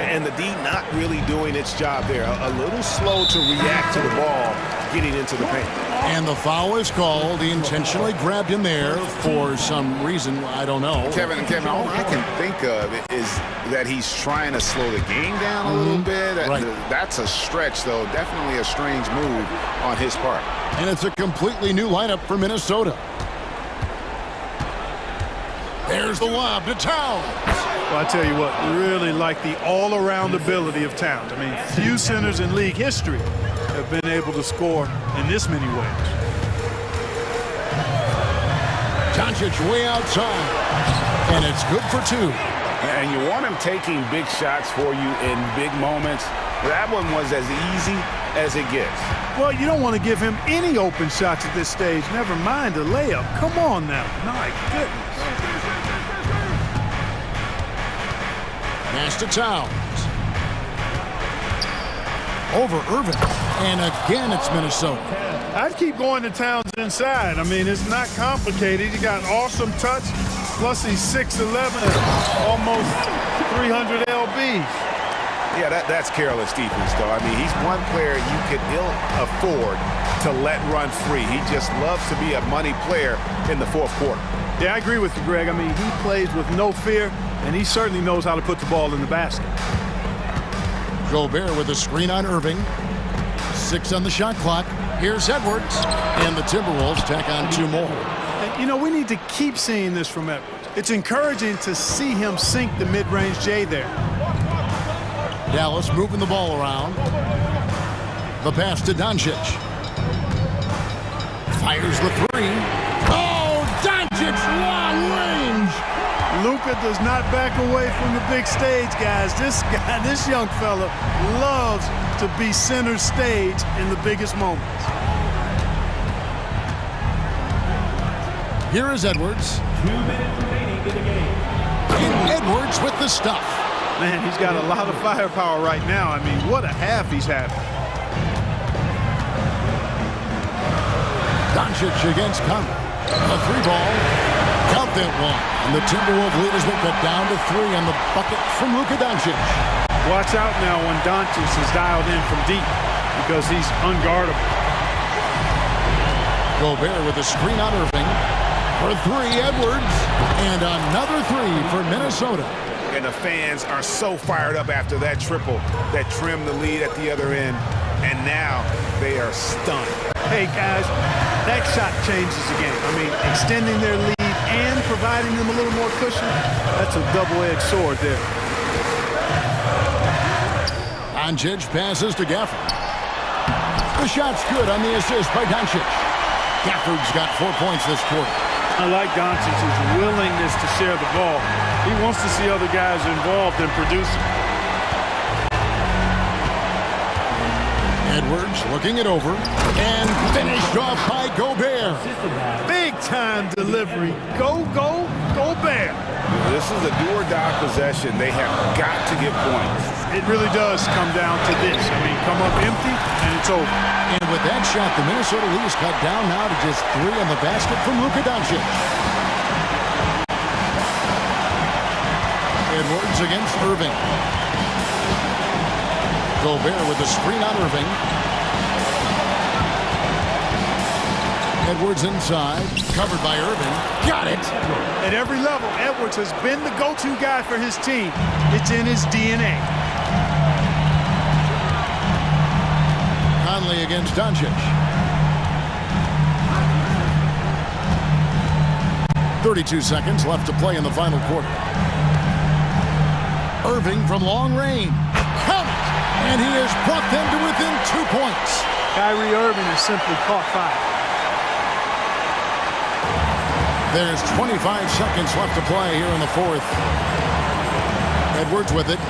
And the D not really doing its job there. A little slow to react to the ball getting into the paint. And the foul is called. He intentionally grabbed him there for some reason. I don't know. Kevin, all I can think of is that he's trying to slow the game down a little bit. Right. That's a stretch, though. Definitely a strange move on his part. And it's a completely new lineup for Minnesota. There's the lob to Towns. Well, I tell you what, really like the all-around ability of Towns. I mean, few centers in league history have been able to score in this many ways. Doncic way outside, and it's good for two. And you want him taking big shots for you in big moments. That one was as easy as it gets. Well, you don't want to give him any open shots at this stage, never mind a layup. Come on now. My goodness. Pass to Towns. Over Irving. And again, it's Minnesota. I'd keep going to Towns inside. I mean, it's not complicated. He got awesome touch. Plus, he's 6'11", almost 300 lbs. Yeah, that's careless defense, though. I mean, he's one player you could ill afford to let run free. He just loves to be a money player in the fourth quarter. Yeah, I agree with you, Greg. I mean, he plays with no fear, and he certainly knows how to put the ball in the basket. Gobert with a screen on Irving. 6 on the shot clock. Here's Edwards. And the Timberwolves tack on 2 more. And, you know, we need to keep seeing this from Edwards. It's encouraging to see him sink the mid-range J there. Dallas moving the ball around. The pass to Doncic. Fires the 3. Oh, Doncic, long range. Luka does not back away from the big stage, guys. This young fella loves to be center stage in the biggest moments. Here is Edwards. 2 minutes remaining in the game. And Edwards with the stuff. Man, he's got a lot of firepower right now. I mean, what a half he's having. Doncic against Conley. A 3-ball. Count that one. And the Timberwolves lead has been cut down to 3 on the bucket from Luka Doncic. Watch out now when Doncic is dialed in from deep because he's unguardable. Gobert with a screen on Irving. For 3, Edwards. And another 3 for Minnesota. And the fans are so fired up after that triple that trimmed the lead at the other end. And now they are stunned. Hey, guys, that shot changes the game. I mean, extending their lead and providing them a little more cushion, that's a double-edged sword there. Doncic passes to Gafford. The shot's good on the assist by Doncic. Gafford's got 4 points this quarter. I like Doncic's willingness to share the ball. He wants to see other guys involved in producing. Edwards looking it over and finished off by Gobert. Big-time delivery. Go, Gobert. This is a do-or-die possession. They have got to get points. It really does come down to this. I mean, come up empty, and it's over. And with that shot, the Minnesota lead is cut down now to just 3 on the basket from Luka Doncic. Edwards against Irving. Gobert with the screen on Irving. Edwards inside, covered by Irving. Got it! At every level, Edwards has been the go-to guy for his team. It's in his DNA. Conley against Doncic. 32 seconds left to play in the final quarter. Irving from long range. Count it! And he has brought them to within 2 points. Kyrie Irving has simply caught fire. There's 25 seconds left to play here in the fourth. Edwards with it.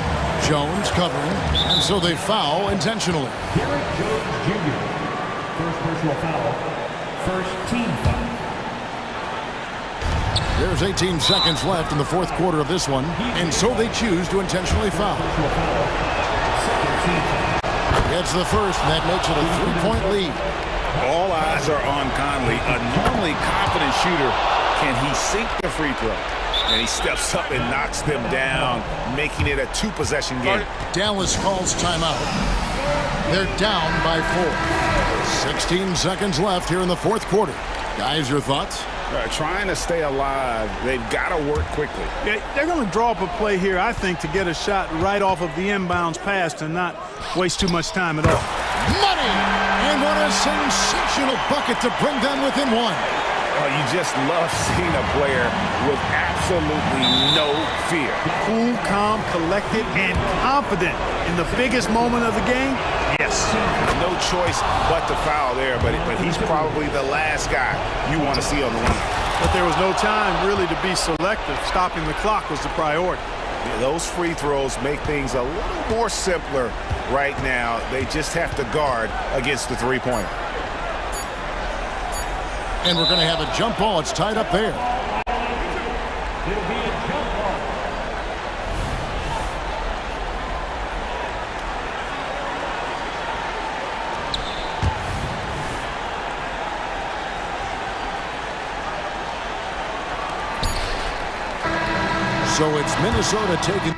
Jones covering. And so they foul intentionally. Derek Jones Jr. First personal foul. First team foul. There's 18 seconds left in the fourth quarter of this one. And so they choose to intentionally foul. It's the first, and that makes it a 3-point lead. All eyes are on Conley, a normally confident shooter. Can he sink the free throw? And he steps up and knocks them down, making it a 2-possession game. Dallas calls timeout. They're down by 4. 16 seconds left here in the fourth quarter. Guys, your thoughts? Trying to stay alive, they've got to work quickly. Yeah, they're going to draw up a play here, I think, to get a shot right off of the inbounds pass and not waste too much time at all. Money! And what a sensational bucket to bring them within 1. You just love seeing a player with absolutely no fear. Cool, calm, collected, and confident in the biggest moment of the game. Yes. No choice but to foul there, but he's probably the last guy you want to see on the line. But there was no time really to be selective. Stopping the clock was the priority. Yeah, those free throws make things a little more simpler right now. They just have to guard against the three-pointer. And we're going to have a jump ball. It's tied up there. It'll be a jump ball. So it's Minnesota taking...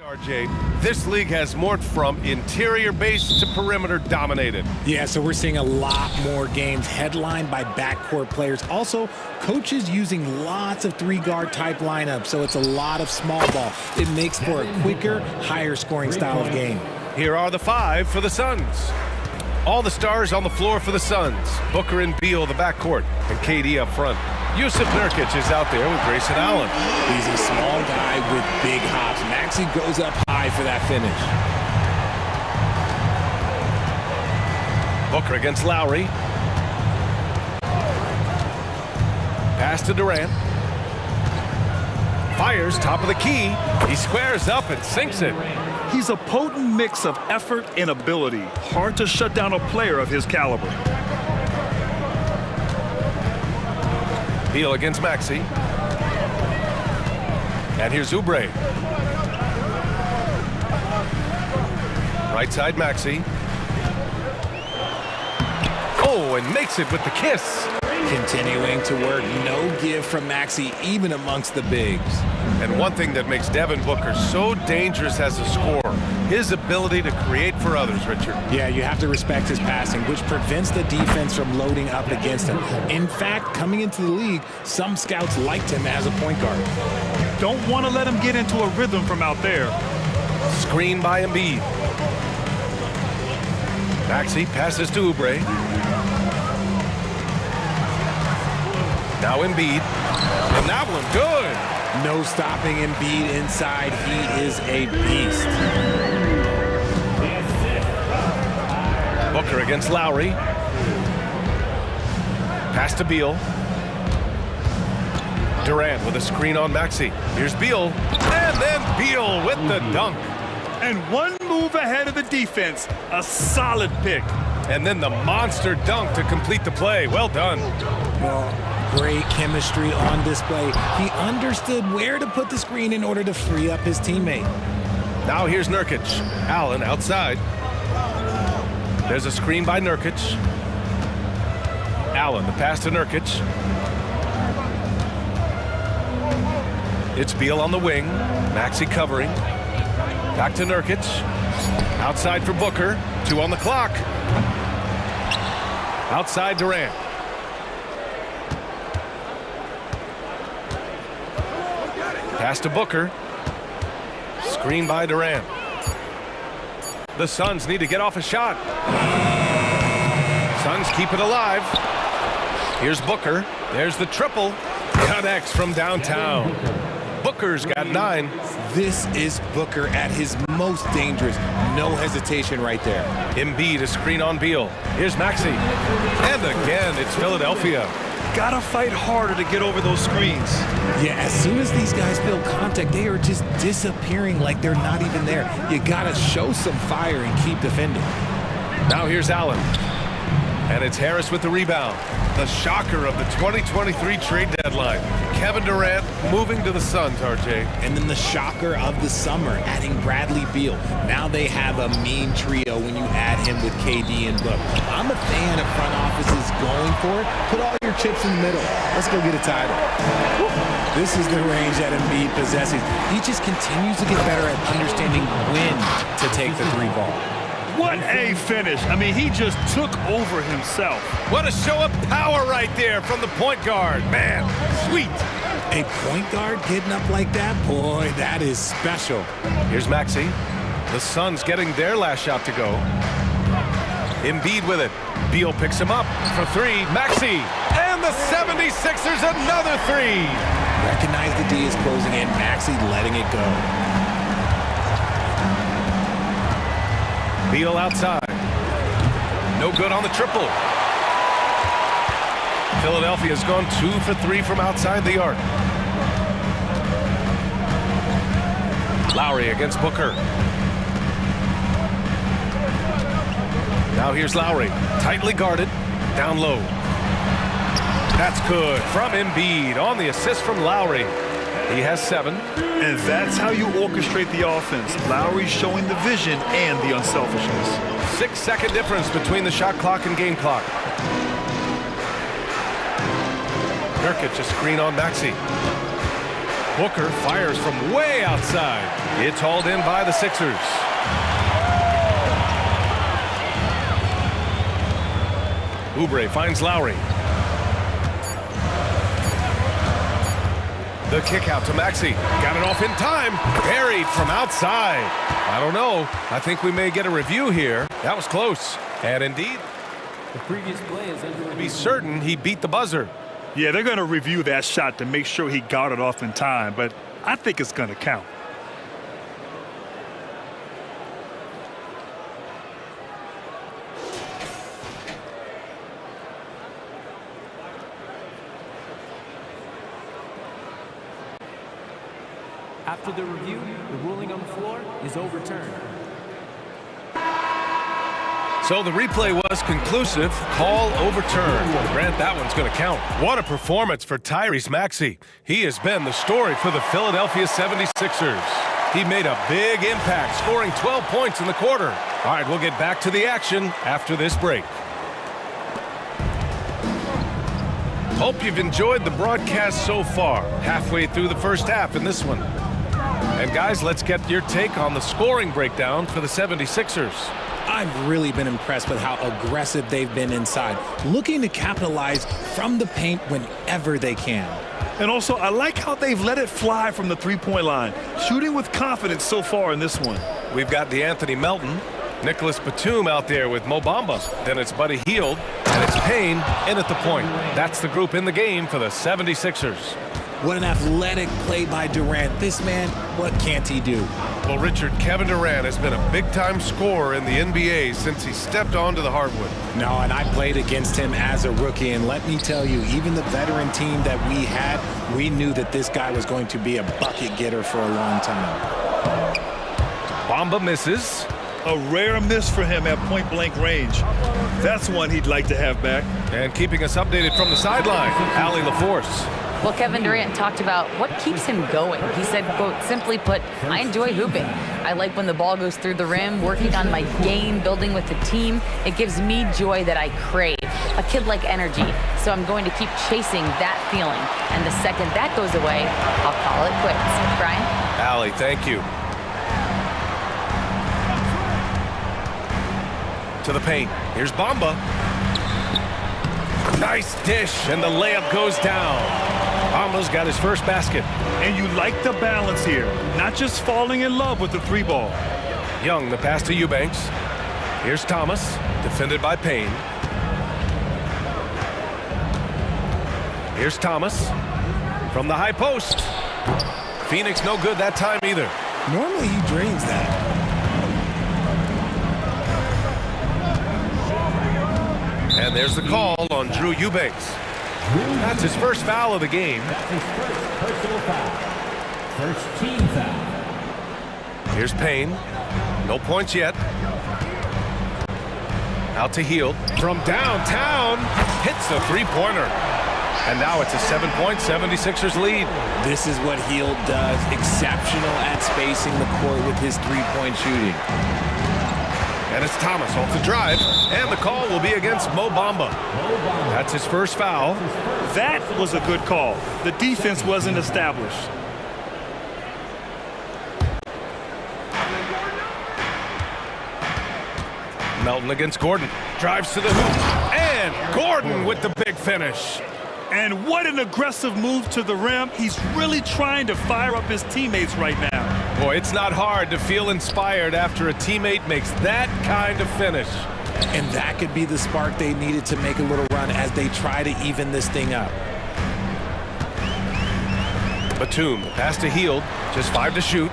RJ, this league has morphed from interior base to perimeter dominated. Yeah, so we're seeing a lot more games headlined by backcourt players. Also, coaches using lots of three-guard type lineups, so it's a lot of small ball. It makes for a quicker, higher scoring style of game. Here are the 5 for the Suns. All the stars on the floor for the Suns. Booker and Beal, the backcourt, and KD up front. Yusuf Nurkic is out there with Grayson Allen. He's a small guy with big hops. Maxey goes up high for that finish. Booker against Lowry. Pass to Durant. Fires top of the key. He squares up and sinks it. He's a potent mix of effort and ability. Hard to shut down a player of his caliber. Beal against Maxey. And here's Oubre. Right side Maxey. Oh, and makes it with the kiss. Continuing to work, no give from Maxey, even amongst the bigs. And one thing that makes Devin Booker so dangerous as a scorer, his ability to create for others, Richard. Yeah, you have to respect his passing, which prevents the defense from loading up against him. In fact, coming into the league, some scouts liked him as a point guard. Don't want to let him get into a rhythm from out there. Screen by Embiid. Maxey passes to Oubre. Now Embiid. And that one good. No stopping Embiid inside. He is a beast. Booker against Lowry. Pass to Beal. Durant with a screen on Maxey. Here's Beal. And then Beal with the dunk. And one move ahead of the defense. A solid pick. And then the monster dunk to complete the play. Well done. Well, great chemistry on display. He understood where to put the screen in order to free up his teammate. Now here's Nurkic. Allen outside. There's a screen by Nurkic. Allen, the pass to Nurkic. It's Beal on the wing. Maxey covering. Back to Nurkic. Outside for Booker. 2 on the clock. Outside Durant. Pass to Booker. Screen by Durant. The Suns need to get off a shot. Suns keep it alive. Here's Booker. There's the triple. Connects from downtown. Booker's got 9. This is Booker at his most dangerous. No hesitation right there. Embiid, a screen on Beal. Here's Maxey. And again, it's Philadelphia. Gotta fight harder to get over those screens. Yeah, as soon as these guys feel contact, they are just disappearing like they're not even there. You gotta show some fire and keep defending. Now here's Allen. And it's Harris with the rebound. The shocker of the 2023 trade deadline. Kevin Durant moving to the Suns, RJ. And then the shocker of the summer, adding Bradley Beal. Now they have a mean trio when you add him with KD and Book. I'm a fan of front offices going for it. Put all your chips in the middle. Let's go get a title. This is the range that Embiid possesses. He just continues to get better at understanding when to take the 3 ball. What a finish. I mean, he just took over himself. What a show of power right there from the point guard. Man, sweet. A point guard getting up like that? Boy, that is special. Here's Maxey. The Suns getting their last shot to go. Embiid with it. Beal picks him up for 3. Maxey. And the 76ers another 3. Recognize the D is closing in. Maxey letting it go. Beal outside. No good on the triple. Philadelphia's gone 2 for 3 from outside the arc. Lowry against Booker. Now here's Lowry. Tightly guarded. Down low. That's good from Embiid on the assist from Lowry. He has 7. And that's how you orchestrate the offense. Lowry showing the vision and the unselfishness. 6-second difference between the shot clock and game clock. Nurkic a screen on Maxey. Booker fires from way outside. It's hauled in by the Sixers. Oubre finds Lowry. The kick out to Maxey. Got it off in time. Buried from outside. I don't know. I think we may get a review here. That was close. And indeed, The previous play is under to be certain he beat the buzzer. Yeah, they're going to review that shot to make sure he got it off in time, but I think it's going to count. After the review, the ruling on the floor is overturned. So the replay was conclusive. Call overturned. Grant, that one's going to count. What a performance for Tyrese Maxey. He has been the story for the Philadelphia 76ers. He made a big impact, scoring 12 points in the quarter. All right, we'll get back to the action after this break. Hope you've enjoyed the broadcast so far. Halfway through the first half in this one. And guys, let's get your take on the scoring breakdown for the 76ers. I've really been impressed with how aggressive they've been inside, looking to capitalize from the paint whenever they can. And also, I like how they've let it fly from the three-point line, shooting with confidence so far in this one. We've got DeAnthony Melton, Nicholas Batum out there with Mo Bamba. Then it's Buddy Hield, and it's Payne in at the point. That's the group in the game for the 76ers. What an athletic play by Durant. This man, what can't he do? Well, Richard, Kevin Durant has been a big-time scorer in the NBA since he stepped onto the hardwood. No, and I played against him as a rookie, and let me tell you, even the veteran team that we had, we knew that this guy was going to be a bucket getter for a long time. Bamba misses. A rare miss for him at point-blank range. That's one he'd like to have back. And keeping us updated from the sideline, Allie LaForce. Well, Kevin Durant talked about what keeps him going. He said, quote, simply put, I enjoy hooping. I like when the ball goes through the rim, working on my game, building with the team. It gives me joy that I crave, a kid-like energy. So I'm going to keep chasing that feeling. And the second that goes away, I'll call it quits. Brian? Allie, thank you. To the paint. Here's Bamba. Nice dish, and the layup goes down. Bamba's got his first basket. And you like the balance here, not just falling in love with the three ball. Young, the pass to Eubanks. Here's Thomas, defended by Payne. Here's Thomas from the high post. Phoenix no good that time either. Normally he drains that. And there's the call on Drew Eubanks. That's his first foul of the game. That's his first personal foul. First team foul. Here's Payne. No points yet. Out to Hield. From downtown. Hits the three-pointer. And now it's a 7-point 76ers lead. This is what Hield does. Exceptional at spacing the court with his three-point shooting. And it's Thomas off the drive. And the call will be against Mo Bamba. That's his first foul. That was a good call. The defense wasn't established. Melton against Gordon. Drives to the hoop. And Gordon with the big finish. And what an aggressive move to the rim. He's really trying to fire up his teammates right now. Boy, it's not hard to feel inspired after a teammate makes that kind of finish. And that could be the spark they needed to make a little run as they try to even this thing up. Batum, the pass to Hield, just 5 to shoot.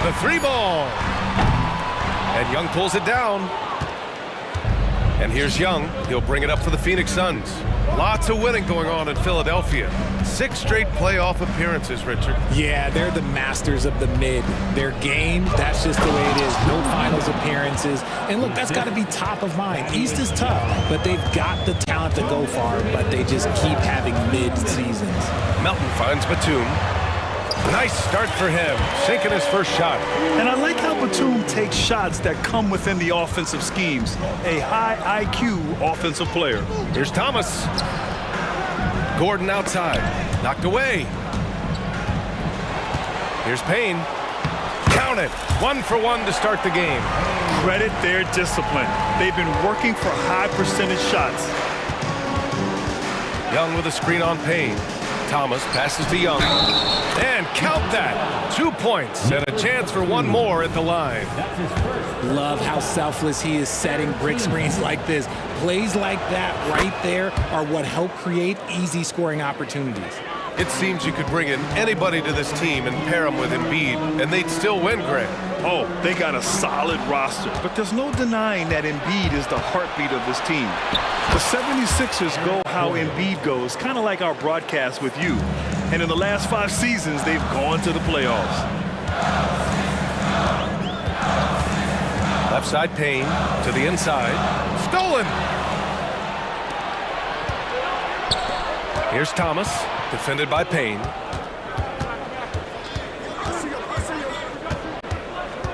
The three ball. And Young pulls it down. And here's Young. He'll bring it up for the Phoenix Suns. Lots of winning going on in Philadelphia. 6 straight playoff appearances, Richard. Yeah, they're the masters of the mid. Their game, that's just the way it is. No finals appearances. And look, that's got to be top of mind. East is tough, but they've got the talent to go far, but they just keep having mid-seasons. Melton finds Batum. Nice start for him, sinking his first shot. And I like how Batum takes shots that come within the offensive schemes. A high IQ offensive player. Here's Thomas. Gordon outside. Knocked away. Here's Payne. Count it. 1 for 1 to start the game. Credit their discipline. They've been working for high percentage shots. Young with a screen on Payne. Thomas passes to Young. And count that. 2 points and a chance for one more at the line. Love how selfless he is setting brick screens like this. Plays like that right there are what help create easy scoring opportunities. It seems you could bring in anybody to this team and pair them with Embiid, and they'd still win, Greg. Oh, they got a solid roster, but there's no denying that Embiid is the heartbeat of this team. The 76ers go how Embiid goes, kind of like our broadcast with you. And in the last 5 seasons, they've gone to the playoffs. Left side Payne to the inside. Stolen! Here's Thomas, defended by Payne.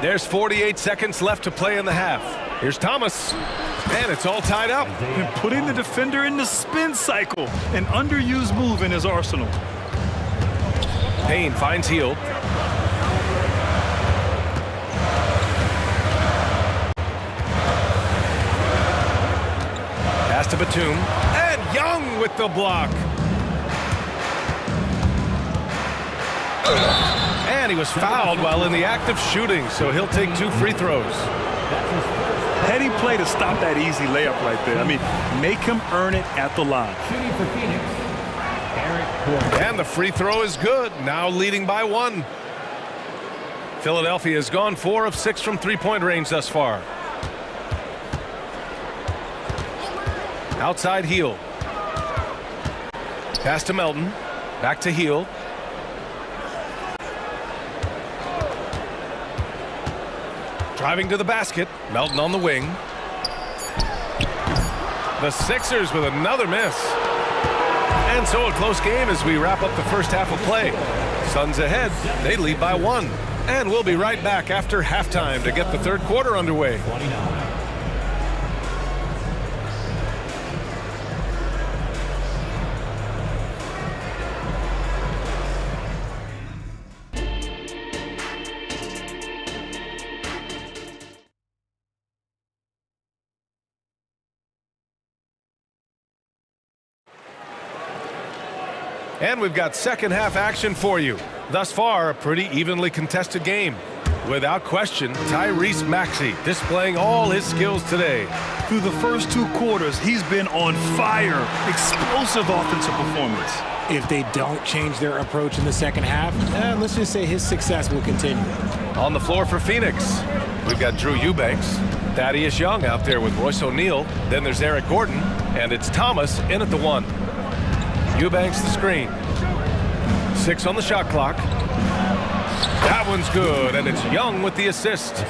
There's 48 seconds left to play in the half. Here's Thomas, and it's all tied up. And putting the defender in the spin cycle, an underused move in his arsenal. Payne finds Hield. Pass to Batum, and Young with the block. And he was fouled while in the act of shooting, so he'll take 2 free throws. Heady play to stop that easy layup right there. I mean, make him earn it at the line. Shooting for Phoenix, Eric Gordon. And the free throw is good, now leading by 1. Philadelphia has gone 4 of 6 from three-point range thus far. Outside Hield. Pass to Melton. Back to Hield. Driving to the basket. Melton on the wing. The Sixers with another miss. And so a close game as we wrap up the first half of play. Suns ahead. They lead by 1. And we'll be right back after halftime to get the third quarter underway. 29. And we've got second half action for you. Thus far, a pretty evenly contested game. Without question, Tyrese Maxey displaying all his skills today. Through the first 2 quarters, he's been on fire. Explosive offensive performance. If they don't change their approach in the second half, let's just say his success will continue. On the floor for Phoenix, we've got Drew Eubanks, Thaddeus Young out there with Royce O'Neal. Then there's Eric Gordon, and it's Thomas in at the 1. Eubanks the screen. 6 on the shot clock. That one's good, and it's Young with the assist.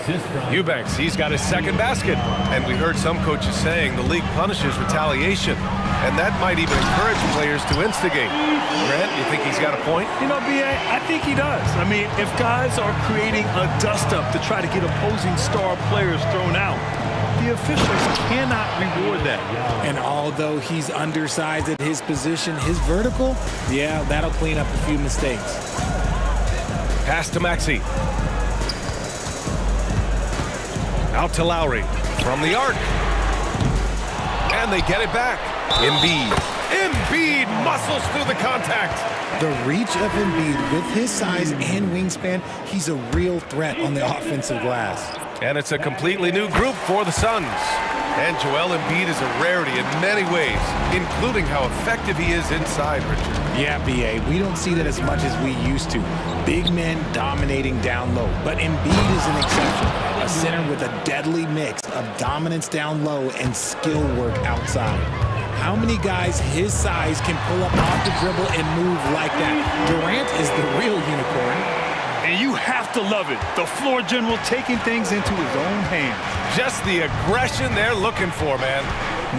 Eubanks, he's got his second basket. And we heard some coaches saying the league punishes retaliation, and that might even encourage players to instigate. Grant, you think he's got a point? You know, B.A., I think he does. I mean, if guys are creating a dust-up to try to get opposing star players thrown out, the officials cannot reward that. And although he's undersized at his position, his vertical, yeah, that'll clean up a few mistakes. Pass to Maxey. Out to Lowry from the arc. And they get it back. Embiid. Embiid muscles through the contact. The reach of Embiid with his size and wingspan, he's a real threat on the offensive glass. And it's a completely new group for the Suns. And Joel Embiid is a rarity in many ways, including how effective he is inside, Richard. Yeah, B.A., we don't see that as much as we used to. Big men dominating down low. But Embiid is an exception. A center with a deadly mix of dominance down low and skill work outside. How many guys his size can pull up off the dribble and move like that? Durant is the real unicorn. And you have to love it. The floor general taking things into his own hands. Just the aggression they're looking for, man.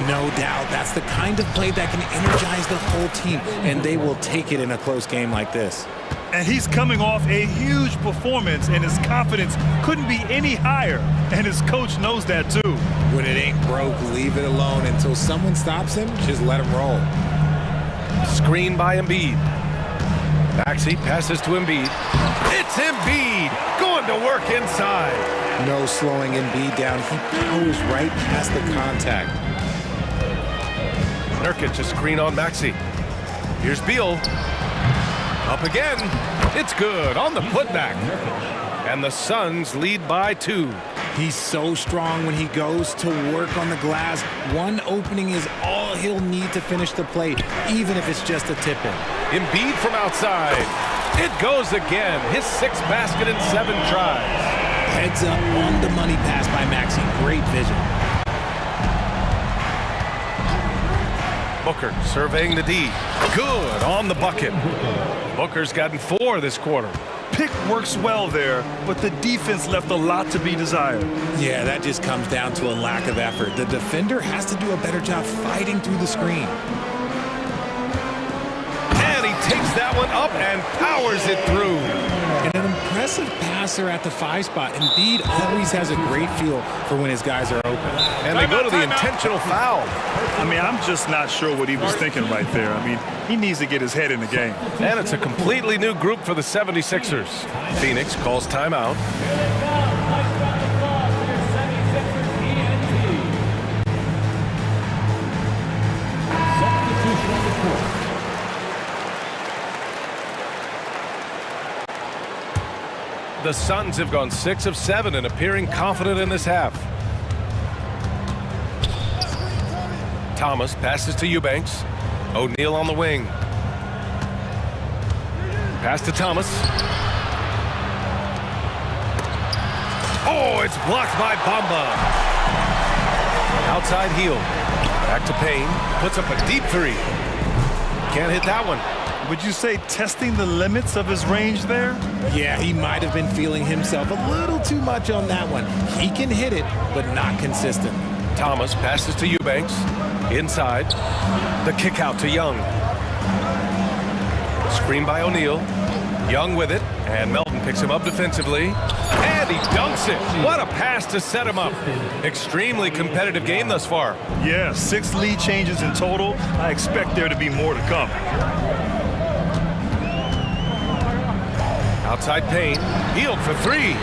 No doubt. That's the kind of play that can energize the whole team, and they will take it in a close game like this. And he's coming off a huge performance, and his confidence couldn't be any higher. And his coach knows that, too. When it ain't broke, leave it alone. Until someone stops him, just let him roll. Screen by Embiid. Maxey passes to Embiid. It's Embiid going to work inside. No slowing Embiid down. He powers right past the contact. Nurkic a screen on Maxey. Here's Beal. Up again. It's good on the putback. And the Suns lead by 2. He's so strong when he goes to work on the glass. One opening is all he'll need to finish the play, even if it's just a tip-in. Embiid from outside. It goes again. His 6th basket in 7 tries. Heads up on the money pass by Maxey. Great vision. Booker surveying the D. Good on the bucket. Booker's gotten 4 this quarter. Pick works well there, but the defense left a lot to be desired. Yeah, that just comes down to a lack of effort. The defender has to do a better job fighting through the screen. And he takes that one up and powers it through. And an impressive passer at the 5 spot. Embiid always has a great feel for when his guys are open. And they go to the intentional foul. I mean, I'm just not sure what he was thinking right there. I mean, he needs to get his head in the game. And it's a completely new group for the 76ers. Phoenix calls timeout. The Suns have gone 6 of 7 and appearing confident in this half. Thomas passes to Eubanks. O'Neal on the wing. Pass to Thomas. Oh, it's blocked by Bamba. Outside heel. Back to Payne. Puts up a deep 3. Can't hit that one. Would you say testing the limits of his range there? Yeah, he might have been feeling himself a little too much on that one. He can hit it, but not consistent. Thomas passes to Eubanks. Inside. The kick out to Young. Screen by O'Neal. Young with it. And Melton picks him up defensively. And he dunks it. What a pass to set him up. Extremely competitive game thus far. Yeah, 6 lead changes in total. I expect there to be more to come. Outside Payne. Hield for 3.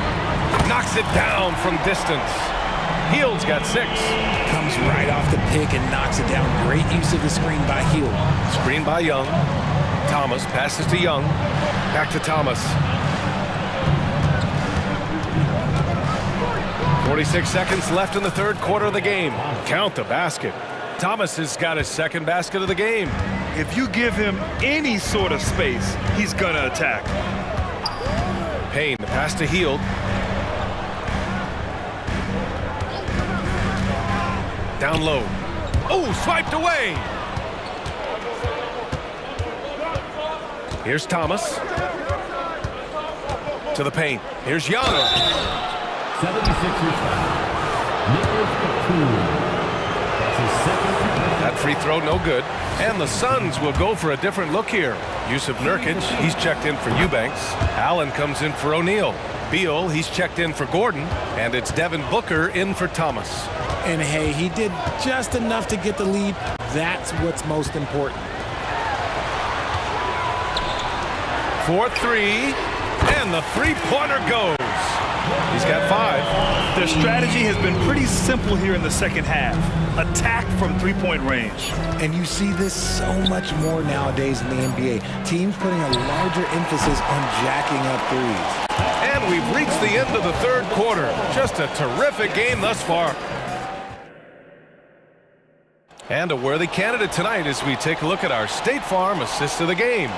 Knocks it down from distance. Hield's got 6. Comes right off the pick and knocks it down. Great use of the screen by Hield. Screen by Young. Thomas passes to Young. Back to Thomas. 46 seconds left in the 3rd quarter of the game. Count the basket. Thomas has got his 2nd basket of the game. If you give him any sort of space, he's gonna attack. Payne, the pass to Hield. Down low. Oh, swiped away. Here's Thomas. To the paint. Here's Young. 76ers foul. Nicholas Batum. That's his 2nd. That free throw no good. And the Suns will go for a different look here. Use of Nurkic. He's checked in for Eubanks. Allen comes in for O'Neal. Beal, he's checked in for Gordon. And it's Devin Booker in for Thomas. And hey, he did just enough to get the lead. That's what's most important. 4-3. And the three-pointer goes. He's got 5. Their strategy has been pretty simple here in the 2nd half. Attack from 3-point range. And you see this so much more nowadays in the NBA. Teams putting a larger emphasis on jacking up threes. And we've reached the end of the 3rd quarter. Just a terrific game thus far. And a worthy candidate tonight as we take a look at our State Farm assist of the game.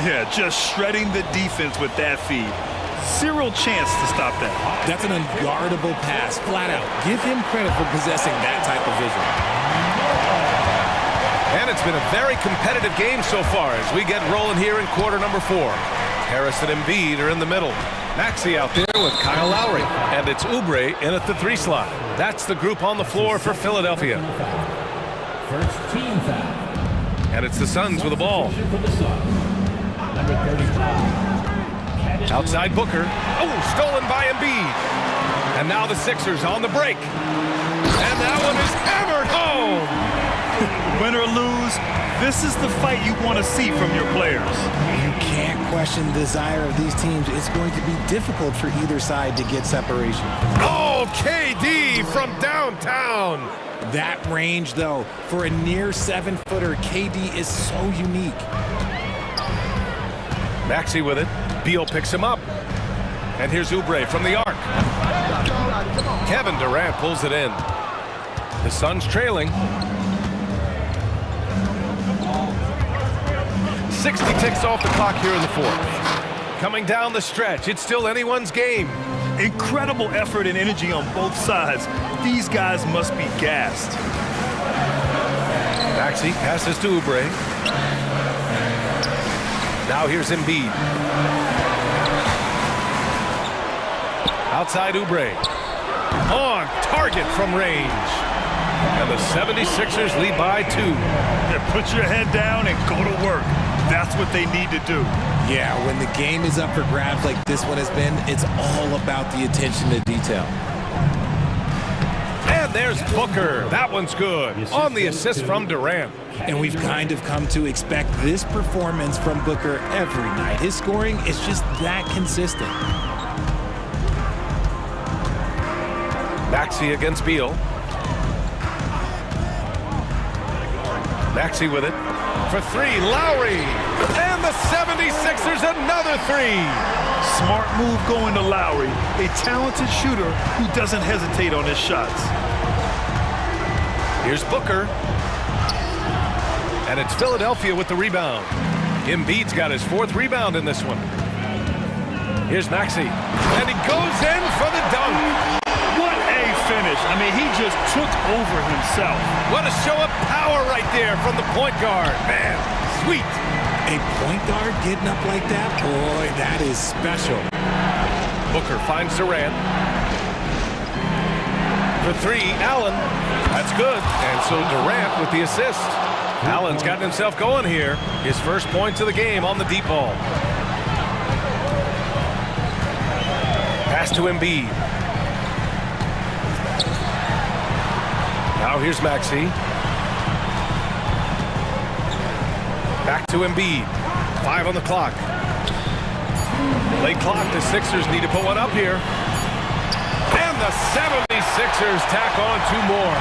Yeah, just shredding the defense with that feed. Zero chance to stop that. That's an unguardable pass, flat out. Give him credit for possessing that type of vision. And it's been a very competitive game so far as we get rolling here in quarter number 4. Harris and Embiid are in the middle. Maxey out there with Kyle Lowry. And it's Oubre in at the 3 slot. That's the group on the floor for Philadelphia. First team foul. And it's the Suns with the ball. Number 35. Outside Booker. Oh, stolen by Embiid. And now the Sixers on the break. And that one is hammered home. Win or lose, this is the fight you want to see from your players. You can't question the desire of these teams. It's going to be difficult for either side to get separation. Oh, KD from downtown. That range, though, for a near 7-footer, KD is so unique. Maxey with it. Beal picks him up. And here's Oubre from the arc. Kevin Durant pulls it in. The Suns trailing. 60 ticks off the clock here in the fourth. Coming down the stretch, it's still anyone's game. Incredible effort and energy on both sides. These guys must be gassed. Maxey passes to Oubre. Now here's Embiid. Outside Oubre. On target from range. And the 76ers lead by 2. Yeah, put your head down and go to work. That's what they need to do. Yeah, when the game is up for grabs like this one has been, it's all about the attention to detail. And there's Booker. That one's good. On the assist from Durant. And we've kind of come to expect this performance from Booker every night. His scoring is just that consistent. Maxey against Beal. Maxey with it. For 3, Lowry. And the 76ers another 3. Smart move going to Lowry, a talented shooter who doesn't hesitate on his shots. Here's Booker. And it's Philadelphia with the rebound. Embiid's got his 4th rebound in this one. Here's Maxey. And he goes in for the dunk. What a finish. I mean, he just took over himself. What a show of power right there from the point guard. Man, sweet. A point guard getting up like that? Boy, that is special. Booker finds Durant. For 3, Allen. That's good. And so Durant with the assist. Allen's gotten himself going here. His first points of the game on the deep ball. Pass to Embiid. Now here's Maxey. Back to Embiid. 5 on the clock. Late clock. The Sixers need to put one up here. And the 76ers tack on 2 more.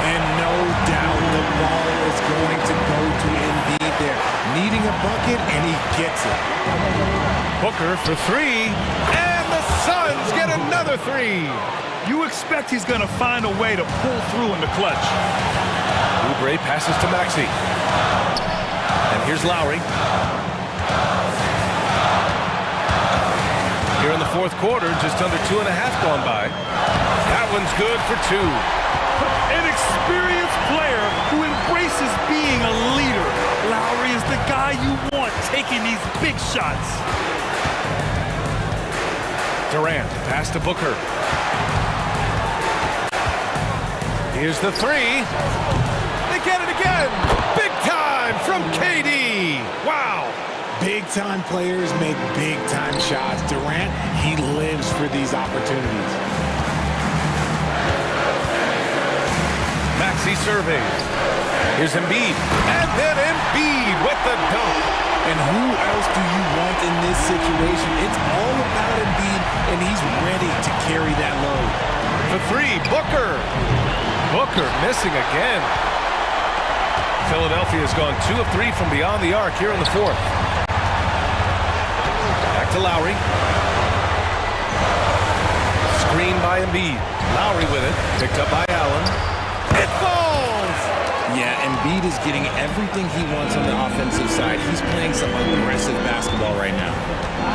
And no doubt the ball is going to go to Embiid there. Needing a bucket, and he gets it. Booker for 3. And the Suns get another 3. You expect he's going to find a way to pull through in the clutch. Oubre passes to Maxey. And here's Lowry. Here in the fourth quarter, just under 2.5 gone by. That one's good for 2. An experienced player who embraces being a leader. Lowry is the guy you want taking these big shots. Durant, pass to Booker. Here's the 3. They get it again. Big time from KD. Wow. Big-time players make big-time shots. Durant, he lives for these opportunities. Maxey surveys. Here's Embiid. And then Embiid with the dunk. And who else do you want in this situation? It's all about Embiid, and he's ready to carry that load. For 3, Booker. Booker missing again. Philadelphia's gone 2 of 3 from beyond the arc here in the fourth. Back to Lowry. Screen by Embiid. Lowry with it. Picked up by Allen. It falls! Yeah, Embiid is getting everything he wants on the offensive side. He's playing some aggressive basketball right now.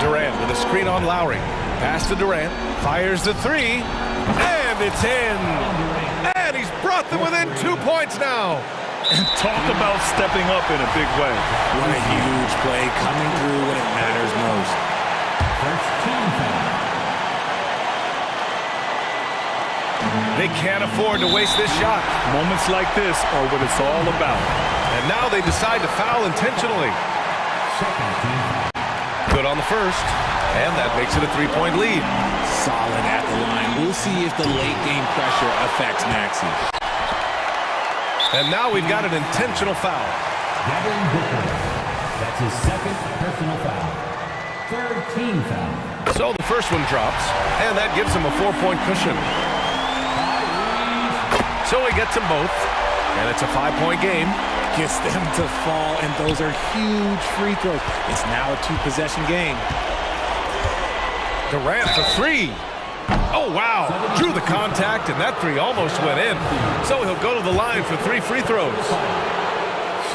Durant with a screen on Lowry. Pass to Durant. Fires the 3. And it's in! And he's brought them within 2 points now. And talk about stepping up in a big way. What a huge play coming through when it matters most. They can't afford to waste this shot. Moments like this are what it's all about. And now they decide to foul intentionally. Good on the first. And that makes it a 3-point lead. Solid at the line. We'll see if the late game pressure affects Maxey. And now we've got an intentional foul. Devin Booker. That's his second personal foul. Third team foul. So the first one drops, and that gives him a 4-point cushion. So he gets them both, and it's a 5-point game. Gets them to fall, and those are huge free throws. It's now a 2-possession game. Durant for 3. Oh, wow. Drew the contact, and that 3 almost went in. So he'll go to the line for 3 free throws.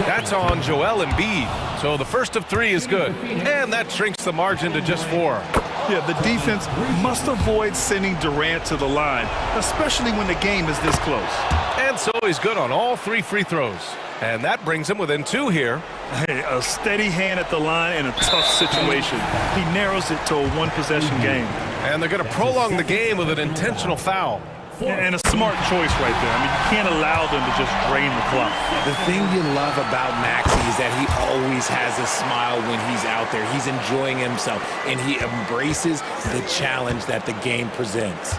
That's on Joel Embiid. So the first of 3 is good, and that shrinks the margin to just 4. Yeah, the defense must avoid sending Durant to the line, especially when the game is this close. And so he's good on all 3 free throws. And that brings him within 2 here. Hey, a steady hand at the line in a tough situation. He narrows it to a 1-possession game. And they're going to prolong the game with an intentional foul. And a smart choice right there. I mean, you can't allow them to just drain the clock. The thing you love about Maxey is that he always has a smile when he's out there. He's enjoying himself, and he embraces the challenge that the game presents.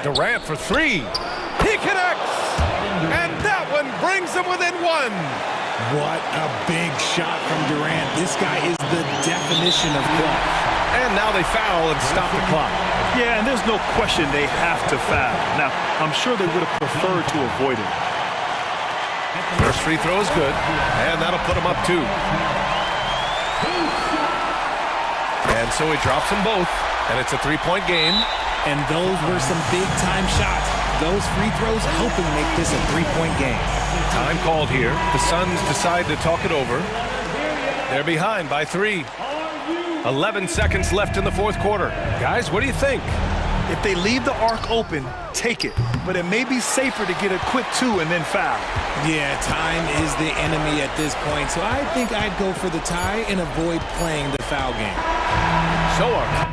Durant for 3. He connects! And that one brings them within 1. What a big shot from Durant. This guy is the definition of clutch. And now they foul and stop the clock. Yeah, and there's no question they have to foul. Now, I'm sure they would have preferred to avoid it. First free throw is good, and that'll put him up 2. And so he drops them both, and it's a 3-point game. And those were some big-time shots. Those free throws helping make this a 3-point game. Time called here. The Suns decide to talk it over. They're behind by 3. 11 seconds left in the 4th quarter. Guys, what do you think? If they leave the arc open, take it. But it may be safer to get a quick 2 and then foul. Yeah, time is the enemy at this point. So I think I'd go for the tie and avoid playing the foul game. So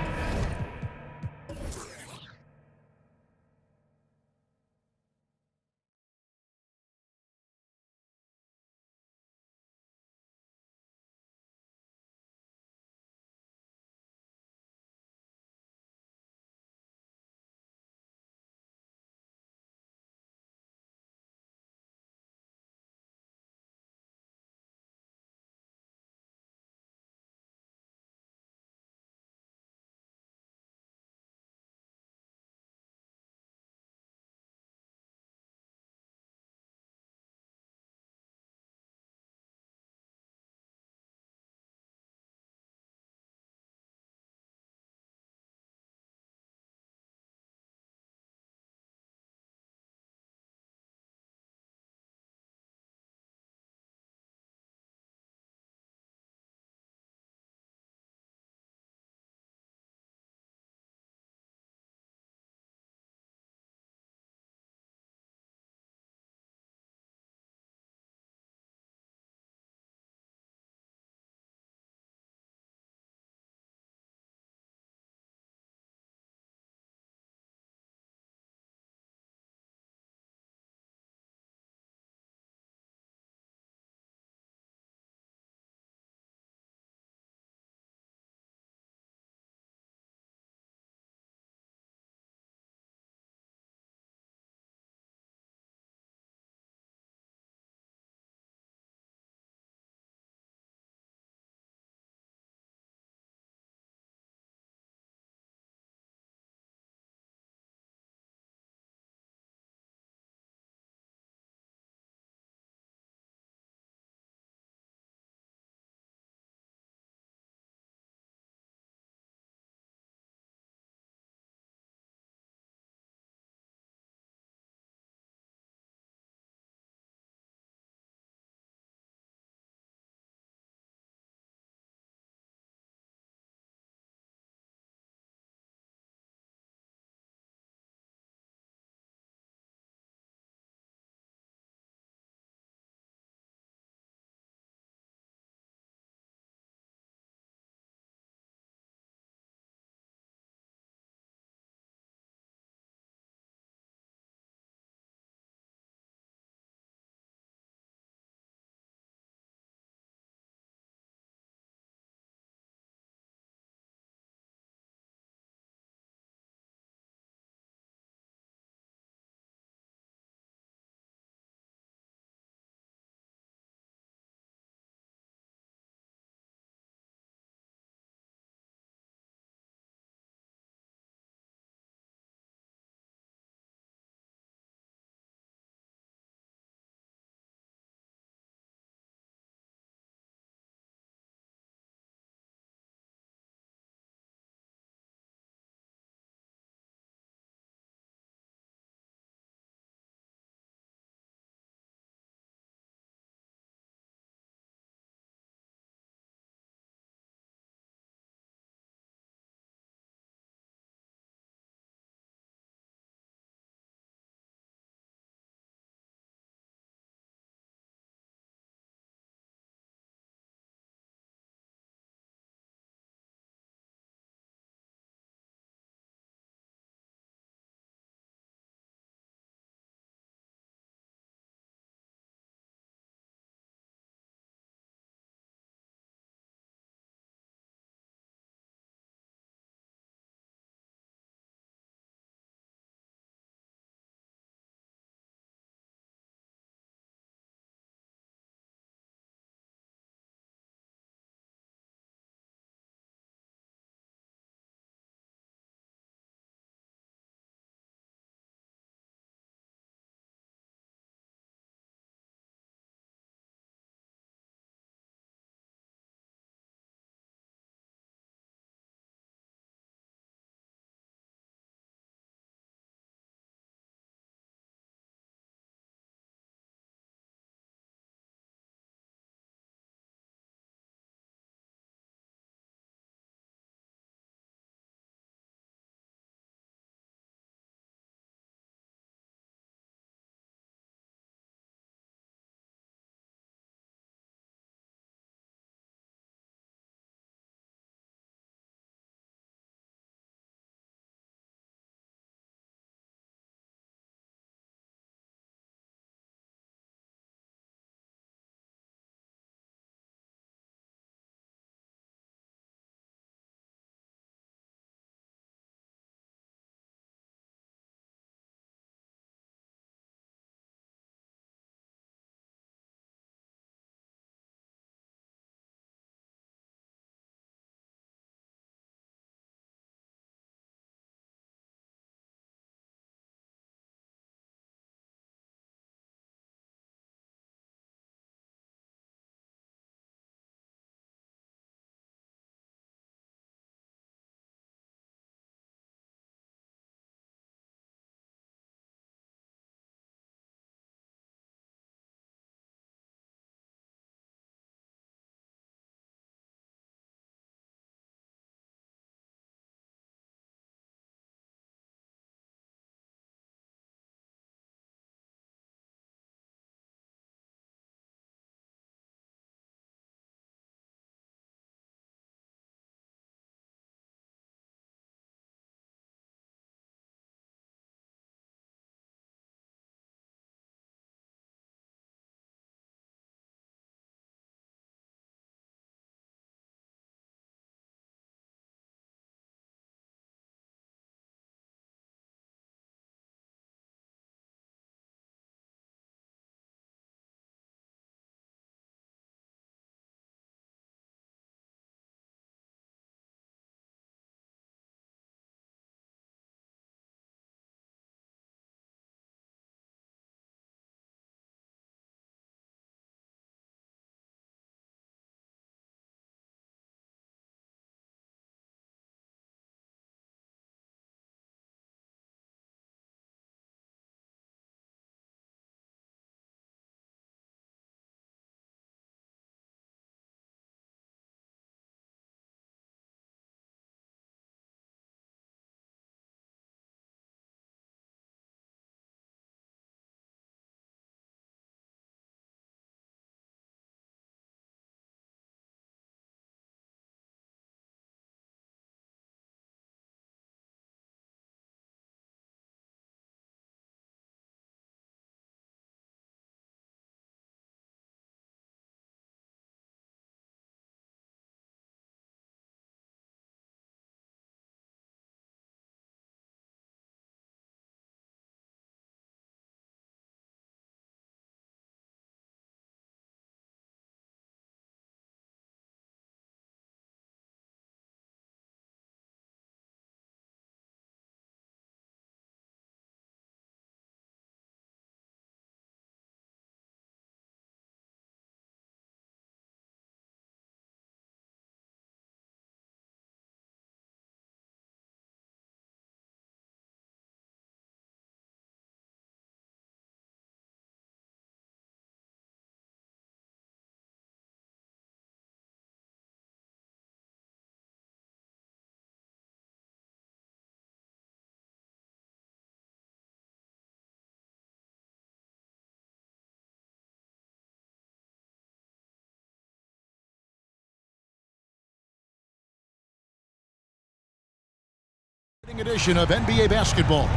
Edition of NBA basketball.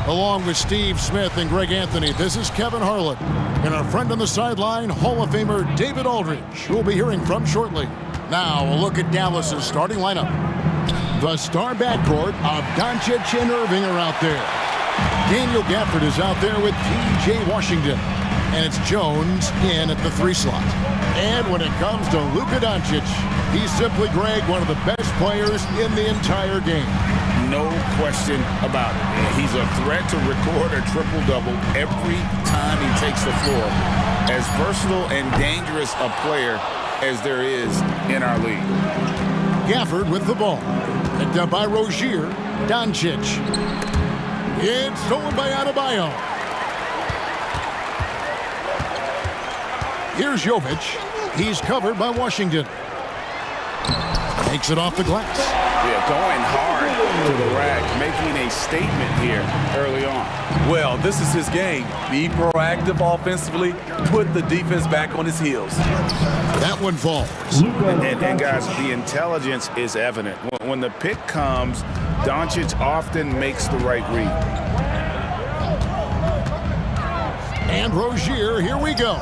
Along with Steve Smith and Greg Anthony, this is Kevin Harlan and our friend on the sideline, Hall of Famer David Aldridge, who we'll be hearing from shortly. Now a look at Dallas's starting lineup. The star backcourt of Doncic and Irving are out there. Daniel Gafford is out there with P.J. Washington. And it's Jones in at the 3 slot. And when it comes to Luka Doncic, he's simply, Greg, one of the best players in the entire game. No question about it. He's a threat to record a triple-double every time he takes the floor. As versatile and dangerous a player as there is in our league. Gafford with the ball. Picked up by Rozier. Doncic. It's stolen by Adebayo. Here's Jovic. He's covered by Washington. Takes it off the glass. Yeah, going hard to the rack, making a statement here early on. Well, this is his game. Be proactive offensively, put the defense back on his heels. That one falls. And guys, the intelligence is evident. When the pick comes, Doncic often makes the right read. And Rozier, here we go.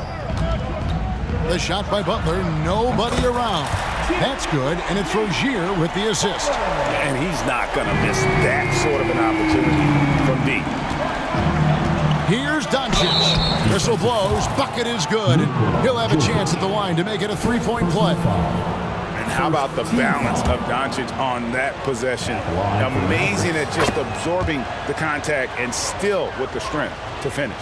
The shot by Butler, nobody around. That's good, and it's Rozier with the assist. And he's not going to miss that sort of an opportunity from deep. Here's Doncic. Whistle blows, bucket is good, and he'll have a chance at the line to make it a 3-point play. And how about the balance of Doncic on that possession? Amazing at just absorbing the contact and still with the strength to finish.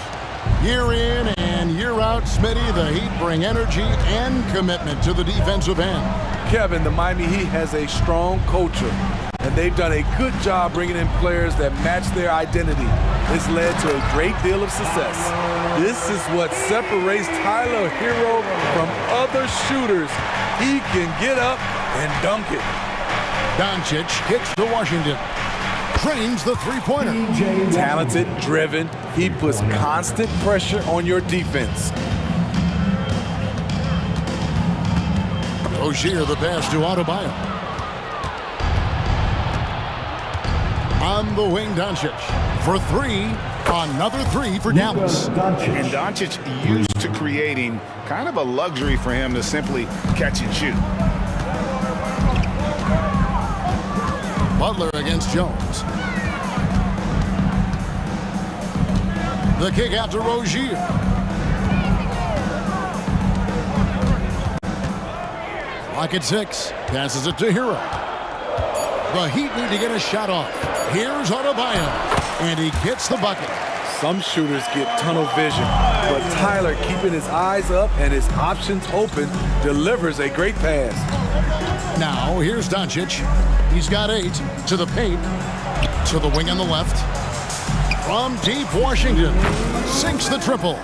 Year in and year out, Smitty, the Heat bring energy and commitment to the defensive end. Kevin, the Miami Heat has a strong culture, and they've done a good job bringing in players that match their identity. It's led to a great deal of success. This is what separates Tyler Hero from other shooters. He can get up and dunk it. Doncic kicks to Washington. Trains the three-pointer. Talented, driven, he puts constant pressure on your defense. Rozier the pass to Adebayo. On the wing, Doncic for 3. Another 3 for Dallas. And Doncic used to creating kind of a luxury for him to simply catch and shoot. Butler against Jones. The kick out to Rozier. Lock at 6. Passes it to Hero. The Heat need to get a shot off. Here's Adebayo. And he gets the bucket. Some shooters get tunnel vision, but Tyler, keeping his eyes up and his options open, delivers a great pass. Now, here's Doncic. He's got 8 to the paint, to the wing on the left. From deep, Washington sinks the triple.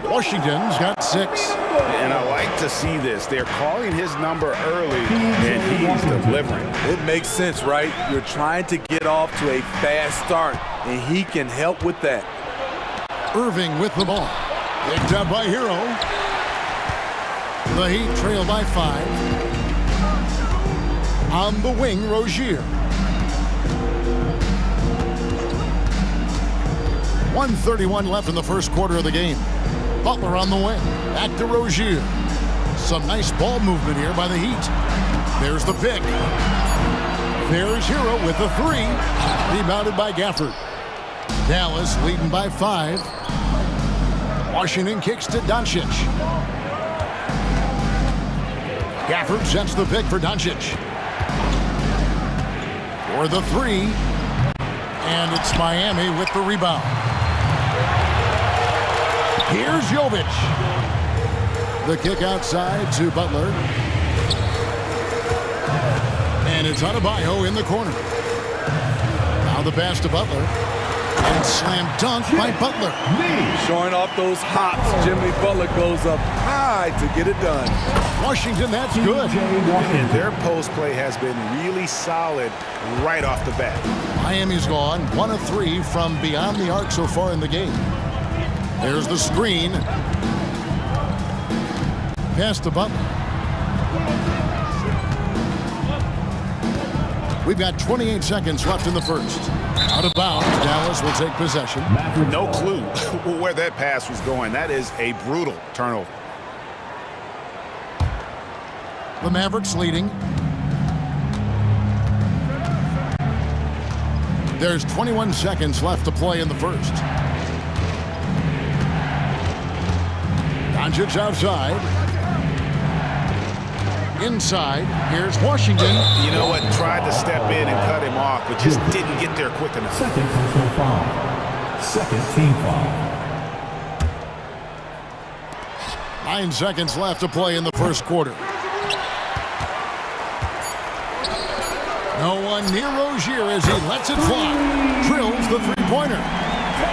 Washington's got 6. And I like to see this. They're calling his number early, and he's delivering. It makes sense, right? You're trying to get off to a fast start, and he can help with that. Irving with the ball. Picked up by Hero. The Heat trail by 5. On the wing, Rozier. 1:31 left in the first quarter of the game. Butler on the wing. Back to Rozier. Some nice ball movement here by the Heat. There's the pick. There's Hero with the 3. Rebounded by Gafford. Dallas leading by 5. Washington kicks to Doncic. Gafford sets the pick for Doncic. For the 3. And it's Miami with the rebound. Here's Jovic. The kick outside to Butler. And it's Adebayo in the corner. Now the pass to Butler. And slam dunk by Butler. Showing off those hops, Jimmy Butler goes up high to get it done. Washington, that's good. And their post play has been really solid right off the bat. Miami's gone 1 of 3 from beyond the arc so far in the game. There's the screen. Pass to Butler. We've got 28 seconds left in the first. Out of bounds, Dallas will take possession. No clue where that pass was going. That is a brutal turnover. The Mavericks leading. There's 21 seconds left to play in the first. Doncic outside. Inside, here's Washington. You know what? Tried to step in and cut him off, but just didn't get there quick enough. Second personal foul. Second team foul. 9 seconds left to play in the first quarter. No one near Rozier as he lets it fly. Drills the three-pointer.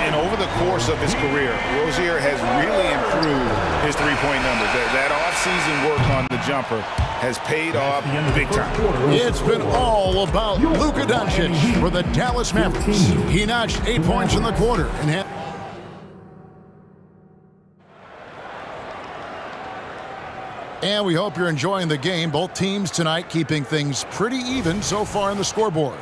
And over the course of his career, Rozier has really improved his three-point numbers. That off-season work on the jumper has paid off big time. It's been all about Luka Doncic for the Dallas Mavericks. He notched 8 points in the quarter and had... And we hope you're enjoying the game. Both teams tonight keeping things pretty even so far on the scoreboard.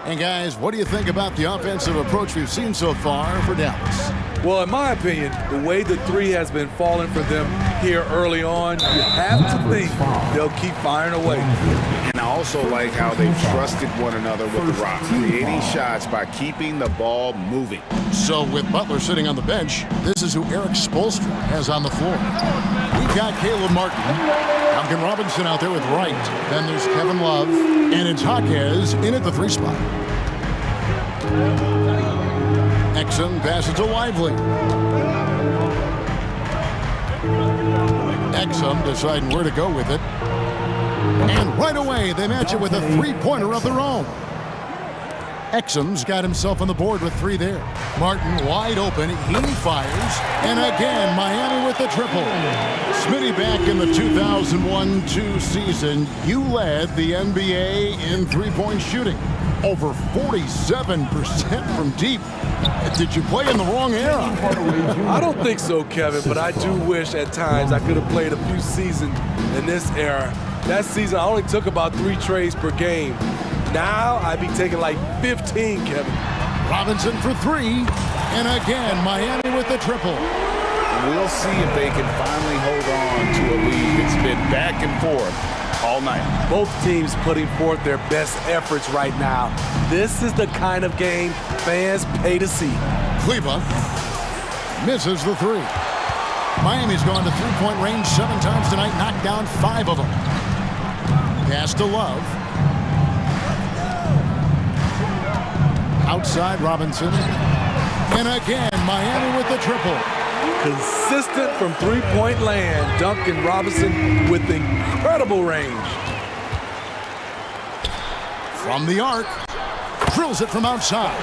And guys, what do you think about the offensive approach we've seen so far for Dallas? Well, in my opinion, the way the three has been falling for them here early on, you have to think they'll keep firing away. And I also like how they've trusted one another with the rock, creating shots by keeping the ball moving. So with Butler sitting on the bench, this is who Eric Spoelstra has on the floor. We've got Caleb Martin, Duncan Robinson out there with Wright. Then there's Kevin Love, and it's Jaquez in at the 3 spot. Exum passes to Lively. Exum deciding where to go with it. And right away, they match it with a three-pointer of their own. Exum's got himself on the board with 3 there. Martin wide open. He fires. And again, Miami with the triple. Smitty, back in the 2001-2 season, you led the NBA in three-point shooting. Over 47% from deep. Did you play in the wrong era? I don't think so, Kevin, but I do wish at times I could have played a few seasons in this era. That season, I only took about 3 trades per game. Now, I'd be taking like 15, Kevin. Robinson for 3. And again, Miami with the triple. We'll see if they can finally hold on to a lead. It's been back and forth all night. Both teams putting forth their best efforts right now. This is the kind of game fans pay to see. Cleveland misses the 3. Miami's gone to three-point range 7 times tonight, knocked down 5 of them. Pass to Love. Outside Robinson. And again, Miami with the triple. Consistent from three-point land, Duncan Robinson with incredible range. From the arc, drills it from outside.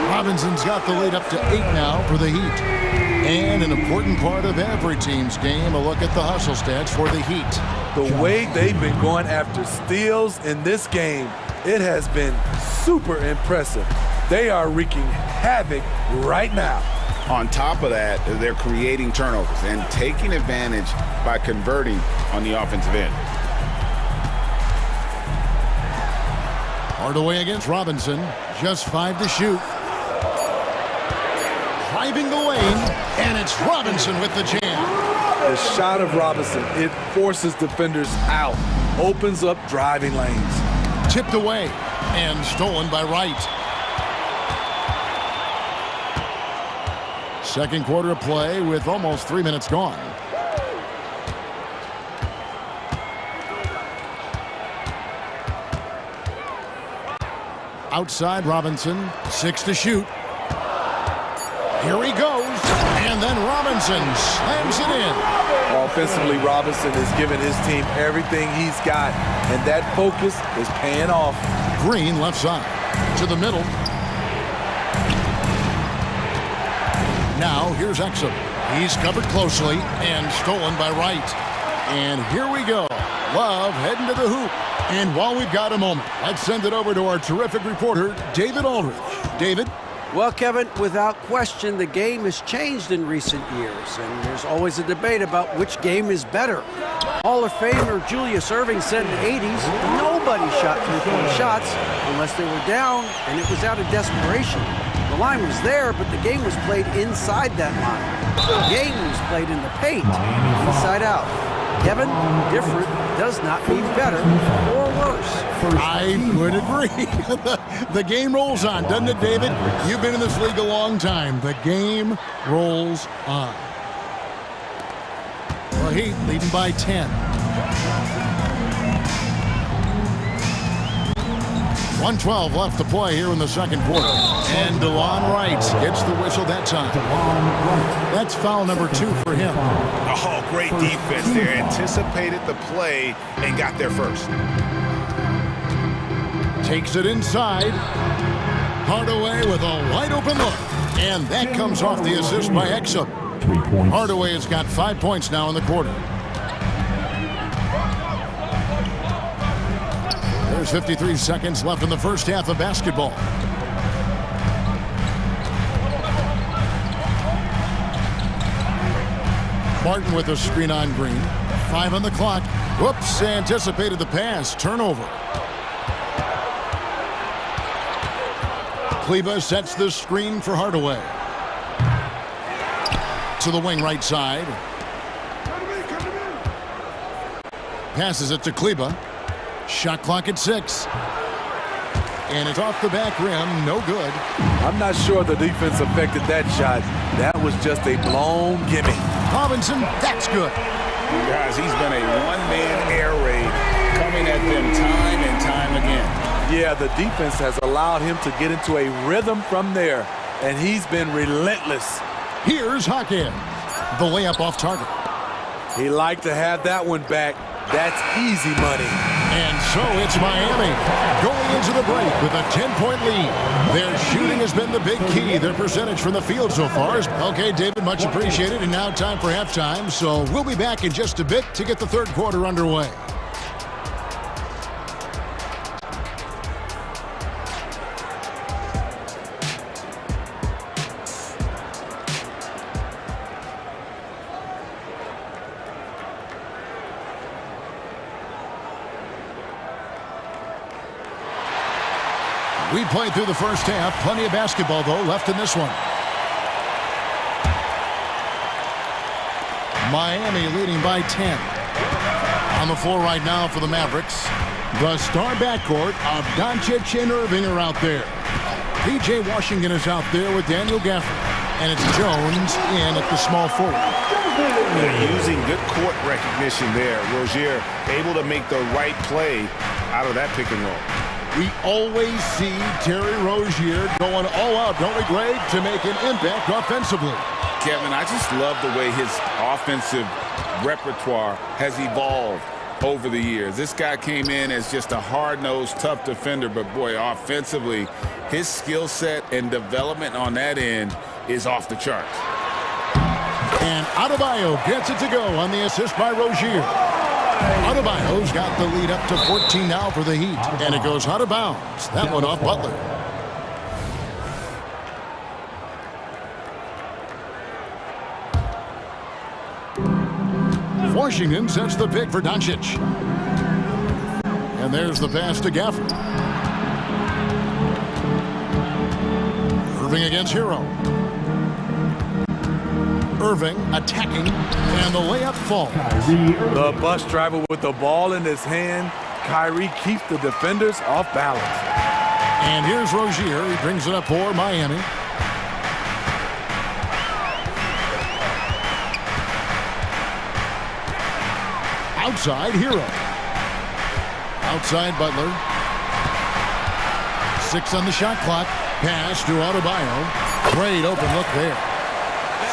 Robinson's got the lead up to 8 now for the Heat. And an important part of every team's game, a look at the hustle stats for the Heat. The way they've been going after steals in this game, it has been super impressive. They are wreaking havoc right now. On top of that, they're creating turnovers and taking advantage by converting on the offensive end. Hardaway against Robinson, just 5 to shoot. Driving the lane, and it's Robinson with the jam. The shot of Robinson, it forces defenders out, opens up driving lanes. Tipped away and stolen by Wright. Second quarter of play with almost 3 minutes gone. Outside Robinson, 6 to shoot. Here he goes, and then Robinson slams it in. Offensively, Robinson is giving his team everything he's got, and that focus is paying off. Green left side to the middle. Now here's Exum. He's covered closely and stolen by Wright. And here we go. Love heading to the hoop. And while we've got a moment, let's send it over to our terrific reporter, David Aldridge. David? Well, Kevin, without question, the game has changed in recent years, and there's always a debate about which game is better. Hall of Famer Julius Erving said in the 80s, nobody shot three-point shots unless they were down, and it was out of desperation. The line was there, but the game was played inside that line. The game was played in the paint, inside out. Kevin, different does not mean better or worse. I would agree. The game rolls on, doesn't it, David? You've been in this league a long time. The game rolls on. The Heat leading by 10. 1:12 left to play here in the second quarter. And DeLon Wright gets the whistle that time. That's foul number 2 for him. Oh, great defense there. Anticipated the play and got there first. Takes it inside. Hardaway with a wide open look. And that comes off the assist by Exum. Hardaway has got 5 points now in the quarter. There's 53 seconds left in the first half of basketball. Martin with a screen on Green. 5 on the clock. Whoops, anticipated the pass. Turnover. Kleber sets the screen for Hardaway. To the wing right side. Passes it to Kleber. Shot clock at 6. And it's off the back rim. No good. I'm not sure the defense affected that shot. That was just a blown gimme. Robinson, that's good. Guys, he's been a one-man air raid coming at them time and time again. Yeah, the defense has allowed him to get into a rhythm from there, and he's been relentless. Here's Hawkins. The layup off target. He liked to have that one back. That's easy money. And so it's Miami going into the break with a 10-point lead. Their shooting has been the big key. Their percentage from the field so far is okay, David, much appreciated. And now time for halftime. So we'll be back in just a bit to get the third quarter underway. We played through the first half. Plenty of basketball, though, left in this one. Miami leading by 10. On the floor right now for the Mavericks. The star backcourt of Doncic and Irving are out there. P.J. Washington is out there with Daniel Gafford. And it's Jones in at the small forward. They're using good court recognition there. Rozier able to make the right play out of that pick and roll. We always see Terry Rozier going all out, don't we, Greg, to make an impact offensively. Kevin, I just love the way his offensive repertoire has evolved over the years. This guy came in as just a hard-nosed, tough defender, but boy, offensively, his skill set and development on that end is off the charts. And Adebayo gets it to go on the assist by Rozier. Adebayo's got the lead up to 14 now for the Heat, and it goes out of bounds. That one off Butler. Washington sets the pick for Doncic. And there's the pass to Gafford. Irving against Hero. Irving attacking, and the layup falls. The bus driver with the ball in his hand. Kyrie keeps the defenders off balance. And here's Rozier. He brings it up for Miami. Outside, Hero. Outside, Butler. 6 on the shot clock. Pass to Adebayo. Great open look there.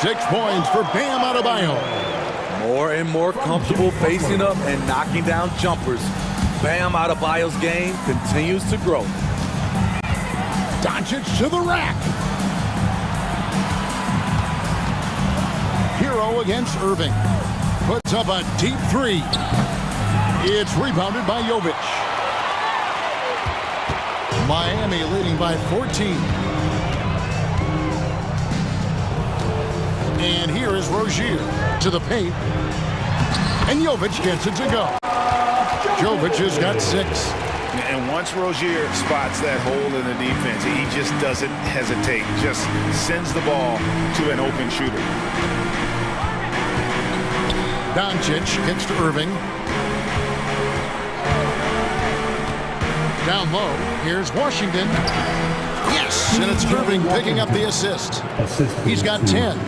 6 points for Bam Adebayo. More and more comfortable facing up and knocking down jumpers. Bam Adebayo's game continues to grow. Doncic to the rack. Hero against Irving. Puts up a deep 3. It's rebounded by Jovic. Miami leading by 14. And here is Rozier to the paint. And Jovic gets it to go. Jovic has got 6. And once Rozier spots that hole in the defense, he just doesn't hesitate. Just sends the ball to an open shooter. Doncic gets to Irving. Down low, here's Washington. Yes, and it's Irving picking up the assist. He's got 10.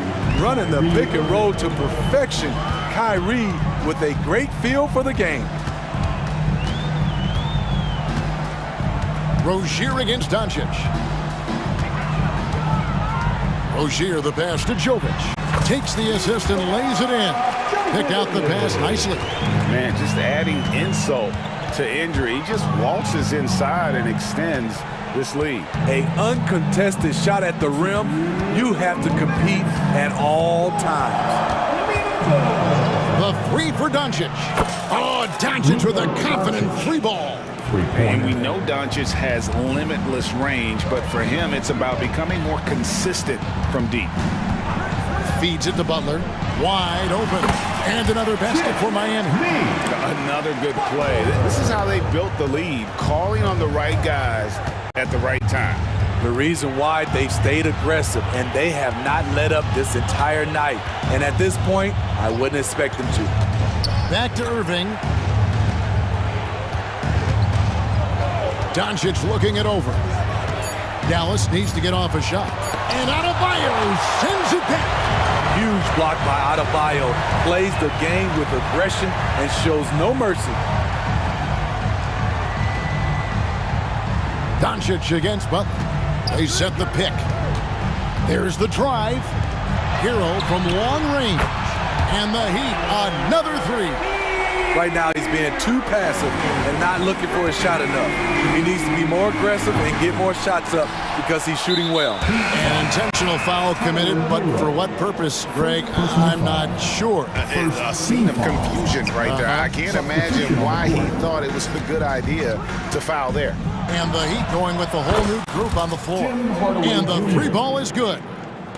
Running the pick and roll to perfection. Kyrie with a great feel for the game. Rozier against Doncic. Rozier the pass to Jovic. Takes the assist and lays it in. Picked out the pass nicely. Man, just adding insult to injury. He just waltzes inside and extends this lead. A uncontested shot at the rim. You have to compete at all times. The 3 for Doncic. Oh, Doncic with a confident 3 ball. And we know Doncic has limitless range, but for him, it's about becoming more consistent from deep. Feeds it to Butler. Wide open. And another basket for Miami. Another good play. This is how they built the lead, calling on the right guys at the right time. The reason why they've stayed aggressive, and they have not let up this entire night. And at this point, I wouldn't expect them to. Back to Irving. Doncic looking it over. Dallas needs to get off a shot. And Adebayo sends it back. Huge block by Adebayo. Plays the game with aggression and shows no mercy. Doncic against Butler. They set the pick. There's the drive. Hero from long range. And the Heat, another 3. Right now, he's being too passive and not looking for a shot enough. He needs to be more aggressive and get more shots up because he's shooting well. An intentional foul committed, but for what purpose, Greg, I'm not sure. A scene of confusion right there. I can't imagine why he thought it was a good idea to foul there. And the Heat going with the whole new group on the floor. And the 3 ball is good.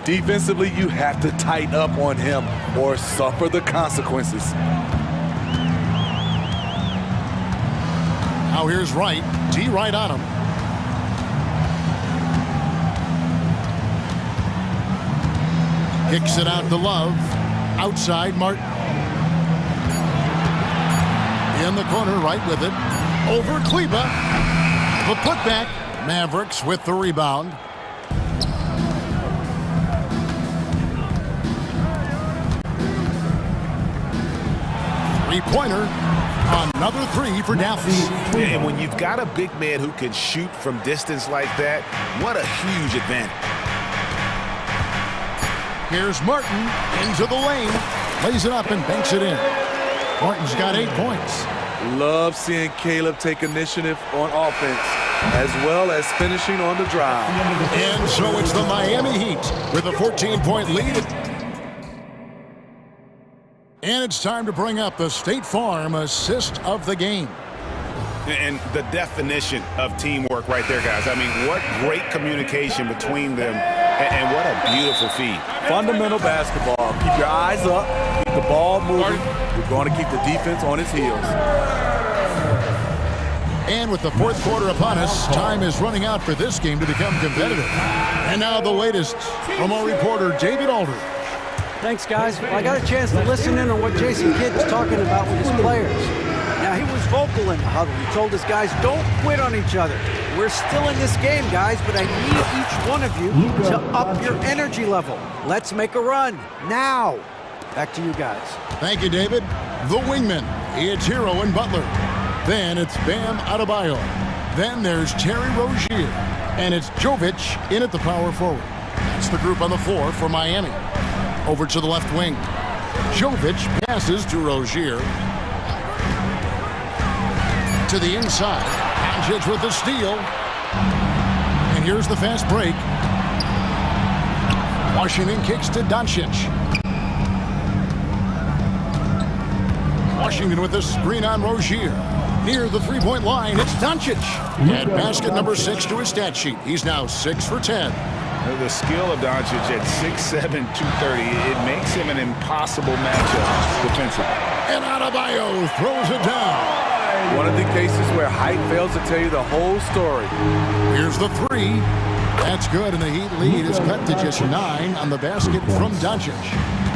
Defensively, you have to tighten up on him or suffer the consequences. Now here's Wright. D right on him. Kicks it out to Love. Outside, Martin. In the corner, right with it. Over Kleba. The putback. Mavericks with the rebound. Three-pointer. Another 3 for Dallas. And when you've got a big man who can shoot from distance like that, what a huge advantage. Here's Martin into the lane. Lays it up and banks it in. Martin's got 8 points. Love seeing Caleb take initiative on offense as well as finishing on the drive. And so it's the Miami Heat with a 14-point lead. And it's time to bring up the State Farm assist of the game. And the definition of teamwork right there, guys. I mean, what great communication between them, and what a beautiful feed. Fundamental basketball. Keep your eyes up, keep the ball moving. We're going to keep the defense on its heels. And with the 4th quarter upon us, time is running out for this game to become competitive. And now the latest from our reporter, David Aldridge. Thanks, guys. Well, I got a chance to listen in on what Jason Kidd's talking about with his players. Now, he was vocal in the huddle. He told his guys, don't quit on each other. We're still in this game, guys, but I need each one of you to up your energy level. Let's make a run now. Back to you guys. Thank you, David. The wingman. It's Hero and Butler. Then it's Bam Adebayo. Then there's Terry Rozier. And it's Jovic in at the power forward. That's the group on the floor for Miami. Over to the left wing. Jovic passes to Rozier. To the inside. Doncic with the steal. And here's the fast break. Washington kicks to Doncic. Washington with the screen on Rozier. Near the three-point line, it's Doncic. And basket number 6 to his stat sheet. He's now 6 for 10. The skill of Doncic at 6'7", 230, it makes him an impossible matchup defensively. And Adebayo throws it down. One of the cases where height fails to tell you the whole story. Here's the three. That's good, and the Heat lead is cut to just 9 on the basket from Doncic.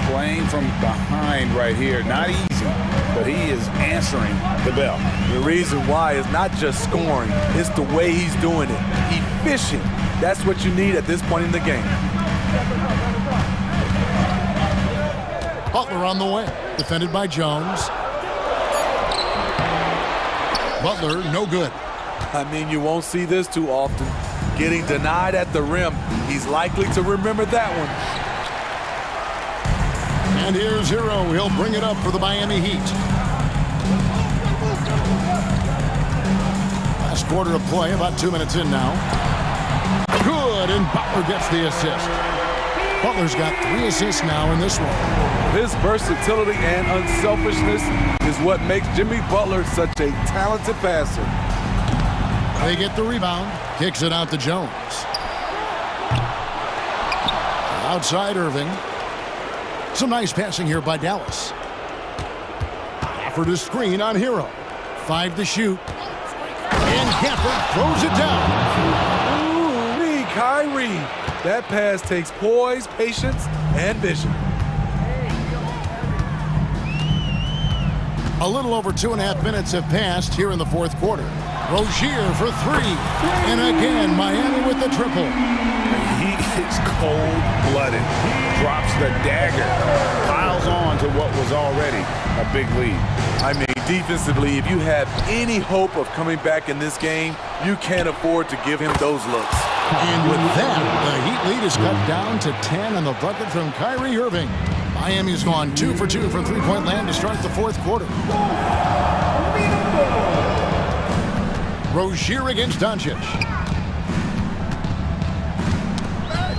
Playing from behind right here, not easy, but he is answering the bell. The reason why is not just scoring, it's the way he's doing it. Efficient. That's what you need at this point in the game. Butler on the way, defended by Jones. Butler, no good. I mean, you won't see this too often. Getting denied at the rim, he's likely to remember that one. And here's Hero. He'll bring it up for the Miami Heat. Last quarter of play, about 2 minutes in now. Good, and Butler gets the assist. Butler's got 3 assists now in this one. His versatility and unselfishness is what makes Jimmy Butler such a talented passer. They get the rebound. Kicks it out to Jones. Outside Irving. Some nice passing here by Dallas. Offered a screen on Hero. 5 to shoot. And Gafford throws it down. Ooh, Kyrie. That pass takes poise, patience, and vision. A little over 2.5 minutes have passed here in the fourth quarter. Rozier for 3. And again, Miami with the triple. He is cold-blooded. Drops the dagger. Piles on to what was already a big lead. I mean, defensively, if you have any hope of coming back in this game, you can't afford to give him those looks. And with that, the Heat lead is cut down to 10 on the bucket from Kyrie Irving. Miami's gone 2 for 2 from three-point land to start the fourth quarter. Rozier against Doncic.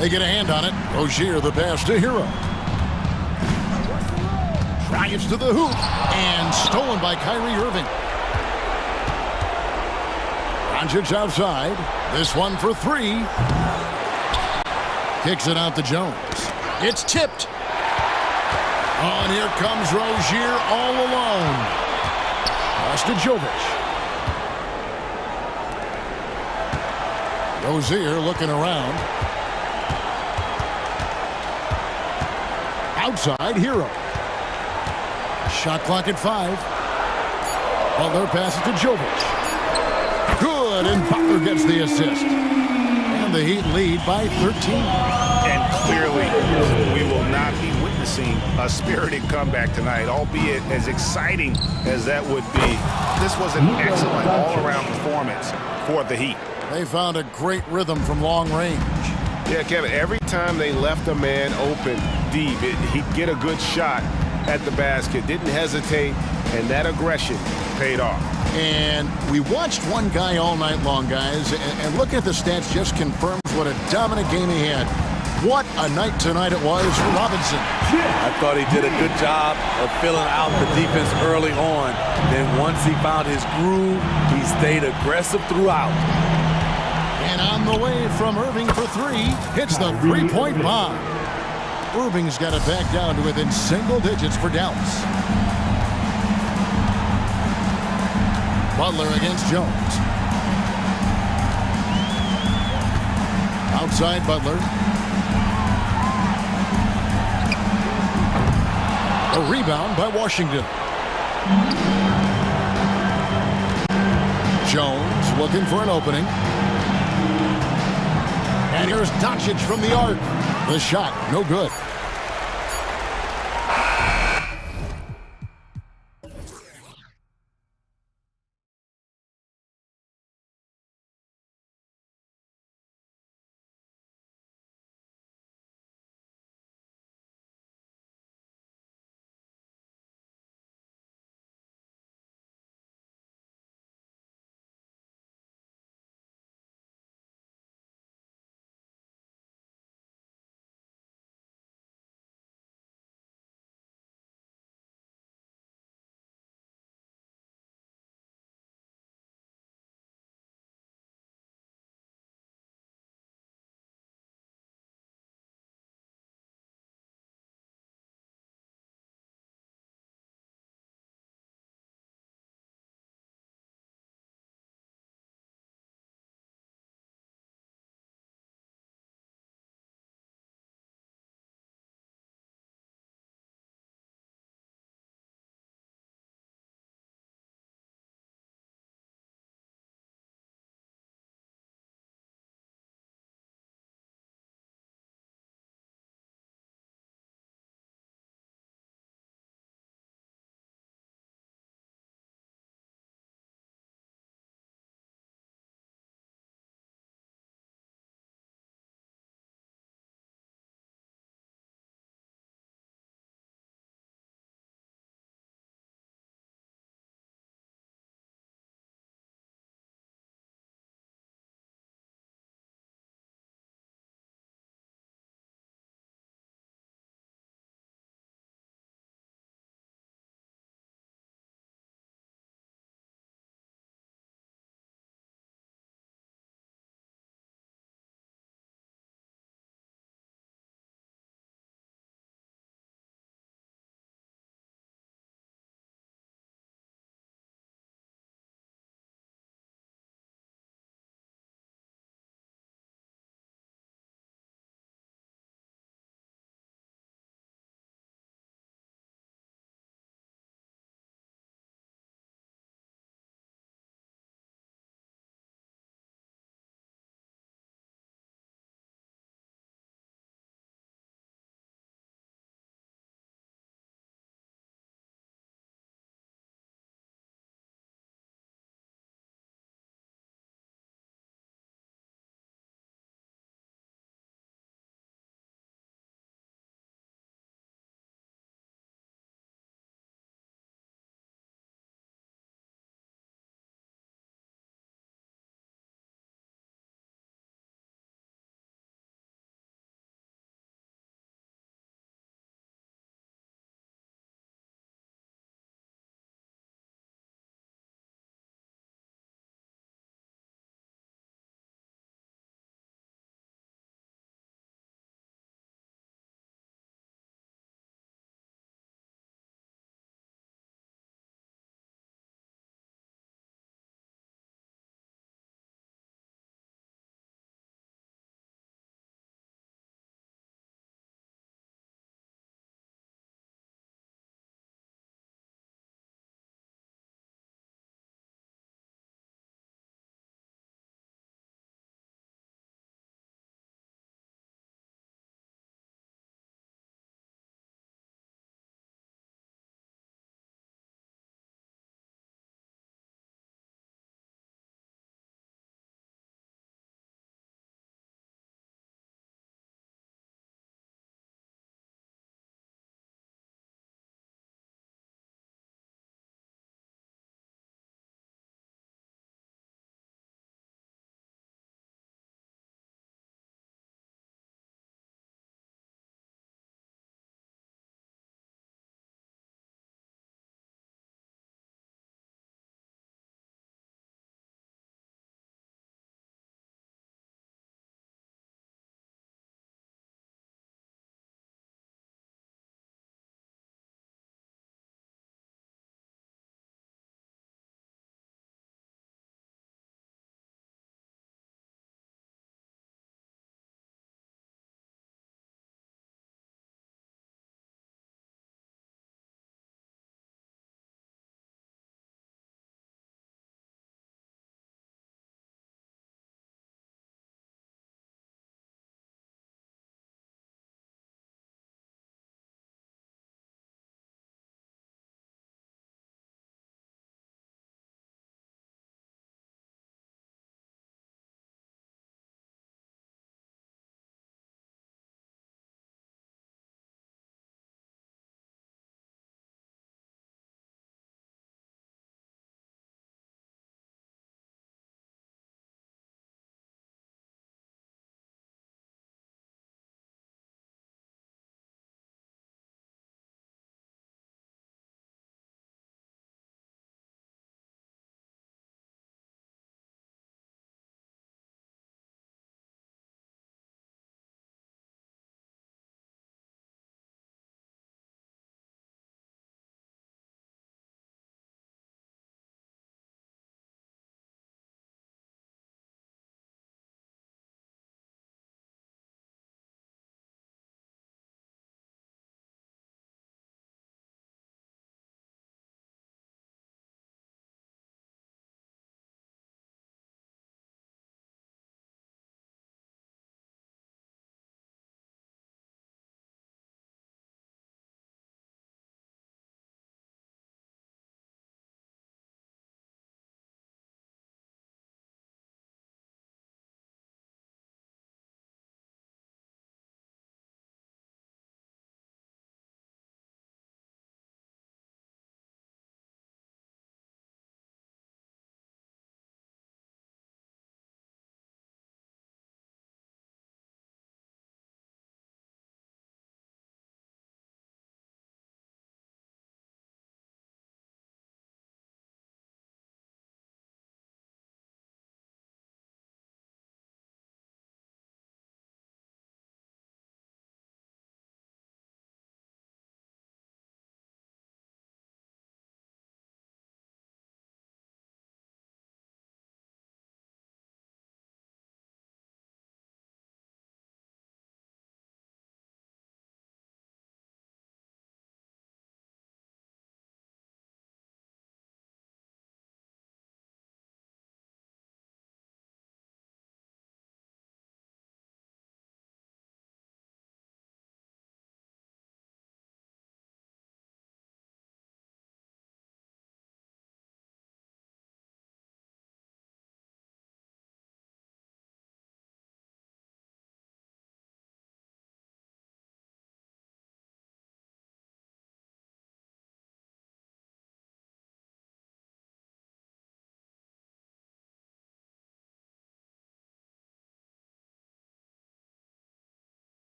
They get a hand on it. Rozier the pass to Hero. Drives to the hoop and stolen by Kyrie Irving. Doncic outside. This one for 3. Kicks it out to Jones. It's tipped. Oh, and here comes Rozier all alone. Pass to Jovic. Rozier looking around. Outside, Hero. Shot clock at 5. Butler passes to Jovic. Good, and Butler gets the assist. And the Heat lead by 13. And clearly, we will not be witnessing a spirited comeback tonight, albeit as exciting as that would be. This was an excellent all-around performance for the Heat. They found a great rhythm from long range. Yeah, Kevin, every time they left a man open deep, he'd get a good shot at the basket. Didn't hesitate, and that aggression paid off. And we watched one guy all night long, guys, and looking at the stats just confirms what a dominant game he had. What a night tonight it was for Robinson. I thought he did a good job of filling out the defense early on. Then once he found his groove, he stayed aggressive throughout. And on the way from Irving for 3, hits the three-point bomb. Irving's got it back down to within single digits for Dallas. Butler against Jones. Outside Butler. A rebound by Washington. Jones looking for an opening. And here's Doncic from the arc. The shot, no good.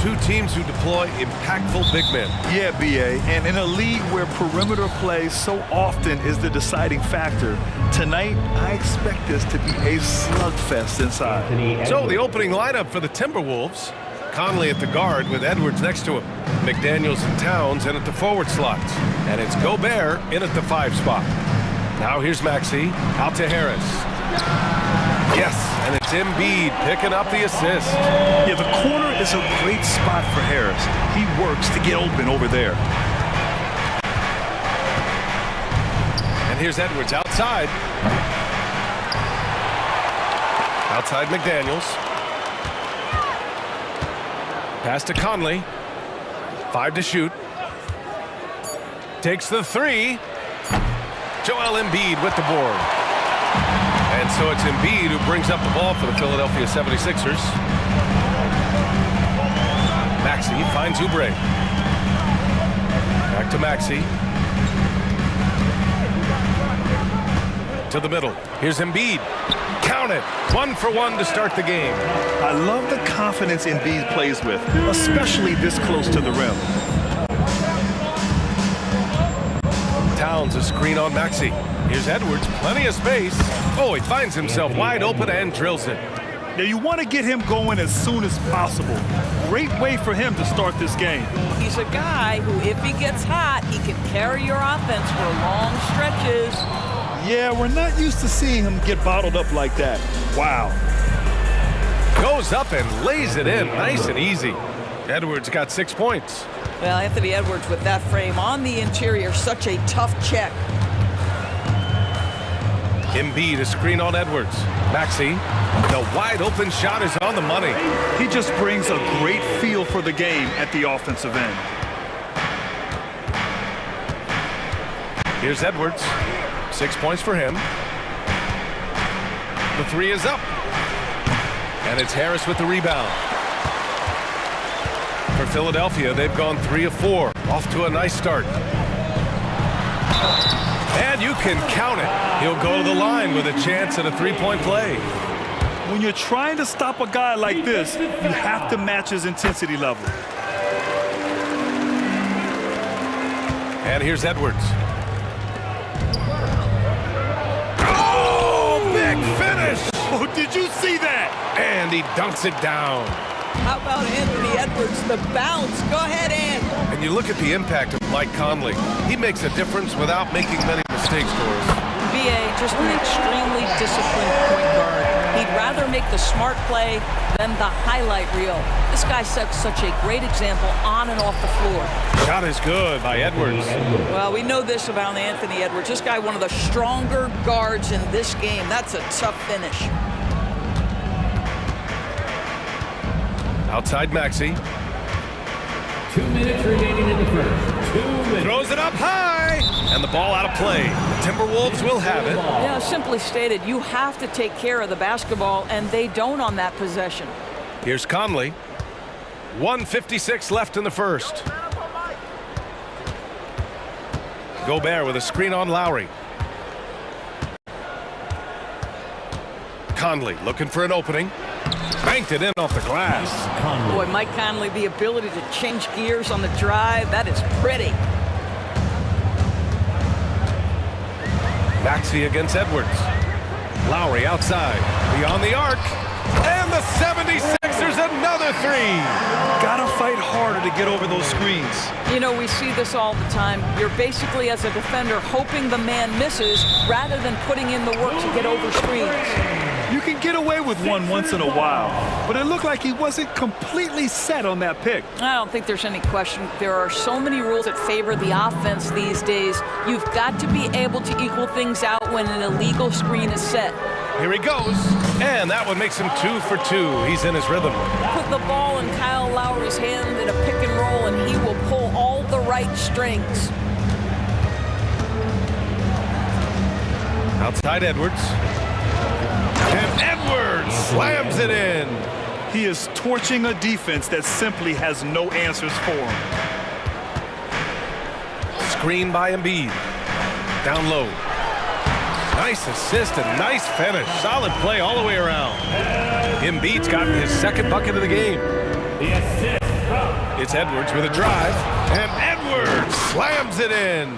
Two teams who deploy impactful big men. Yeah, B.A., and in a league where perimeter play so often is the deciding factor, tonight I expect this to be a slugfest inside. So the opening lineup for the Timberwolves. Conley at the guard with Edwards next to him. McDaniels and Towns in at the forward slots. And it's Gobert in at the 5 spot. Now here's Maxey, out to Harris. Yes, and it's Embiid picking up the assist. Yeah, the corner is a great spot for Harris. He works to get open over there. And here's Edwards outside. Outside McDaniels. Pass to Conley. 5 to shoot. Takes the 3. Joel Embiid with the board. And so it's Embiid who brings up the ball for the Philadelphia 76ers. Maxey finds Oubre. Back to Maxey. To the middle. Here's Embiid. Count it. 1 for 1 to start the game. I love the confidence Embiid plays with, especially this close to the rim. Towns a screen on Maxey. Here's Edwards, plenty of space. Oh, he finds himself wide open and drills it. Now you want to get him going as soon as possible. Great way for him to start this game. He's a guy who, if he gets hot, he can carry your offense for long stretches. Yeah, we're not used to seeing him get bottled up like that. Wow. Goes up and lays it in, nice and easy. Edwards got 6 points. Well, Anthony Edwards with that frame on the interior, such a tough check. Embiid a screen on Edwards. Maxey, the wide open shot is on the money. He just brings a great feel for the game at the offensive end. Here's Edwards. 6 points for him. The 3 is up. And it's Harris with the rebound. For Philadelphia, they've gone 3 of 4. Off to a nice start. And you can count it. He'll go to the line with a chance at a 3-point play. When you're trying to stop a guy like this, you have to match his intensity level. And here's Edwards. Oh, big finish! Oh, did you see that? And he dunks it down. How about Anthony Edwards, the bounce? Go ahead, Ann. And you look at the impact of Mike Conley. He makes a difference without making many mistakes for us. BA, just an extremely disciplined point guard. He'd rather make the smart play than the highlight reel. This guy sets such a great example on and off the floor. Shot is good by Edwards. Well, we know this about Anthony Edwards. This guy, one of the stronger guards in this game. That's a tough finish. Outside Maxey. 2 minutes remaining in the first. 2 minutes. Throws it up high. And the ball out of play. The Timberwolves will have it. Yeah, simply stated, you have to take care of the basketball, and they don't on that possession. Here's Conley. 1:56 left in the first. Gobert with a screen on Lowry. Conley looking for an opening. Banked it in off the glass. Boy, Mike Conley, the ability to change gears on the drive, that is pretty. Maxey against Edwards. Lowry outside. Beyond the arc. And the 76ers another 3. Gotta fight harder to get over those screens. You know, we see this all the time. You're basically, as a defender, hoping the man misses rather than putting in the work to get over screens. You can get away with one once in a while, but it looked like he wasn't completely set on that pick. I don't think there's any question. There are so many rules that favor the offense these days. You've got to be able to equal things out when an illegal screen is set. Here he goes. And that one makes him 2 for 2. He's in his rhythm. Put the ball in Kyle Lowry's hand in a pick and roll, and he will pull all the right strings. Outside Edwards. And Edwards slams it in. He is torching a defense that simply has no answers for him. Screen by Embiid. Down low. Nice assist and nice finish. Solid play all the way around. Embiid's gotten his second bucket of the game. The assist from... It's Edwards with a drive, and Edwards slams it in.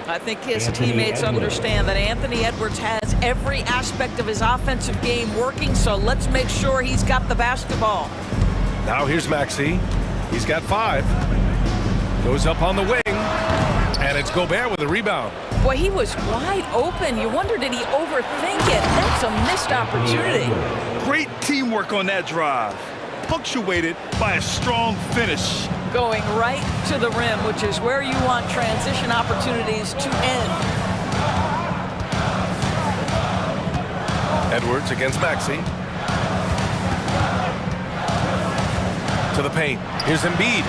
I think his teammates understand that Anthony Edwards has every aspect of his offensive game working, so let's make sure he's got the basketball. Now here's Maxey. He's got 5. Goes up on the wing, and it's Gobert with a rebound. Boy, he was wide open. You wonder, did he overthink it? That's a missed opportunity. Great teamwork on that drive, punctuated by a strong finish. Going right to the rim, which is where you want transition opportunities to end. Edwards against Maxey. To the paint. Here's Embiid.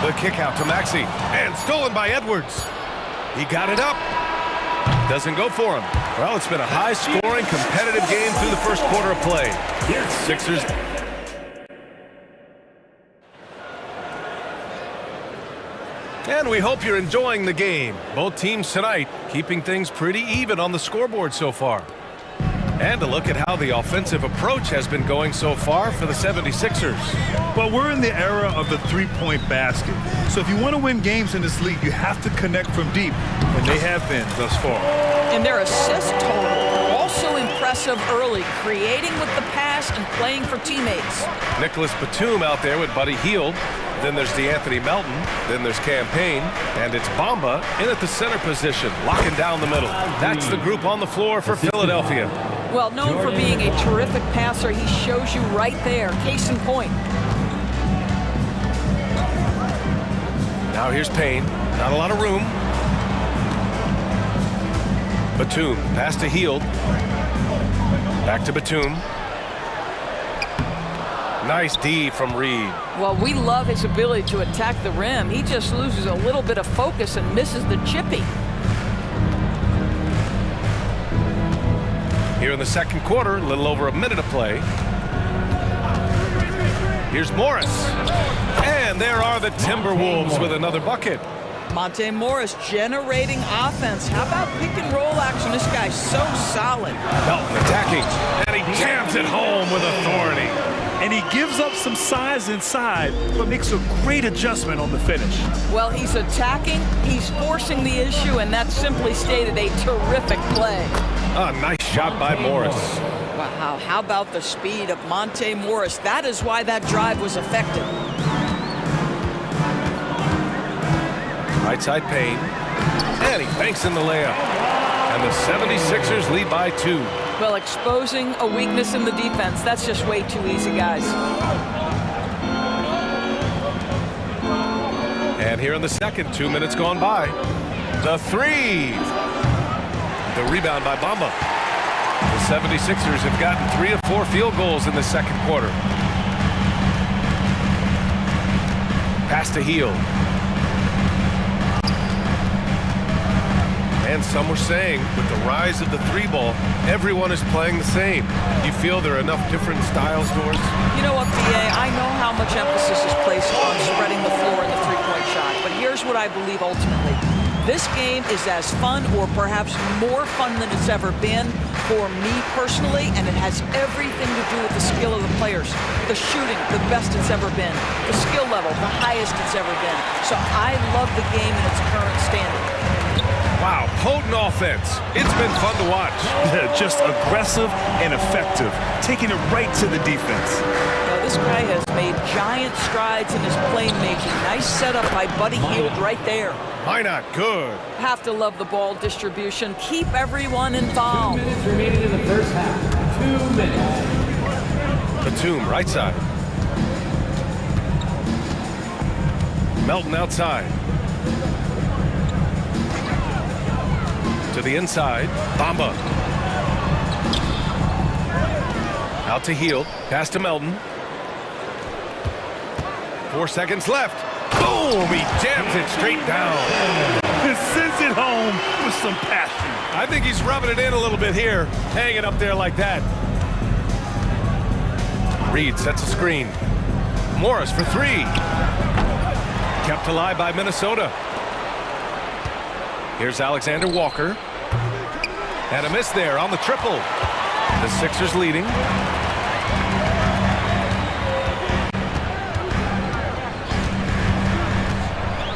The kick out to Maxey. And stolen by Edwards. He got it up. Doesn't go for him. Well, it's been a high-scoring, competitive game through the first quarter of play. Sixers. And we hope you're enjoying the game. Both teams tonight keeping things pretty even on the scoreboard so far. And a look at how the offensive approach has been going so far for the 76ers. Well, we're in the era of the three-point basket. So if you want to win games in this league, you have to connect from deep, and they have been thus far. And their assist total, also impressive early, creating with the pass and playing for teammates. Nicholas Batum out there with Buddy Hield. Then there's DeAnthony Melton. Then there's Campaign. And it's Bamba in at the center position, locking down the middle. That's the group on the floor for Philadelphia. Well, known for being a terrific passer, he shows you right there. Case in point. Now here's Payne. Not a lot of room. Batum, pass to Hield. Back to Batum. Nice D from Reed. Well, we love his ability to attack the rim. He just loses a little bit of focus and misses the chippy. Here in the second quarter, a little over a minute of play. Here's Morris. And there are the Timberwolves with another bucket. Monte Morris generating offense. How about pick and roll action? This guy's so solid. Melton attacking, and he jams it home with authority. And he gives up some size inside, but makes a great adjustment on the finish. Well, he's attacking, he's forcing the issue, and that's simply stated a terrific play. A nice shot by Morris. Wow, how about the speed of Monte Morris? That is why that drive was effective. Right side Payne. And he banks in the layup. And the 76ers lead by 2. Well, exposing a weakness in the defense, that's just way too easy, guys. And here in the second, 2 minutes gone by. The 3. The rebound by Bamba. The 76ers have gotten 3 of 4 field goals in the second quarter. Pass to Hield. And some were saying, with the rise of the 3-ball, everyone is playing the same. Do you feel there are enough different styles, Doris? You know what, B.A., I know how much emphasis is placed on spreading the floor in the three-point shot, but here's what I believe ultimately. This game is as fun or perhaps more fun than it's ever been for me personally, and it has everything to do with the skill of the players. The shooting, the best it's ever been. The skill level, the highest it's ever been. So I love the game in its current standing. Wow, potent offense. It's been fun to watch. Just aggressive and effective, taking it right to the defense. Now, this guy has made giant strides in his playmaking. Nice setup by Buddy Hield right there. Why not? Good. Have to love the ball distribution. Keep everyone involved. 2 minutes remaining in the first half. 2 minutes. Batum, right side. Melton outside. To the inside, Bamba. Out to Hield, pass to Melton. 4 seconds left. Boom, he jams it straight down. He sends it home with some passion. I think he's rubbing it in a little bit here, hanging up there like that. Reed sets a screen. Morris for 3. Kept alive by Minnesota. Here's Alexander Walker. And a miss there on the triple. The Sixers leading.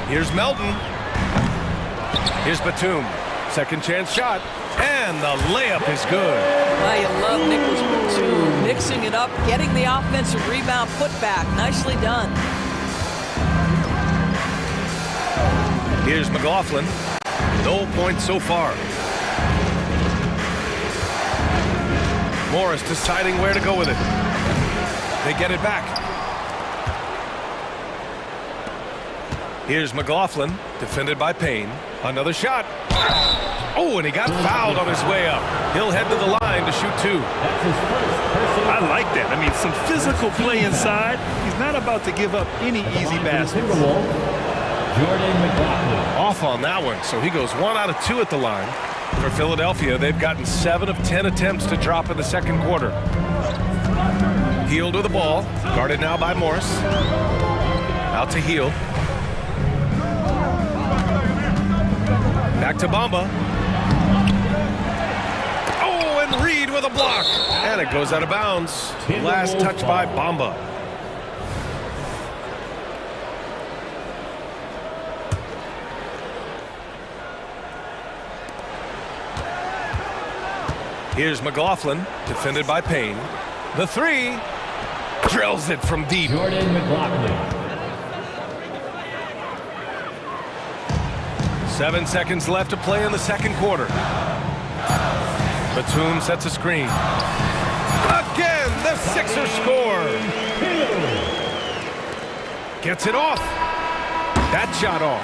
Here's Melton. Here's Batum. Second chance shot. And the layup is good. Well, you love Nicholas Batum mixing it up, getting the offensive rebound put back. Nicely done. Here's McLaughlin. No points so far. Morris deciding where to go with it. They get it back. Here's McLaughlin, defended by Payne. Another shot. Oh, and he got fouled on his way up. He'll head to the line to shoot two. I like that. I mean, some physical play inside. He's not about to give up any easy baskets. Off on that one, so he goes 1 out of 2 at the line. For Philadelphia, they've gotten 7 of 10 attempts to drop in the second quarter. Hield with the ball, guarded now by Morris. Out to Hield. Back to Bamba. Oh, and Reed with a block. And it goes out of bounds. Last touch by Bamba. Here's McLaughlin, defended by Payne. The three. Drills it from deep. Jordan McLaughlin. 7 seconds left to play in the second quarter. Batum sets a screen. Again, the Sixers score. Gets it off. That shot off.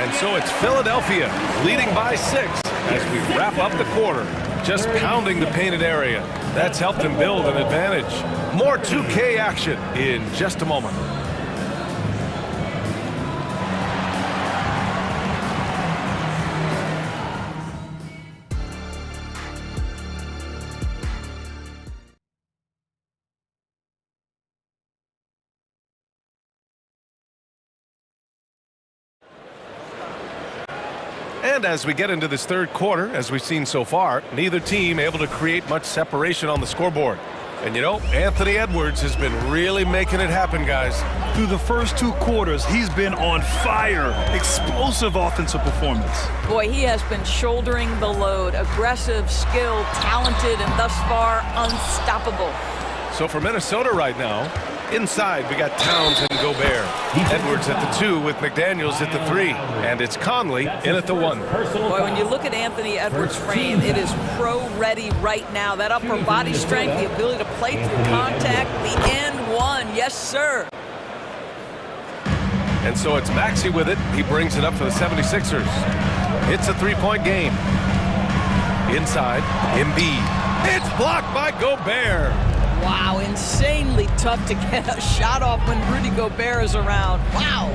And so it's Philadelphia leading by 6 as we wrap up the quarter. Just pounding the painted area. That's helped them build an advantage. More 2K action in just a moment. And as we get into this third quarter, as we've seen so far, neither team able to create much separation on the scoreboard. And you know, Anthony Edwards has been really making it happen, guys. Through the first 2 quarters, he's been on fire. Explosive offensive performance. Boy, he has been shouldering the load. Aggressive, skilled, talented, and thus far unstoppable. So for Minnesota right now, inside we got Towns and Gobert. Edwards at the 2 with McDaniels at the 3. And it's Conley in at the 1. Boy, when you look at Anthony Edwards' frame, it is pro-ready right now. That upper body strength, the ability to play through contact, the and 1. Yes, sir. And so it's Maxey with it. He brings it up for the 76ers. It's a 3-point game. Inside, Embiid. It's blocked by Gobert. Wow, insanely tough to get a shot off when Rudy Gobert is around. Wow.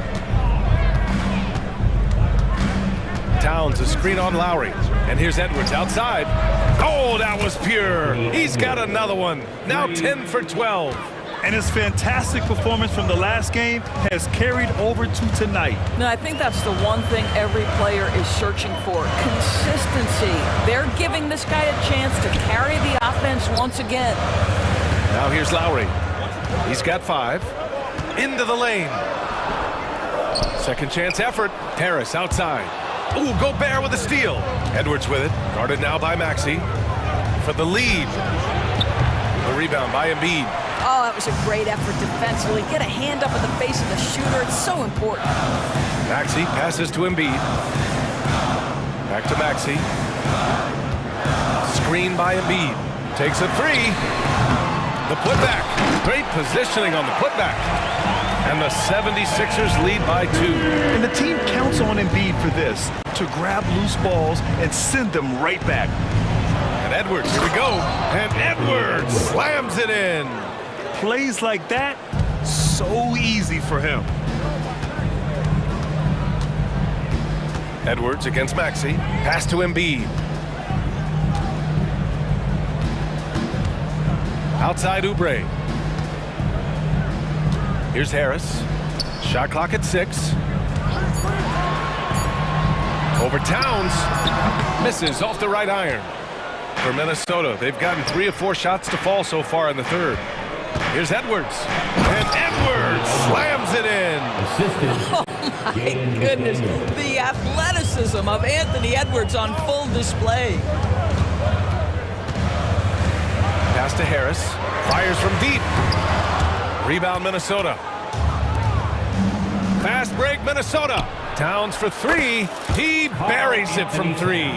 Towns, a screen on Lowry. And here's Edwards outside. Oh, that was pure. He's got another one. Now 10 for 12. And his fantastic performance from the last game has carried over to tonight. No, I think that's the one thing every player is searching for. Consistency. They're giving this guy a chance to carry the offense once again. Now here's Lowry. He's got 5. Into the lane. Second chance effort. Harris outside. Ooh, Gobert with a steal. Edwards with it. Guarded now by Maxey. For the lead. The rebound by Embiid. Oh, that was a great effort defensively. Get a hand up in the face of the shooter. It's so important. Maxey passes to Embiid. Back to Maxey. Screen by Embiid. Takes a 3. The putback. Great positioning on the putback. And the 76ers lead by 2. And the team counts on Embiid for this, to grab loose balls and send them right back. And Edwards, here we go. And Edwards slams it in. Plays like that, so easy for him. Edwards against Maxey. Pass to Embiid. Outside Oubre. Here's Harris. Shot clock at 6. Over Towns. Misses off the right iron. For Minnesota, they've gotten 3 of 4 shots to fall so far in the third. Here's Edwards. And Edwards slams it in. My goodness, the athleticism of Anthony Edwards on full display. Pass to Harris. Fires from deep. Rebound, Minnesota. Fast break, Minnesota. Towns for three. He buries it from three.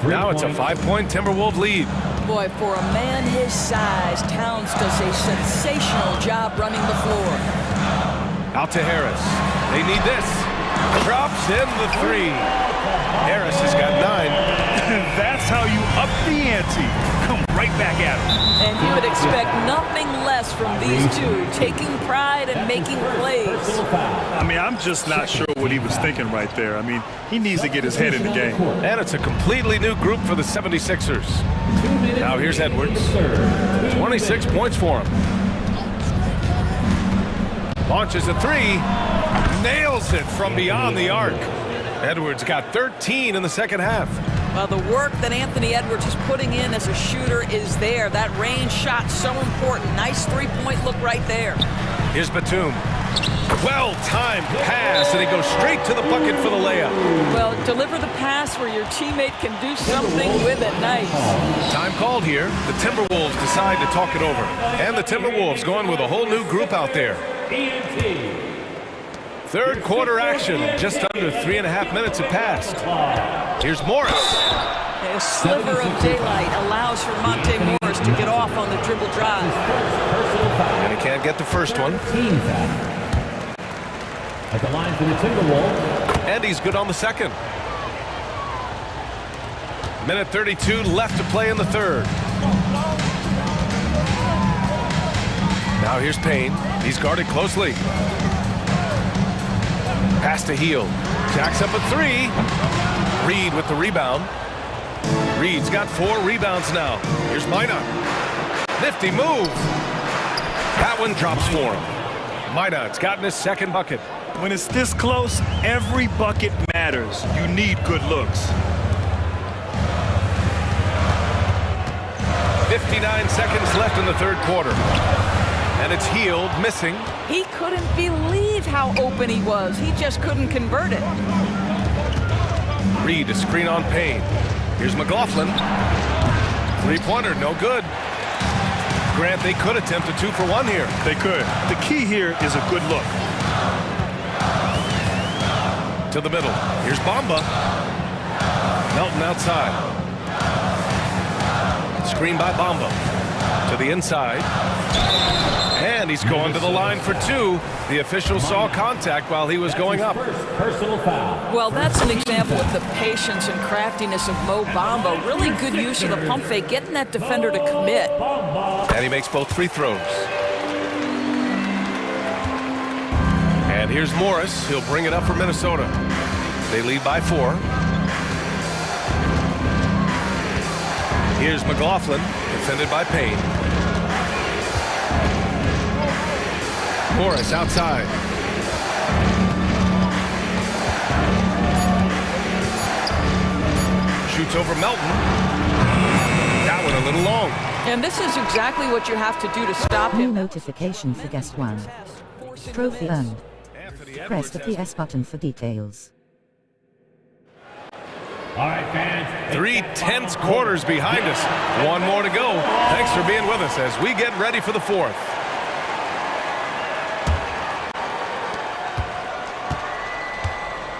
Now it's a 5-point Timberwolves lead. Boy, for a man his size, Towns does a sensational job running the floor. Out to Harris. They need this. Drops in the three. Harris has got 9. That's how you up the ante. Come right back at him. And you would expect nothing less from these two, taking pride and making plays. I mean, I'm just not sure what he was thinking right there. I mean, he needs to get his head in the game. And it's a completely new group for the 76ers. Now here's Edwards. 26 points for him. Launches a three. Nails it from beyond the arc. Edwards got 13 in the second half. Well, the work that Anthony Edwards is putting in as a shooter is there. That range shot so important. Nice three-point look right there. Here's Batum. Well-timed pass, and he goes straight to the bucket for the layup. Well, deliver the pass where your teammate can do something with it. Nice. Time called here. The Timberwolves decide to talk it over. And the Timberwolves going with a whole new group out there. Third quarter action. Just under 3.5 minutes have passed. Here's Morris. A sliver of daylight allows for Monte Morris to get off on the dribble drive. And he can't get the first one. At the line for the Timberwolves. And he's good on the second. Minute 32 left to play in the third. Now here's Payne. He's guarded closely. Pass to Heel. Jacks up a three. Reed with the rebound. Reed's got 4 rebounds now. Here's Minot. Nifty move. That one drops for him. Minot's gotten his second bucket. When it's this close, every bucket matters. You need good looks. 59 seconds left in the third quarter. And it's Healed, missing. He couldn't believe how open he was. He just couldn't convert it. Reed, a screen on Payne. Here's McLaughlin. Three-pointer, no good. Grant, they could attempt a 2 for 1 here. They could. The key here is a good look. To the middle. Here's Bamba. Melton outside. Screen by Bamba. To the inside. And he's going to the line for 2. The official saw contact while he was going up. Personal foul. Well, that's an example of the patience and craftiness of Mo Bamba. Really good use of the pump fake, getting that defender to commit. And he makes both free throws. And here's Morris. He'll bring it up for Minnesota. They lead by 4. Here's McLaughlin, defended by Payne. Morris outside. Shoots over Melton. That one a little long. And this is exactly what you have to do to stop New him. notification for guest 1. Trophy earned. Press the PS button for details. All right, fans. 3 tense quarters behind us. 1 more to go. Thanks for being with us as we get ready for the 4th.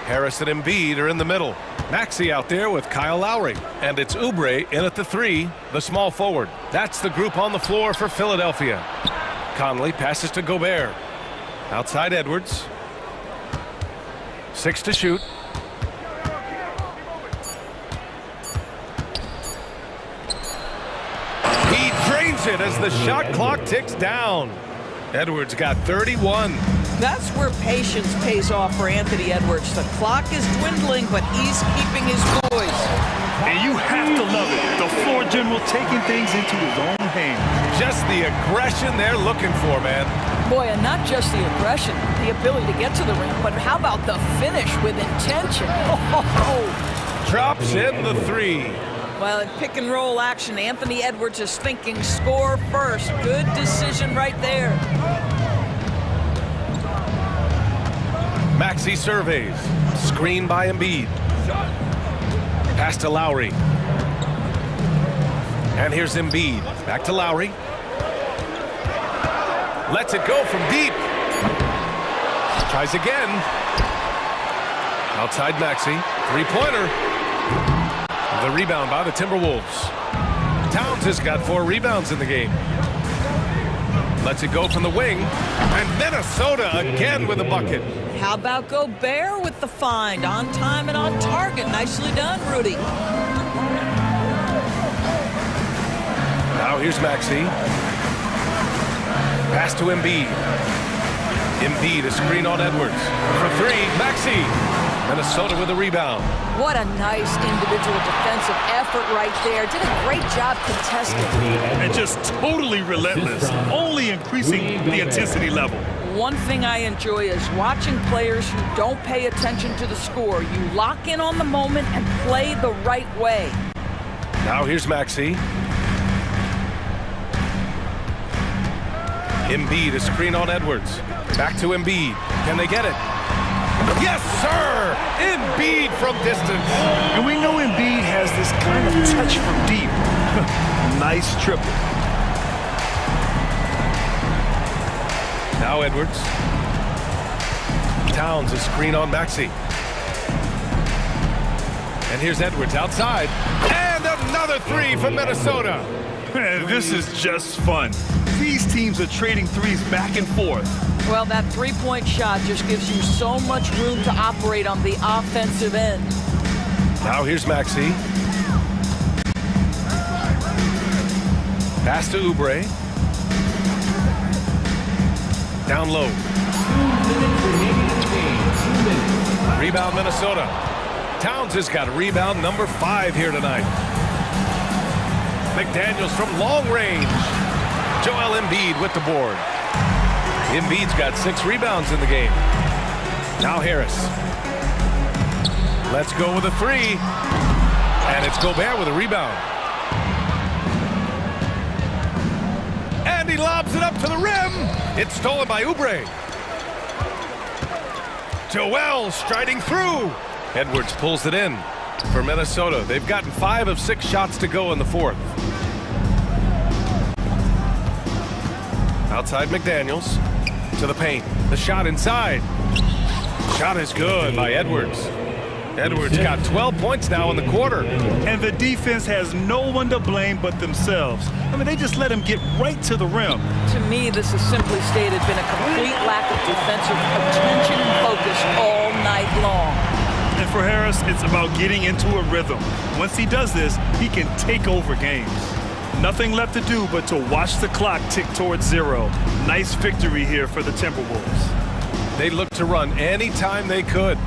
Harris and Embiid are in the middle. Maxey out there with Kyle Lowry. And it's Oubre in at the 3, the small forward. That's the group on the floor for Philadelphia. Conley passes to Gobert. Outside Edwards. 6 to shoot. He drains it as the shot clock ticks down. Edwards got 31. That's where patience pays off for Anthony Edwards. The clock is dwindling, but he's keeping his poise. And you have to love it. The floor general taking things into his own hands. Just the aggression they're looking for, man. Boy, and not just the aggression, the ability to get to the rim, but how about the finish with intention? Oh. Drops in the 3. Well, in pick and roll action, Anthony Edwards is thinking score first. Good decision right there. Maxey surveys. Screen by Embiid. Pass to Lowry. And here's Embiid. Back to Lowry. Lets it go from deep. Tries again. Outside Maxey. Three-pointer. The rebound by the Timberwolves. Towns has got 4 rebounds in the game. Lets it go from the wing. And Minnesota again with a bucket. How about Gobert with the find? On time and on target. Nicely done, Rudy. Now here's Maxey. Pass to Embiid. Embiid, a screen on Edwards. For 3, Maxey. Minnesota with a rebound. What a nice individual defensive effort right there. Did a great job contesting. And just totally relentless, only increasing the intensity level. One thing I enjoy is watching players who don't pay attention to the score. You lock in on the moment and play the right way. Now here's Maxey. Embiid, a screen on Edwards. Back to Embiid. Can they get it? Yes, sir! Embiid from distance. And we know Embiid has this kind of touch from deep. Nice triple. Now Edwards. Towns, a screen on Maxey. And here's Edwards outside. And another 3 from Minnesota. Man, this is just fun. These teams are trading threes back and forth. Well, that three-point shot just gives you so much room to operate on the offensive end. Now here's Maxey. Pass to Oubre. Down low. Rebound Minnesota. Towns has got rebound number 5 here tonight. McDaniels from long range. Joel Embiid with the board. Embiid's got 6 rebounds in the game. Now Harris. Let's go with a 3. And it's Gobert with a rebound. And he lobs it up to the rim. It's stolen by Oubre. Joel striding through. Edwards pulls it in for Minnesota. They've gotten 5 of 6 shots to go in the 4th. Outside McDaniels. To the paint. The shot inside. Shot is good by Edwards. Edwards got 12 points now in the quarter. And the defense has no one to blame but themselves. I mean, they just let him get right to the rim. To me, this has simply stated been a complete lack of defensive attention and focus all night long. And for Harris, it's about getting into a rhythm. Once he does this, he can take over games. Nothing left to do but to watch the clock tick towards 0. Nice victory here for the Timberwolves. They looked to run anytime they could.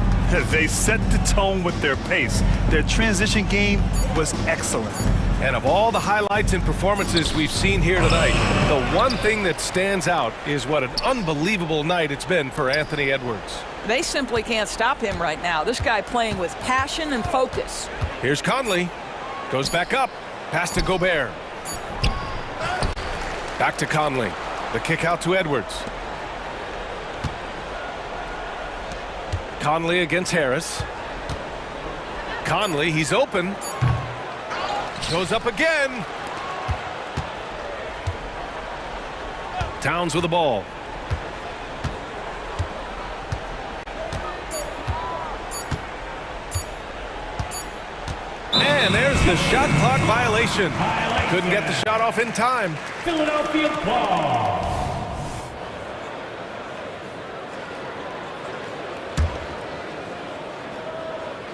They set the tone with their pace. Their transition game was excellent. And of all the highlights and performances we've seen here tonight, the one thing that stands out is what an unbelievable night it's been for Anthony Edwards. They simply can't stop him right now. This guy playing with passion and focus. Here's Conley. Goes back up. Pass to Gobert. Back to Conley. The kick out to Edwards. Conley against Harris. Conley, he's open. Goes up again. Towns with the ball. And there's the shot clock violation. Couldn't get the shot off in time. Philadelphia ball.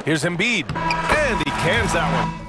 Here's Embiid. And he cans that one.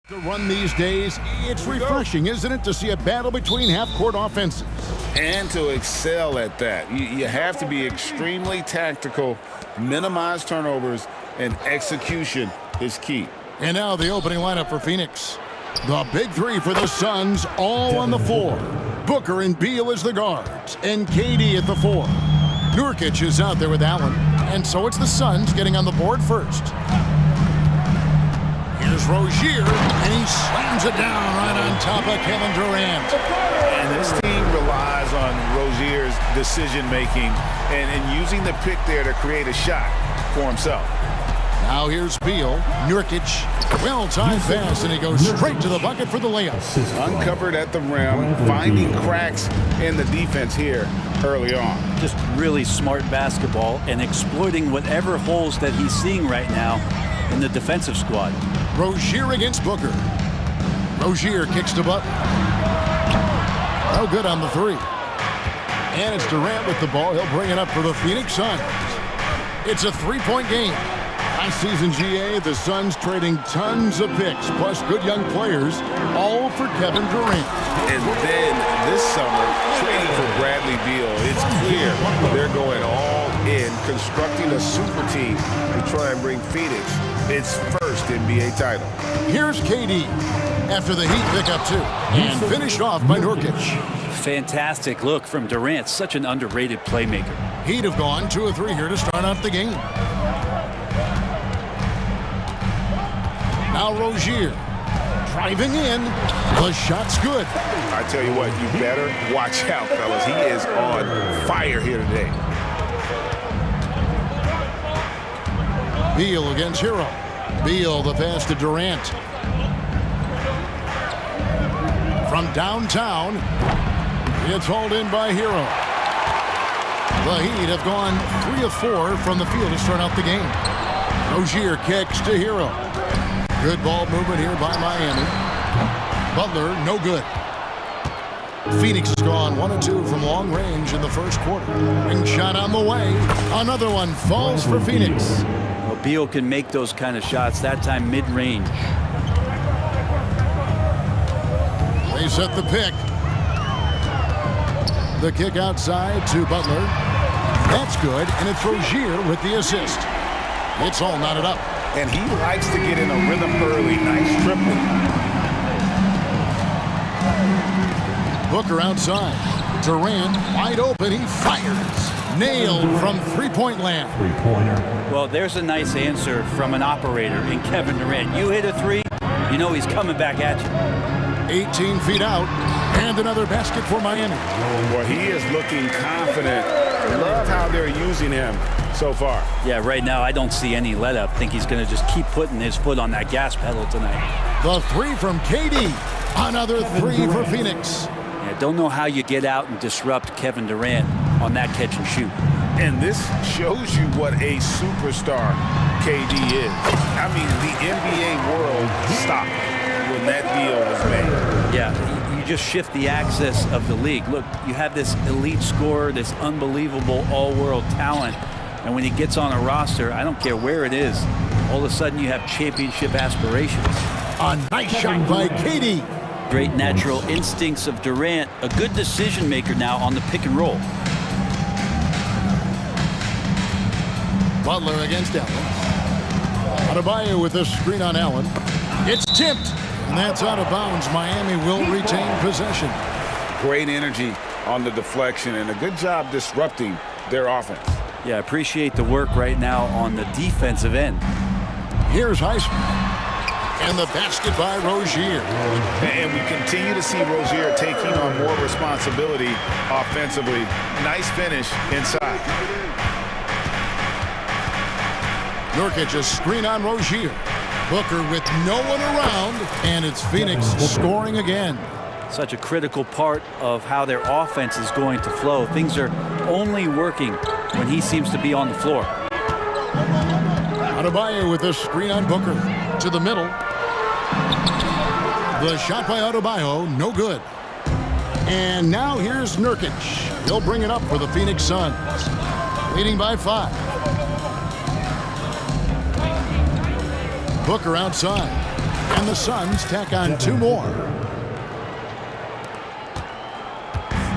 The run these days, it's refreshing, isn't it, to see a battle between half-court offenses? And to excel at that. You have to be extremely tactical, minimize turnovers, and execution is key. And now the opening lineup for Phoenix. The big three for the Suns, all on the floor. Booker and Beal as the guards, and KD at the 4. Nurkic is out there with Allen, and so it's the Suns getting on the board first. Here's Rozier, and he slams it down right on top of Kevin Durant. And this team relies on Rozier's decision-making and using the pick there to create a shot for himself. Now here's Beal. Nurkic, well-timed pass, and he goes straight to the bucket for the layup. Uncovered at the rim, finding cracks in the defense here early on. Just really smart basketball and exploiting whatever holes that he's seeing right now in the defensive squad. Rozier against Booker. Rozier kicks to Butler. No good on the 3. And it's Durant with the ball. He'll bring it up for the Phoenix Suns. It's a 3-point game. Last season, GA, the Suns trading tons of picks, plus good young players, all for Kevin Durant. And then this summer, trading for Bradley Beal, it's clear they're going all in, constructing a super team to try and bring Phoenix its first NBA title. Here's KD after the Heat pick up 2, and finished off by Nurkic. Fantastic look from Durant, such an underrated playmaker. Heat have gone 2 of 3 here to start off the game. Now Rozier driving in. The shot's good. I tell you what, you better watch out, fellas. He is on fire here today. Beal against Hero. Beal the pass to Durant. From downtown, it's hauled in by Hero. The Heat have gone 3 of 4 from the field to start out the game. Rozier kicks to Hero. Good ball movement here by Miami. Butler, no good. Phoenix has gone 1 of 2 from long range in the first quarter. Ring shot on the way. Another one falls for Phoenix. Well, Beal can make those kind of shots, that time mid-range. They set the pick. The kick outside to Butler. That's good, and it's Rozier with the assist. It's all knotted up. And he likes to get in a rhythm early. Nice tripling. Booker outside. Durant wide open. He fires. Nailed from three-point land. Well, there's a nice answer from an operator in Kevin Durant. You hit a 3, you know he's coming back at you. 18 feet out. And another basket for Miami. Well, he is looking confident. Love how they're using him so far. Yeah, right now I don't see any let up. Think he's going to just keep putting his foot on that gas pedal tonight. The 3 from KD. Another 3 for Phoenix. Yeah, don't know how you get out and disrupt Kevin Durant on that catch and shoot. And this shows you what a superstar KD is. I mean, the NBA world stopped when that deal was made. Yeah, you just shift the axis of the league. Look, you have this elite scorer, this unbelievable all-world talent. And when he gets on a roster, I don't care where it is, all of a sudden you have championship aspirations. A nice shot by KD. Great natural instincts of Durant. A good decision maker now on the pick and roll. Butler against Allen. Adebayo with a screen on Allen. It's tipped. And that's out of bounds. Miami will retain possession. Great energy on the deflection and a good job disrupting their offense. Yeah, appreciate the work right now on the defensive end. Here's Heisman. And the basket by Rozier. And we continue to see Rozier taking on more responsibility offensively. Nice finish inside. Nurkic a screen on Rozier. Booker with no one around, and it's Phoenix scoring again. Such a critical part of how their offense is going to flow. Things are only working when he seems to be on the floor. Adebayo with a screen on Booker to the middle. The shot by Adebayo, no good. And now here's Nurkic. He'll bring it up for the Phoenix Suns, leading by 5. Booker outside. And the Suns tack on 2 more.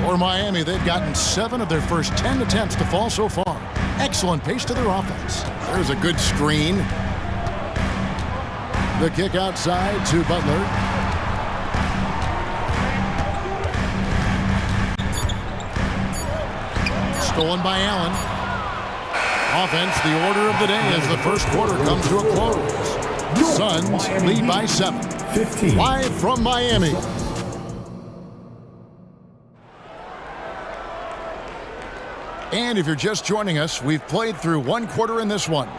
For Miami, they've gotten 7 of their first 10 attempts to fall so far. Excellent pace to their offense. There's a good screen. The kick outside to Butler. Stolen by Allen. Offense, the order of the day as the first quarter comes to a close. Suns lead by 7. 15. Live from Miami. And if you're just joining us, we've played through 1 quarter in this one.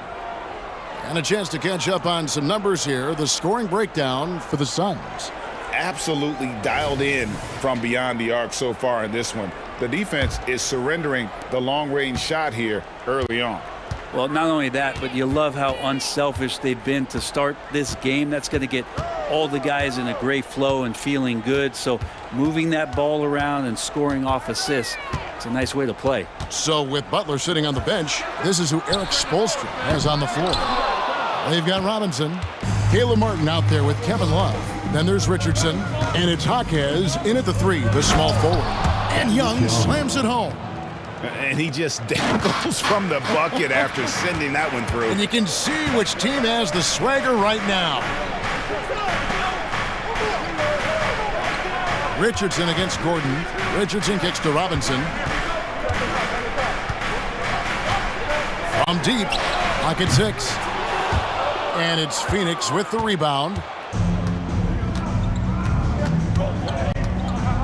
And a chance to catch up on some numbers here. The scoring breakdown for the Suns. Absolutely dialed in from beyond the arc so far in this one. The defense is surrendering the long-range shot here early on. Well, not only that, but you love how unselfish they've been to start this game. That's going to get all the guys in a great flow and feeling good. So moving that ball around and scoring off assists, it's a nice way to play. So with Butler sitting on the bench, this is who Eric Spoelstra has on the floor. They've got Robinson, Caleb Martin out there with Kevin Love. Then there's Richardson, and it's Jaquez in at the 3, the small forward. And Young slams it home. And he just dangles from the bucket after sending that one through. And you can see which team has the swagger right now. Richardson against Gordon. Richardson kicks to Robinson. From deep, pocket 6. And it's Phoenix with the rebound.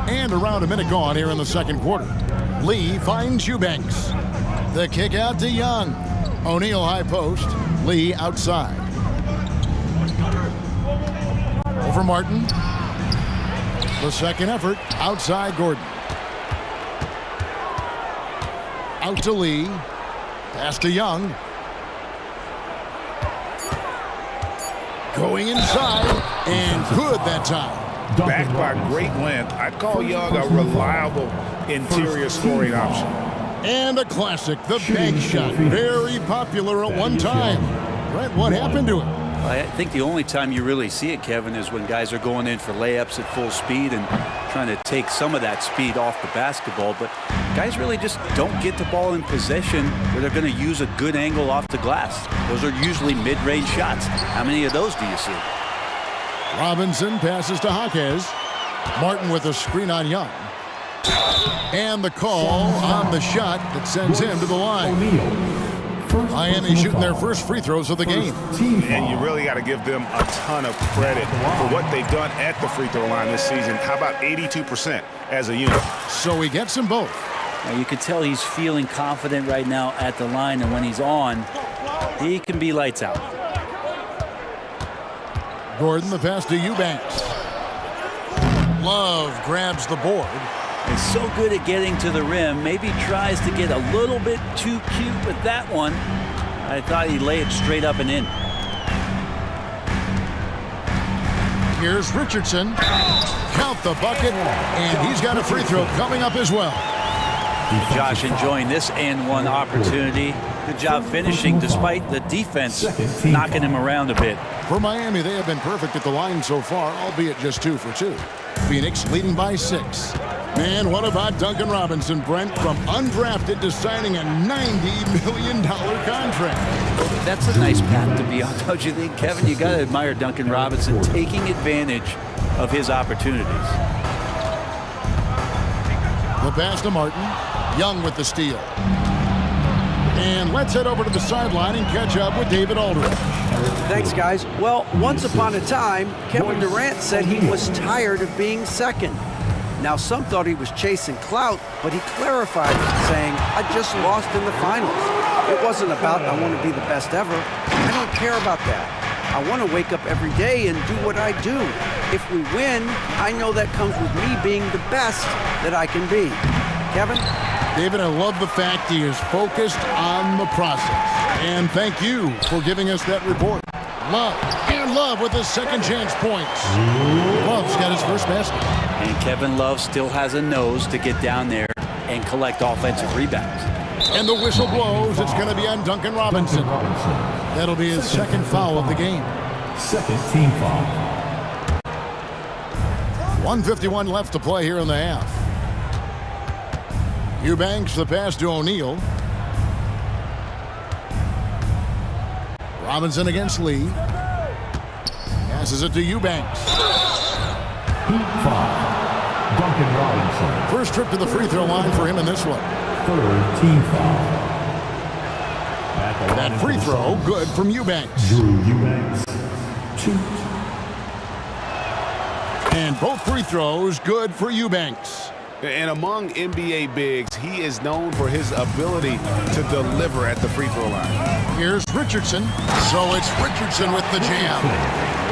And around a minute gone here in the second quarter. Lee finds Eubanks. The kick out to Young. O'Neal high post. Lee outside. Over Martin. The second effort outside Gordon. Out to Lee. Pass to Young. Going inside. And good that time. Backed by great length, I'd call Young a reliable interior scoring option. And a classic, the bank shot. Very popular at one time. Brett, what happened to him? I think the only time you really see it, Kevin, is when guys are going in for layups at full speed and trying to take some of that speed off the basketball. But guys really just don't get the ball in possession where they're going to use a good angle off the glass. Those are usually mid-range shots. How many of those do you see? Robinson passes to Jaquez. Martin with a screen on Young. And the call on the shot that sends him to the line. Miami shooting their first free throws of the game. And you really got to give them a ton of credit for what they've done at the free throw line this season. How about 82% as a unit? So he gets them both. Now you can tell he's feeling confident right now at the line, and when he's on, he can be lights out. Gordon, the pass to Eubanks. Love grabs the board. He's so good at getting to the rim. Maybe tries to get a little bit too cute with that one. I thought he'd lay it straight up and in. Here's Richardson. Count the bucket, and he's got a free throw coming up as well. Josh enjoying this and one opportunity. Good job finishing despite the defense knocking him around a bit. For Miami, they have been perfect at the line so far, albeit just 2 for 2. Phoenix leading by 6. Man, what about Duncan Robinson, Brent, from undrafted to signing a $90 million contract? That's a nice path to be on, don't you think, Kevin? You got to admire Duncan Robinson taking advantage of his opportunities. The pass to Martin. Young with the steal. And let's head over to the sideline and catch up with David Aldridge. Thanks, guys. Well, once upon a time, Kevin Durant said he was tired of being second. Now, some thought he was chasing clout, but he clarified, saying, I just lost in the finals. It wasn't about, I want to be the best ever. I don't care about that. I want to wake up every day and do what I do. If we win, I know that comes with me being the best that I can be. Kevin? David, I love the fact he is focused on the process. And thank you for giving us that report. Love with his second chance points. Love's got his first basket. And Kevin Love still has a nose to get down there and collect offensive rebounds. And the whistle blows. It's going to be on Duncan Robinson. That'll be his second foul of the game. Second team foul. 1:51 left to play here in the half. Eubanks the pass to O'Neal. Robinson against Lee. Passes it to Eubanks. Heat 5, Duncan Robinson. First trip to the free throw line for him in this one. Third team foul. That free throw good from Eubanks. Drew Eubanks. 2. And both free throws good for Eubanks. And among NBA bigs, he is known for his ability to deliver at the free throw line. Here's Richardson. So it's Richardson with the jam.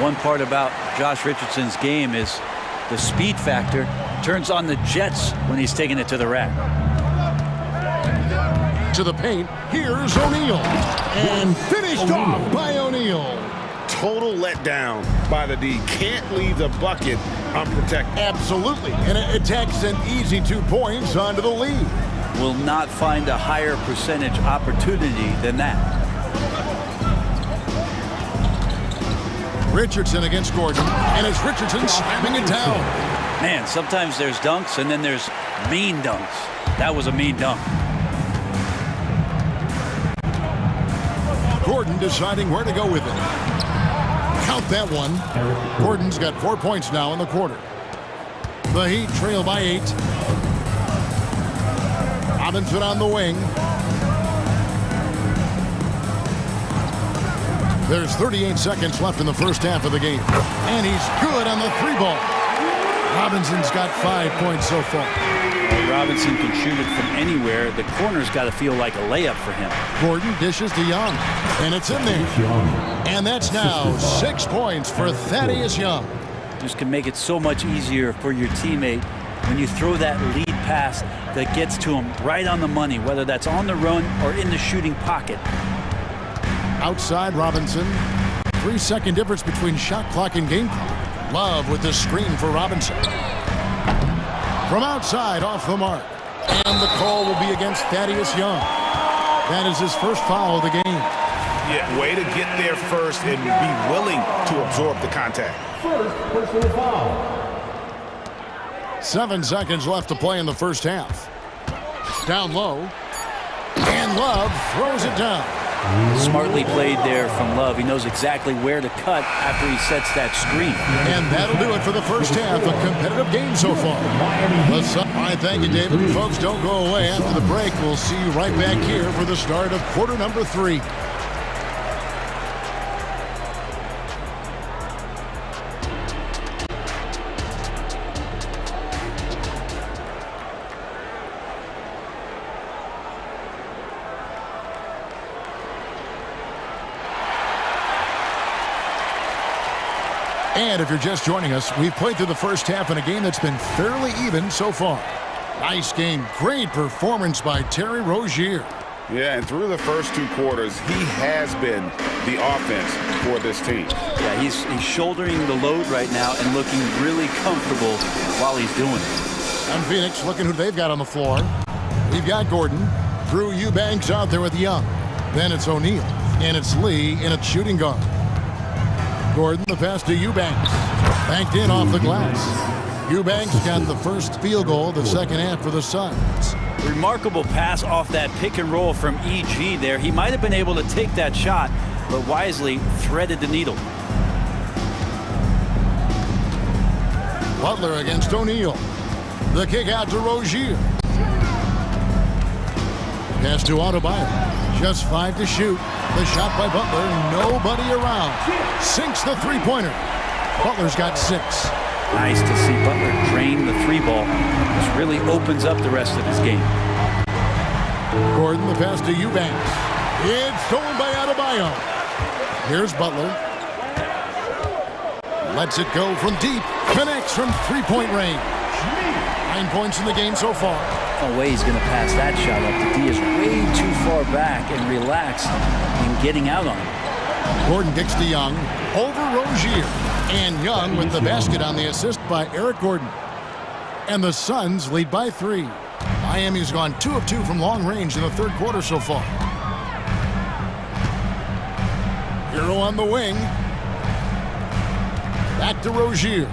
One part about Josh Richardson's game is the speed factor turns on the jets when he's taking it to the rack. To the paint, here's O'Neal. And finished off by O'Neal. Total letdown by the D. Can't leave the bucket unprotected. Absolutely. And it takes an easy 2 points onto the lead. Will not find a higher percentage opportunity than that. Richardson against Gordon. And it's Richardson slamming it down. Man, sometimes there's dunks and then there's mean dunks. That was a mean dunk. Gordon deciding where to go with it. Count that one. Gordon's got 4 points now in the quarter. The Heat trail by 8. Robinson on the wing. There's 38 seconds left in the first half of the game. And he's good on the 3-ball. Robinson's got 5 points so far. Robinson can shoot it from anywhere. The corner's got to feel like a layup for him. Gordon dishes to Young. And it's in there. And that's now 6 points for Thaddeus Young. Just can make it so much easier for your teammate when you throw that lead pass that gets to him right on the money, whether that's on the run or in the shooting pocket. Outside Robinson. 3-second difference between shot clock and game clock. Love with the screen for Robinson. From outside, off the mark. And the call will be against Thaddeus Young. That is his first foul of the game. Yeah, way to get there first and be willing to absorb the contact. First personal foul. 7 seconds left to play in the first half. Down low. And Love throws it down. Smartly played there from Love. He knows exactly where to cut after he sets that screen. And that'll do it for the first half. A competitive game so far. All right, thank you, David. Folks, don't go away. After the break, we'll see you right back here for the start of quarter number 3. And if you're just joining us, we've played through the first half in a game that's been fairly even so far. Nice game. Great performance by Terry Rozier. Yeah, and through the first 2 quarters, he has been the offense for this team. Yeah, he's shouldering the load right now and looking really comfortable while he's doing it. And Phoenix looking who they've got on the floor. We've got Gordon. Drew Eubanks out there with Young. Then it's O'Neal. And it's Lee in its shooting guard. Gordon, the pass to Eubanks. Banked in off the glass. Eubanks got the first field goal of the second half for the Suns. Remarkable pass off that pick and roll from EG there. He might have been able to take that shot, but wisely threaded the needle. Butler against O'Neal. The kick out to Rozier. Pass to Adebayo. Just 5 to shoot. The shot by Butler. Nobody around. Sinks the 3-pointer. Butler's got 6. Nice to see Butler drain the 3-ball. This really opens up the rest of his game. Gordon, the pass to Eubanks. It's stolen by Adebayo. Here's Butler. Lets it go from deep. Connects from 3-point range. 9 points in the game so far. No way he's going to pass that shot up. The D is way too far back and relaxed in getting out on it. Gordon kicks to Young. Over Rozier. And Young with the basket on the assist by Eric Gordon. And the Suns lead by 3. Miami's gone 2 of 2 from long range in the third quarter so far. Hero on the wing. Back to Rozier.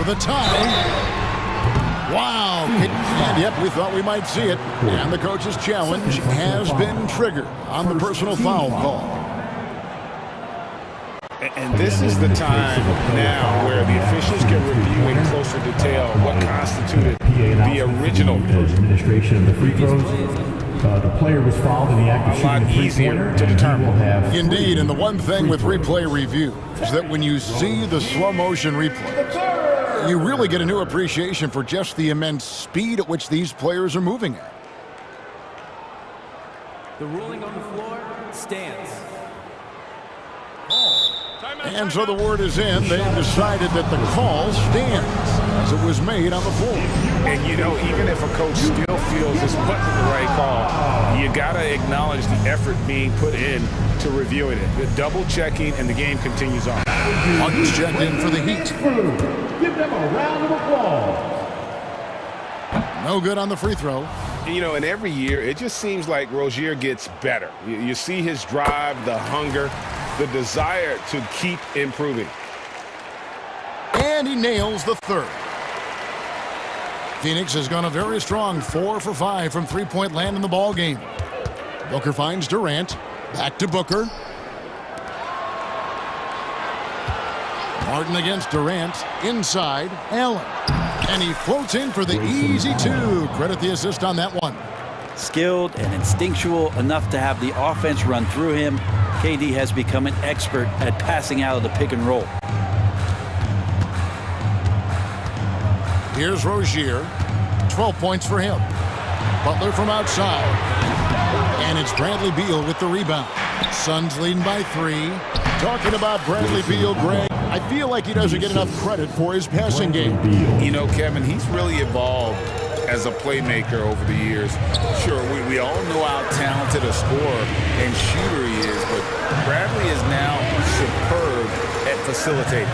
for the tie. Wow. And yep, we thought we might see it. And the coach's challenge has been triggered on the personal foul call. And this is the time now where the officials can review in closer detail what constituted the original. Administration of the free throws. The player was fouled in the act of shooting the three-pointer to determine. Indeed, and the one thing with replay review is that when you see the slow motion replay, you really get a new appreciation for just the immense speed at which these players are moving at. The ruling on the floor stands. And so the word is in. They've decided that the call stands as it was made on the floor. And you know, even if a coach still feels this wasn't the right call, you got to acknowledge the effort being put in to reviewing it. The double checking, and the game continues on. Huggins checked in for the Heat. Give them a round of applause. No good on the free throw. You know, and every year it just seems like Rozier gets better. You see his drive, the hunger, the desire to keep improving. And he nails the third. Phoenix has gone a very strong 4 for 5 from three-point land in the ball game. Booker finds Durant. Back to Booker. Martin against Durant. Inside, Allen. And he floats in for the easy two. Credit the assist on that one. Skilled and instinctual enough to have the offense run through him. KD has become an expert at passing out of the pick and roll. Here's Rozier. 12 points for him. Butler from outside. And it's Bradley Beal with the rebound. Suns leading by 3. Talking about Bradley Beal, Greg, I feel like he doesn't get enough credit for his passing game. You know, Kevin, he's really evolved as a playmaker over the years. Sure, we all know how talented a scorer and shooter he is, but Bradley is now superb at facilitating.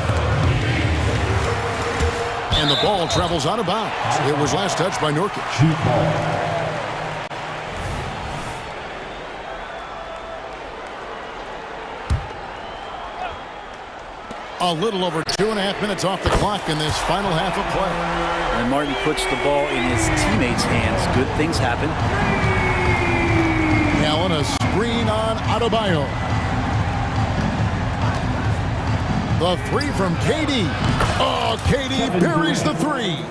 And the ball travels out of bounds. It was last touched by Nurkic. A little over 2.5 minutes off the clock in this final half of play. When Martin puts the ball in his teammates' hands, good things happen. Allen, a screen on Adebayo. The three from KD. Oh, KD buries the three.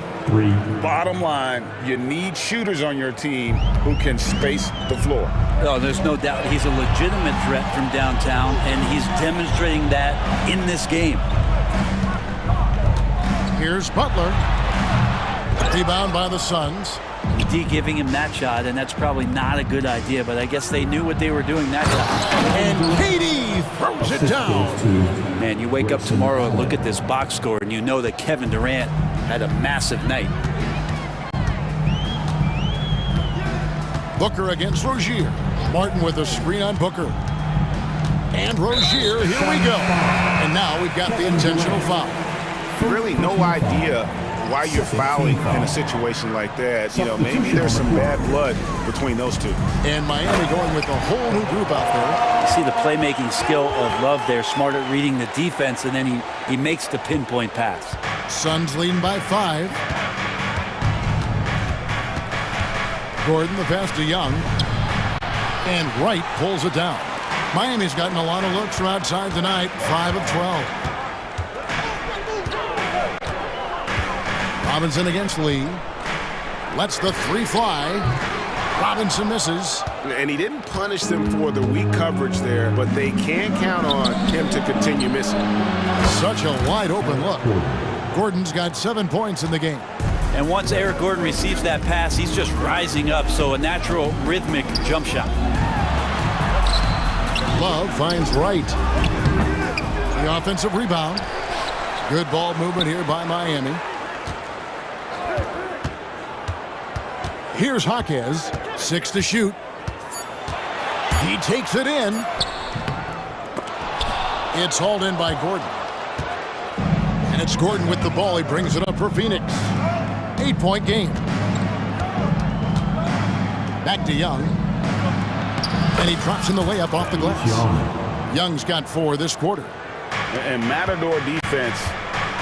Bottom line, you need shooters on your team who can space the floor. Oh, there's no doubt he's a legitimate threat from downtown, and he's demonstrating that in this game. Here's Butler. Rebound by the Suns. D giving him that shot, and that's probably not a good idea, but I guess they knew what they were doing that time. And KD throws it down. Man, you wake up tomorrow and look at this box score, and you know that Kevin Durant had a massive night. Booker against Rozier. Martin with a screen on Booker. And Rozier, here we go. And now we've got the intentional foul. Really no idea why you're fouling in a situation like that. You know, maybe there's some bad blood between those two. And Miami going with a whole new group out there. You see the playmaking skill of Love there, smart at reading the defense, and then he makes the pinpoint pass. Suns leading by 5. Gordon, the pass to Young. And Wright pulls it down. Miami's gotten a lot of looks from outside tonight, 5 of 12. Robinson against Lee. Lets the three fly. Robinson misses. And he didn't punish them for the weak coverage there, but they can count on him to continue missing. Such a wide open look. Gordon's got 7 points in the game. And once Eric Gordon receives that pass, he's just rising up, so a natural rhythmic jump shot. Love finds Wright. The offensive rebound. Good ball movement here by Miami. Here's Jaquez, 6 to shoot. He takes it in. It's hauled in by Gordon. And it's Gordon with the ball. He brings it up for Phoenix. 8-point game. Back to Young. And he drops in the layup off the glass. Young's got 4 this quarter. And Matador defense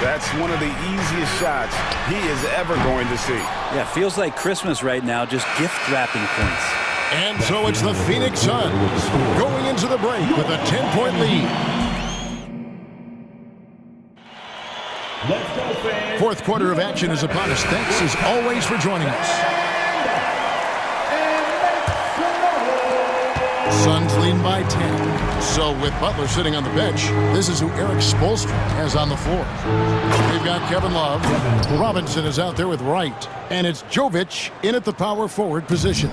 That's one of the easiest shots he is ever going to see. Yeah, feels like Christmas right now, just gift wrapping points. And so it's the Phoenix Suns going into the break with a 10-point lead. Fourth quarter of action is upon us. Thanks as always for joining us. Suns leading by 10. So with Butler sitting on the bench, this is who Eric Spoelstra has on the floor. They've got Kevin Love. Robinson is out there with Wright. And it's Jovic in at the power forward position.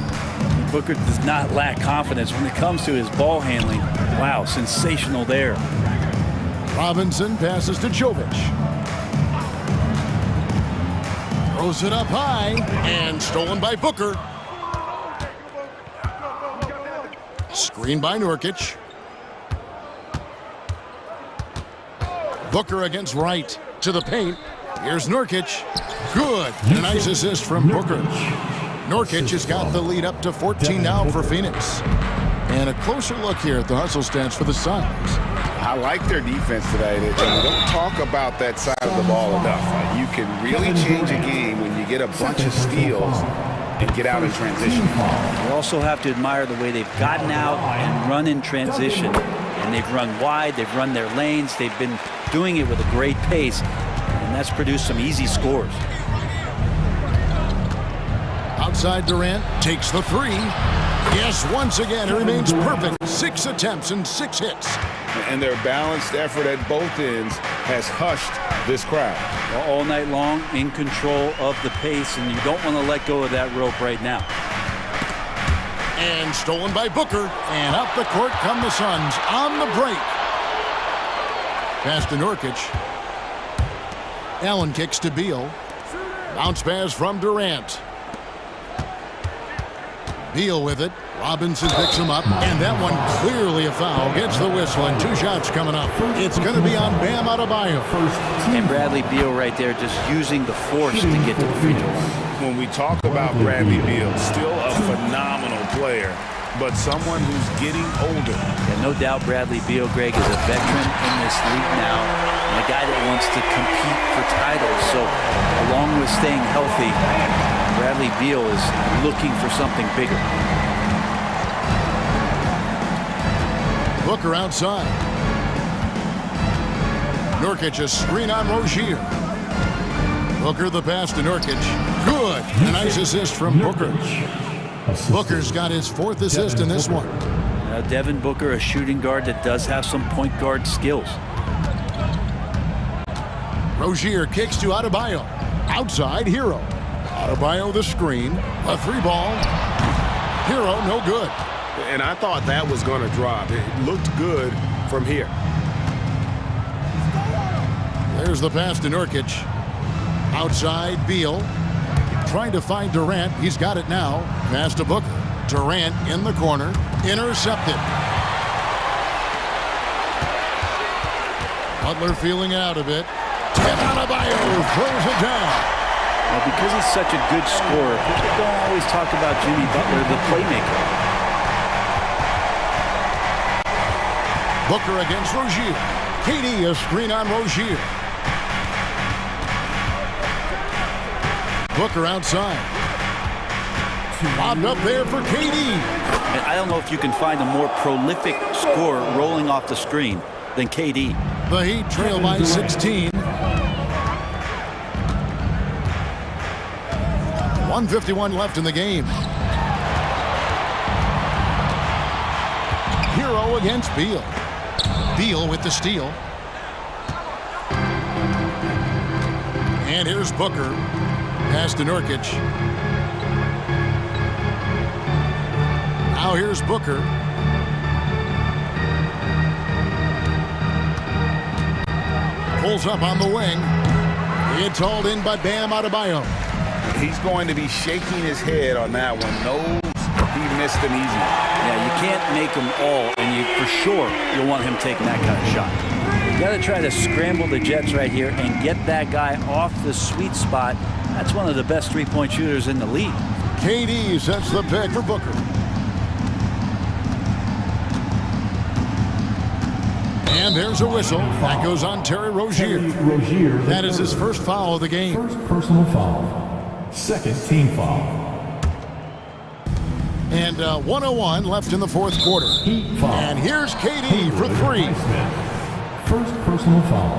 Booker does not lack confidence when it comes to his ball handling. Wow, sensational there. Robinson passes to Jovic. Throws it up high and stolen by Booker. Screen by Nurkic. Booker against Wright to the paint. Here's Nurkic. Good. A nice assist from Booker. Nurkic has got the lead up to 14 now for Phoenix. And a closer look here at the hustle stats for the Suns. I like their defense today. They don't talk about that side of the ball enough. You can really change a game when you get a bunch of steals and get out in transition. You also have to admire the way they've gotten out and run in transition. And they've run wide, they've run their lanes, they've been doing it with a great pace, and that's produced some easy scores. Outside Durant takes the three. Yes, once again, it remains perfect. 6 attempts and 6 hits. And their balanced effort at both ends has hushed this crowd. All night long, in control of the pace, and you don't want to let go of that rope right now. And stolen by Booker. And up the court come the Suns on the break. Pass to Nurkic. Allen kicks to Beal. Bounce pass from Durant. Beal with it. Robinson picks him up, and that one clearly a foul. Gets the whistle, and 2 shots coming up. It's going to be on Bam Adebayo. And Bradley Beal right there just using the force to get to the free throw. When we talk about Bradley Beal, still a phenomenal player, but someone who's getting older. And no doubt Bradley Beal, Greg, is a veteran in this league now, and a guy that wants to compete for titles. So along with staying healthy, Bradley Beal is looking for something bigger. Booker outside. Nurkic a screen on Rozier. Booker the pass to Nurkic. Good. A nice assist from Booker. Booker's got his 4th assist in this one. Devin Booker, a shooting guard that does have some point guard skills. Rozier kicks to Adebayo. Outside, Hero. Adebayo the screen. A 3-ball. Hero no good. And I thought that was going to drop. It looked good from here. There's the pass to Nurkic. Outside, Beal. Trying to find Durant. He's got it now. Pass to Booker. Durant in the corner. Intercepted. Butler feeling out of it. Adebayo throws it down. Well, because he's such a good scorer, people don't always talk about Jimmy Butler, the playmaker. Booker against Rozier. KD a screen on Rozier. Booker outside. Lobbed up there for KD. And I don't know if you can find a more prolific scorer rolling off the screen than KD. The Heat trail by 16. 1:51 left in the game. Hero against Beal. Beal with the steal. And here's Booker. Pass to Nurkic. Now here's Booker. Pulls up on the wing. It's hauled in by Bam Adebayo. He's going to be shaking his head on that one. Knows he missed an easy one. Yeah, you can't make them all, and you for sure you'll want him taking that kind of shot. You got to try to scramble the Jets right here and get that guy off the sweet spot. That's one of the best three-point shooters in the league. KD sets the pick for Booker. And there's a whistle. That goes on Terry Rozier. That is his first foul of the game. First personal foul. Second team foul. And 1:01 left in the fourth quarter. And here's KD for three. First personal foul.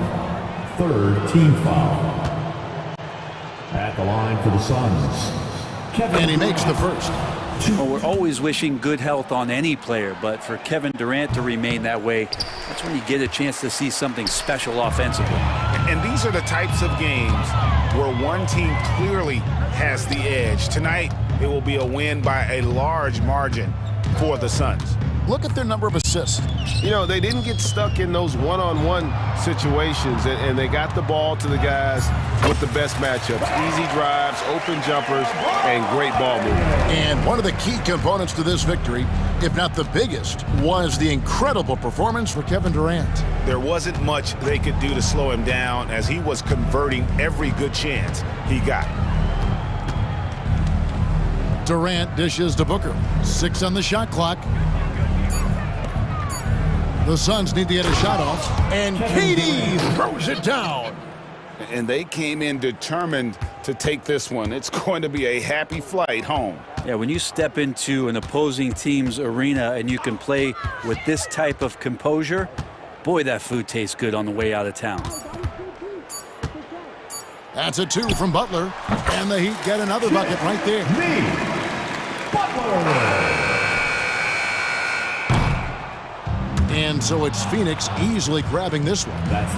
Third team foul. At the line for the Suns. And he makes the first. Well, we're always wishing good health on any player, but for Kevin Durant to remain that way, that's when you get a chance to see something special offensively. And these are the types of games where one team clearly has the edge. Tonight, it will be a win by a large margin for the Suns. Look at their number of assists. You know, they didn't get stuck in those one-on-one situations, and they got the ball to the guys with the best matchups. Easy drives, open jumpers, and great ball movement. And one of the key components to this victory, if not the biggest, was the incredible performance for Kevin Durant. There wasn't much they could do to slow him down as he was converting every good chance he got. Durant dishes to Booker. 6 on the shot clock. The Suns need to get a shot off. And KD throws it down. And they came in determined to take this one. It's going to be a happy flight home. Yeah, when you step into an opposing team's arena and you can play with this type of composure, boy, that food tastes good on the way out of town. That's a 2 from Butler. And the Heat get another bucket right there. And so it's Phoenix easily grabbing this one. That's